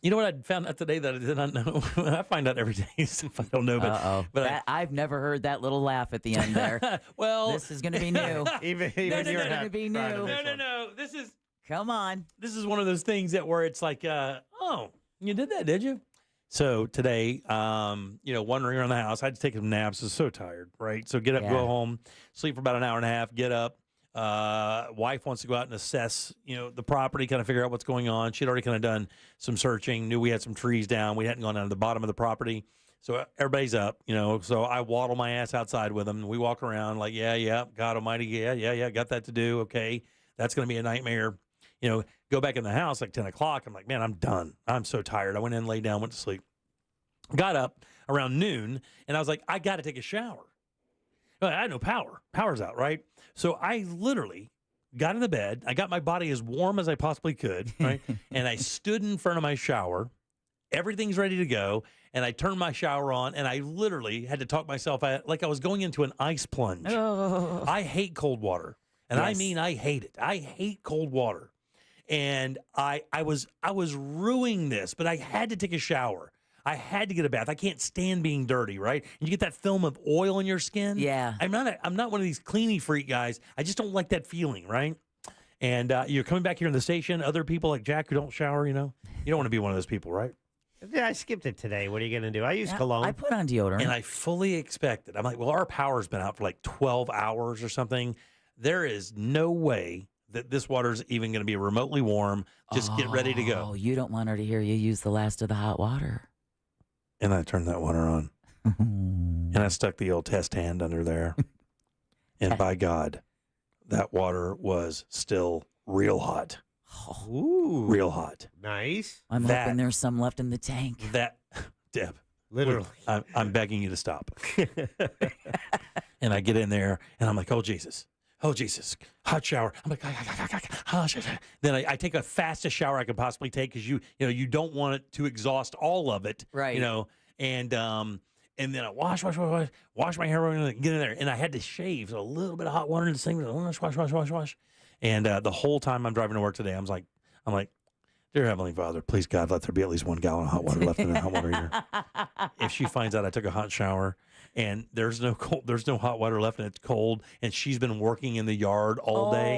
You know what I found out today that I did not know? I find out every day if I don't know. But I've never heard that little laugh at the end there. Well, this is going to be new. even you're going to be new. No. Come on. This is one of those things that where it's like, oh, you did that, did you? So today, wandering around the house, I had to take some naps. I was so tired, right? So get up, go home, sleep for about an hour and a half, get up. Wife wants to go out and assess, the property, kind of figure out what's going on. She'd already kind of done some searching, knew we had some trees down. We hadn't gone down to the bottom of the property. So everybody's up, so I waddle my ass outside with them. We walk around like, yeah, God almighty, yeah, got that to do. Okay, that's going to be a nightmare. Go back in the house like 10 o'clock. I'm like, man, I'm done. I'm so tired. I went in, laid down, went to sleep. Got up around noon, and I was like, I got to take a shower. I had no power. Power's out, right? So I literally got in the bed. I got my body as warm as I possibly could, right? And I stood in front of my shower. Everything's ready to go. And I turned my shower on, and I literally had to talk myself out like I was going into an ice plunge. Oh. I hate cold water. And I mean, I hate it. I hate cold water. And I was ruining this, but I had to take a shower. I had to get a bath. I can't stand being dirty, right? And you get that film of oil in your skin. Yeah. I'm not one of these cleaning freak guys. I just don't like that feeling, right? And you're coming back here in the station. Other people like Jack who don't shower, you don't want to be one of those people, right? Yeah, I skipped it today. What are you going to do? I use cologne. I put on deodorant. And I fully expected. I'm like, well, our power's been out for like 12 hours or something. There is no way that this water's even going to be remotely warm. Just get ready to go. Oh, you don't want her to hear you use the last of the hot water. And I turned that water on. And I stuck the old test hand under there. And by God, that water was still real hot. Ooh. Real hot. Nice. I'm hoping there's some left in the tank. Deb. Literally. I'm begging you to stop. And I get in there, and I'm like, oh, Jesus, hot shower. I'm like, then I take a fastest shower I could possibly take because you don't want it to exhaust all of it, right? And then I wash my hair, and get in there, and I had to shave, so a little bit of hot water in the sink, wash, and the whole time I'm driving to work today, I'm like, dear Heavenly Father, please God, let there be at least 1 gallon of hot water left in the hot water heater. If she finds out I took a hot shower and there's no hot water left and it's cold, and she's been working in the yard all day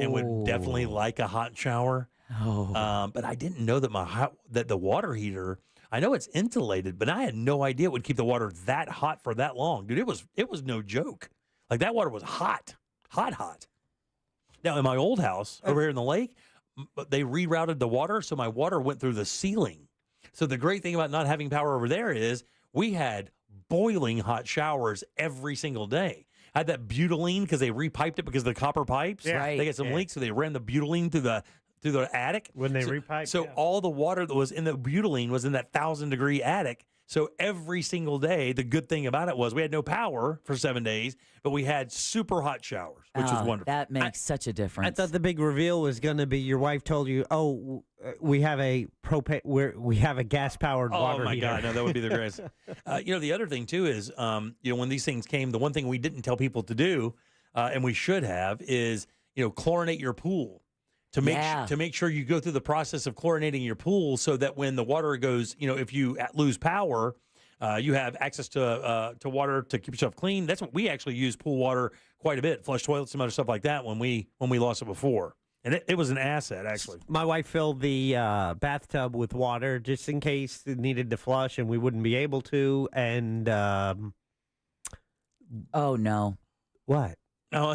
and would definitely like a hot shower. But I didn't know that the water heater, I know it's insulated, but I had no idea it would keep the water that hot for that long. Dude, it was no joke. Like that water was hot. Now in my old house over here in the lake, they rerouted the water, so my water went through the ceiling. So the great thing about not having power over there is we had boiling hot showers every single day. I had that butylene because they repiped it because of the copper pipes. Yeah. They got some leaks, so they ran the butylene through the attic. When they repiped. So all the water that was in the butylene was in that 1,000-degree attic. So every single day, the good thing about it was we had no power for 7 days, but we had super hot showers, which was wonderful. That makes such a difference. I thought the big reveal was going to be your wife told you, we have a we have a gas-powered water heater. heater. God, no, that would be the greatest. The other thing, too, is, when these things came, the one thing we didn't tell people to do, and we should have, is, chlorinate your pool. to make sure you go through the process of chlorinating your pool so that when the water goes, if you lose power, you have access to water to keep yourself clean. That's what we actually use pool water quite a bit, flush toilets, some other stuff like that when we lost it before. And it was an asset, actually. My wife filled the bathtub with water just in case it needed to flush and we wouldn't be able to. And oh no, what? Oh,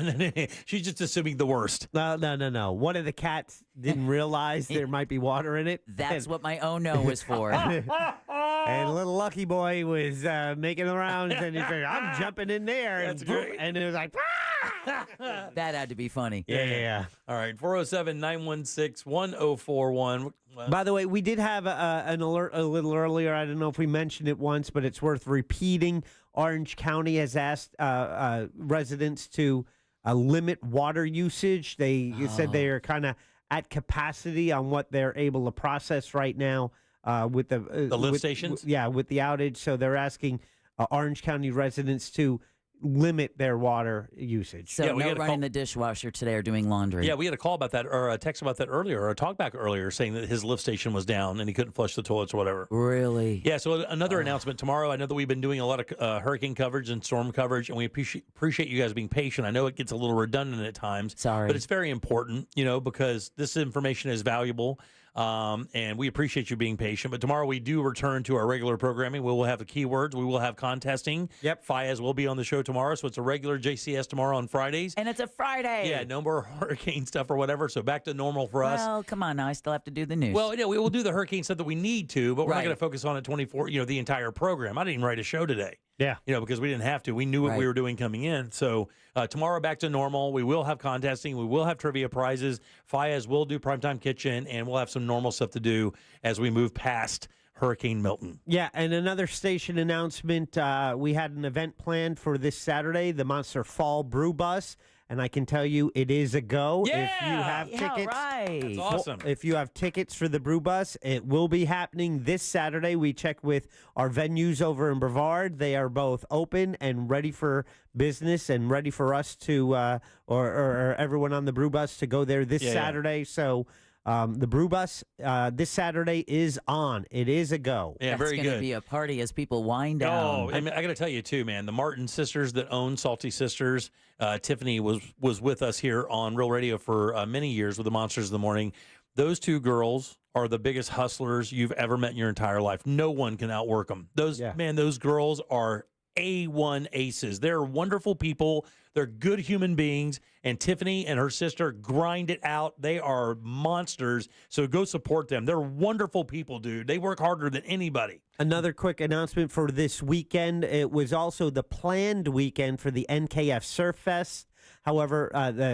she's just assuming the worst. No. One of the cats didn't realize there might be water in it. That's what my oh no was for. And little Lucky Boy was making the rounds, and he said, "I'm jumping in there." That's great. And it was like, that had to be funny. Yeah. All right, 407-916-1041. By the way, we did have an alert a little earlier. I don't know if we mentioned it once, but it's worth repeating. Orange County has asked residents to limit water usage. They said they are kind of at capacity on what they're able to process right now with the lift stations. With the outage. So they're asking Orange County residents to limit their water usage. So no running the dishwasher today or doing laundry. Yeah, we had a call about that, or a text about that earlier, or a talk back earlier saying that his lift station was down and he couldn't flush the toilets or whatever. Really? Yeah, so another announcement tomorrow. I know that we've been doing a lot of hurricane coverage and storm coverage, and we appreciate you guys being patient. I know it gets a little redundant at times. Sorry. But it's very important, because this information is valuable. And we appreciate you being patient. But tomorrow we do return to our regular programming. We will have the keywords. We will have contesting. Yep. Fayez will be on the show tomorrow. So it's a regular JCS tomorrow on Fridays. And it's a Friday. Yeah, no more hurricane stuff or whatever. So back to normal for us. Well, come on now. I still have to do the news. Well, we will do the hurricane stuff that we need to, but we're not Right. going to focus on it 24, the entire program. I didn't even write a show today. Yeah. Because we didn't have to. We knew what we were doing coming in. So tomorrow, back to normal. We will have contesting. We will have trivia prizes. Fayez will do Primetime Kitchen, and we'll have some normal stuff to do as we move past Hurricane Milton. Yeah, and another station announcement. We had an event planned for this Saturday, the Monster Fall Brew Bus. And I can tell you, it is a go. Yeah! If you have tickets, right. That's awesome. If you have tickets for the Brew Bus, it will be happening this Saturday. We checked with our venues over in Brevard. They are both open and ready for business and ready for us to, or everyone on the Brew Bus to go there this Saturday. So the Brew Bus this Saturday is on. It is a go. Yeah, very good. It's going to be a party as people wind down. Oh, I got to tell you, too, man, the Martin sisters that own Salty Sisters, Tiffany was with us here on Real Radio for many years with the Monsters of the Morning. Those two girls are the biggest hustlers you've ever met in your entire life. No one can outwork them. Those girls are A1 aces. They're wonderful people. They're good human beings. And Tiffany and her sister grind it out. They are monsters. So go support them. They're wonderful people, dude. They work harder than anybody. Another quick announcement for this weekend. It was also the planned weekend for the NKF Surf Fest. However,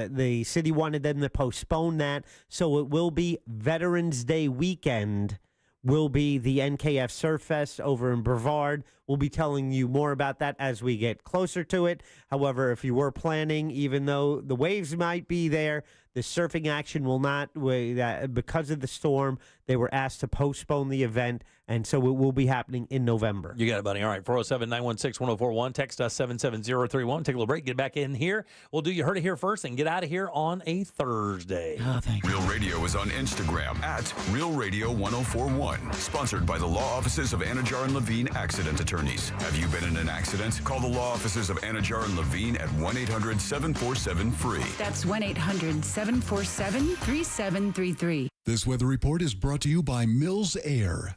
the city wanted them to postpone that. So it will be Veterans Day weekend. Will be the NKF Surf Fest over in Brevard. We'll be telling you more about that as we get closer to it. However, if you were planning, even though the waves might be there, the surfing action will not. Because of the storm, they were asked to postpone the event, and so it will be happening in November. You got it, buddy. All right, 407-916-1041. Text us 77031. Take a little break. Get back in here. We'll do You Heard It Here first and get out of here on a Thursday. Oh, thank you. Real Radio is on Instagram at Real Radio 1041. Sponsored by the law offices of Anajar and Levine Accident Attorneys. Have you been in an accident? Call the law offices of Anajar and Levine at 1-800-747-FREE. That's 1-800-747-3733. This weather report is brought to you by Mills Air.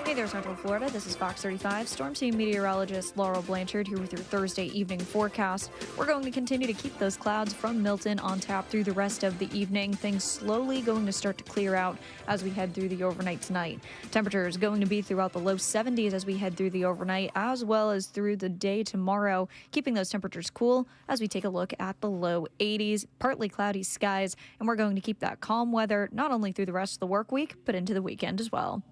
Hey there, Central Florida. This is Fox 35 Storm Team meteorologist Laurel Blanchard here with your Thursday evening forecast. We're going to continue to keep those clouds from Milton on tap through the rest of the evening. Things slowly going to start to clear out as we head through the overnight tonight. Temperatures going to be throughout the low 70s as we head through the overnight, as well as through the day tomorrow, keeping those temperatures cool as we take a look at the low 80s, partly cloudy skies, and we're going to keep that calm weather not only through the rest of the work week, but into the weekend as well.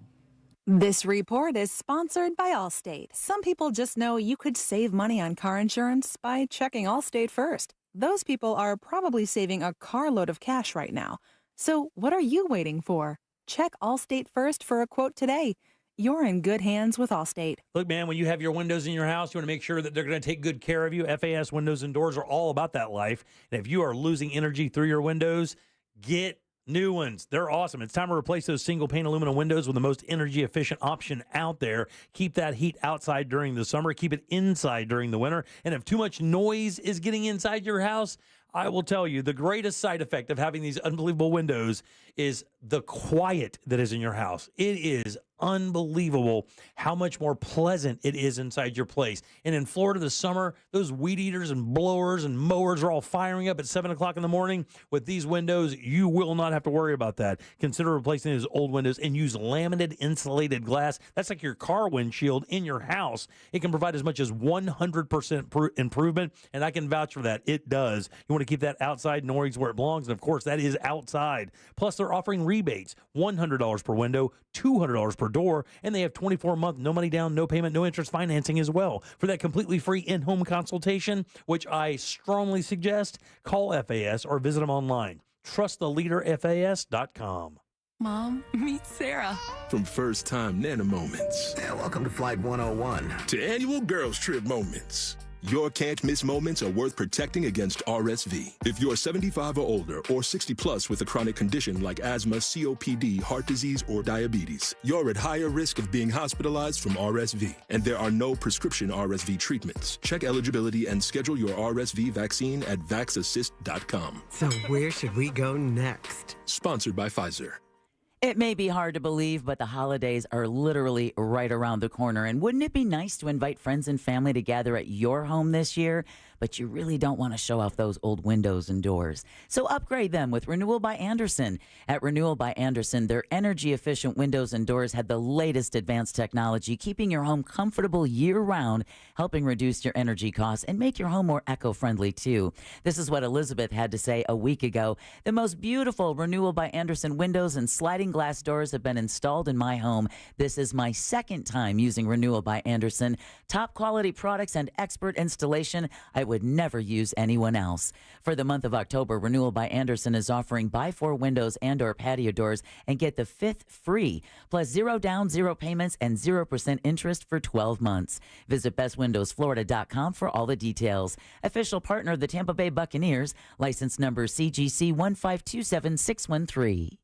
This report is sponsored by Allstate. Some people just know you could save money on car insurance by checking Allstate first. Those people are probably saving a carload of cash right now. So what are you waiting for? Check Allstate first for a quote today. You're in good hands with Allstate. Look, man, when you have your windows in your house, you want to make sure that they're going to take good care of you. FAS Windows and Doors are all about that life. And if you are losing energy through your windows, get new ones. They're awesome. It's time to replace those single-pane aluminum windows with the most energy-efficient option out there. Keep that heat outside during the summer. Keep it inside during the winter. And if too much noise is getting inside your house, I will tell you, the greatest side effect of having these unbelievable windows is the quiet that is in your house. It is unbelievable how much more pleasant it is inside your place. And in Florida this summer, those weed eaters and blowers and mowers are all firing up at 7 o'clock in the morning. With these windows, you will not have to worry about that. Consider replacing those old windows and use laminated insulated glass. That's like your car windshield in your house. It can provide as much as 100% improvement, and I can vouch for that. It does. You want to keep that outside noise where it belongs, and of course, that is outside. Plus, they're offering rebates, $100 per window, $200 per door, and they have 24-month, no money down, no payment, no interest financing as well. For that completely free in-home consultation, which I strongly suggest, call FAS or visit them online. TrustTheLeaderFAS.com. Mom, meet Sarah. From first-time Nana moments. Yeah, welcome to Flight 101. To annual girls trip moments. Your can't-miss moments are worth protecting against RSV. If you're 75 or older or 60 plus with a chronic condition like asthma, COPD, heart disease, or diabetes, you're at higher risk of being hospitalized from RSV. And there are no prescription RSV treatments. Check eligibility and schedule your RSV vaccine at vaxassist.com. So where should we go next? Sponsored by Pfizer. It may be hard to believe, but the holidays are literally right around the corner. And wouldn't it be nice to invite friends and family to gather at your home this year? But you really don't want to show off those old windows and doors. So upgrade them with Renewal by Andersen. At Renewal by Andersen, their energy-efficient windows and doors have the latest advanced technology, keeping your home comfortable year-round, helping reduce your energy costs and make your home more eco-friendly, too. This is what Elizabeth had to say a week ago. The most beautiful Renewal by Andersen windows and sliding glass doors have been installed in my home. This is my second time using Renewal by Andersen. Top quality products and expert installation. I would never use anyone else. For the month of October, Renewal by Andersen is offering buy 4 windows and or patio doors and get the 5th free, plus 0 down, 0 payments, and 0% interest for 12 months. Visit bestwindowsflorida.com for all the details. Official partner of the Tampa Bay Buccaneers, license number CGC 1527613.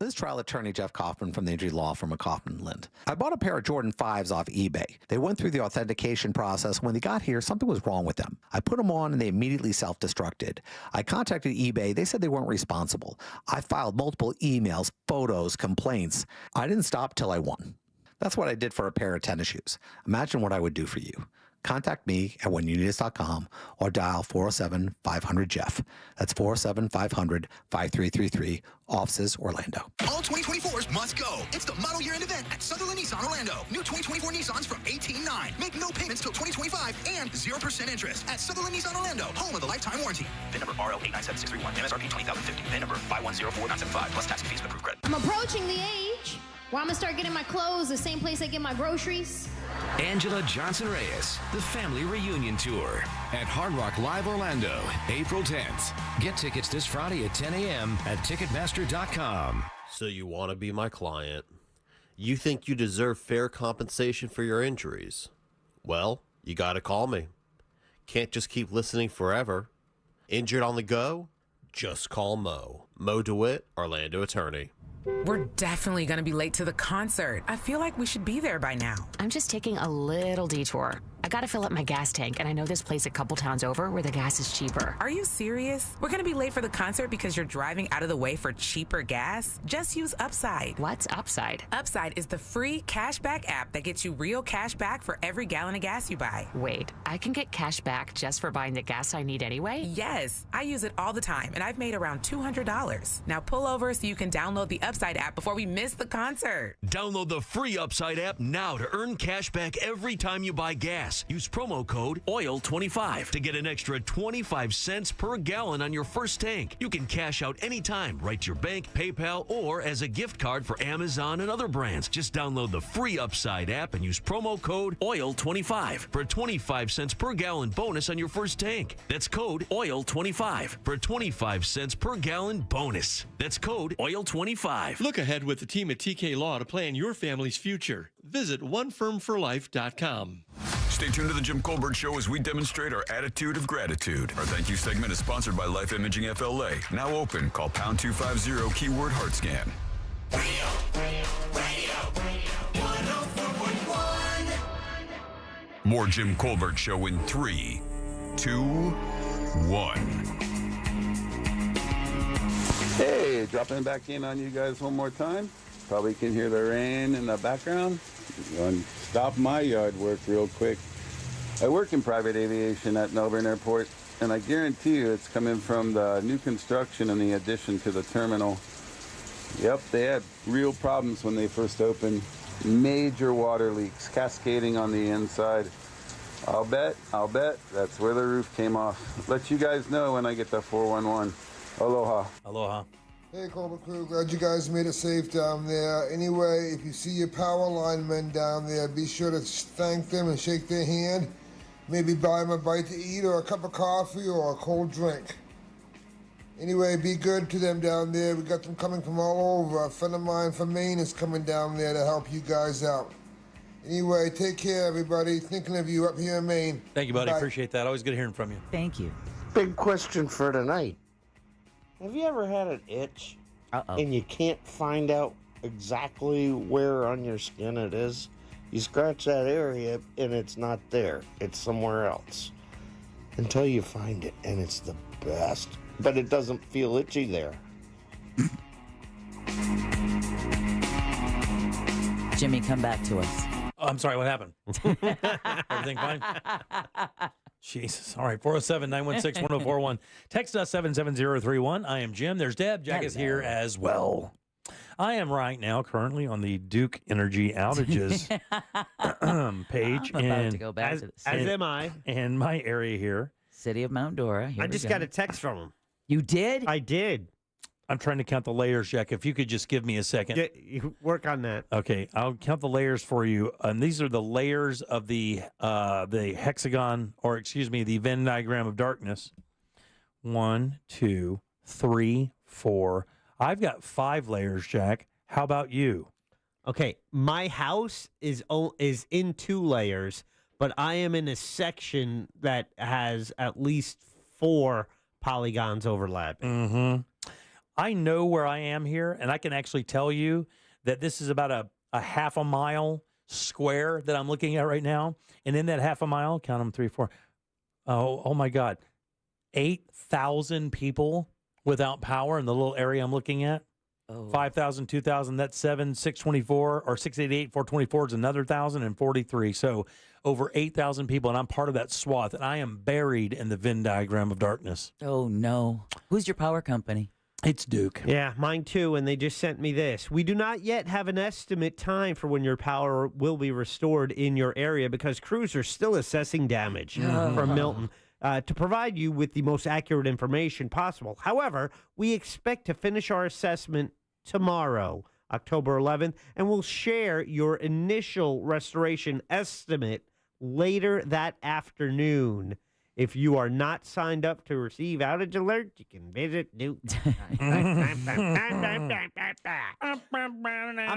This is trial attorney Jeff Kaufman from the injury law firm of Kaufman Lind. I bought a pair of Jordan 5s off eBay. They went through the authentication process. When they got here, something was wrong with them. I put them on and they immediately self-destructed. I contacted eBay. They said they weren't responsible. I filed multiple emails, photos, complaints. I didn't stop till I won. That's what I did for a pair of tennis shoes. Imagine what I would do for you. Contact me at whenyouneedus.com or dial 407-500-JEFF. That's 407-500-5333, offices Orlando. All 2024s must go. It's the Model Year End event at Sutherland Nissan Orlando. New 2024 Nissans from $18,900. Make no payments till 2025 and 0% interest at Sutherland Nissan Orlando, home of the lifetime warranty. VIN number RL897631, MSRP 20050. VIN number 5104975 plus tax and fees and approved credit. I'm approaching the age where I'm gonna start getting my clothes the same place I get my groceries. Angela Johnson Reyes, the family reunion tour at Hard Rock Live Orlando, April 10th. Get tickets this Friday at 10 a.m. at Ticketmaster.com. So you want to be my client? You think you deserve fair compensation for your injuries? Well, you got to call me. Can't just keep listening forever. Injured on the go? Just call Mo. Mo DeWitt, Orlando attorney. We're definitely going to be late to the concert. I feel like we should be there by now. I'm just taking a little detour. I gotta fill up my gas tank, and I know this place a couple towns over where the gas is cheaper. Are you serious? We're gonna be late for the concert because you're driving out of the way for cheaper gas? Just use Upside. What's Upside? Upside is the free cashback app that gets you real cash back for every gallon of gas you buy. Wait, I can get cash back just for buying the gas I need anyway? Yes, I use it all the time, and I've made around $200. Now pull over so you can download the Upside app before we miss the concert. Download the free Upside app now to earn cash back every time you buy gas. gas. Use promo code OIL25 to get an extra 25 cents per gallon on your first tank. You can cash out anytime, right to your bank, PayPal, or as a gift card for Amazon and other brands. Just download the free Upside app and use promo code OIL25 for a 25 cents per gallon bonus on your first tank. That's code OIL25 for a 25 cents per gallon bonus. That's code OIL25. Look ahead with the team at TK Law to plan your family's future. Visit onefirmforlife.com. Stay tuned to the Jim Colbert Show as we demonstrate our attitude of gratitude. Our thank you segment is sponsored by Life Imaging FLA. Now open. Call pound 250 keyword heart scan. More Jim Colbert Show in 3, 2, 1. Hey, dropping back in on you guys one more time. Probably can hear the rain in the background. Going to stop my yard work real quick. I work in private aviation at Melbourne Airport, and I guarantee you it's coming from the new construction and the addition to the terminal. Yep, they had real problems when they first opened. Major water leaks cascading on the inside. I'll bet that's where the roof came off. Let you guys know when I get the 411. Aloha. Aloha. Hey, Colbert Crew, glad you guys made it safe down there. Anyway, if you see your power linemen down there, be sure to thank them and shake their hand. Maybe buy them a bite to eat or a cup of coffee or a cold drink. Anyway, be good to them down there. We got them coming from all over. A friend of mine from Maine is coming down there to help you guys out. Anyway, take care, everybody. Thinking of you up here in Maine. Thank you, buddy. Bye. Appreciate that. Always good hearing from you. Thank you. Big question for tonight. Have you ever had an itch and you can't find out exactly where on your skin it is? You scratch that area and it's not there. It's somewhere else. Until you find it, and it's the best. But it doesn't feel itchy there. Jimmy, come back to us. Oh, I'm sorry, what happened? Everything fine? Jesus. All right, 407-916-1041. Text us 77031. I am Jim. There's Deb. Jack is here as well. I am right now currently on the Duke Energy outages page. I'm about to go back to this. As am I. And my area here. City of Mount Dora. Here I just got a text from him. You did? I did. I'm trying to count the layers, Jack. If you could just give me a second. Yeah, you work on that. Okay, I'll count the layers for you. And these are the layers of the hexagon, or excuse me, the Venn diagram of darkness. 1, 2, 3, 4. I've got 5 layers, Jack. How about you? Okay, my house is in 2 layers, but I am in a section that has at least 4 polygons overlapping. Mm-hmm. I know where I am here, and I can actually tell you that this is about a half a mile square that I'm looking at right now. And in that half a mile, count them 3, 4. Oh my God. 8,000 people without power in the little area I'm looking at. 5,000, 2,000, that's 7, 624, or 688, 424 is another 1,043. So over 8,000 people, and I'm part of that swath, and I am buried in the Venn diagram of darkness. Oh, no. Who's your power company? It's Duke. Yeah, mine too, and they just sent me this. We do not yet have an estimate time for when your power will be restored in your area because crews are still assessing damage from Milton. To provide you with the most accurate information possible. However, we expect to finish our assessment tomorrow, October 11th, and we'll share your initial restoration estimate later that afternoon. If you are not signed up to receive outage alert, you can visit Duke. I'm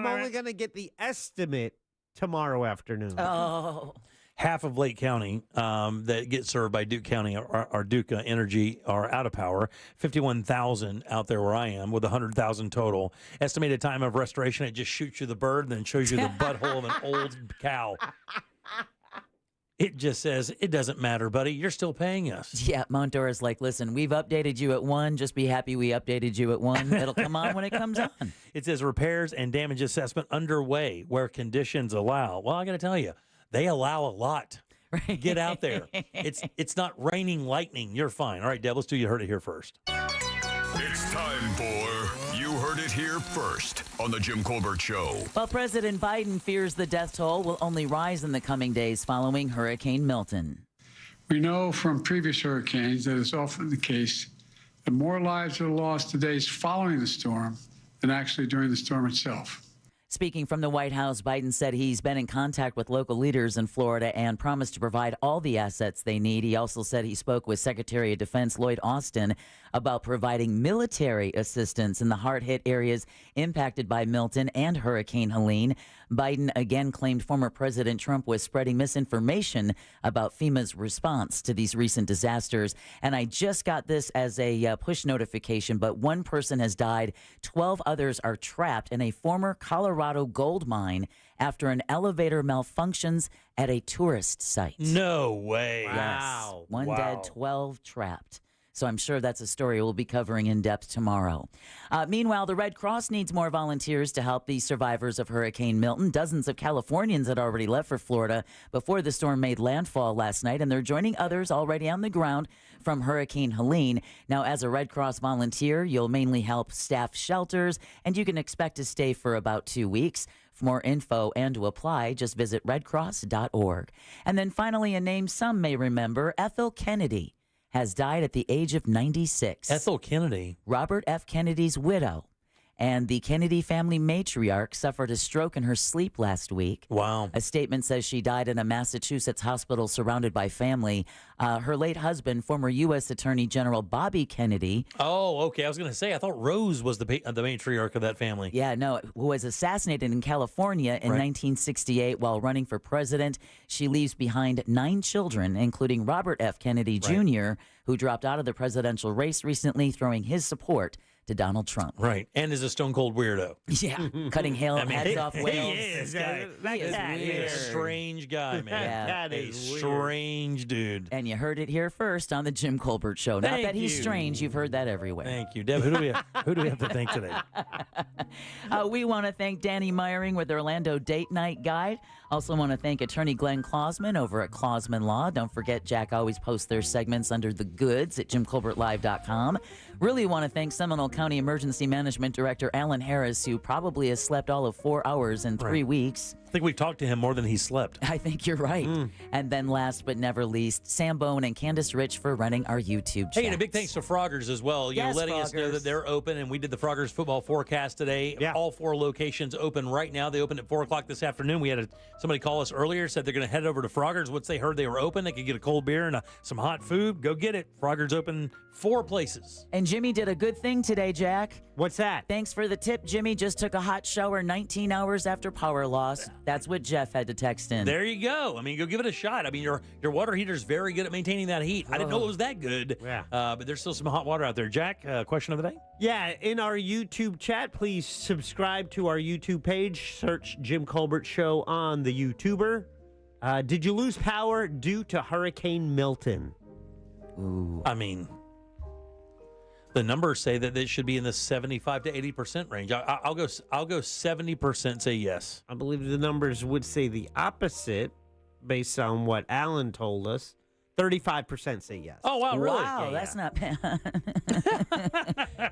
only going to get the estimate tomorrow afternoon. Oh. Half of Lake County that gets served by Duke County or Duke Energy are out of power. 51,000 out there where I am with 100,000 total. Estimated time of restoration, it just shoots you the bird and then shows you the butthole of an old cow. It just says, it doesn't matter, buddy. You're still paying us. Yeah, Mount Dora's like, listen, we've updated you at 1. Just be happy we updated you at 1. It'll come on when it comes on. It says repairs and damage assessment underway where conditions allow. Well, I got to tell you, they allow a lot. Right. Get out there. It's not raining lightning. You're fine. All right, Deb, let's do You Heard It Here first. It's time for You Heard It it here first on The Jim Colbert Show. Well, President Biden fears the death toll will only rise in the coming days following Hurricane Milton. We know from previous hurricanes that it's often the case that more lives are lost to days following the storm than actually during the storm itself. Speaking from the White House, Biden said he's been in contact with local leaders in Florida and promised to provide all the assets they need. He also said he spoke with Secretary of Defense Lloyd Austin about providing military assistance in the hard-hit areas impacted by Milton and Hurricane Helene. Biden again claimed former President Trump was spreading misinformation about FEMA's response to these recent disasters. And I just got this as a push notification, but one person has died. 12 others are trapped in a former Colorado gold mine after an elevator malfunctions at a tourist site. No way. Yes. One dead, 12 trapped. So I'm sure that's a story we'll be covering in depth tomorrow. Meanwhile, the Red Cross needs more volunteers to help the survivors of Hurricane Milton. Dozens of Californians had already left for Florida before the storm made landfall last night, and they're joining others already on the ground from Hurricane Helene. Now, as a Red Cross volunteer, you'll mainly help staff shelters, and you can expect to stay for about 2 weeks. For more info and to apply, just visit redcross.org. And then finally, a name some may remember, Ethel Kennedy has died at the age of 96. Ethel Kennedy. Robert F. Kennedy's widow. And the Kennedy family matriarch suffered a stroke in her sleep last week. Wow. A statement says she died in a Massachusetts hospital surrounded by family. Her late husband, former U.S. Attorney General Bobby Kennedy. Oh, okay. I was going to say, I thought Rose was the matriarch of that family. Yeah, no, who was assassinated in California in 1968 while running for president. She leaves behind 9 children, including Robert F. Kennedy Jr., who dropped out of the presidential race recently, throwing his support to Donald Trump. Right. And is a stone cold weirdo. Yeah. Cutting heads off whales. He is. Guy. That He is cat weird. is A strange guy, man. Yeah. That a is weird. strange dude. And you heard it here first on the Jim Colbert Show. Not Thank that he's you. strange. You've heard that everywhere. Thank you. Deb, who do we have to thank today? We want to thank Danny Meyering with Orlando Date Night Guide. Also want to thank attorney Glenn Klausman over at Klausman Law. Don't forget, Jack always posts their segments under the goods at JimColbertLive.com. Really want to thank Seminole County Emergency Management Director Alan Harris, who probably has slept all of 4 hours in 3 weeks. I think we've talked to him more than he slept. I think you're right. And then last but never least, Sam Bone and Candace Rich for running our YouTube channel. Hey, and a big thanks to Froggers as well. You know, letting us know that they're open, and we did the Froggers football forecast today. Yeah. All 4 locations open right now. They opened at 4 o'clock this afternoon. We had somebody call us earlier, said they're going to head over to Froggers. Once they heard they were open, they could get a cold beer and some hot food. Go get it. Froggers open 4 places. And Jimmy did a good thing today, Jack. What's that? Thanks for the tip, Jimmy. Just took a hot shower 19 hours after power loss. That's what Jeff had to text in. There you go. I mean, go give it a shot. I mean, your water heater's very good at maintaining that heat. I didn't know it was that good. Yeah. But there's still some hot water out there. Jack, question of the day? Yeah, in our YouTube chat, please subscribe to our YouTube page. Search Jim Colbert Show on the YouTuber. Did you lose power due to Hurricane Milton? Ooh. I mean, the numbers say that it should be in the 75 to 80% range. I'll go 70% say yes. I believe the numbers would say the opposite based on what Alan told us. 35% say yes. Oh, wow, really? Wow, that's not bad.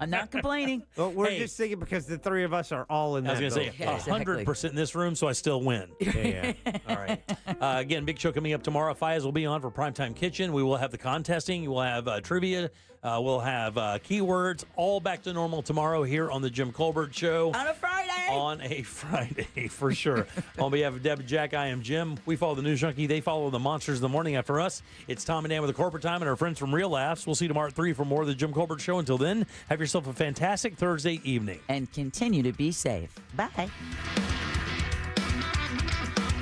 I'm not complaining. Well, we're just thinking because the 3 of us are all in I was that going to say building. 100% in this room, so I still win. Yeah. All right. Again, big show coming up tomorrow. Faiz will be on for Primetime Kitchen. We will have the contesting. We'll have trivia. We'll have keywords. All back to normal tomorrow here on the Jim Colbert Show. On a Friday. On a Friday, for sure. On behalf of Deb and Jack, I am Jim. We follow the News Junkie. They follow the monsters of the morning after us. It's Tom and Dan with the Corporate Time and our friends from Real Laughs. We'll see you tomorrow at 3 for more of the Jim Colbert Show. Until then, have yourself a fantastic Thursday evening. And continue to be safe. Bye.